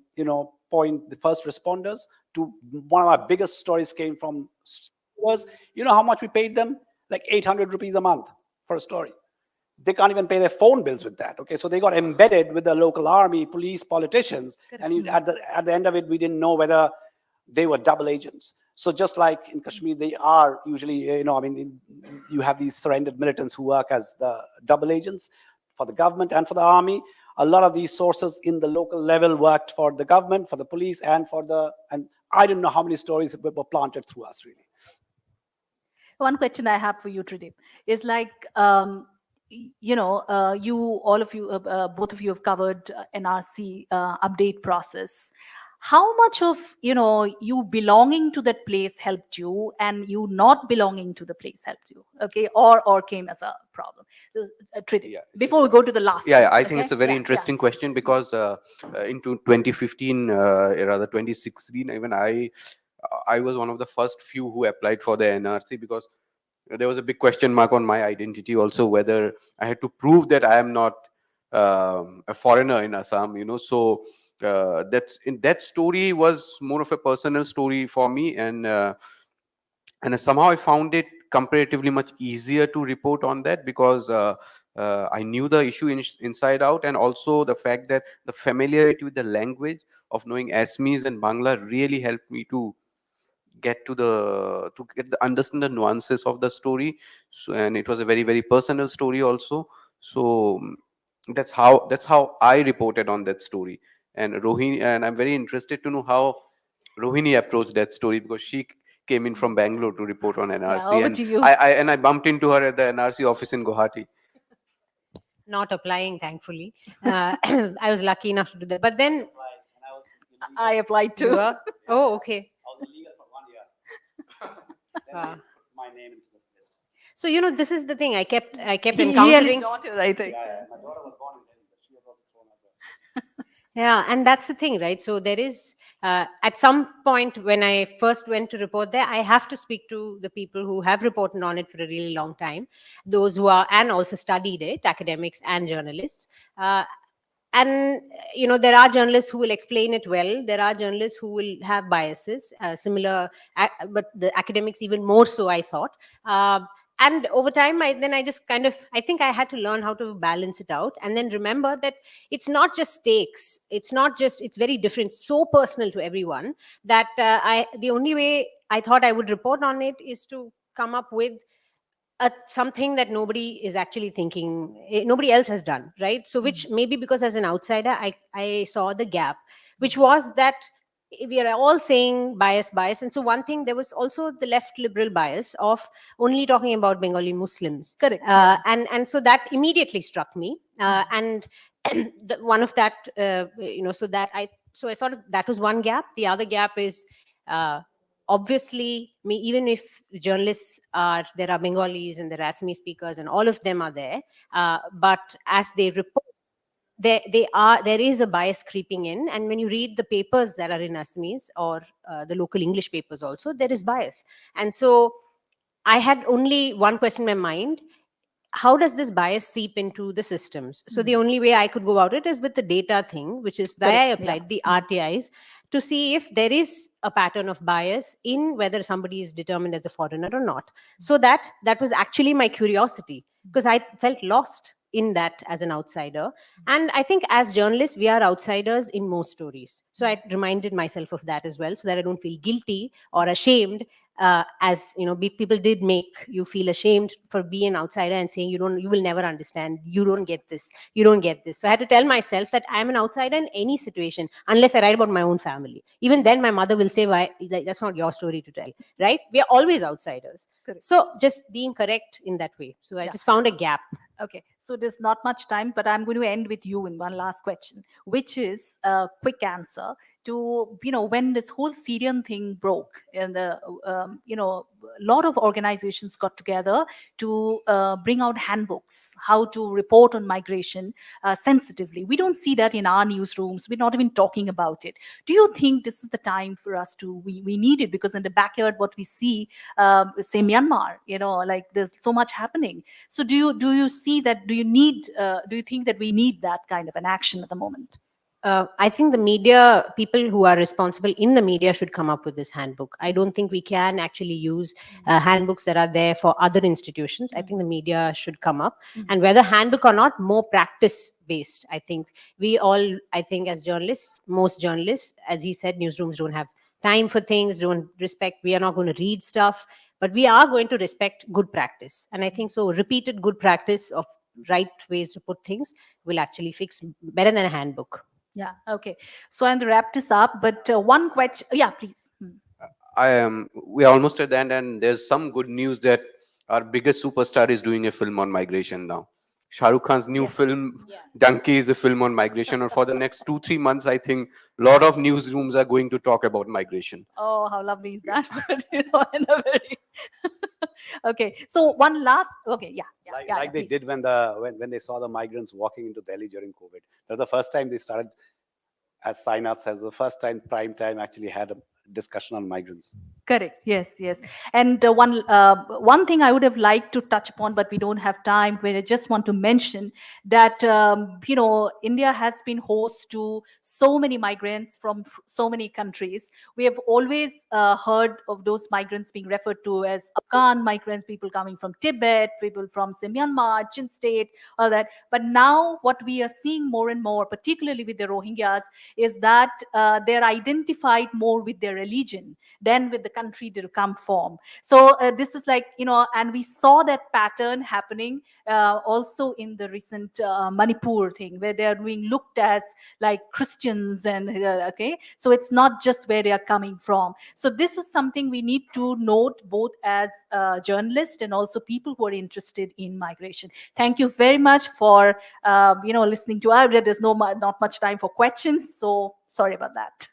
the first responders to one of my biggest stories came from stringers. You know how much we paid them? Like 800 rupees a month for a story. They can't even pay their phone bills with that. Okay, so they got embedded with the local army, police, politicians, and at the end of it, we didn't know whether they were double agents. So just like in Kashmir, they are usually, you have these surrendered militants who work as the double agents for the government and for the army. A lot of these sources in the local level worked for the government, for the police, and I don't know how many stories were planted through us, really. One question I have for you, Tridip, is like, all of you, both of you have covered NRC update process. How much of you belonging to that place helped you, and you not belonging to the place helped you? Okay, or came as a problem? Tridip, before we go to the last. Yeah, one, I think it's a very interesting question, because into 2015, rather 2016, even I was one of the first few who applied for the NRC, because there was a big question mark on my identity also, whether I had to prove that I am not a foreigner in Assam, So that story was more of a personal story for me, and somehow I found it comparatively much easier to report on that, because I knew the issue inside out, and also the fact that the familiarity with the language of knowing Assamese and Bangla really helped me to understand the nuances of the story. So, and it was a very, very personal story also. So That's how I reported on that story. And Rohini, and I'm very interested to know how Rohini approached that story, because she came in from Bangalore to report on Yeah, NRC, over and to you. I bumped into her at the NRC office in Guwahati. Not applying, thankfully. I was lucky enough to do that. But then I applied you too. were? Oh, okay. Then they put my name into the list. So this is the thing. I kept He and his encountering. daughter, I think. Yeah, my daughter was born in Delhi, but she was also thrown out there. Yeah, and that's the thing, right? So there is, at some point when I first went to report there, I have to speak to the people who have reported on it for a really long time, those who are, and also studied it, academics and journalists. And there are journalists who will explain it well. There are journalists who will have biases, similar, but the academics even more so, I thought. And over time, I just kind of, I think I had to learn how to balance it out, and then remember that it's not just stakes. It's not just, it's very different, so personal to everyone, that the only way I thought I would report on it is to come up with something that nobody is actually thinking, nobody else has done, right? So which maybe, because as an outsider, I saw the gap, which was that we are all saying bias. And so one thing, there was also the left liberal bias of only talking about Bengali Muslims. Correct. And so that immediately struck me. And one of that, so I sort of, that was one gap. The other gap is, obviously, even if journalists there are Bengalis and there are Assami speakers and all of them are there, but as they report, there is a bias creeping in, and when you read the papers that are in Assamese, or the local English papers also, there is bias. And so I had only one question in my mind: how does this bias seep into the systems? So the only way I could go about it is with the data thing, which is why I Correct, yeah. applied the RTIs to see if there is a pattern of bias in whether somebody is determined as a foreigner or not. So that was actually my curiosity, because I felt lost in that as an outsider. And I think as journalists, we are outsiders in most stories. So I reminded myself of that as well, so that I don't feel guilty or ashamed, as people did make you feel ashamed for being an outsider and saying you will never understand, you don't get this. So I had to tell myself that I'm an outsider in any situation, unless I write about my own family. Even then my mother will say, why, like, that's not your story to tell, right? We are always outsiders. Correct. So just being correct in that way. So I just found a gap. Okay, so there's not much time, but I'm going to end with you in one last question, which is a quick answer to, when this whole Syrian thing broke, and a lot of organizations got together to bring out handbooks, how to report on migration sensitively. We don't see that in our newsrooms. We're not even talking about it. Do you think this is the time for us to, we need it? Because in the backyard, what we see, say Myanmar, like there's so much happening. So do you see that, do you think that we need that kind of an action at the moment? I think the media, people who are responsible in the media, should come up with this handbook. I don't think we can actually use handbooks that are there for other institutions. I think the media should come up, and whether handbook or not, more practice based. I think as journalists, most journalists, as he said, newsrooms don't have time for things, don't respect. We are not going to read stuff, but we are going to respect good practice. And I think so repeated good practice of right ways to put things will actually fix better than a handbook. Yeah, okay. So I'm to wrap this up, but one question. Yeah, please. We're almost at the end, and there's some good news that our biggest superstar is doing a film on migration now. Shah Rukh Khan's new film, Donkey, is a film on migration. And for the next 2-3 months, I think a lot of newsrooms are going to talk about migration. Oh, how lovely is that? But, in a very okay. So one last. Okay, Like they did when they saw the migrants walking into Delhi during COVID. That was the first time they started, as Sainath says, the first time prime time actually had a discussion on migrants. Correct. Yes. And one thing I would have liked to touch upon, but we don't have time. Where I just want to mention that India has been host to so many migrants from so many countries. We have always heard of those migrants being referred to as Afghan migrants, people coming from Tibet, people from say, Myanmar, Chin State, all that. But now what we are seeing more and more, particularly with the Rohingyas, is that they're identified more with their religion than with the country they come from. So this is like, and we saw that pattern happening also in the recent Manipur thing, where they are being looked as like Christians and okay. So it's not just where they are coming from. So this is something we need to note both as journalists and also people who are interested in migration. Thank you very much for listening to us. There's not much time for questions, so sorry about that.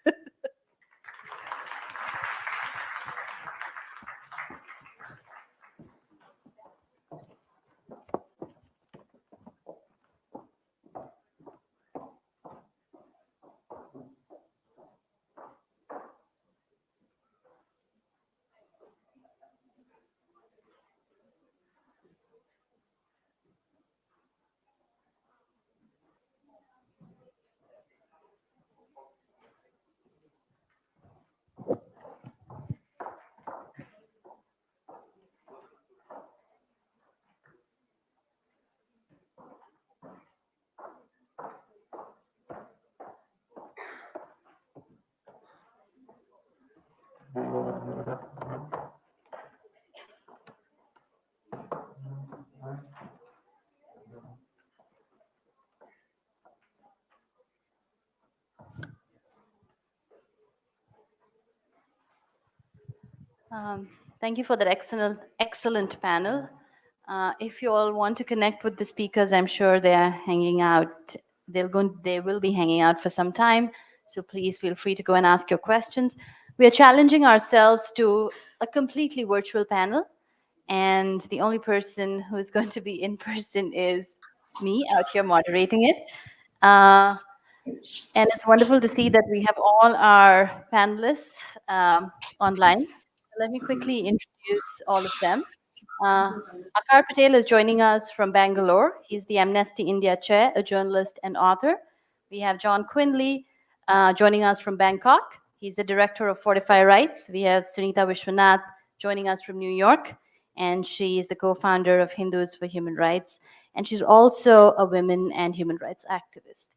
Thank you for that excellent panel. If you all want to connect with the speakers, I'm sure they are hanging out. They will be hanging out for some time. So please feel free to go and ask your questions. We are challenging ourselves to a completely virtual panel. And the only person who is going to be in person is me out here moderating it. And it's wonderful to see that we have all our panelists online. Let me quickly introduce all of them. Akar Patel is joining us from Bangalore. He's the Amnesty India chair, a journalist and author. We have John Quinley joining us from Bangkok. He's the director of Fortify Rights. We have Sunita Vishwanath joining us from New York, and she is the co-founder of Hindus for Human Rights. And she's also a women and human rights activist.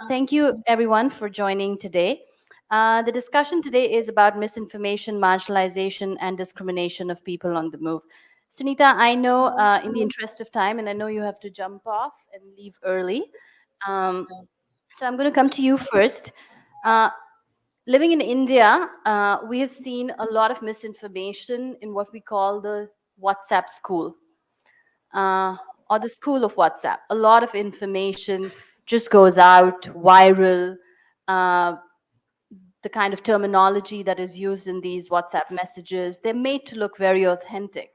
Thank you, everyone, for joining today. The discussion today is about misinformation, marginalization, and discrimination of people on the move. Sunita, I know in the interest of time, and I know you have to jump off and leave early. So I'm going to come to you first. Living in India, we have seen a lot of misinformation in what we call the WhatsApp school, or the school of WhatsApp. A lot of information just goes out viral. The kind of terminology that is used in these WhatsApp messages, they're made to look very authentic.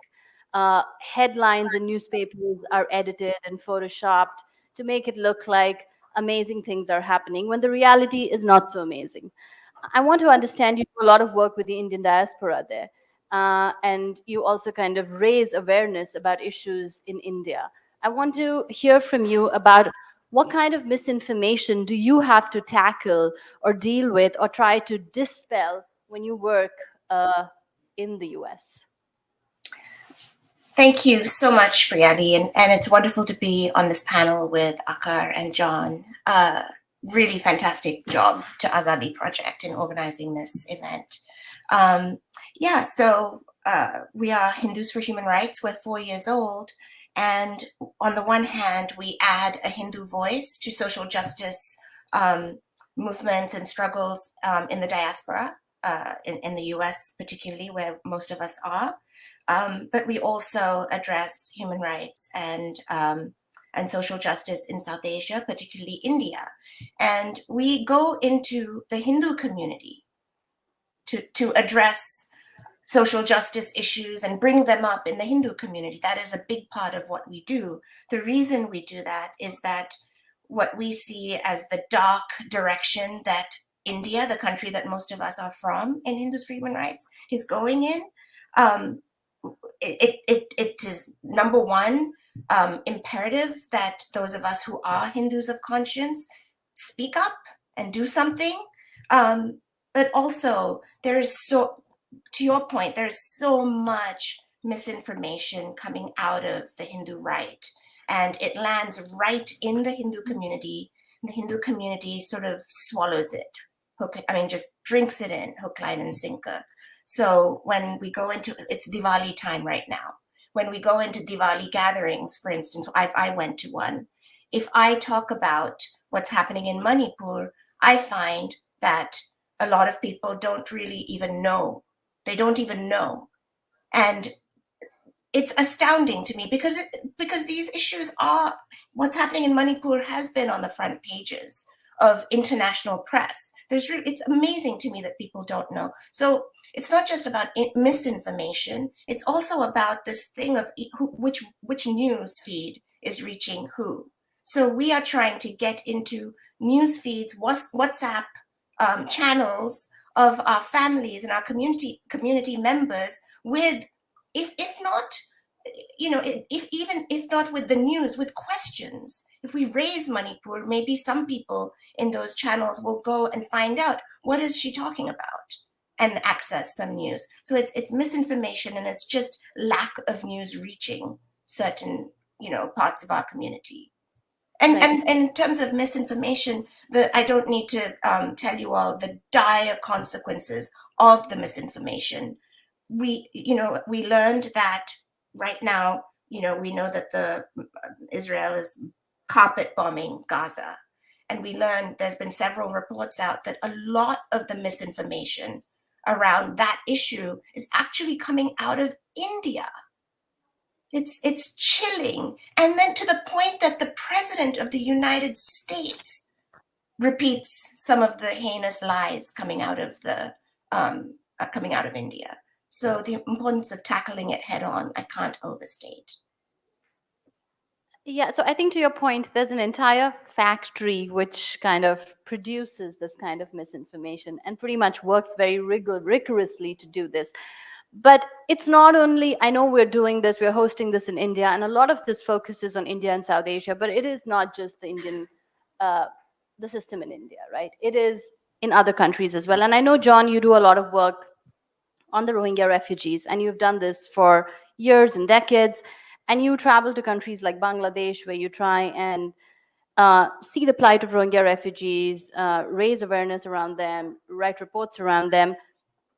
Headlines in newspapers are edited and photoshopped to make it look like amazing things are happening when the reality is not so amazing. I want to understand, you do a lot of work with the Indian diaspora there, and you also kind of raise awareness about issues in India. I want to hear from you about what kind of misinformation do you have to tackle or deal with or try to dispel when you work in the US? Thank you so much, Priyali, and it's wonderful to be on this panel with Akar and John. Really fantastic job to Azadi Project in organizing this event. So we are Hindus for Human Rights. We're 4 years old. And on the one hand, we add a Hindu voice to social justice movements and struggles in the diaspora, in the US particularly, where most of us are. But we also address human rights and social justice in South Asia, particularly India. And we go into the Hindu community to address social justice issues and bring them up in the Hindu community. That is a big part of what we do. The reason we do that is that what we see as the dark direction that India, the country that most of us are from in Hindus for Human Rights, is going in, it is number one, imperative that those of us who are Hindus of conscience speak up and do something. But also there is to your point, there's so much misinformation coming out of the Hindu right, and it lands right in the Hindu community. The Hindu community sort of swallows it, just drinks it in, hook, line, and sinker. So when we go into, it's Diwali time right now. When we go into Diwali gatherings, for instance, I went to one. If I talk about what's happening in Manipur, I find that a lot of people don't really even know. They don't even know. And it's astounding to me because these issues are, what's happening in Manipur has been on the front pages of international press. It's amazing to me that people don't know. So it's not just about misinformation. It's also about this thing of which news feed is reaching who. So we are trying to get into news feeds, WhatsApp channels of our families and our community members with, if not, if not with the news, with questions. If we raise Manipur, maybe some people in those channels will go and find out, what is she talking about, and access some news. So it's misinformation, and it's just lack of news reaching certain parts of our community. And in terms of misinformation, I don't need to tell you all the dire consequences of the misinformation. We learned that right now, we know that Israel is carpet bombing Gaza. And we learned, there's been several reports out that a lot of the misinformation around that issue is actually coming out of India. It's chilling. And then to the point that the President of the United States repeats some of the heinous lies coming out of India. So the importance of tackling it head on, I can't overstate. Yeah, so I think to your point, there's an entire factory which kind of produces this kind of misinformation and pretty much works very rigorously to do this. But it's not only, I know we're doing this, we're hosting this in India, and a lot of this focuses on India and South Asia, but it is not just the Indian, the system in India, right? It is in other countries as well. And I know, John, you do a lot of work on the Rohingya refugees, and you've done this for years and decades. And you travel to countries like Bangladesh, where you try and see the plight of Rohingya refugees, raise awareness around them, write reports around them.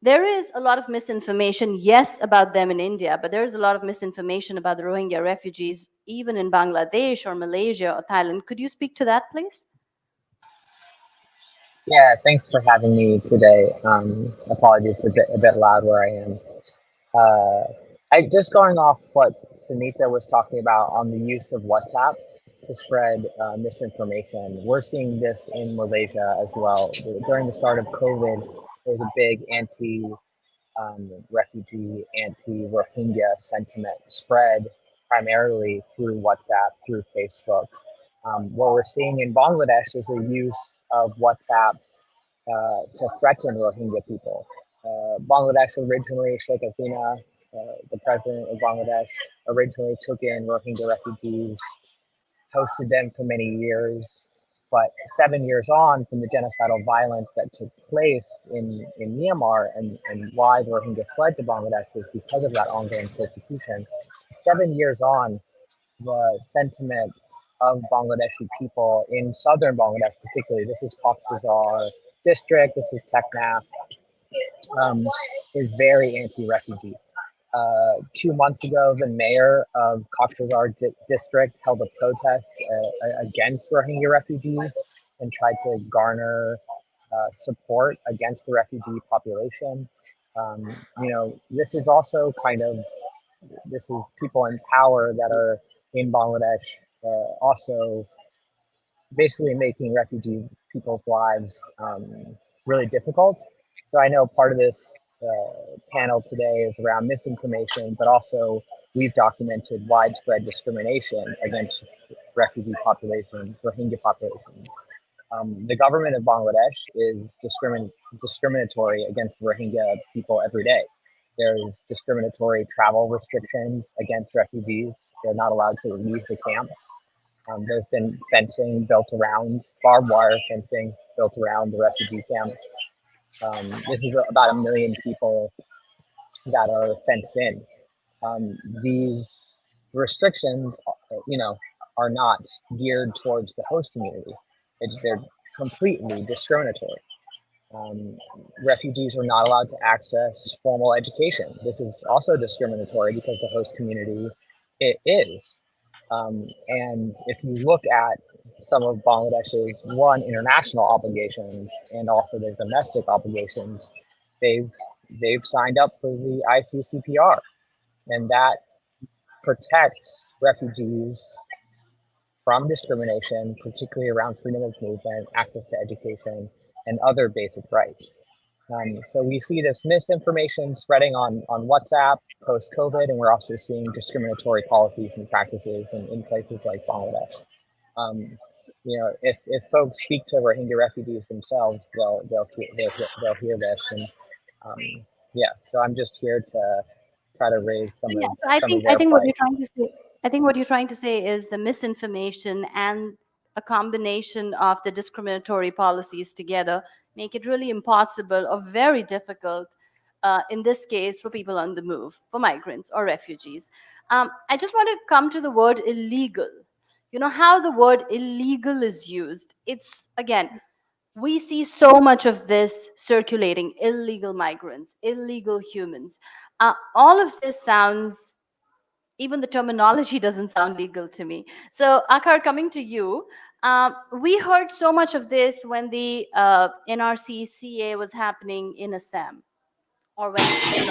There is a lot of misinformation, yes, about them in India, but there is a lot of misinformation about the Rohingya refugees, even in Bangladesh or Malaysia or Thailand. Could you speak to that, please? Yeah, thanks for having me today. Apologies, a bit loud where I am. I just going off what Sunita was talking about on the use of WhatsApp to spread misinformation. We're seeing this in Malaysia as well. During the start of COVID, there was a big anti-refugee, anti-Rohingya sentiment spread primarily through WhatsApp, through Facebook. What we're seeing in Bangladesh is the use of WhatsApp to threaten Rohingya people. Bangladesh originally, Sheikh Hasina, the president of Bangladesh, originally took in Rohingya refugees, hosted them for many years. But 7 years on from the genocidal violence that took place in Myanmar and why the Rohingya fled to Bangladesh was because of that ongoing persecution. 7 years on, the sentiment of Bangladeshi people in southern Bangladesh, particularly, this is Cox's Bazar district, this is Teknaf, is very anti-refugee. 2 months ago, the mayor of Cox's Bazar district held a protest against Rohingya refugees and tried to garner support against the refugee population. This is also this is people in power that are in Bangladesh also basically making refugee people's lives really difficult. So I know part of this panel today is around misinformation, but also we've documented widespread discrimination against refugee populations, Rohingya populations. The government of Bangladesh is discriminatory against Rohingya people every day. There's discriminatory travel restrictions against refugees. They're not allowed to leave the camps. There's been fencing built around, barbed wire fencing built around the refugee camps. This is about 1 million people that are fenced in. these restrictions, are not geared towards the host community. They're completely discriminatory. Um, Refugees are not allowed to access formal education. This is also discriminatory because the host community it is. And if you look at some of Bangladesh's international obligations and also their domestic obligations, they've signed up for the ICCPR, and that protects refugees from discrimination, particularly around freedom of movement, access to education, and other basic rights. So we see this misinformation spreading on WhatsApp post-COVID, and we're also seeing discriminatory policies and practices in places like Bangladesh. If folks speak to Rohingya refugees themselves, they'll hear this, and So I'm just here to try to raise some Yeah, of so I some of think I their think what plight. you're trying to say, I think what you're trying to say is the misinformation and a combination of the discriminatory policies together make it really impossible or very difficult, in this case, for people on the move, for migrants or refugees. I just want to come to the word illegal. You know how the word illegal is used. It's again, we see so much of this circulating: illegal migrants, illegal humans. All of this sounds, even the terminology doesn't sound legal to me. So, Akar, coming to you, we heard so much of this when the NRC CA was happening in Assam, or when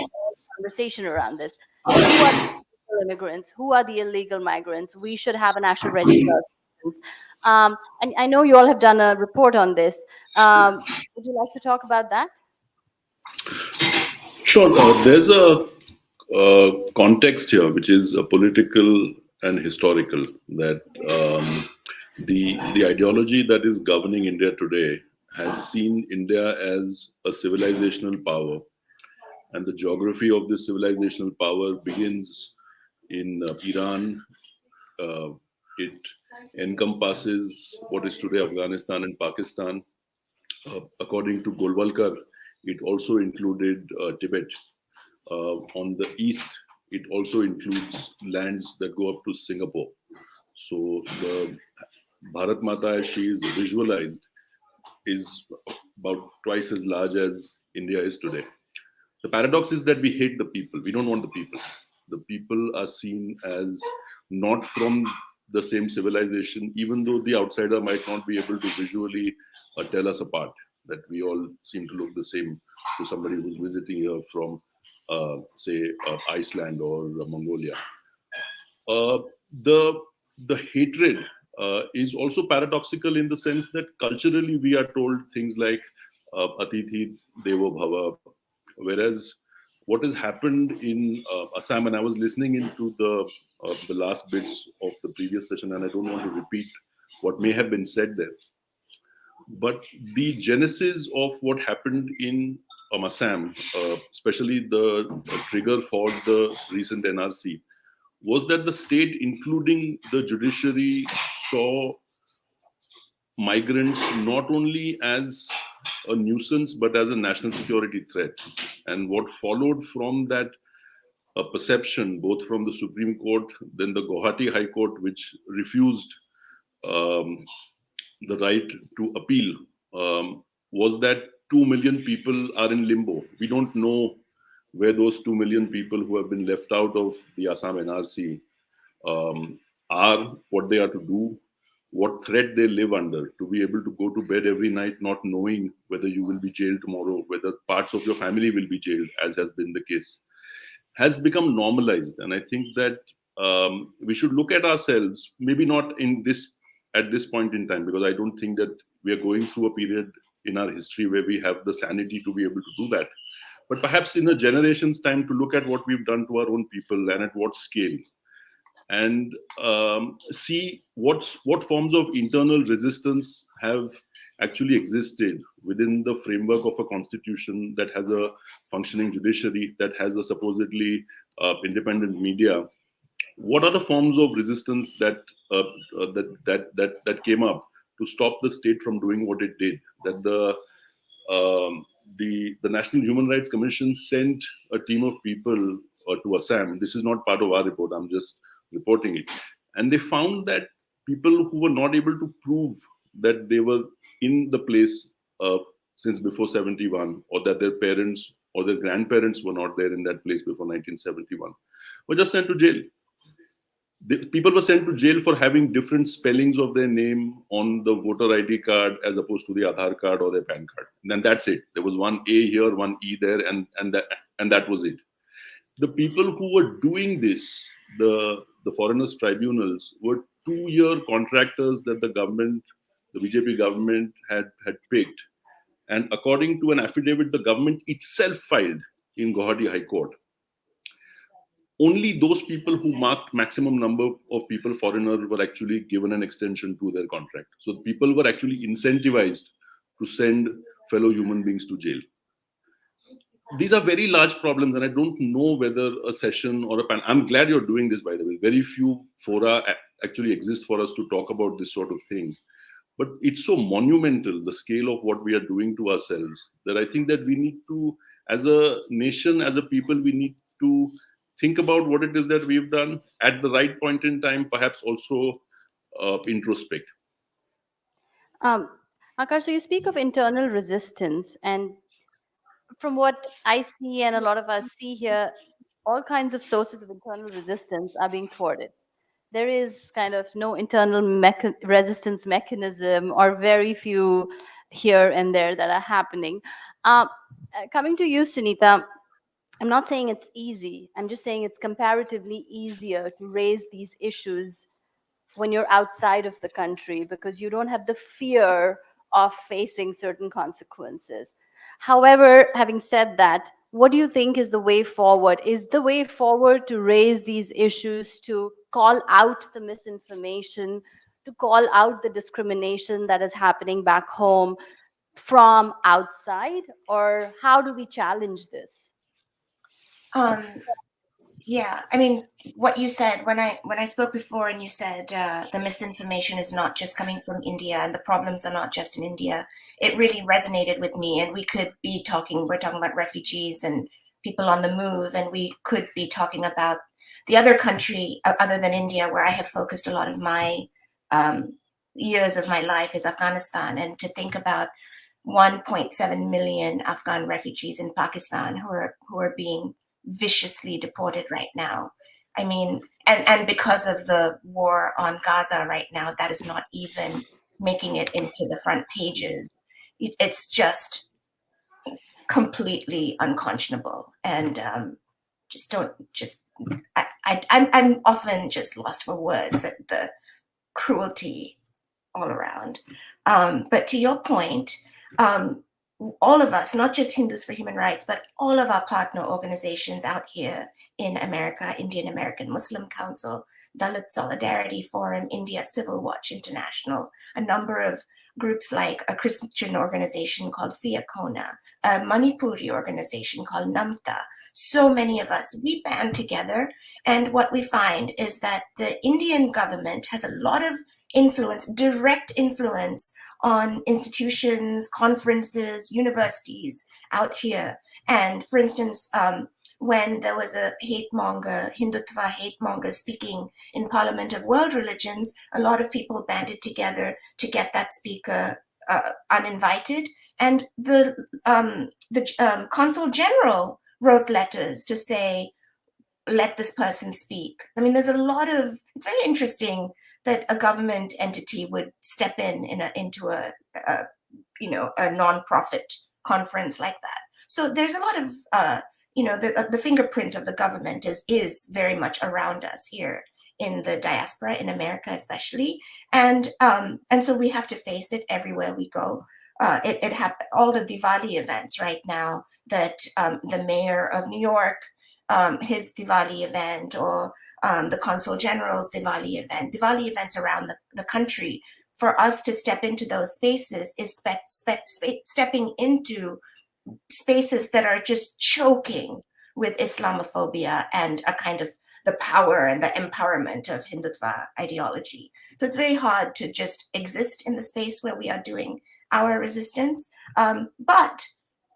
conversation around this. Who are the illegal immigrants? Who are the illegal migrants? We should have a national register of citizens. And I know you all have done a report on this. Would you like to talk about that? Sure. There's a context here, which is a political and historical. That the ideology that is governing India today has seen India as a civilizational power, and the geography of this civilizational power begins in Iran. It encompasses what is today Afghanistan and Pakistan. According to Golwalkar, it also included Tibet. On the east, it also includes lands that go up to Singapore. So the Bharat Mata, as she is visualized, is about twice as large as India is today. The paradox is that we hate the people. We don't want the people. The people are seen as not from the same civilization, even though the outsider might not be able to visually tell us apart, that we all seem to look the same to somebody who's visiting here from, say, Iceland or Mongolia. The hatred is also paradoxical in the sense that culturally we are told things like Atithi Devo Bhava, whereas what has happened in Assam, and I was listening into the last bits of the previous session, and I don't want to repeat what may have been said there, but the genesis of what happened in Assam, especially the trigger for the recent NRC, was that the state, including the judiciary, saw migrants not only as a nuisance but as a national security threat. And what followed from that perception, both from the Supreme Court, then the Guwahati High Court, which refused the right to appeal, was that 2 million people are in limbo. We don't know where those 2 million people who have been left out of the Assam NRC are, what they are to do, what threat they live under, to be able to go to bed every night not knowing whether you will be jailed tomorrow, whether parts of your family will be jailed, as has been the case, has become normalized. And I think that we should look at ourselves, maybe not in this at this point in time, because I don't think that we are going through a period in our history where we have the sanity to be able to do that. But perhaps in a generation's time, to look at what we've done to our own people and at what scale, and see what forms of internal resistance have actually existed within the framework of a constitution that has a functioning judiciary, that has a supposedly independent media. What are the forms of resistance that came up to stop the state from doing what it did? That the National Human Rights Commission sent a team of people to Assam. This is not part of our report. I'm just reporting it. And they found that people who were not able to prove that they were in the place since before 71, or that their parents or their grandparents were not there in that place before 1971, were just sent to jail. People were sent to jail for having different spellings of their name on the voter ID card as opposed to the Aadhaar card or their PAN card. And then that's it. There was one A here, one E there, and that was it. The people who were doing this, the foreigners tribunals, were 2-year contractors that the government, the BJP government had picked. And according to an affidavit the government itself filed in Guwahati High Court, only those people who marked maximum number of people, foreigners, were actually given an extension to their contract. So people were actually incentivized to send fellow human beings to jail. These are very large problems, and I don't know whether a session or a panel. I'm glad you're doing this, by the way. Very few fora actually exist for us to talk about this sort of thing. But it's so monumental, the scale of what we are doing to ourselves, that I think that we need to, as a nation, as a people, we need to think about what it is that we've done at the right point in time, perhaps also introspect. Akar, so you speak of internal resistance, and from what I see and a lot of us see here, all kinds of sources of internal resistance are being thwarted. There is kind of no internal resistance mechanism, or very few here and there that are happening. Coming to you, Sunita, I'm not saying it's easy. I'm just saying it's comparatively easier to raise these issues when you're outside of the country, because you don't have the fear of facing certain consequences. However, having said that, what do you think is the way forward? Is the way forward to raise these issues, to call out the misinformation, to call out the discrimination that is happening back home from outside, or how do we challenge this? Yeah, I mean, what you said when I spoke before, and you said the misinformation is not just coming from India and the problems are not just in India, it really resonated with me. And we're talking about refugees and people on the move, and we could be talking about the other country other than India where I have focused a lot of my years of my life is Afghanistan. And to think about 1.7 million Afghan refugees in Pakistan who are being viciously deported right now. I mean, and because of the war on Gaza right now, that is not even making it into the front pages. It's just completely unconscionable, and I'm often just lost for words at the cruelty all around. But to your point, all of us, not just Hindus for Human Rights, but all of our partner organizations out here in America, Indian American Muslim Council, Dalit Solidarity Forum, India Civil Watch International, a number of groups like a Christian organization called Fiakona, a Manipuri organization called Namta. So many of us, we band together, and what we find is that the Indian government has a lot of influence, direct influence on institutions, conferences, universities out here. And for instance, when there was a Hindutva hate monger speaking in Parliament of World Religions, a lot of people banded together to get that speaker uninvited. And the Consul General wrote letters to say, let this person speak. I mean, there's a lot of, it's very interesting that a government entity would step into a non-profit conference like that. So there's a lot of, the fingerprint of the government is very much around us here in the diaspora, in America especially. And so we have to face it everywhere we go. It happened, all the Diwali events right now that the mayor of New York, his Diwali event, or the Consul General's Diwali events around the country, for us to step into those spaces is stepping into spaces that are just choking with Islamophobia and a kind of the power and the empowerment of Hindutva ideology. So it's very hard to just exist in the space where we are doing our resistance. But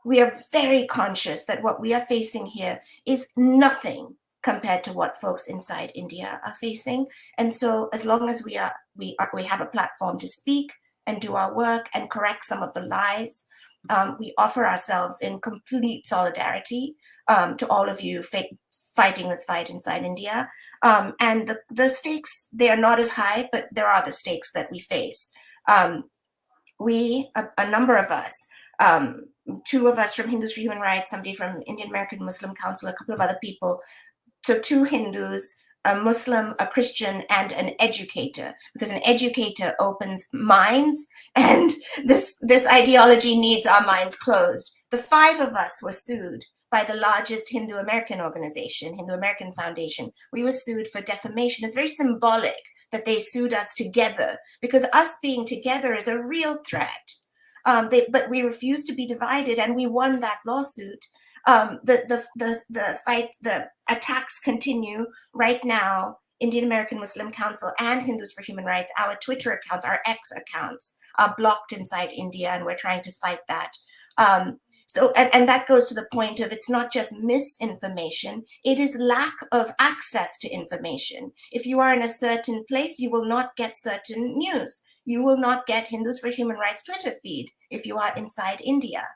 we are very conscious that what we are facing here is nothing compared to what folks inside India are facing. And so as long as we have a platform to speak and do our work and correct some of the lies, we offer ourselves in complete solidarity to all of you fighting this fight inside India. And the stakes, they are not as high, but there are the stakes that we face. A number of us, two of us from Hindus for Human Rights, somebody from Indian American Muslim Council, a couple of other people, so 2 Hindus, a Muslim, a Christian, and an educator, because an educator opens minds, and this ideology needs our minds closed. The 5 of us were sued by the largest Hindu American organization, Hindu American Foundation. We were sued for defamation. It's very symbolic that they sued us together, because us being together is a real threat. But we refused to be divided, and we won that lawsuit. The fight, the attacks continue right now. Indian American Muslim Council and Hindus for Human Rights, our Twitter accounts, our X accounts are blocked inside India, and we're trying to fight that. And that goes to the point of, it's not just misinformation, it is lack of access to information. If you are in a certain place, you will not get certain news. You will not get Hindus for Human Rights Twitter feed if you are inside India.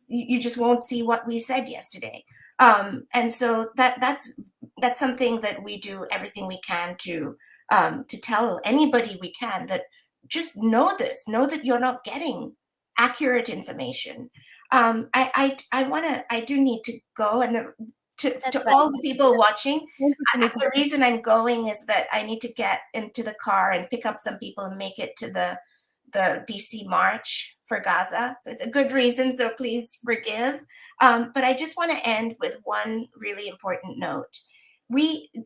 You just won't see what we said yesterday. And so that's something that we do everything we can to tell anybody we can, that just know that you're not getting accurate information. I do need to go, and to all the people watching, the reason I'm going is that I need to get into the car and pick up some people and make it to the DC March for Gaza. So it's a good reason, so please forgive. But I just want to end with one really important note.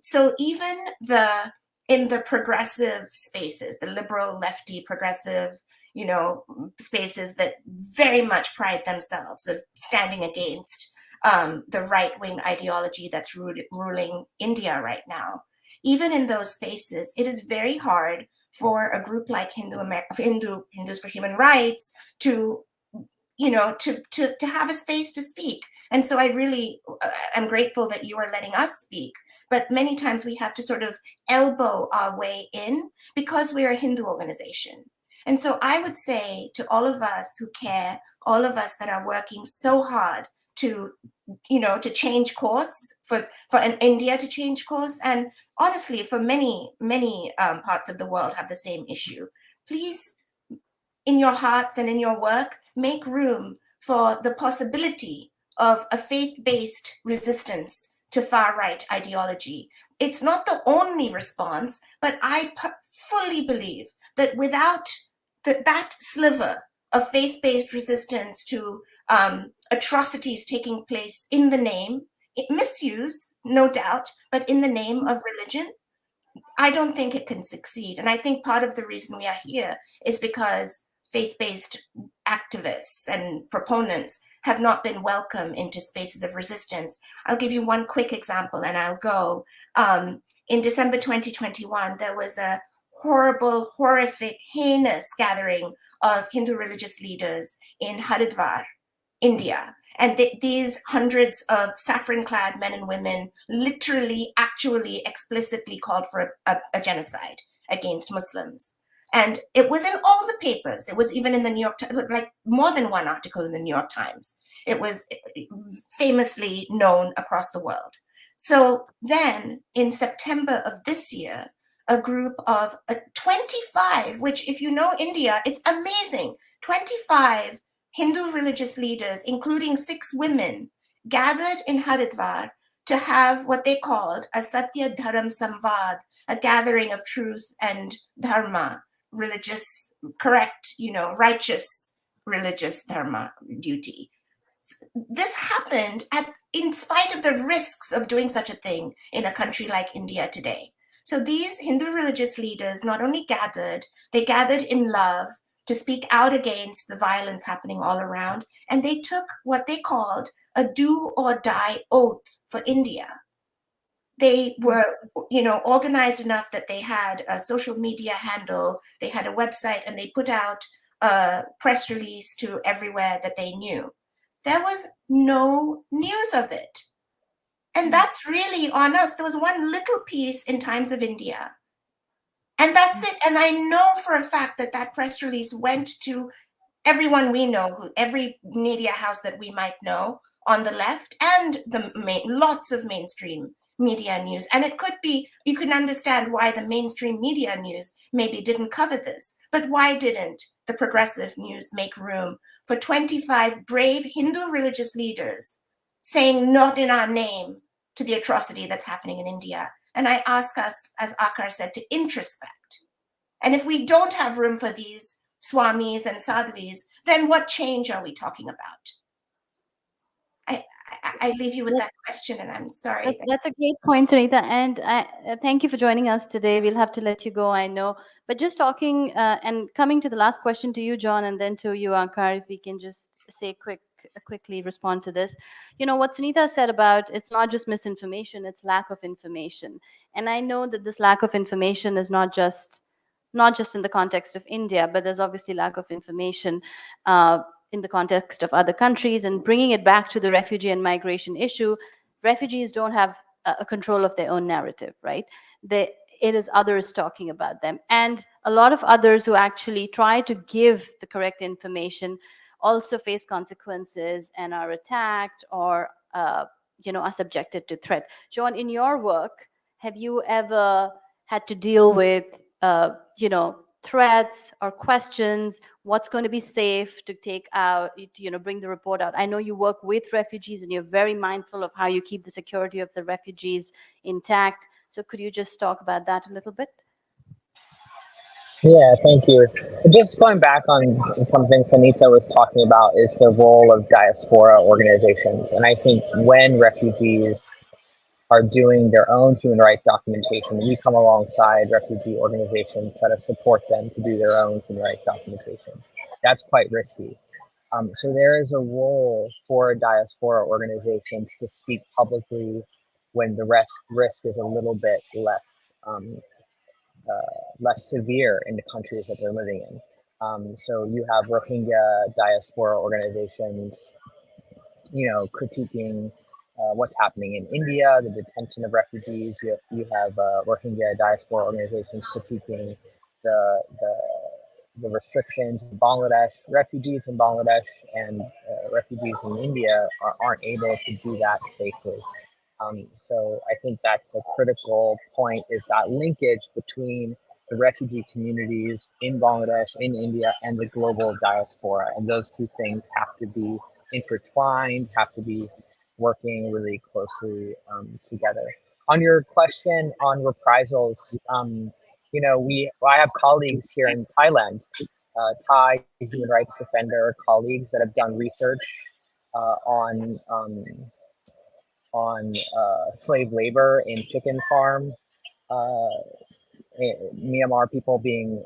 So even in the progressive spaces, the liberal, lefty, progressive, spaces that very much pride themselves of standing against the right-wing ideology that's ruling India right now. Even in those spaces, it is very hard for a group like Hindus for Human Rights to have a space to speak. And so I really am grateful that you are letting us speak. But many times we have to sort of elbow our way in because we are a Hindu organization. And so I would say to all of us who care, all of us that are working so hard to change course, for India to change course, and honestly, for many parts of the world have the same issue. Please, in your hearts and in your work, make room for the possibility of a faith-based resistance to far-right ideology. It's not the only response, but I fully believe that without that sliver of faith-based resistance to atrocities taking place in the name, misuse, no doubt, but in the name of religion, I don't think it can succeed. And I think part of the reason we are here is because faith-based activists and proponents have not been welcome into spaces of resistance. I'll give you one quick example and I'll go. In December 2021, there was a horrible, horrific, heinous gathering of Hindu religious leaders in Haridwar, India. And these hundreds of saffron-clad men and women literally, actually, explicitly called for a genocide against Muslims. And it was in all the papers. It was even in the New York Times, like more than one article in the New York Times. It was famously known across the world. So then in September of this year, a group of 25, which if you know India, it's amazing, 25 Hindu religious leaders, including 6 women, gathered in Haridwar to have what they called a Satya Dharam Samvad, a gathering of truth and dharma, religious, correct, righteous religious dharma duty. This happened in spite of the risks of doing such a thing in a country like India today. So these Hindu religious leaders not only gathered, they gathered in love to speak out against the violence happening all around, and they took what they called a do or die oath for India. They were, organized enough that they had a social media handle, they had a website, and they put out a press release to everywhere that they knew. There was no news of it. And that's really on us. There was one little piece in Times of India, and that's it. And I know for a fact that that press release went to everyone we know, every media house that we might know on the left, and lots of mainstream media news. And it could be, you can understand why the mainstream media news maybe didn't cover this, but why didn't the progressive news make room for 25 brave Hindu religious leaders saying not in our name to the atrocity that's happening in India? And I ask us, as Akar said, to introspect. And if we don't have room for these swamis and sadhvis, then what change are we talking about? I leave you with that question, and I'm sorry. That's a great point, Sunita, and thank you for joining us today. We'll have to let you go, I know. But just talking and coming to the last question to you, John, and then to you, Ankar, if we can just say quickly respond to this. You know, what Sunita said about it's not just misinformation, it's lack of information. And I know that this lack of information is not just in the context of India, but there's obviously lack of information in the context of other countries. And bringing it back to the refugee and migration issue, refugees don't have a control of their own narrative, right? It is others talking about them. And a lot of others who actually try to give the correct information also face consequences and are attacked or are subjected to threat. John, in your work, have you ever had to deal with threats or questions? What's going to be safe to take out, bring the report out? I know you work with refugees and you're very mindful of how you keep the security of the refugees intact. So could you just talk about that a little bit? Yeah, thank you. Just going back on something Sanita was talking about is the role of diaspora organizations. And I think when refugees are doing their own human rights documentation, we come alongside refugee organizations try to support them to do their own human rights documentation. That's quite risky. So there is a role for diaspora organizations to speak publicly when the risk is a little bit less severe in the countries that they're living in. So you have Rohingya diaspora organizations, critiquing what's happening in India, the detention of refugees. You have Rohingya diaspora organizations critiquing the restrictions in Bangladesh. Refugees in Bangladesh and refugees in India aren't able to do that safely. So I think that's a critical point, is that linkage between the refugee communities in Bangladesh, in India, and the global diaspora. And those two things have to be intertwined, have to be working really closely together. On your question on reprisals, I have colleagues here in Thailand, Thai human rights defender colleagues that have done research on slave labor in chicken farm, Myanmar people being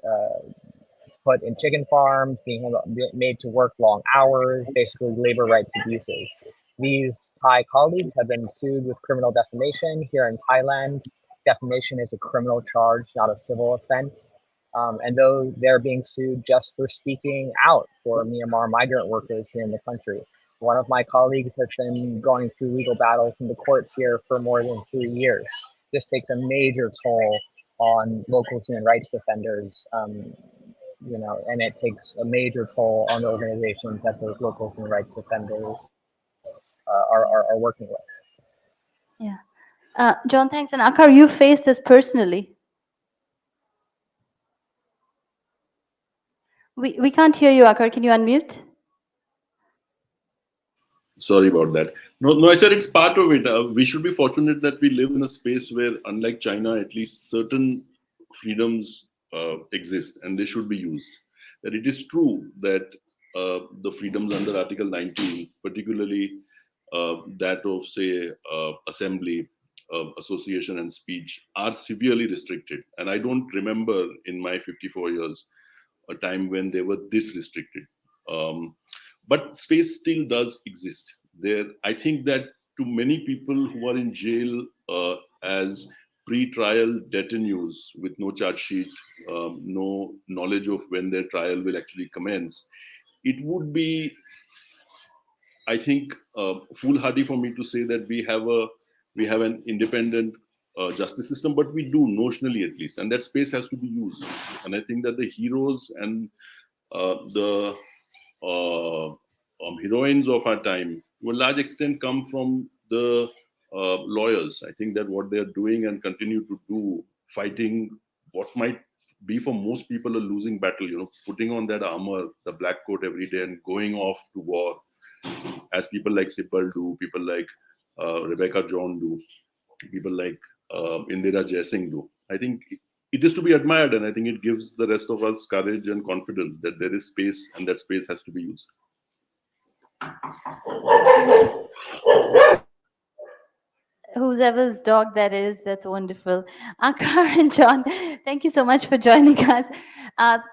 put in chicken farms, being made to work long hours, basically labor rights abuses. These Thai colleagues have been sued with criminal defamation here in Thailand. Defamation is a criminal charge, not a civil offense. And though they're being sued just for speaking out for Myanmar migrant workers here in the country. One of my colleagues has been going through legal battles in the courts here for more than 3 years. This takes a major toll on local human rights defenders, and it takes a major toll on the organizations that those local human rights defenders are working with. Yeah. John, thanks. And Akar, you faced this personally. We can't hear you, Akar. Can you unmute? Sorry about that. No, I said it's part of it. We should be fortunate that we live in a space where, unlike China, at least certain freedoms exist and they should be used. That it is true that the freedoms under Article 19, particularly that of, say, assembly, association and speech, are severely restricted. And I don't remember in my 54 years a time when they were this restricted. But space still does exist there. I think that to many people who are in jail as pre-trial detainees with no charge sheet, no knowledge of when their trial will actually commence, it would be, I think, foolhardy for me to say that we have a we have an independent justice system, but we do notionally at least, and that space has to be used. And I think that the heroes and the heroines of our time, to a large extent, come from the lawyers. I think that what they are doing and continue to do, fighting what might be for most people a losing battle, putting on that armor, the black coat every day and going off to war, as people like Sipal do, people like Rebecca John do, people like Indira Jaising do. I think it is to be admired, and I think it gives the rest of us courage and confidence that there is space, and that space has to be used. Whoever's dog that is, that's wonderful. Ankar and John, thank you so much for joining us.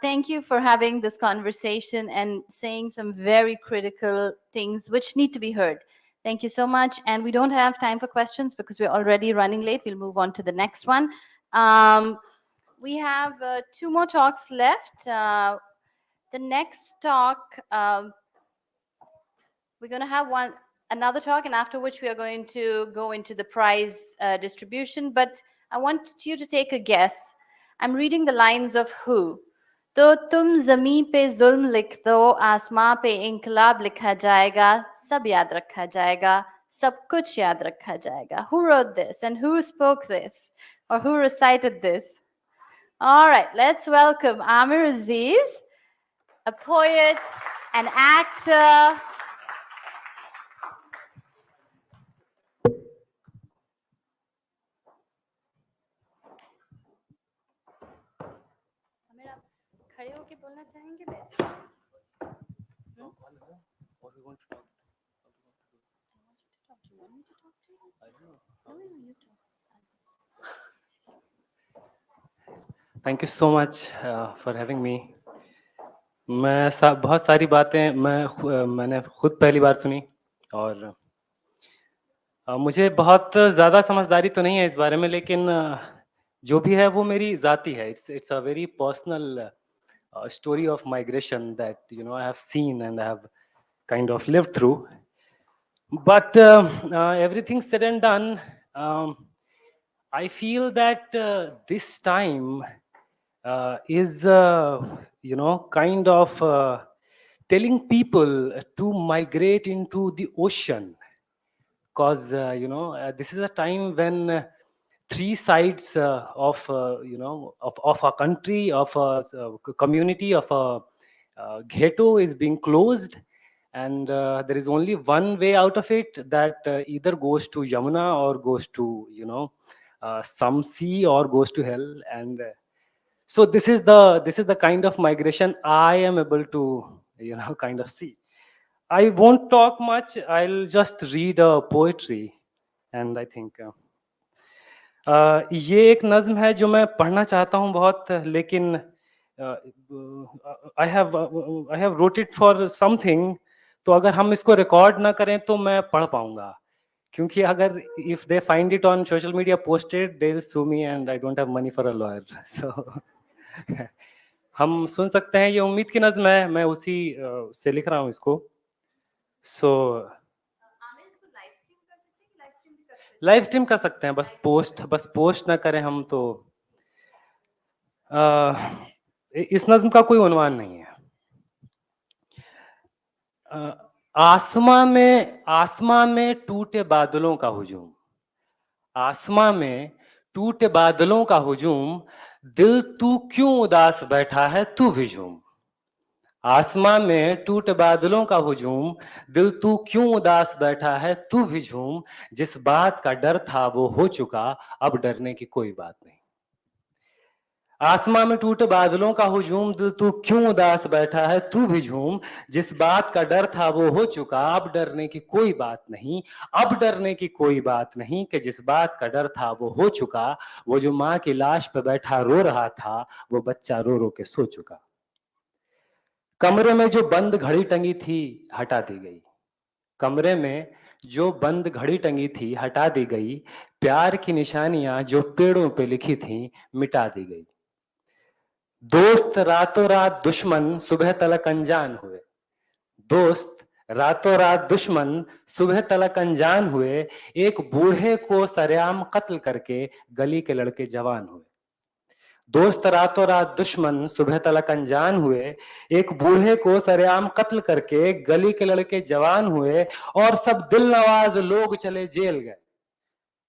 Thank you for having this conversation and saying some very critical things which need to be heard. Thank you so much. And we don't have time for questions because we're already running late. We'll move on to the next one. We have 2 more talks left. The next talk, we're going to have another talk, and after which we are going to go into the prize distribution. But I want you to take a guess. I'm reading the lines of Who. तो तुम ज़मीं पे जुल्म लिख दो, आसमां पे इंकलाब लिखा जाएगा, सब याद रखा जाएगा, सब कुछ याद रखा जाएगा. Who wrote this and who spoke this or who recited this? All right, let's welcome Amir Aziz, a poet, an actor. खड़े होके बोलना चाहेंगे बैठ Thank you so much for having me. बहुत सारी बातें मैंने खुद पहली बार सुनी और मुझे बहुत ज़्यादा समझदारी तो नहीं है इस बारे में, लेकिन जो भी है वो मेरी ज़ाती है. It's a very personal story of migration that I have seen and I have kind of lived through. But everything said and done, I feel that this time is kind of telling people to migrate into the ocean, because this is a time when 3 sides of a country, of a community, of a ghetto is being closed, and there is only one way out of it, that either goes to Yamuna or goes to some sea or goes to hell. And so this is the kind of migration I am able to kind of see. I won't talk much. I'll just read a poetry, and I think ये एक नज्म है जो मैं पढ़ना चाहता हूँ बहुत, लेकिन I have wrote it for something. तो अगर हम इसको रिकॉर्ड ना करें तो मैं पढ़ पाऊंगा, क्योंकि अगर if they find it on social media posted, they'll sue me and I don't have money for a lawyer. So हम सुन सकते हैं, ये उम्मीद की नज्म है, मैं उसी से लिख रहा हूँ इसको. So लाइव स्ट्रीम कर सकते हैं, बस पोस्ट ना करें हम तो. इस नज्म का कोई उन्वान नहीं है. आसमां में टूटे बादलों का हुजूम, आसमां में टूटे बादलों का हुजूम, दिल तू क्यों उदास बैठा है तू भी झूम. आसमां में टूटे बादलों का हुजूम, दिल तू क्यों उदास बैठा है तू भी झूम. जिस बात का डर था वो हो चुका, अब डरने की कोई बात नहीं. आसमां में टूटे बादलों का हुजूम, दिल तू क्यों उदास बैठा है तू भी झूम. जिस बात का डर था वो हो चुका, अब डरने की कोई बात नहीं. अब डरने की कोई बात नहीं कि जिस बात का डर था वो हो चुका. वो जो माँ की लाश पे बैठा रो रहा था, वो बच्चा रो रो के सो चुका. कमरे में जो बंद घड़ी टंगी थी हटा दी गई, कमरे में जो बंद घड़ी टंगी थी हटा दी गई. प्यार की निशानियां जो पेड़ों पे लिखी थी मिटा दी गई. दोस्त रातों रात दुश्मन सुबह तलक अनजान हुए, दोस्त रातों रात दुश्मन सुबह तलक अनजान हुए, एक बूढ़े को सरेआम कत्ल करके गली के लड़के जवान हुए। दोस्त रातों रात दुश्मन सुबह तलक अनजान हुए, एक बूढ़े को सरेआम कत्ल करके गली के लड़के जवान हुए, और सब दिल नवाज लोग चले जेल गए।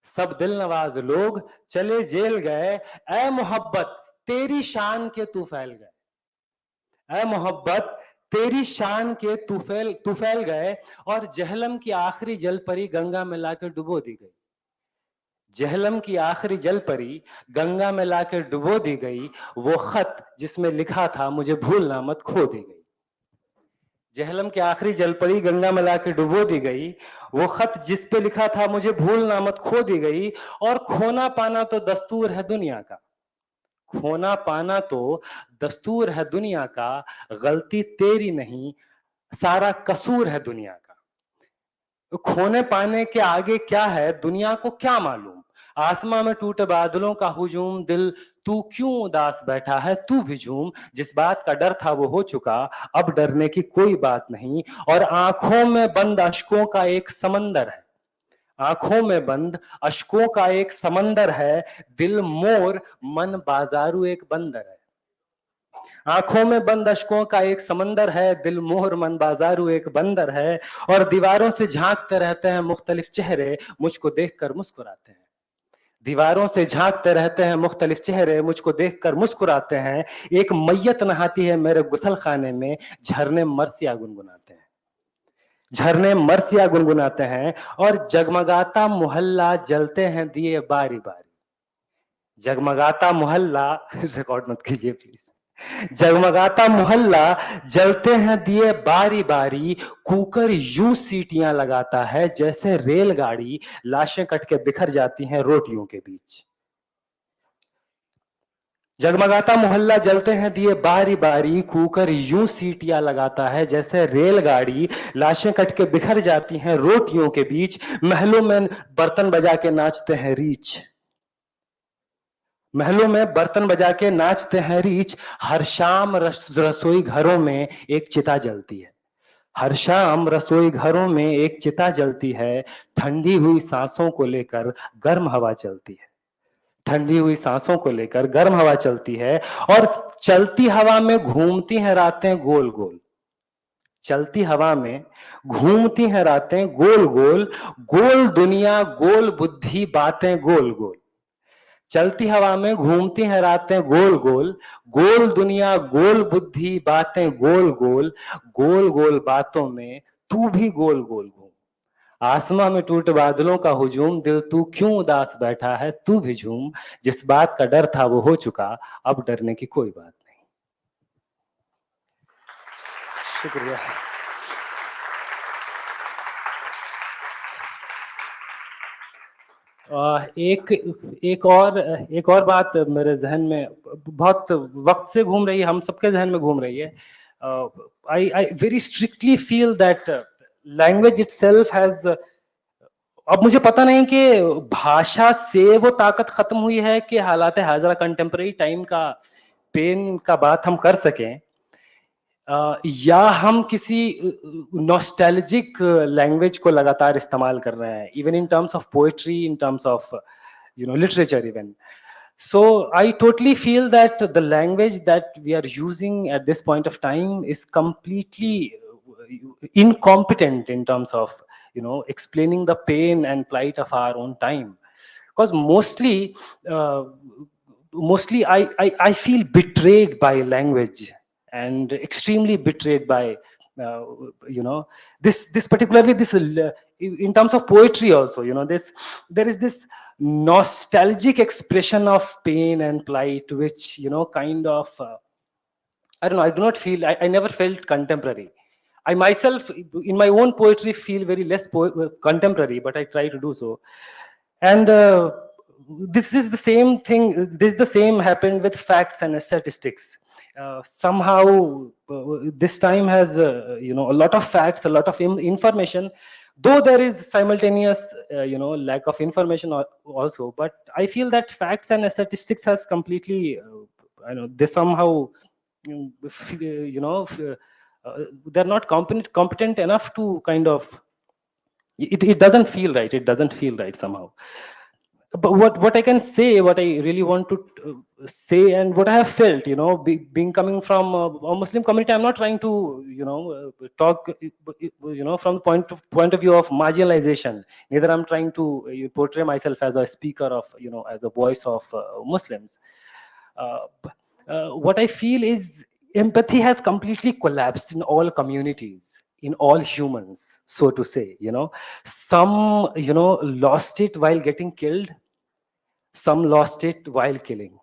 सब दिल नवाज लोग चले जेल गए, ऐ मोहब्बत तेरी शान के तू फैल गए। ऐ मोहब्बत तेरी शान के तू फैल गए, और जहलम की आखिरी जलपरी गंगा में लाकर डुबो दी गई। जहलम की आखिरी जलपरी गंगा में लाकर डुबो दी गई, वो खत जिसमें लिखा था मुझे भूलना मत खो दी गई। जहलम की आखिरी जलपरी गंगा में लाकर डुबो दी गई, वो खत जिस पे लिखा था मुझे भूलना मत खो दी गई। और खोना पाना तो दस्तूर है दुनिया का, खोना पाना तो दस्तूर है दुनिया का, गलती तेरी नहीं सारा कसूर है दुनिया का। खोने पाने के आगे क्या है दुनिया को क्या मालूम, आसमां में टूटे बादलों का हुजूम, दिल तू क्यों उदास बैठा है तू भी झूम। जिस बात का डर था वो हो चुका, अब डरने की कोई बात नहीं। और आंखों में बंद अश्कों का एक समंदर है, आंखों में बंद अश्कों का एक समंदर है, दिल मोर मन बाजारू एक बंदर है। आंखों में बंद अश्कों का एक समंदर है, दिल मोहर मन बाजारू एक बंदर है। और दीवारों से झांकते रहते हैं मुख्तलिफ चेहरे, मुझको देखकर मुस्कुराते हैं। दीवारों से झांकते रहते हैं मुख्तलिफ चेहरे, मुझको देखकर मुस्कुराते हैं। एक मैयत नहाती है मेरे गुसल खाने में, झरने मरसिया गुनगुनाते हैं। झरने मरसिया गुनगुनाते हैं, और जगमगाता मोहल्ला जलते हैं दिए बारी बारी। जगमगाता मोहल्ला रिकॉर्ड मत कीजिए प्लीज। जगमगाता मोहल्ला जलते हैं दिए बारी बारी, कुकर यूं सीटियां लगाता है जैसे रेलगाड़ी, लाशें कट के बिखर जाती हैं रोटियों के बीच। जगमगाता मोहल्ला जलते हैं दिए बारी बारी, कुकर यूं सीटियां लगाता है जैसे रेलगाड़ी, लाशें कट के बिखर जाती हैं रोटियों के बीच। महलों में बर्तन बजा के नाचते हैं रीछ, महलों में बर्तन बजा के नाचते हैं रीछ। हर शाम रसोई घरों में एक चिता जलती है, हर शाम रसोई घरों में एक चिता जलती है। ठंडी हुई सांसों को लेकर गर्म हवा चलती है, ठंडी हुई सांसों को लेकर गर्म हवा चलती है। और चलती हवा में घूमती हैं रातें गोल गोल, चलती हवा में घूमती हैं रातें गोल गोल, गोल दुनिया गोल बुद्धि बातें गोल गोल। चलती हवा में घूमती हैं रातें गोल गोल, गोल दुनिया गोल बुद्धि बातें गोल गोल, गोल गोल बातों में तू भी गोल गोल घूम। आसमां में टूटे बादलों का हुजूम, दिल तू क्यों उदास बैठा है तू भी झूम। जिस बात का डर था वो हो चुका, अब डरने की कोई बात नहीं। शुक्रिया। एक और बात मेरे जहन में बहुत वक्त से घूम रही है, हम सबके जहन में घूम रही है। I very strictly feel that language itself has, अब मुझे पता नहीं कि भाषा से वो ताकत खत्म हुई है कि हालात हाजरा कंटेम्प्रेरी टाइम का पेन का बात हम कर सकें, या हम किसी नॉस्टैल्जिक लैंग्वेज को लगातार इस्तेमाल कर रहे हैं, even in terms of poetry, in terms of literature even. So I totally feel that the language that we are using at this point of time is completely incompetent in terms of explaining the pain and plight of our own time, because mostly I feel betrayed by language, and extremely betrayed by this particularly this in terms of poetry also, there is this nostalgic expression of pain and plight which kind of I don't know, I do not feel, I never felt contemporary. I myself in my own poetry feel very less contemporary, but I try to do so. And this is the same thing, the same happened with facts and statistics. Somehow this time has a lot of facts, a lot of information, though there is simultaneous lack of information also. But I feel that facts and statistics has completely they somehow they're not competent enough to kind of, it doesn't feel right. It doesn't feel right somehow. But what I can say, what I really want to say, and what I have felt, being coming from a Muslim community, I'm not trying to, talk, from the point of view of marginalization. Neither I'm trying to portray myself as a speaker of, as a voice of Muslims. What I feel is empathy has completely collapsed in all communities, in all humans, so to say. Some lost it while getting killed, some lost it while killing.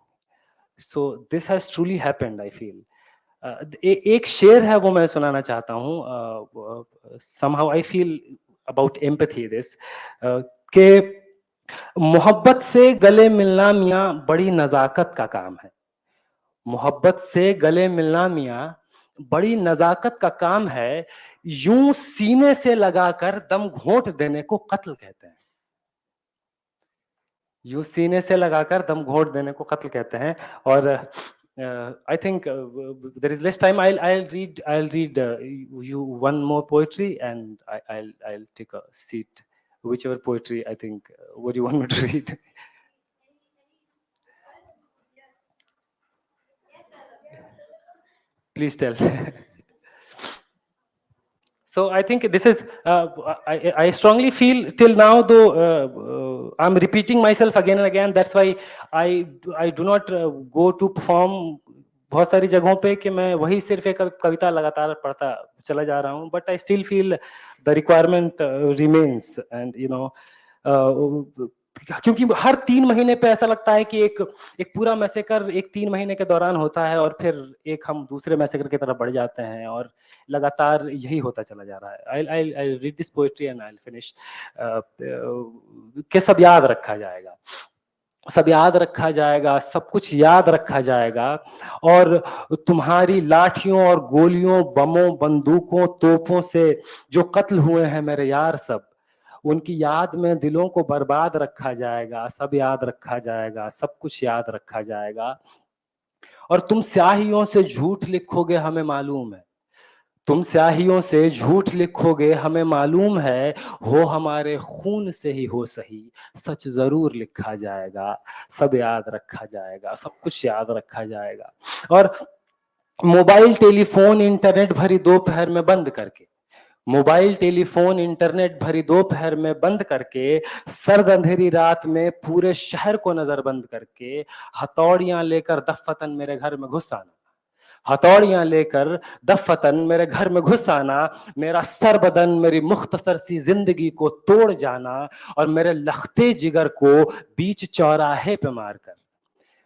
So this has truly happened, I feel. एक शेर है, वो मैं सुनाना चाहता हूँ. Somehow I feel about empathy this, कि मोहब्बत से गले मिलना मियाँ बड़ी नजाकत का काम है. मोहब्बत से गले मिलना मियाँ बड़ी नजाकत का काम है. यूं सीने से लगाकर दम घोंट देने को कत्ल कहते हैं. यूं सीने से लगाकर दम घोंट देने को कत्ल कहते हैं. और I think there is less time. I'll read you one more poetry, and I'll take a seat. Whichever poetry I think, what do you want me to read? Please tell. So I think this is, I strongly feel till now, though I'm repeating myself again and again, that's why I do not go to perform बहुत सारी जगहों पे कि मैं वही सिर्फ एक कविता लगातार पढ़ता चला जा रहा हूँ, but I still feel the requirement remains, and क्योंकि हर 3 महीने पे ऐसा लगता है कि एक पूरा मैसेकर एक 3 महीने के दौरान होता है, और फिर एक हम दूसरे मैसेकर की तरफ बढ़ जाते हैं, और लगातार यही होता चला जा रहा है. I'll read this poetry and I'll finish. कि सब याद रखा जाएगा, सब याद रखा जाएगा, सब कुछ याद रखा जाएगा, और तुम्हारी लाठियों और गोलियों, बमों, बंदूकों, तोपों से जो कत्ल हुए हैं मेरे यार, सब उनकी याद में दिलों को बर्बाद रखा जाएगा. सब याद रखा जाएगा, सब कुछ याद रखा जाएगा. और तुम स्याहियों से झूठ लिखोगे, हमें मालूम है. तुम स्याहियों से झूठ लिखोगे, हमें मालूम है. हो हमारे खून से ही हो सही, सच जरूर लिखा जाएगा. सब याद रखा जाएगा, सब कुछ याद रखा जाएगा. और मोबाइल, टेलीफोन, इंटरनेट भरी दोपहर में बंद करके, मोबाइल, टेलीफोन, इंटरनेट भरी दोपहर में बंद करके, सर्द अंधेरी रात में पूरे शहर को नजरबंद करके, हथौड़ियां लेकर दफतन मेरे घर में घुस आना. हथौड़ियां लेकर दफतन मेरे घर में घुस आना. मेरा सर बदन, मेरी मुख्तसर सी जिंदगी को तोड़ जाना, और मेरे लखते जिगर को बीच चौराहे पे मारकर,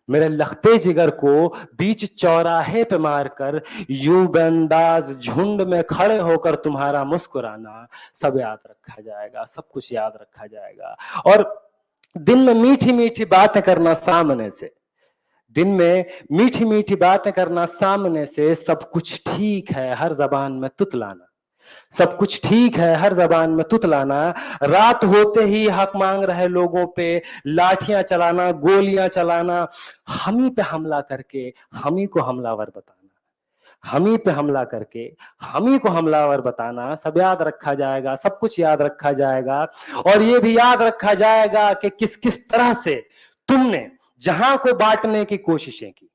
मेरे लखते जिगर को बीच चौराहे पे मारकर, यूं बेंदाज झुंड में खड़े होकर तुम्हारा मुस्कुराना. सब याद रखा जाएगा, सब कुछ याद रखा जाएगा. और दिन में मीठी मीठी बातें करना सामने से, दिन में मीठी मीठी बातें करना सामने से. सब कुछ ठीक है, हर जबान में तुतलाना. सब कुछ ठीक है, हर जबान में तुतलाना. रात होते ही हक मांग रहे लोगों पे लाठियां चलाना, गोलियां चलाना. हम ही पे हमला करके हम ही को हमलावर बताना. हम ही पे हमला करके हम ही को हमलावर बताना. सब याद रखा जाएगा, सब कुछ याद रखा जाएगा. और ये भी याद रखा जाएगा कि किस किस तरह से तुमने जहां को बांटने की कोशिशें की.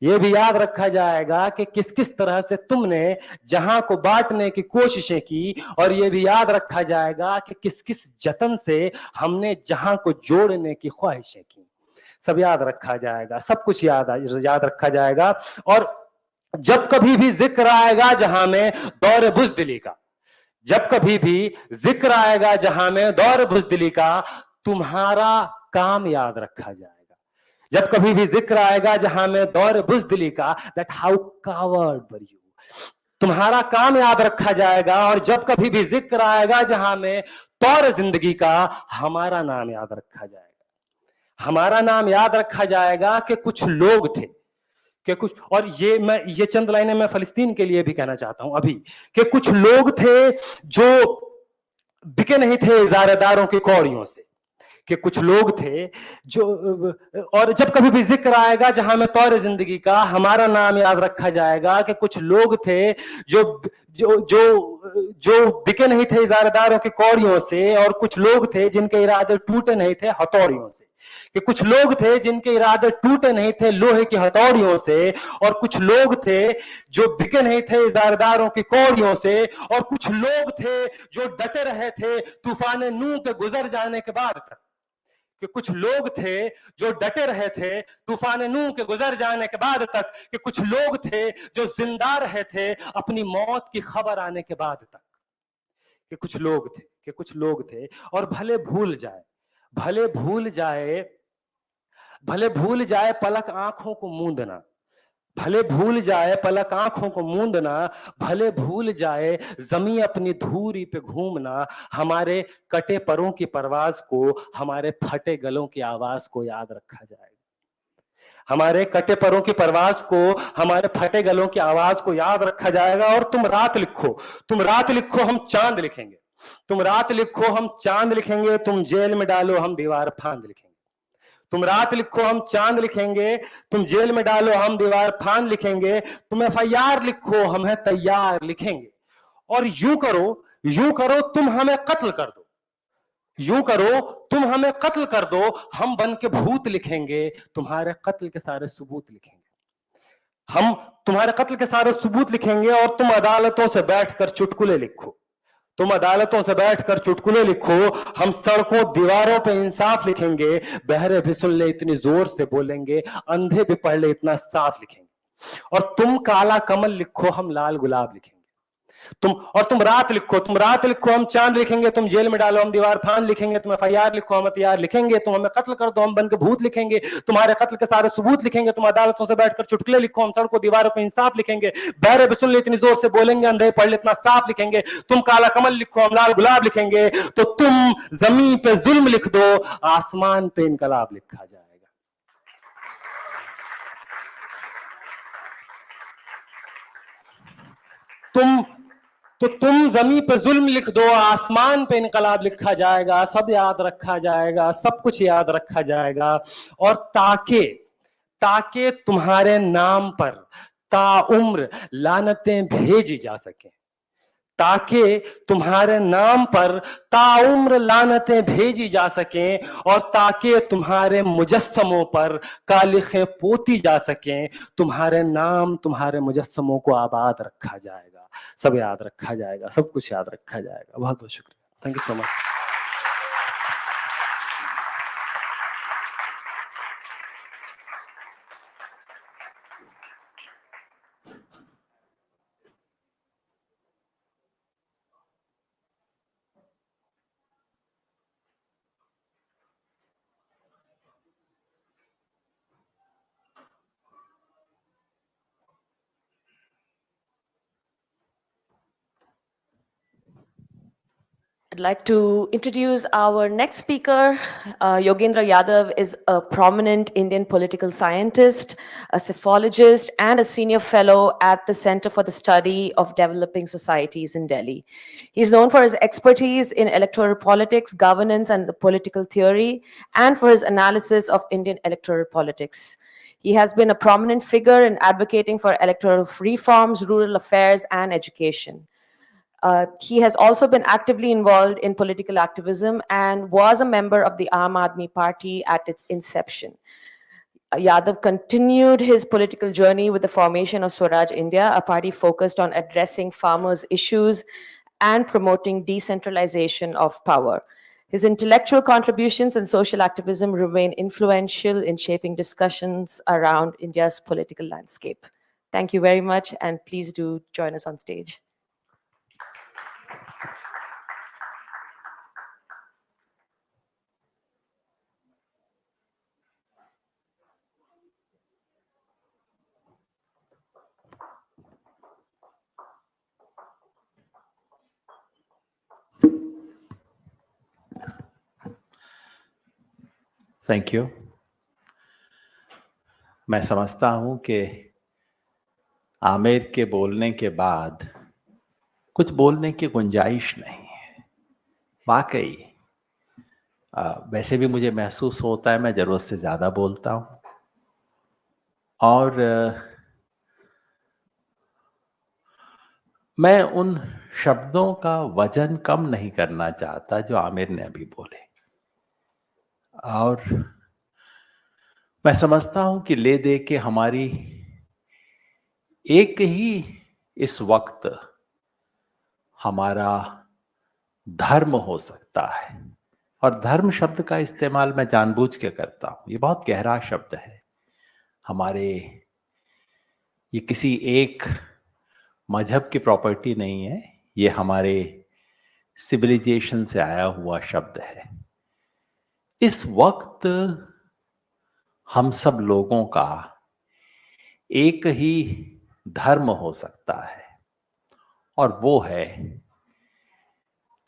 ये भी याद रखा जाएगा कि किस किस तरह से तुमने जहां को बांटने की कोशिशें की. और ये भी याद रखा जाएगा कि किस किस जतन से हमने जहां को जोड़ने की ख्वाहिशें की. सब याद रखा जाएगा, सब कुछ याद रखा जाएगा. और जब कभी भी जिक्र आएगा जहां में दौर बुज़दिली का, जब कभी भी जिक्र आएगा जहां में दौर बुज़दिली का, तुम्हारा काम याद रखा जाएगा. जब कभी भी जिक्र आएगा जहां में दौर बुज़दिली का, that how coward were you, तुम्हारा काम याद रखा जाएगा. और जब कभी भी जिक्र आएगा जहां में दौर जिंदगी का, हमारा नाम याद रखा जाएगा. हमारा नाम याद रखा जाएगा कि कुछ लोग थे, कि कुछ, और ये चंद लाइनें मैं फलस्तीन के लिए भी कहना चाहता हूं अभी, कि कुछ लोग थे जो बिके नहीं थे इजारेदारों की कौड़ियों से, कि कुछ लोग थे जो. और जब कभी भी जिक्र आएगा जहां में तौर जिंदगी का, हमारा नाम याद रखा जाएगा कि कुछ लोग थे जो बिके नहीं थे इजारादारों की कौड़ियों से, और कुछ लोग थे जिनके इरादे टूटे नहीं थे हथौड़ियों से, कि कुछ लोग थे जिनके इरादे टूटे नहीं थे लोहे की हथौड़ियों से, और कुछ लोग थे जो बिके नहीं थे इजारादारों की कौड़ियों से, और कुछ लोग थे जो डटे रहे थे तूफान नूह के गुजर जाने के बाद तक, कि कुछ लोग थे जो डटे रहे थे तूफान नूह के गुजर जाने के बाद तक, कि कुछ लोग थे जो जिंदा रहे थे अपनी मौत की खबर आने के बाद तक, कि कुछ लोग थे और भले भूल जाए पलक आंखों को मूंदना, भले भूल जाए पलक आंखों को मूंदना, भले भूल जाए जमी अपनी धूरी पे घूमना, हमारे कटे परों की परवाज को, हमारे फटे गलों की आवाज को याद रखा जाएगा। हमारे कटे परों की परवाज को, हमारे फटे गलों की आवाज को याद रखा जाएगा। और तुम रात लिखो हम चांद लिखेंगे, तुम रात लिखो हम चांद लिखेंगे, तुम जेल में डालो हम दीवार फांद लिखेंगे। तुम रात लिखो हम चांद लिखेंगे, तुम जेल में डालो हम दीवार फांद लिखेंगे, तुम FIR लिखो हम है तैयार लिखेंगे। और यूं करो तुम हमें कत्ल कर दो, यूं करो तुम हमें कत्ल कर दो, हम बन के भूत लिखेंगे, तुम्हारे कत्ल के सारे सबूत लिखेंगे। हम तुम्हारे कत्ल के सारे सबूत लिखेंगे, और तुम अदालतों से बैठकर चुटकुले लिखो, तुम अदालतों से बैठकर चुटकुले लिखो, हम सड़कों दीवारों पे इंसाफ लिखेंगे, बहरे भी सुन ले इतनी जोर से बोलेंगे, अंधे भी पढ़ ले इतना साफ लिखेंगे। और तुम काला कमल लिखो हम लाल गुलाब लिखेंगे, तुम रात लिखो हम चांद लिखेंगे, तुम जेल में डालो हम दीवार फांद लिखेंगे, तुम FIR लिखो हम हथियार लिखेंगे, तुम हमें कत्ल कर दो हम बन के भूत लिखेंगे, तुम्हारे कत्ल के सारे सबूत लिखेंगे, तुम अदालतों से बैठकर चुटकुले लिखो, हम सड़कों दीवारों पे इंसाफ लिखेंगे, बहरे भी सुन ले इतनी जोर से बोलेंगे, अंधे पढ़ ले इतना साफ लिखेंगे। तुम काला कमल लिखो हम लाल गुलाब लिखेंगे, तो तुम जमीन पे जुल्म लिख दो, आसमान पे इनकलाब लिखा जाएगा। तुम जमीन पे जुल्म लिख दो, आसमान पे इनकलाब लिखा जाएगा, सब याद रखा जाएगा, सब कुछ याद रखा जाएगा। और ताके तुम्हारे नाम पर ताउम्र लानतें भेजी जा सके, ताकि तुम्हारे नाम पर ताउम्र लानतें भेजी जा सकें, और ताकि तुम्हारे मुजस्समों पर कालिखें पोती जा सकें, तुम्हारे नाम तुम्हारे मुजस्समों को आबाद रखा जाएगा, सब याद रखा जाएगा, सब कुछ याद रखा जाएगा। बहुत बहुत शुक्रिया, thank you so much. I'd like to introduce our next speaker. Yogendra Yadav is a prominent Indian political scientist, a psephologist, and a senior fellow at the Center for the Study of Developing Societies in Delhi. He's known for his expertise in electoral politics, governance, and the political theory, and for his analysis of Indian electoral politics. He has been a prominent figure in advocating for electoral reforms, rural affairs, and education. He has also been actively involved in political activism and was a member of the Aam Aadmi Party at its inception. Yadav continued his political journey with the formation of Swaraj India, a party focused on addressing farmers' issues and promoting decentralization of power. His intellectual contributions and social activism remain influential in shaping discussions around India's political landscape. Thank you very much, and please do join us on stage. Thank you. मैं समझता हूं कि आमिर के बोलने के बाद कुछ बोलने की गुंजाइश नहीं है। वाकई वैसे भी मुझे महसूस होता है मैं ज़रूरत से ज़्यादा बोलता हूं, और मैं उन शब्दों का वजन कम नहीं करना चाहता जो आमिर ने अभी बोले, और मैं समझता हूं कि ले दे के हमारी एक ही इस वक्त हमारा धर्म हो सकता है। और धर्म शब्द का इस्तेमाल मैं जानबूझ के करता हूं, ये बहुत गहरा शब्द है। हमारे ये किसी एक मजहब की प्रॉपर्टी नहीं है, ये हमारे सिविलाइजेशन से आया हुआ शब्द है। इस वक्त हम सब लोगों का एक ही धर्म हो सकता है, और वो है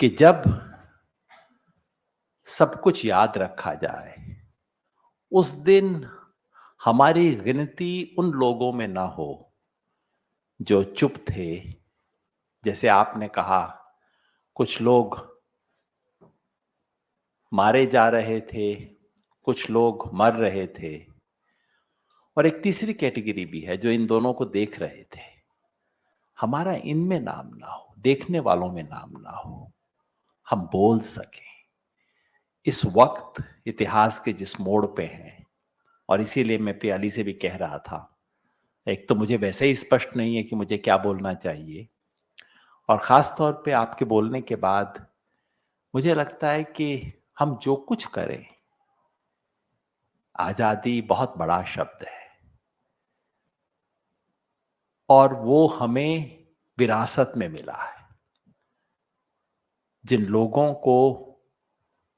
कि जब सब कुछ याद रखा जाए, उस दिन हमारी गिनती उन लोगों में ना हो जो चुप थे। जैसे आपने कहा, कुछ लोग मारे जा रहे थे, कुछ लोग मर रहे थे, और एक तीसरी कैटेगरी भी है जो इन दोनों को देख रहे थे। हमारा इनमें नाम ना हो, देखने वालों में नाम ना हो, हम बोल सकें इस वक्त इतिहास के जिस मोड़ पे हैं। और इसीलिए मैं प्रियाली से भी कह रहा था, एक तो मुझे वैसे ही स्पष्ट नहीं है कि मुझे क्या बोलना चाहिए, और खास तौर पे आपके बोलने के बाद मुझे लगता है कि हम जो कुछ करें, आजादी बहुत बड़ा शब्द है, और वो हमें विरासत में मिला है। जिन लोगों को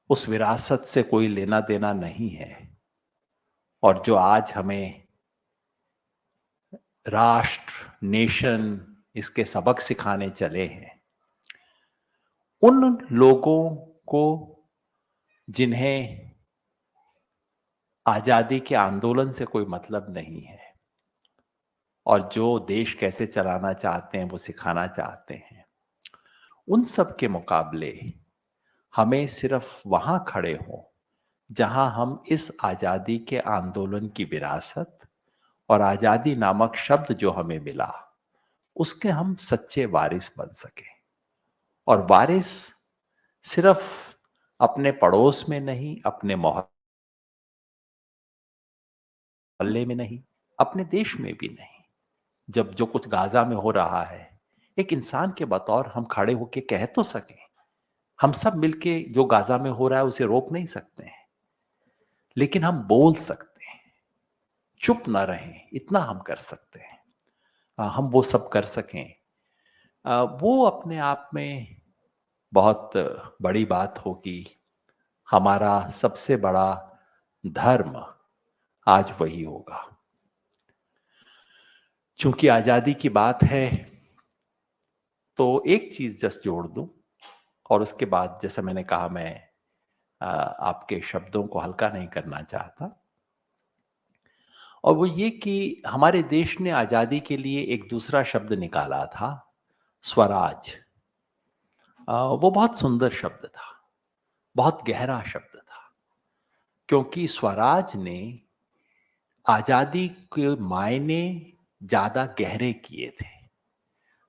उस विरासत से कोई लेना देना नहीं है, और जो आज हमें राष्ट्र, नेशन, इसके सबक सिखाने चले हैं, उन लोगों को जिन्हें आजादी के आंदोलन से कोई मतलब नहीं है, और जो देश कैसे चलाना चाहते हैं वो सिखाना चाहते हैं, उन सब के मुकाबले हमें सिर्फ वहां खड़े हों जहां हम इस आजादी के आंदोलन की विरासत और आजादी नामक शब्द जो हमें मिला, उसके हम सच्चे वारिस बन सके। और वारिस सिर्फ अपने पड़ोस में नहीं, अपने मोहल्ले में नहीं, अपने देश में भी नहीं। जब जो कुछ गाजा में हो रहा है, एक इंसान के बतौर हम खड़े होके कह तो सकें। हम सब मिलके जो गाजा में हो रहा है उसे रोक नहीं सकते हैं, लेकिन हम बोल सकते हैं, चुप ना रहें, इतना हम कर सकते हैं। हम वो सब कर सकें, वो अपने आप में बहुत बड़ी बात होगी। हमारा सबसे बड़ा धर्म आज वही होगा। चूंकि आजादी की बात है, तो एक चीज जस्ट जोड़ दूं, और उसके बाद जैसा मैंने कहा, मैं आपके शब्दों को हल्का नहीं करना चाहता, और वो ये कि हमारे देश ने आजादी के लिए एक दूसरा शब्द निकाला था, स्वराज। वो बहुत सुंदर शब्द था, बहुत गहरा शब्द था, क्योंकि स्वराज ने आजादी के मायने ज्यादा गहरे किए थे।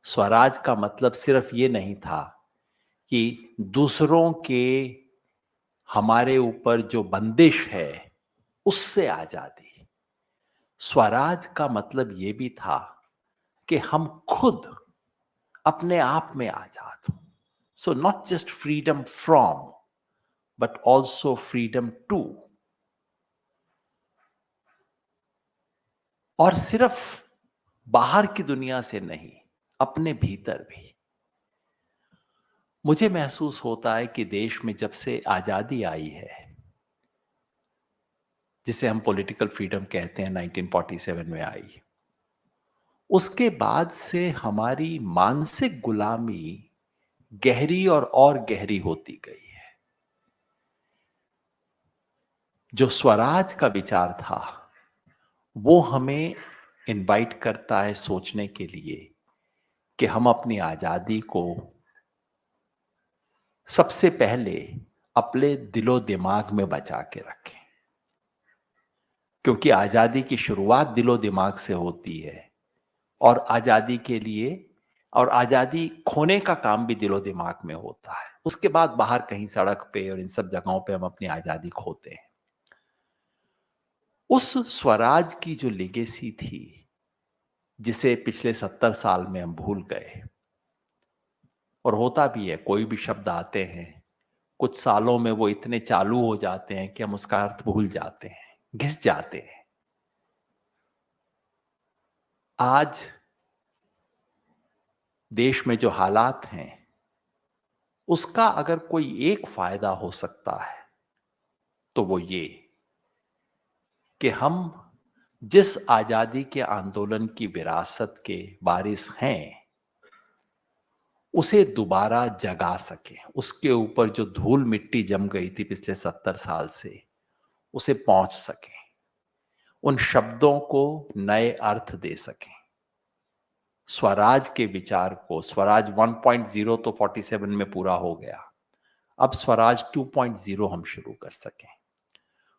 स्वराज का मतलब सिर्फ ये नहीं था कि दूसरों के हमारे ऊपर जो बंदिश है उससे आजादी। स्वराज का मतलब ये भी था कि हम खुद अपने आप में आजाद हो। So not just freedom from, but also freedom to. और सिर्फ बाहर की दुनिया से नहीं, अपने भीतर भी। मुझे महसूस होता है कि देश में जब से आजादी आई है, जिसे हम पॉलिटिकल फ्रीडम कहते हैं, 1947 में आई, उसके बाद से हमारी मानसिक गुलामी गहरी और गहरी होती गई है। जो स्वराज का विचार था, वो हमें इनवाइट करता है सोचने के लिए कि हम अपनी आजादी को सबसे पहले अपने दिलो दिमाग में बचा के रखें, क्योंकि आजादी की शुरुआत दिलो दिमाग से होती है, और आजादी के लिए और आजादी खोने का काम भी दिलो दिमाग में होता है। उसके बाद बाहर कहीं सड़क पे और इन सब जगहों पे हम अपनी आजादी खोते हैं। उस स्वराज की जो लेगेसी थी, जिसे पिछले 70 साल में हम भूल गए, और होता भी है, कोई भी शब्द आते हैं, कुछ सालों में वो इतने चालू हो जाते हैं कि हम उसका अर्थ भूल जाते हैं, घिस जाते हैं। आज देश में जो हालात हैं, उसका अगर कोई एक फायदा हो सकता है तो वो ये कि हम जिस आजादी के आंदोलन की विरासत के वारिस हैं, उसे दोबारा जगा सके। उसके ऊपर जो धूल मिट्टी जम गई थी पिछले 70 साल से, उसे पहुंच सके, उन शब्दों को नए अर्थ दे सकें, स्वराज के विचार को। स्वराज 1.0 तो 47 में पूरा हो गया, अब स्वराज 2.0 हम शुरू कर सकें।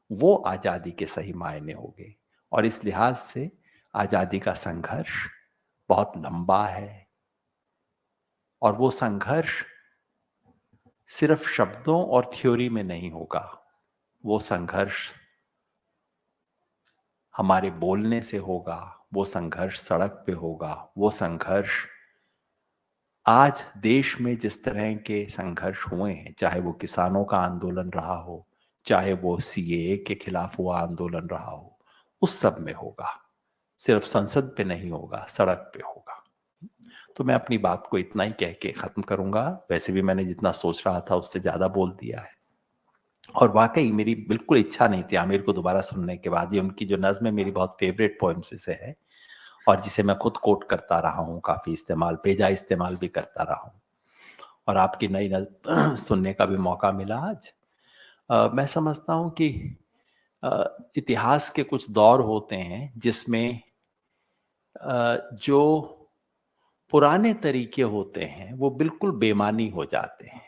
वो आजादी के सही मायने होंगे। और इस लिहाज से आजादी का संघर्ष बहुत लंबा है, और वो संघर्ष सिर्फ शब्दों और थ्योरी में नहीं होगा। वो संघर्ष हमारे बोलने से होगा, वो संघर्ष सड़क पे होगा, वो संघर्ष आज देश में जिस तरह के संघर्ष हुए हैं, चाहे वो किसानों का आंदोलन रहा हो, चाहे वो सीएए के खिलाफ हुआ आंदोलन रहा हो, उस सब में होगा। सिर्फ संसद पे नहीं होगा, सड़क पे होगा। तो मैं अपनी बात को इतना ही कह के खत्म करूंगा। वैसे भी मैंने जितना सोच रहा था उससे ज्यादा बोल दिया है, और वाकई मेरी बिल्कुल इच्छा नहीं थी आमिर को दोबारा सुनने के बाद। ये उनकी जो नज्म है मेरी बहुत फेवरेट पोएम्स में से है, और जिसे मैं खुद कोट करता रहा हूँ, काफी इस्तेमाल, बेजा इस्तेमाल भी करता रहा हूँ, और आपकी नई नज्म सुनने का भी मौका मिला आज। मैं समझता हूँ कि इतिहास के कुछ दौर होते हैं जिसमें जो पुराने तरीके होते हैं वो बिल्कुल बेमानी हो जाते हैं,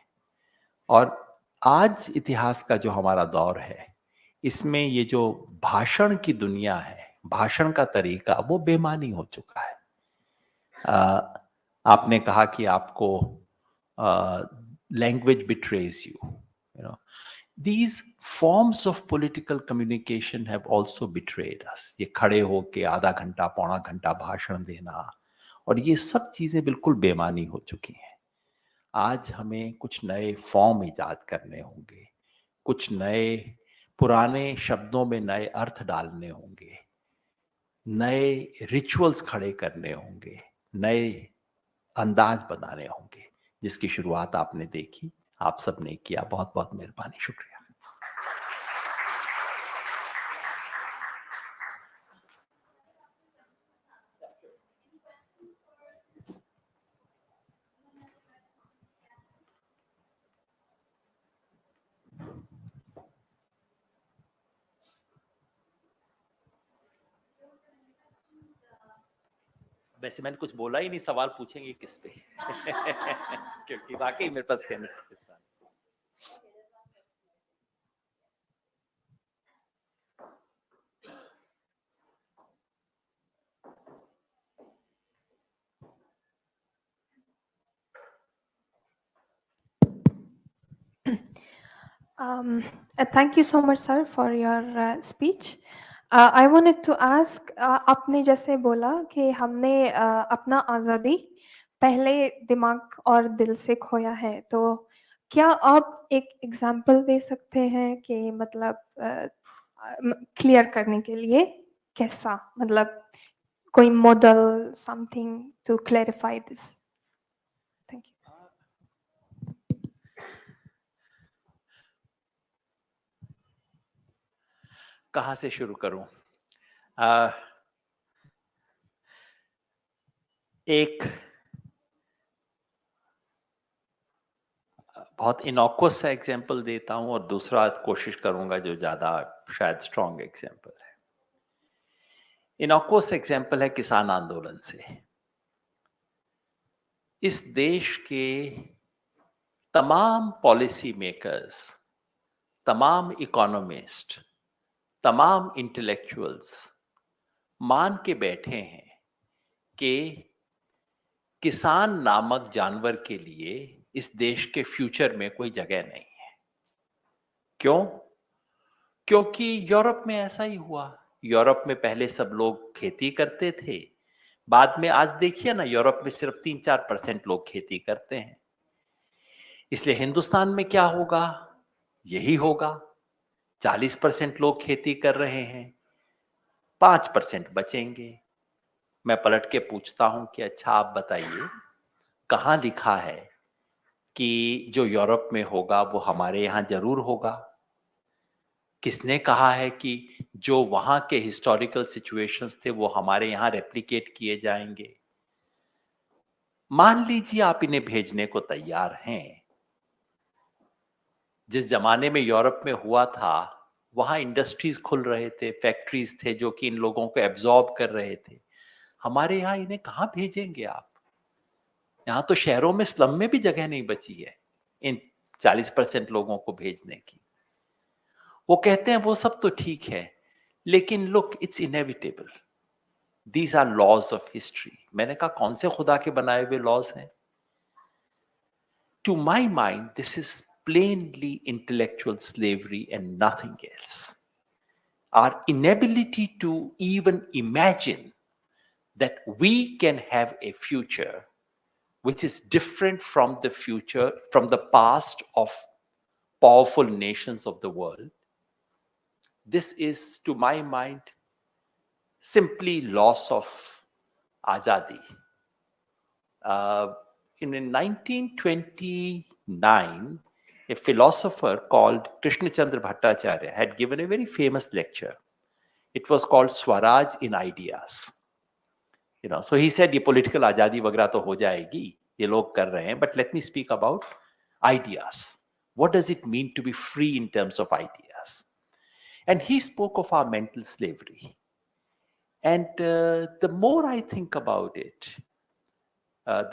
और आज इतिहास का जो हमारा दौर है, इसमें ये जो भाषण की दुनिया है, भाषण का तरीका, वो बेमानी हो चुका है। आपने कहा कि आपको language betrays you, you know, these forms of political communication have also betrayed us। ये खड़े होके आधा घंटा पौना घंटा भाषण देना, और ये सब चीजें बिल्कुल बेमानी हो चुकी हैं। आज हमें कुछ नए फॉर्म इजाद करने होंगे, कुछ नए पुराने शब्दों में नए अर्थ डालने होंगे, नए रिचुअल्स खड़े करने होंगे, नए अंदाज बनाने होंगे, जिसकी शुरुआत आपने देखी, आप सब ने किया। बहुत बहुत मेहरबानी, शुक्रिया। वैसे मैंने कुछ बोला ही नहीं, सवाल पूछेंगे किस पे क्योंकि वाकई मेरे पास कहने को कुछ था। Thank you so much, sir, for your speech. I wanted to ask, आपने जैसे बोला कि हमने अपना आज़ादी पहले दिमाग और दिल से खोया है, तो क्या आप एक एग्जाम्पल दे सकते हैं कि मतलब क्लियर करने के लिए कैसा, मतलब कोई model, something to clarify this? Thank you. कहाँ से शुरू करूं? एक बहुत इनॉक्वस सा एग्जाम्पल देता हूं, और दूसरा कोशिश करूंगा जो ज्यादा शायद स्ट्रॉन्ग एग्जाम्पल है। इनॉक्वस एग्जाम्पल है किसान आंदोलन से। इस देश के तमाम पॉलिसी मेकर्स, तमाम इकोनॉमिस्ट, तमाम इंटेलेक्चुअल्स मान के बैठे हैं कि किसान नामक जानवर के लिए इस देश के फ्यूचर में कोई जगह नहीं है। क्यों? क्योंकि यूरोप में ऐसा ही हुआ। यूरोप में पहले सब लोग खेती करते थे, बाद में आज देखिए ना, यूरोप में सिर्फ 3-4% लोग खेती करते हैं। इसलिए हिंदुस्तान में क्या होगा? यही होगा। 40% लोग खेती कर रहे हैं, 5% बचेंगे। मैं पलट के पूछता हूं कि अच्छा आप बताइए, कहां लिखा है कि जो यूरोप में होगा वो हमारे यहां जरूर होगा? किसने कहा है कि जो वहां के हिस्टोरिकल सिचुएशंस थे वो हमारे यहां रेप्लिकेट किए जाएंगे? मान लीजिए आप इन्हें भेजने को तैयार हैं। जिस जमाने में यूरोप में हुआ था, वहां इंडस्ट्रीज खुल रहे थे, फैक्ट्रीज थे जो कि इन लोगों को एब्जॉर्ब कर रहे थे। हमारे यहाँ इन्हें कहां भेजेंगे आप? यहाँ तो शहरों में, स्लम में भी जगह नहीं बची है इन 40% लोगों को भेजने की। वो कहते हैं वो सब तो ठीक है, लेकिन look, it's inevitable, these are laws of history. मैंने कहा कौन से खुदा के बनाए हुए लॉज हैं? To my mind this is plainly intellectual slavery and nothing else. Our inability to even imagine that we can have a future which is different from the future, from the past of powerful nations of the world. This is, to my mind, simply loss of Azadi. In 1929, a philosopher called Krishna Chandra Bhattacharya had given a very famous lecture. It was called Swaraj in Ideas. So he said, ये political आजादी वगैरह तो हो जाएगी, ये लोग कर रहे हैं, but let me speak about ideas. What does it mean to be free in terms of ideas? And he spoke of our mental slavery. And the more I think about it,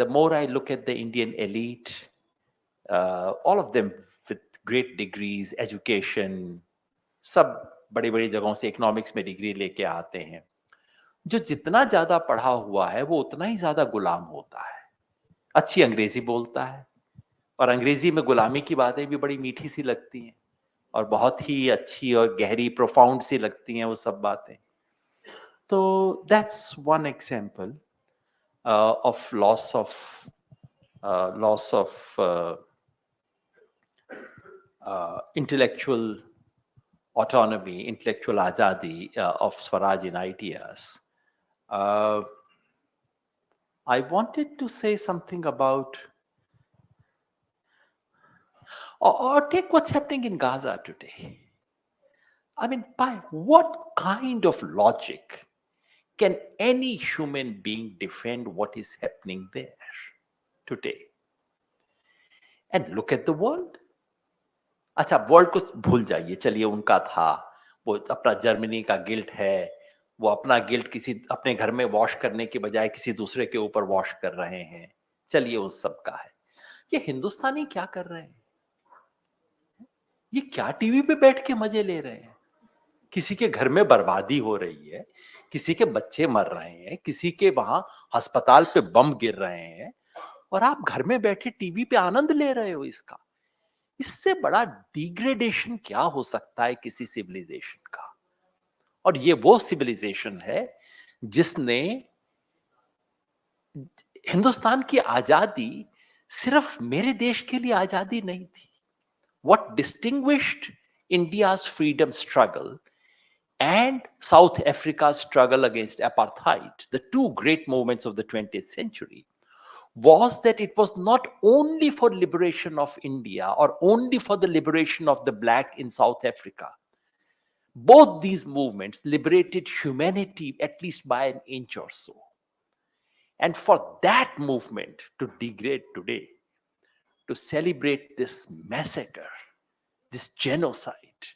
the more I look at the Indian elite, all of them with great degrees, education, सब बड़ी बड़ी जगहों से economics में degree लेके आते हैं। जो जितना ज्यादा पढ़ा हुआ है वो उतना ही ज्यादा गुलाम होता है। अच्छी अंग्रेजी बोलता है, और अंग्रेजी में गुलामी की बातें भी बड़ी मीठी सी लगती हैं और बहुत ही अच्छी और गहरी, प्रोफाउंड सी लगती हैं वो सब बातें। तो that's one example of loss of intellectual autonomy, intellectual azadi of Swaraj in ideas. I wanted to say something about, or take what's happening in Gaza today. I mean, by what kind of logic can any human being defend what is happening there today? And look at the world. अच्छा, world को भूल जाइए, चलिए उनका था, वो अपना Germany का गिल्ट है, वो अपना गिल्ट किसी अपने घर में वॉश करने के बजाय किसी दूसरे के ऊपर वॉश कर रहे हैं, चलिए उस सब का है। ये हिंदुस्तानी क्या कर रहे हैं? ये क्या टीवी पे बैठ के मजे ले रहे हैं? किसी के घर में बर्बादी हो रही है, किसी के बच्चे मर रहे हैं, किसी के वहां अस्पताल पे बम गिर रहे हैं, और आप घर में बैठे टीवी पे आनंद ले रहे हो इसका। इससे बड़ा डिग्रेडेशन क्या हो सकता है किसी सिविलाइजेशन का? और ये वो सिविलाइजेशन है जिसने, हिंदुस्तान की आजादी सिर्फ मेरे देश के लिए आजादी नहीं थी। What distinguished India's freedom struggle and South Africa's struggle against apartheid, the two great movements of the 20th century, was that it was not only for liberation of India or only for the liberation of the black in South Africa. Both these movements liberated humanity at least by an inch or so. And for that movement to degrade today, to celebrate this massacre, this genocide,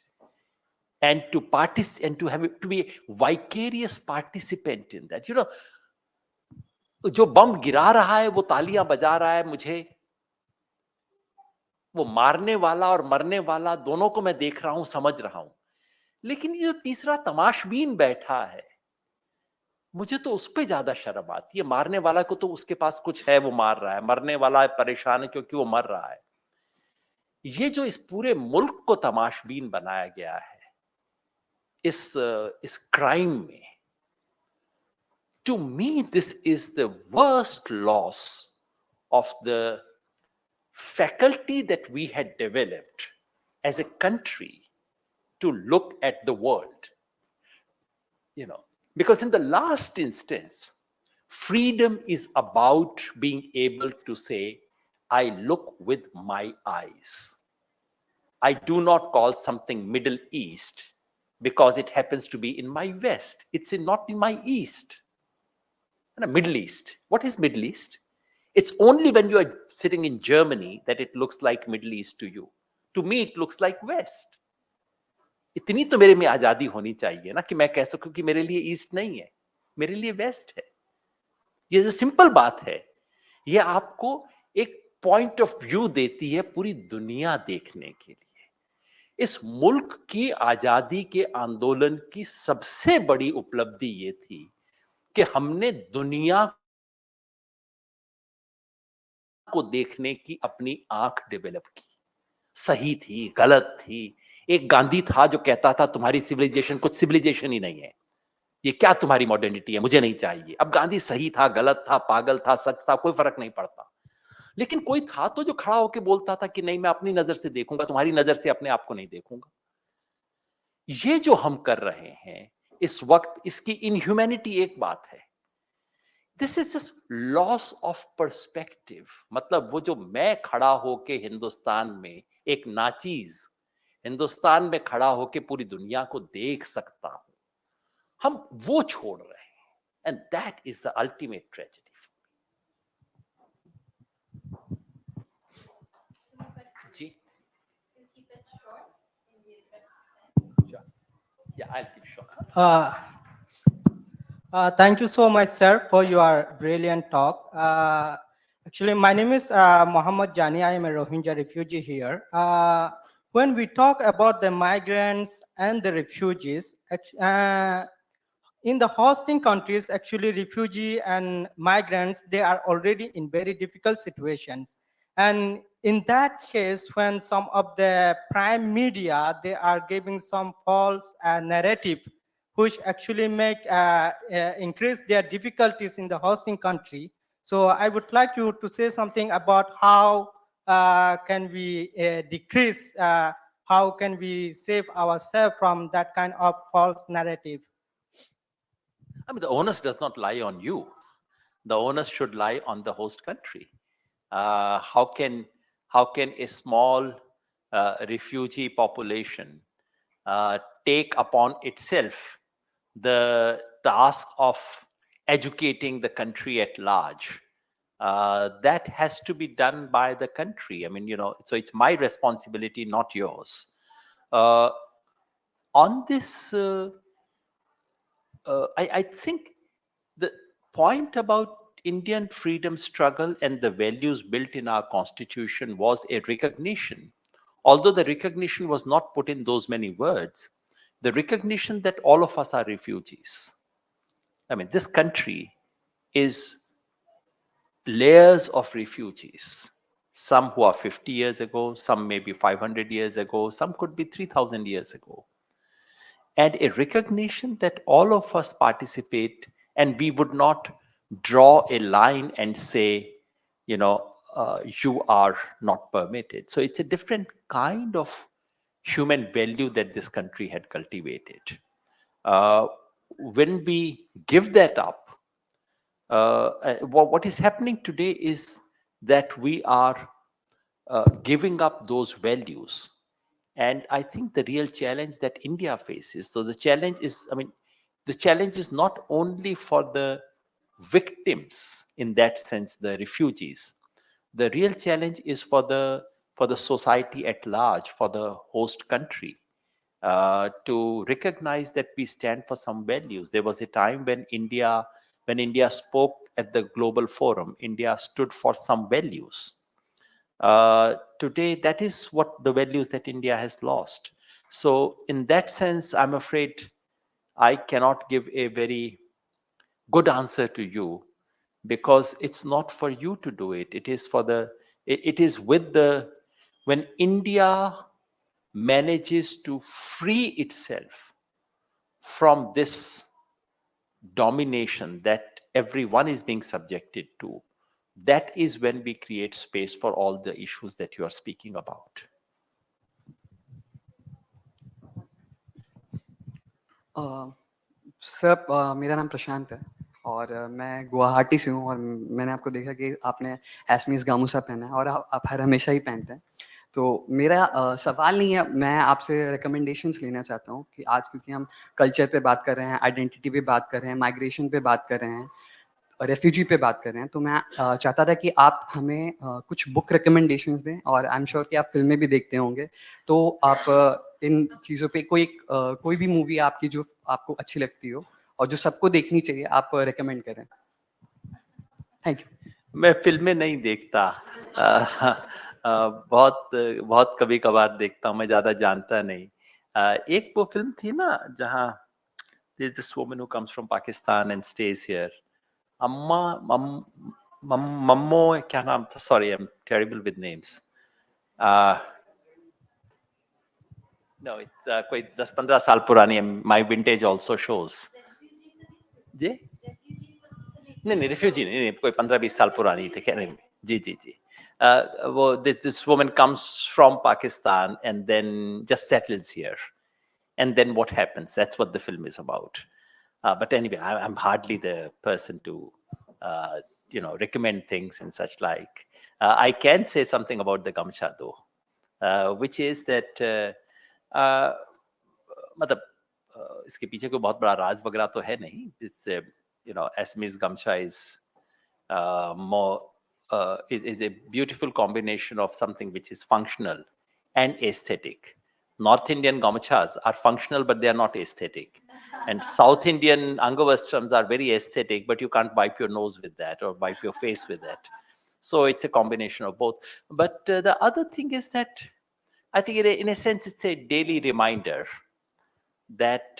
and to participate and to be a vicarious participant in that. जो बम गिरा रहा है वो तालियां बजा रहा है, मुझे वो मारने वाला और मरने वाला दोनों को मैं देख रहा हूं, समझ रहा हूं। लेकिन ये जो तीसरा तमाशबीन बैठा है, मुझे तो उस पे ज्यादा शर्म आती है। मारने वाला को तो उसके पास कुछ है, वो मार रहा है, मरने वाला परेशान है क्योंकि वो मर रहा है। ये जो इस पूरे मुल्क को तमाशबीन बनाया गया है इस क्राइम में, to me this is the worst loss of the faculty that we had developed as a country to look at the world, because in the last instance, freedom is about being able to say, I look with my eyes. I do not call something Middle East because it happens to be in my West. It's not in my East. Middle East. What is Middle East? It's only when you are sitting in Germany that it looks like Middle East to you. To me, it looks like West. इतनी तो मेरे में आजादी होनी चाहिए ना कि मैं कह सकूं कि मेरे लिए ईस्ट नहीं है, मेरे लिए वेस्ट है। ये जो सिंपल बात है, ये आपको एक पॉइंट ऑफ व्यू देती है पूरी दुनिया देखने के लिए। इस मुल्क की आजादी के आंदोलन की सबसे बड़ी उपलब्धि ये थी कि हमने दुनिया को देखने की अपनी आंख डेवलप की। सही थी, गलत थी। एक गांधी था जो कहता था तुम्हारी सिविलाइजेशन कुछ सिविलाइजेशन ही नहीं है, ये क्या तुम्हारी मॉडर्निटी है, मुझे नहीं चाहिए। अब गांधी सही था, गलत था, पागल था, सच था, कोई फर्क नहीं पड़ता। लेकिन कोई था तो जो खड़ा होकर बोलता था कि नहीं, मैं अपनी नजर से देखूंगा, तुम्हारी नजर से अपने आप को नहीं देखूंगा। ये जो हम कर रहे हैं इस वक्त, इसकी इनह्यूमैनिटी एक बात है। This is just loss of perspective. मतलब वो जो मैं खड़ा होके हिंदुस्तान में एक नाचीज हिंदुस्तान में खड़ा होके पूरी दुनिया को देख सकता हूं, हम वो छोड़ रहे हैं। And that is the ultimate tragedy. जी, yeah, I'll keep short. Thank you so much, sir, for your brilliant talk. Actually, my name is Mohammad Jani. I am a Rohingya refugee here. When we talk about the migrants and the refugees, in the hosting countries, actually refugee and migrants, they are already in very difficult situations. And in that case, when some of the prime media, they are giving some false narrative, which actually make increase their difficulties in the hosting country. So I would like you to say something about how can we decrease, how can we save ourselves from that kind of false narrative? I mean, the onus does not lie on you. The onus should lie on the host country. How can a small refugee population take upon itself the task of educating the country at large? That has to be done by the country. I mean, so it's my responsibility, not yours. On this, I think the point about Indian freedom struggle and the values built in our constitution was a recognition. Although the recognition was not put in those many words, the recognition that all of us are refugees. I mean, this country is layers of refugees. Some who are 50 years ago, some maybe 500 years ago, some could be 3,000 years ago. And a recognition that all of us participate, and we would not draw a line and say, you are not permitted. So it's a different kind of human value that this country had cultivated. When we give that up, what is happening today is that we are giving up those values. And I think the real challenge that India faces, so the challenge is, the challenge is not only for the victims, in that sense, the refugees. The real challenge is for the society at large, for the host country, to recognize that we stand for some values. There was a time when India spoke at the global forum, India stood for some values. Today, that is what the values that India has lost. So in that sense, I'm afraid I cannot give a very good answer to you, because it's not for you to do it. It is for it is with when India manages to free itself from this domination that everyone is being subjected to, that is when we create space for all the issues that you are speaking about. Sir मेरा नाम प्रशांत है और मैं गुवाहाटी से हूँ और मैंने आपको देखा कि आपने एस्मीज गामूसा पहना है और आप हर हमेशा ही पहनते हैं। तो मेरा सवाल नहीं है, मैं आपसे रिकमेंडेशंस लेना चाहता हूँ कि आज क्योंकि हम कल्चर पे बात कर रहे हैं, आइडेंटिटी पे बात कर रहे हैं, माइग्रेशन पे बात कर रहे हैं, रेफ्यूजी पे बात कर रहे हैं, तो मैं चाहता था कि आप हमें कुछ बुक रिकमेंडेशंस दें और आई एम श्योर कि आप फिल्में भी देखते होंगे, तो आप इन चीज़ों पे कोई भी मूवी आपकी जो आपको अच्छी लगती हो और जो सबको देखनी चाहिए, आप रिकमेंड करें। Thank you. मैं फिल्में नहीं देखता, बहुत कभी कभार देखता हूँ, मैं ज्यादा जानता नहीं। एक वो फिल्म थी ना जहाँ there's this woman who comes from Pakistan and stays here. Mammo, क्या नाम था? Sorry, I'm terrible with names. No, it's कोई 10-15 साल पुरानी है. My vintage also shows. जी? नहीं, refugee नहीं, कोई 15-20 साल पुरानी थी, क्या नहीं? जी. वो this woman comes from Pakistan and then just settles here. And then what happens? That's what the film is about. But anyway, I'm hardly the person to, recommend things and such like. I can say something about the Gamcha though, which is that, मतलब इसके पीछे कोई बहुत बड़ा राज वगैरह तो है नहीं. It's, Assamese Gamcha is is a beautiful combination of something which is functional and aesthetic. North Indian gamachas are functional, but they are not aesthetic. And South Indian angavastrams are very aesthetic, but you can't wipe your nose with that or wipe your face with that. So it's a combination of both. But the other thing is that I think in a sense it's a daily reminder that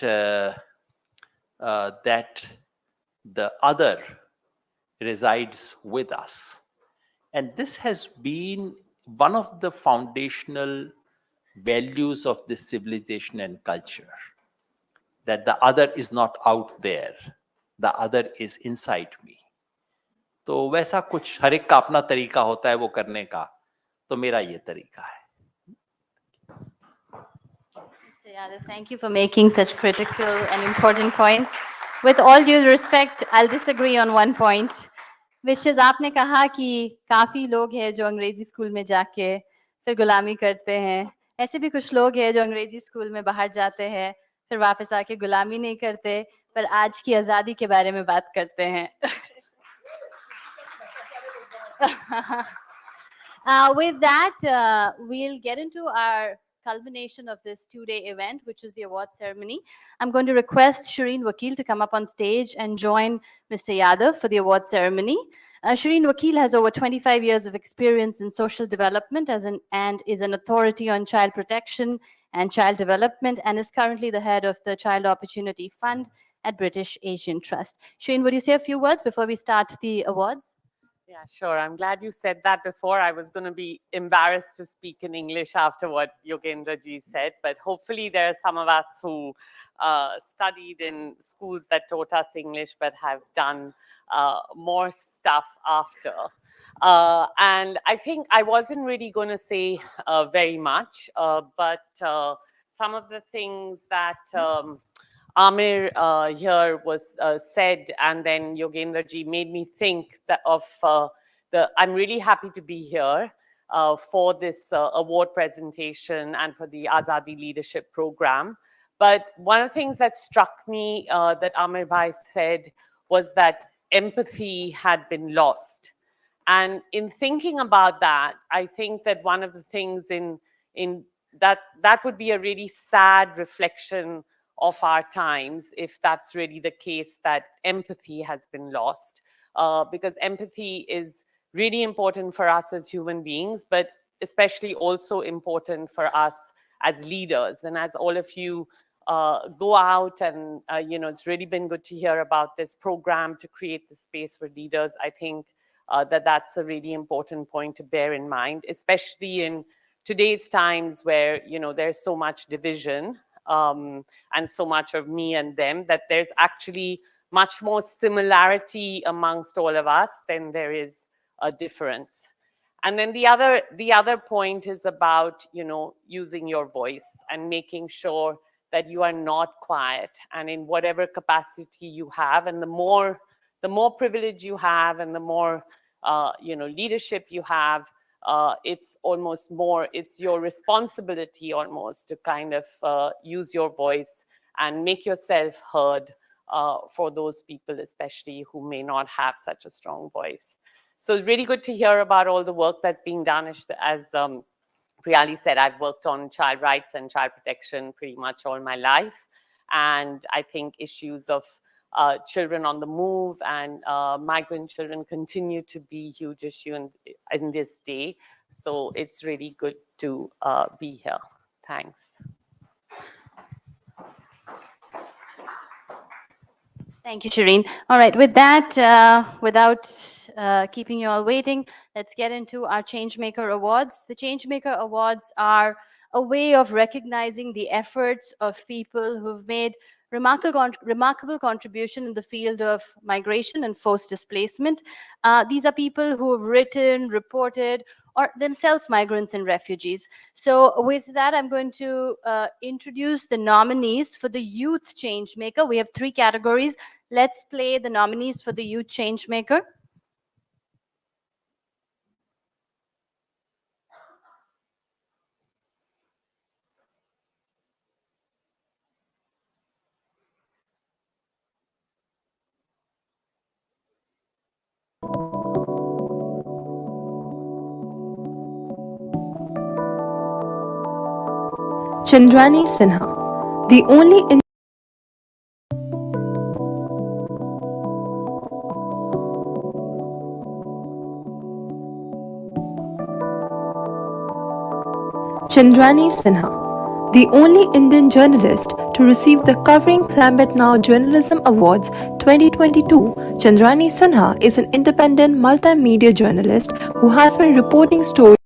that the other resides with us. And this has been one of the foundational values of this civilization and culture, that the other is not out there, the other is inside me. तो वैसा कुछ हर एक का अपना तरीका होता है वो करने का, तो मेरा ये तरीका है. Mr. Yadav, thank you for making such critical and important points. With all due respect, I'll disagree on one point, which is आपने कहा कि काफी लोग हैं जो अंग्रेजी स्कूल में जाके फिर गुलामी करते हैं. ऐसे भी कुछ लोग हैं जो अंग्रेजी स्कूल में बाहर जाते हैं फिर वापस आके गुलामी नहीं करते, पर आज की आज़ादी के बारे में बात करते हैं. With that, we'll get into our culmination of this two-day event, which is the award ceremony. I'm going to request Shireen Wakil to come up on stage and join Mr. Yadav for the award ceremony. Shireen Wakil has over 25 years of experience in social development and is an authority on child protection and child development, and is currently the head of the Child Opportunity Fund at British Asian Trust. Shireen, would you say a few words before we start the awards? Yeah, sure. I'm glad you said that before. I was going to be embarrassed to speak in English after what Yogendra ji said, but hopefully there are some of us who studied in schools that taught us English but have done more stuff after. And I think I wasn't really going to say very much, but some of the things that Amir here was said, and then Yogendra ji made me think that I'm really happy to be here for this award presentation and for the Azadi Leadership Program. But one of the things that struck me that Amir Bhai said was that empathy had been lost. And in thinking about that, I think that one of the things in that would be a really sad reflection of our times, if that's really the case, that empathy has been lost, because empathy is really important for us as human beings, but especially also important for us as leaders. And as all of you go out and, it's really been good to hear about this program to create the space for leaders. I think that's a really important point to bear in mind, especially in today's times where, there's so much division and so much of me and them, that there's actually much more similarity amongst all of us than there is a difference. And then the other point is about, using your voice and making sure that you are not quiet, and in whatever capacity you have, and the more privilege you have, and the more leadership you have, it's your responsibility almost to kind of use your voice and make yourself heard for those people, especially who may not have such a strong voice. So it's really good to hear about all the work that's being done. As Priyali said, I've worked on child rights and child protection pretty much all my life. And I think issues of children on the move and migrant children continue to be a huge issue in this day. So it's really good to be here. Thanks. Thank you, Shireen. All right, with that, without keeping you all waiting, let's get into our Changemaker Awards. The Changemaker Awards are a way of recognizing the efforts of people who've made remarkable contribution in the field of migration and forced displacement. These are people who have written, reported, or themselves migrants and refugees. So with that, I'm going to introduce the nominees for the Youth Changemaker. We have 3 categories. Let's play the nominees for the Youth Changemaker. Chandrani Sinha, the only Chandrani Sinha, the only Indian journalist to receive the Covering Climate Now Journalism Awards 2022. Chandrani Sinha is an independent multimedia journalist who has been reporting stories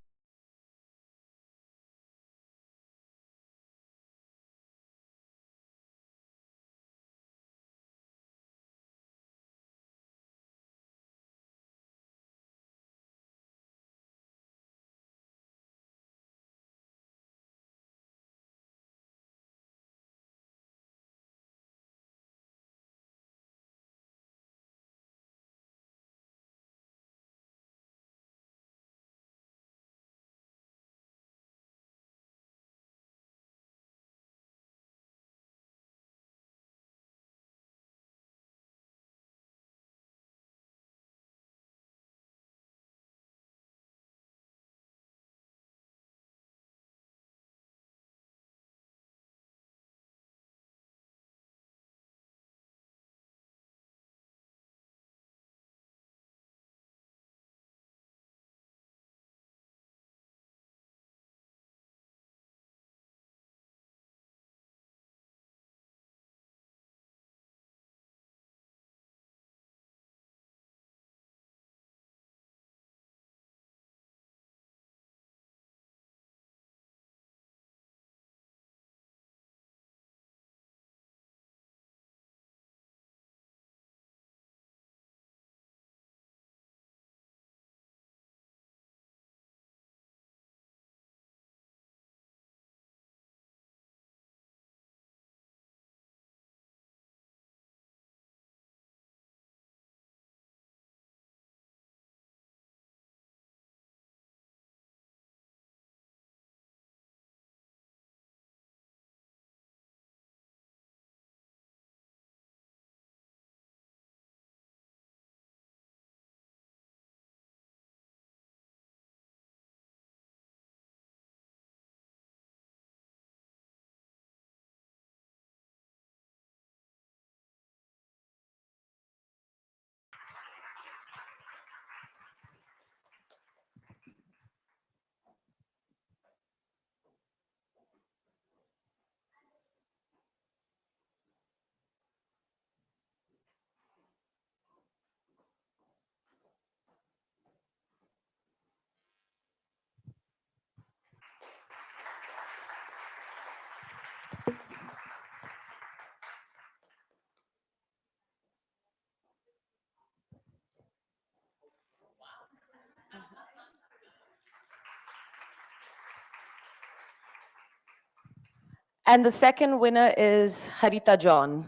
And the second winner is Harita John.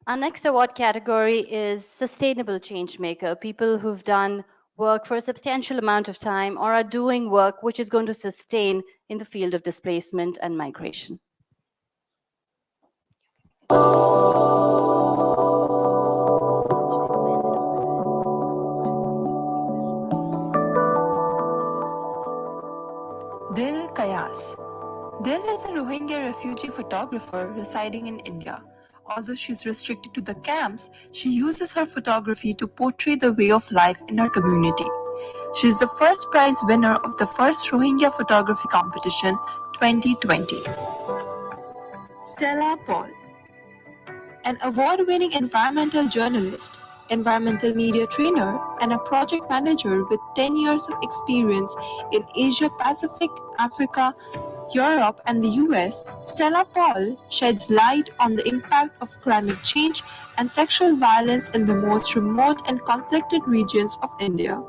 Our next award category is Sustainable Changemaker, people who've done work for a substantial amount of time or are doing work which is going to sustain in the field of displacement and migration. Dil Kayas. Dil is a Rohingya refugee photographer residing in India. Although she's restricted to the camps, she uses her photography to portray the way of life in her community. She is the first prize winner of the first Rohingya photography competition 2020. Stella Paul, an award-winning environmental journalist, environmental media trainer, and a project manager with 10 years of experience in Asia Pacific, Africa, Europe, and the US, Stella Paul sheds light on the impact of climate change and sexual violence in the most remote and conflicted regions of India.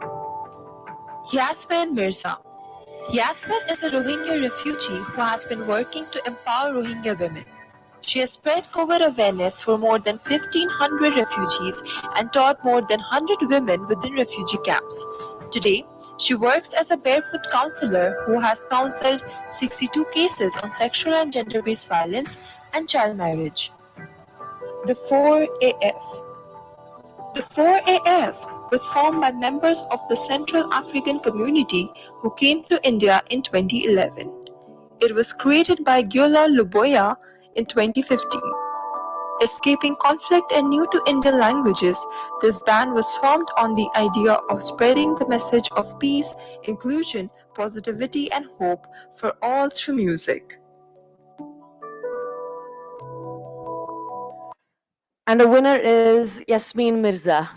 Yasmin Mirza. Yasmin is a Rohingya refugee who has been working to empower Rohingya women. She has spread COVID awareness for more than 1,500 refugees and taught more than 100 women within refugee camps. Today, she works as a barefoot counselor who has counseled 62 cases on sexual and gender-based violence and child marriage. The 4AF. The 4AF was formed by members of the Central African community who came to India in 2011. It was created by Gyula Luboya in 2015. Escaping conflict and new to Indian languages, this band was formed on the idea of spreading the message of peace, inclusion, positivity, and hope for all through music. And the winner is Yasmin Mirza.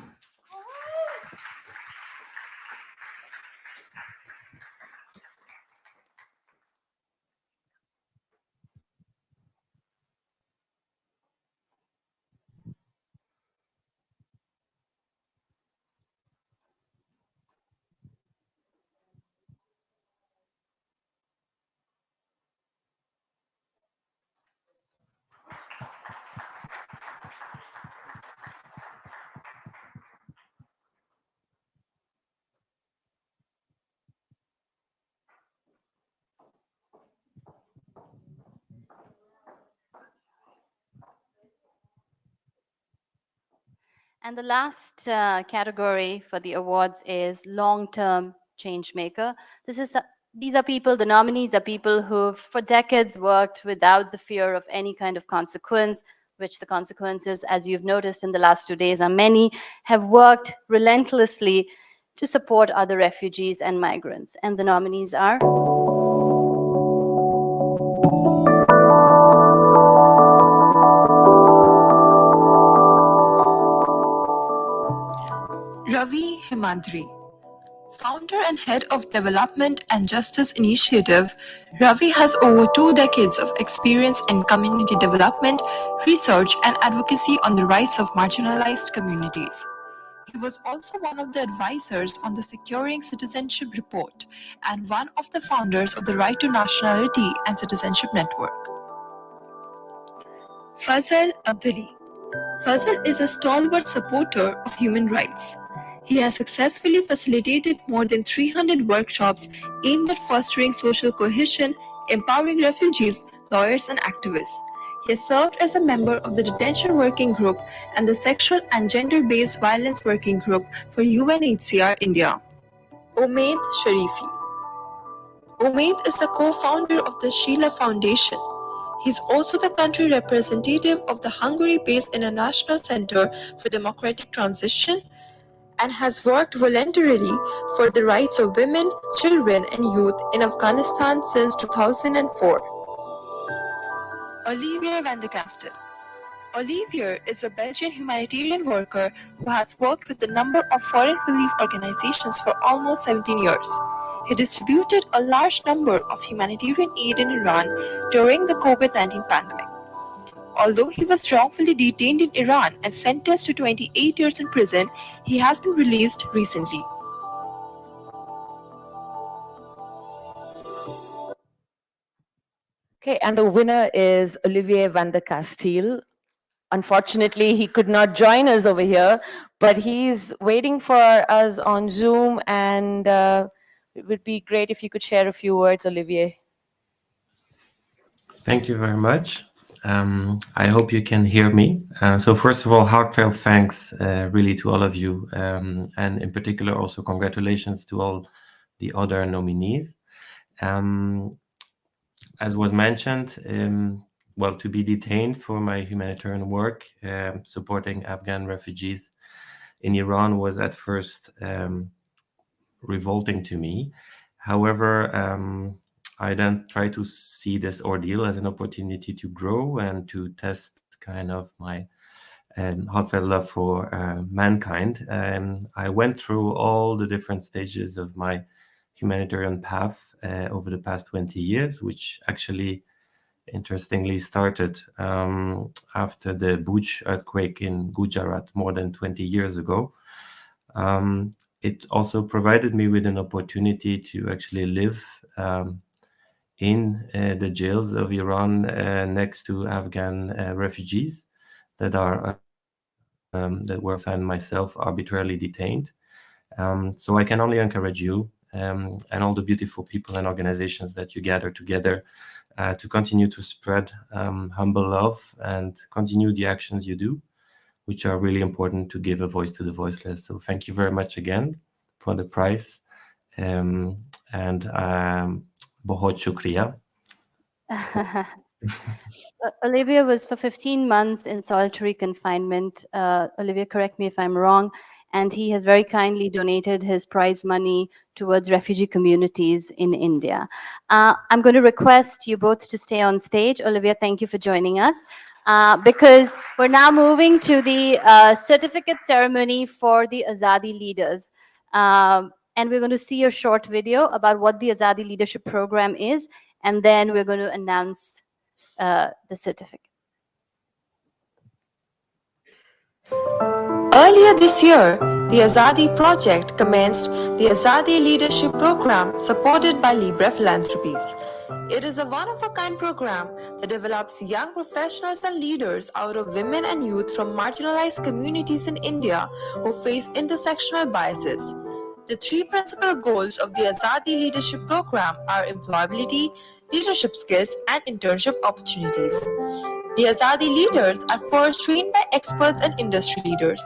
And the last category for the awards is long-term change maker. These are people, the nominees are people who've for decades worked without the fear of any kind of consequence, which the consequences, as you've noticed in the last 2 days, are many, have worked relentlessly to support other refugees and migrants. And the nominees are Ravi Himadri. Founder and head of Development and Justice Initiative, Ravi has over 2 decades of experience in community development, research, and advocacy on the rights of marginalized communities. He was also one of the advisors on the Securing Citizenship Report and one of the founders of the Right to Nationality and Citizenship Network. Fazal Abduli. Fazal is a stalwart supporter of human rights. He has successfully facilitated more than 300 workshops aimed at fostering social cohesion, empowering refugees, lawyers, and activists. He has served as a member of the Detention Working Group and the Sexual and Gender-Based Violence Working Group for UNHCR India. Umaid Sharifi. Umaid is the co-founder of the Sheila Foundation. He is also the country representative of the Hungary-based International Center for Democratic Transition and has worked voluntarily for the rights of women, children, and youth in Afghanistan since 2004. Olivier van de Castel. Olivier is a Belgian humanitarian worker who has worked with a number of foreign relief organizations for almost 17 years. He distributed a large number of humanitarian aid in Iran during the COVID-19 pandemic. Although he was wrongfully detained in Iran and sentenced to 28 years in prison, he has been released recently. Okay, and the winner is Olivier van der Castile. Unfortunately, he could not join us over here, but he's waiting for us on Zoom, and it would be great if you could share a few words, Olivier. Thank you very much. I hope you can hear me. So first of all, heartfelt thanks really to all of you, and in particular also congratulations to all the other nominees. As was mentioned, well, to be detained for my humanitarian work supporting Afghan refugees in Iran was at first revolting to me. However, I then try to see this ordeal as an opportunity to grow and to test kind of my heartfelt love for mankind. I went through all the different stages of my humanitarian path over the past 20 years, which actually interestingly started after the Bhuj earthquake in Gujarat more than 20 years ago. It also provided me with an opportunity to actually live in the jails of Iran next to Afghan refugees that are that were and myself arbitrarily detained. So I can only encourage you and all the beautiful people and organizations that you gather together to continue to spread humble love and continue the actions you do, which are really important to give a voice to the voiceless. So thank you very much again for the prize. And बहुत शुक्रिया. Olivia was for 15 months in solitary confinement. Olivia, correct me if I'm wrong. And he has very kindly donated his prize money towards refugee communities in India. I'm going to request you both to stay on stage. Olivia, thank you for joining us. Because we're now moving to the certificate ceremony for the Azadi leaders. And we're going to see a short video about what the Azadi Leadership Program is. And then we're going to announce the certificate. Earlier this year, the Azadi Project commenced the Azadi Leadership Program supported by Libre Philanthropies. It is a one-of-a-kind program that develops young professionals and leaders out of women and youth from marginalized communities in India who face intersectional biases. The three principal goals of the Azadi Leadership Program are employability, leadership skills, and internship opportunities. The Azadi leaders are first trained by experts and industry leaders.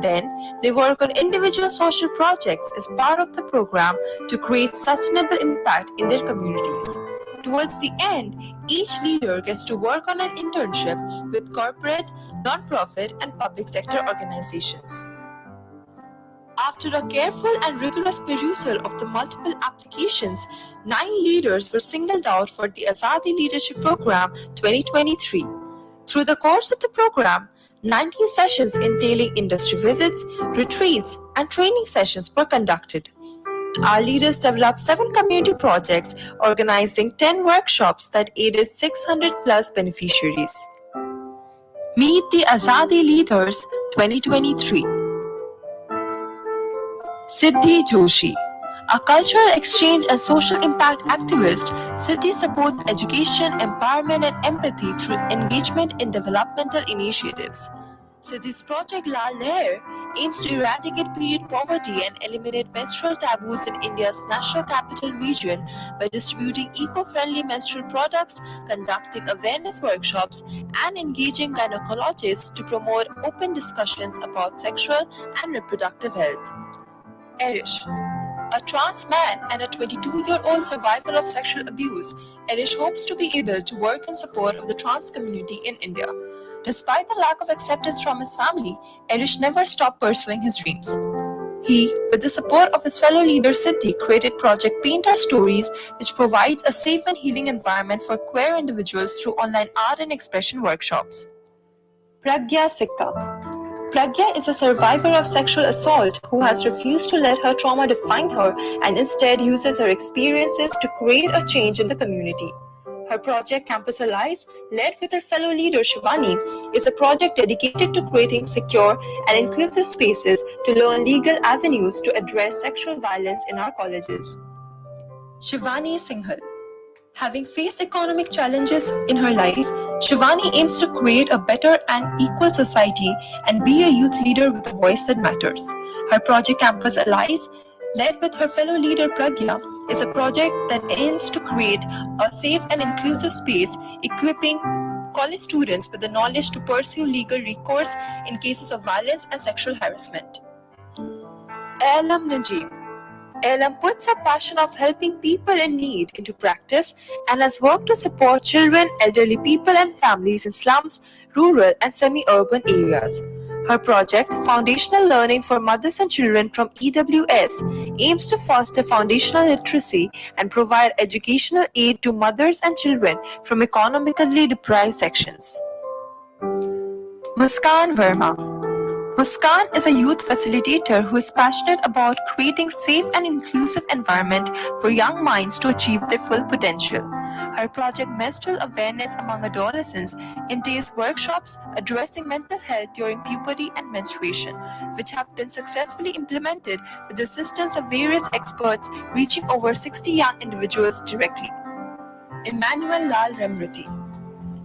Then, they work on individual social projects as part of the program to create sustainable impact in their communities. Towards the end, each leader gets to work on an internship with corporate, non-profit, and public sector organizations. After a careful and rigorous perusal of the multiple applications, 9 leaders were singled out for the Azadi Leadership Program 2023. Through the course of the program, 19 sessions entailing industry visits, retreats, and training sessions were conducted. Our leaders developed 7 community projects, organizing 10 workshops that aided 600 plus beneficiaries. Meet the Azadi Leaders 2023. Siddhi Joshi. A cultural exchange and social impact activist, Siddhi supports education, empowerment, and empathy through engagement in developmental initiatives. Siddhi's project La Leher aims to eradicate period poverty and eliminate menstrual taboos in India's national capital region by distributing eco-friendly menstrual products, conducting awareness workshops, and engaging gynecologists to promote open discussions about sexual and reproductive health. Erish. A trans man and a 22-year-old survivor of sexual abuse, Erish hopes to be able to work in support of the trans community in India. Despite the lack of acceptance from his family, Erish never stopped pursuing his dreams. He, with the support of his fellow leader Siddhi, created Project Paint Our Stories, which provides a safe and healing environment for queer individuals through online art and expression workshops. Pragya Sikka. Pragya is a survivor of sexual assault who has refused to let her trauma define her and instead uses her experiences to create a change in the community. Her project Campus Allies, led with her fellow leader Shivani, is a project dedicated to creating secure and inclusive spaces to learn legal avenues to address sexual violence in our colleges. Shivani Singhal. Having faced economic challenges in her life, Shivani aims to create a better and equal society and be a youth leader with a voice that matters. Her project Campus Allies, led with her fellow leader Pragya, is a project that aims to create a safe and inclusive space, equipping college students with the knowledge to pursue legal recourse in cases of violence and sexual harassment. Alam Najib. Elam puts her passion of helping people in need into practice and has worked to support children, elderly people and families in slums, rural and semi-urban areas. Her project, Foundational Learning for Mothers and Children from EWS, aims to foster foundational literacy and provide educational aid to mothers and children from economically deprived sections. Muskan Verma. Muskan is a youth facilitator who is passionate about creating safe and inclusive environment for young minds to achieve their full potential. Her project Menstrual Awareness Among Adolescents entails workshops addressing mental health during puberty and menstruation, which have been successfully implemented with the assistance of various experts reaching over 60 young individuals directly. Emmanuel Lal Ramruti.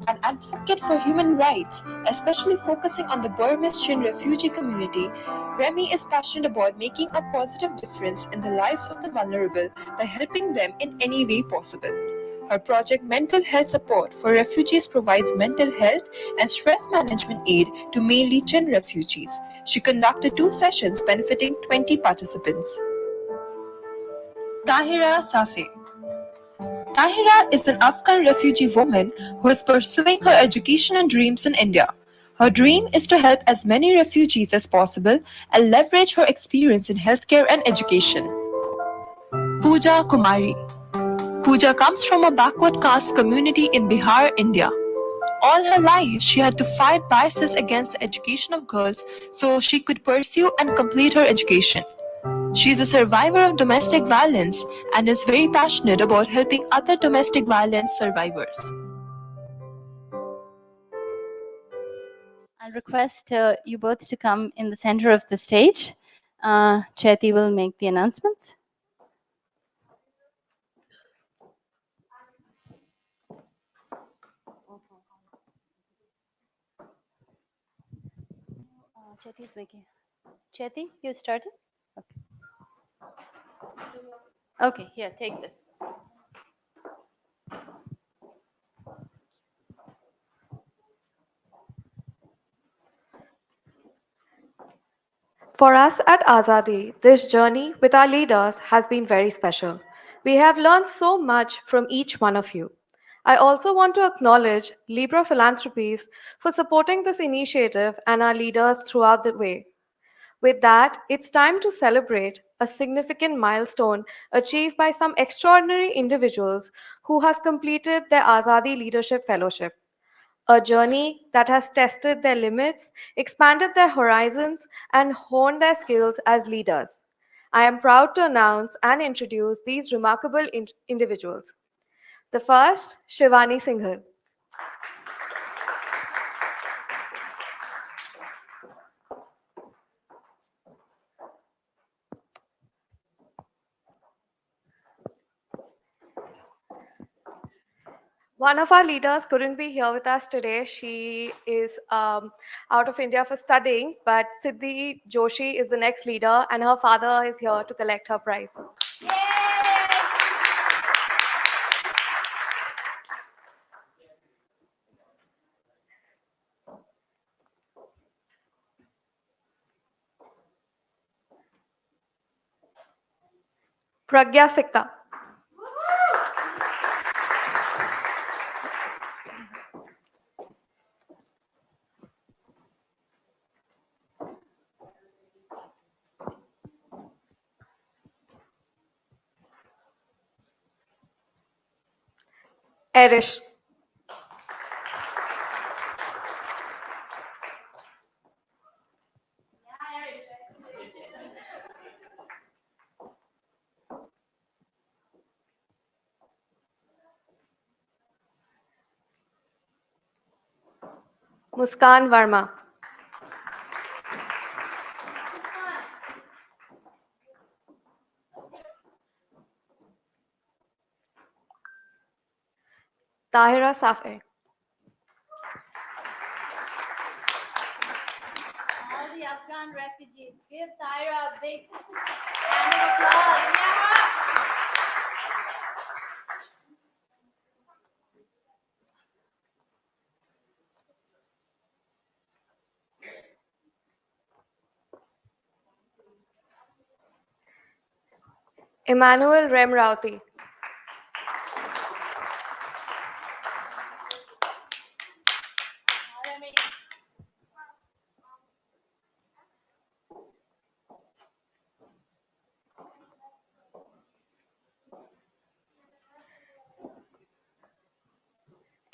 An advocate for human rights, especially focusing on the Burmese Chin refugee community, Remy is passionate about making a positive difference in the lives of the vulnerable by helping them in any way possible. Her project Mental Health Support for Refugees provides mental health and stress management aid to mainly Chin refugees. She conducted 2 sessions benefiting 20 participants. Tahira Safi. Tahira is an Afghan refugee woman who is pursuing her education and dreams in India. Her dream is to help as many refugees as possible and leverage her experience in healthcare and education. Pooja Kumari. Pooja comes from a backward caste community in Bihar, India. All her life, she had to fight biases against the education of girls so she could pursue and complete her education. She is a survivor of domestic violence and is very passionate about helping other domestic violence survivors. I'll request you both to come in the center of the stage. Chaiti will make the announcements. Chaiti is making. Chaiti, you started? Okay, here, take this. For us at Azadi, this journey with our leaders has been very special. We have learned so much from each one of you. I also want to acknowledge Libra Philanthropies for supporting this initiative and our leaders throughout the way. With that, it's time to celebrate a significant milestone achieved by some extraordinary individuals who have completed their Azadi Leadership Fellowship. A journey that has tested their limits, expanded their horizons, and honed their skills as leaders. I am proud to announce and introduce these remarkable individuals. The first, Shivani Singhal. One of our leaders couldn't be here with us today. She is out of India for studying, but Siddhi Joshi is the next leader, and her father is here to collect her prize. Pragya Sikka. Erish. Muskan Verma. Tahira Safe. All the Afghan refugees, give Tyra a big round of applause. Emmanuel Remrauti.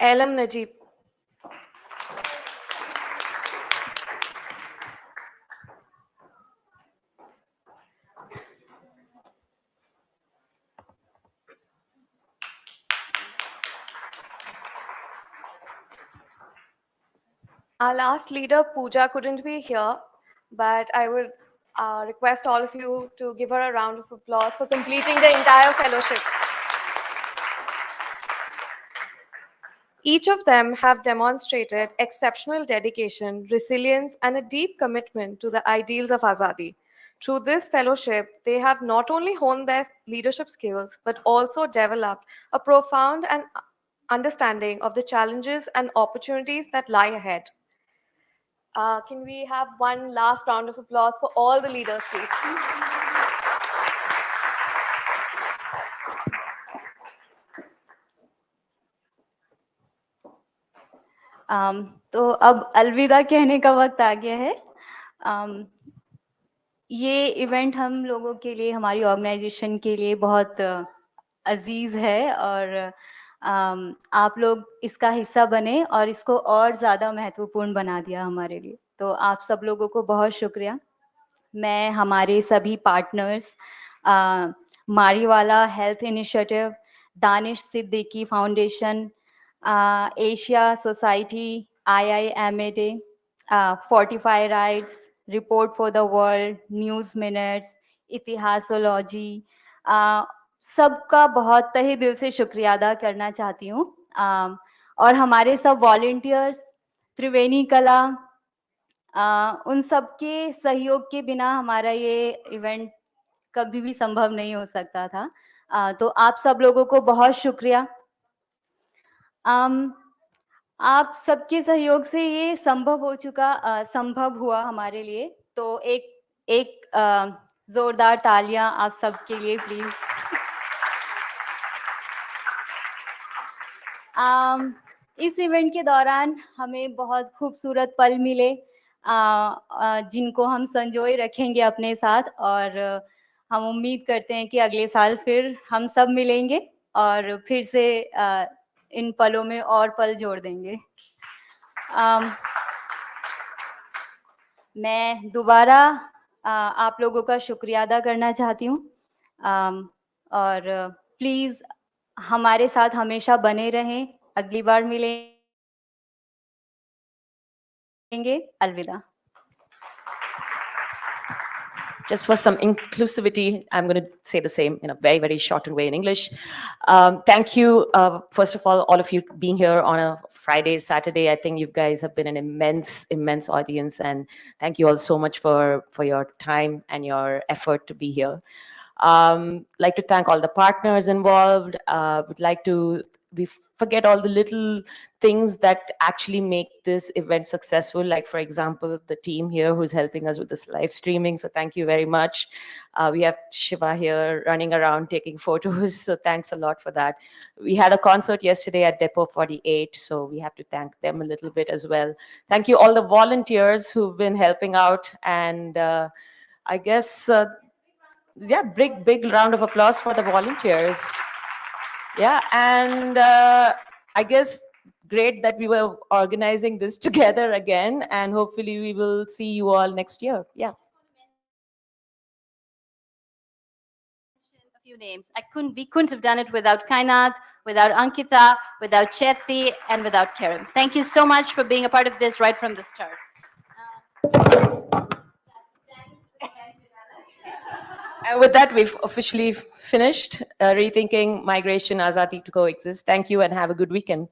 Elam Najib. Our last leader, Pooja, couldn't be here, but I would request all of you to give her a round of applause for completing the entire fellowship. Each of them have demonstrated exceptional dedication, resilience, and a deep commitment to the ideals of Azadi. Through this fellowship, they have not only honed their leadership skills, but also developed a profound understanding of the challenges and opportunities that lie ahead. Can we have one last round of applause for all the leaders, please? तो अब अलविदा कहने का वक्त आ गया है। ये event हम लोगों के लिए, हमारी ऑर्गेनाइजेशन के लिए बहुत अजीज है और आप लोग इसका हिस्सा बने और इसको और ज़्यादा महत्वपूर्ण बना दिया हमारे लिए। तो आप सब लोगों को बहुत शुक्रिया। मैं हमारे सभी partners, Mariwala health initiative, Danish Siddiqui foundation, Asia society, IIMA, fortify rights, report for the world, news minutes, Itihasology, सबका बहुत तहे दिल से शुक्रिया अदा करना चाहती हूँ। और हमारे सब वॉलंटियर्स, त्रिवेणी कला, उन सबके सहयोग के बिना हमारा ये इवेंट कभी भी संभव नहीं हो सकता था। तो आप सब लोगों को बहुत शुक्रिया। आप सबके सहयोग से ये संभव हुआ हमारे लिए। तो एक जोरदार तालियां आप सबके लिए प्लीज। इस इवेंट के दौरान हमें बहुत खूबसूरत पल मिले, जिनको हम संजोए रखेंगे अपने साथ, और हम उम्मीद करते हैं कि अगले साल फिर हम सब मिलेंगे और फिर से इन पलों में और पल जोड़ देंगे। मैं दोबारा आप लोगों का शुक्रिया अदा करना चाहती हूँ, और प्लीज़ हमारे साथ हमेशा बने रहें। अगली बार मिलेंगे। अलविदा। Just for some inclusivity, I'm going to say the same in a very, very shortened way in English. Thank you, first of all of you being here on a Friday, Saturday. I think you guys have been an immense, immense audience, and thank you all so much for your time and your effort to be here. Like to thank all the partners involved. Would like to forget all the little things that actually make this event successful, like for example the team here who's helping us with this live streaming, so thank you very much. We have Shiva here running around taking photos, so thanks a lot for that. We had a concert yesterday at Depot 48, so we have to thank them a little bit as well. Thank you all the volunteers who've been helping out, and I guess yeah, big round of applause for the volunteers. Yeah, and I guess great that we were organizing this together again, and hopefully we will see you all next year. Yeah. A few names. We couldn't have done it without Kainat, without Ankita, without Chetty, and without Karim. Thank you so much for being a part of this right from the start. And with that, we've officially finished Rethinking Migration, Azadi to Coexist. Thank you and have a good weekend.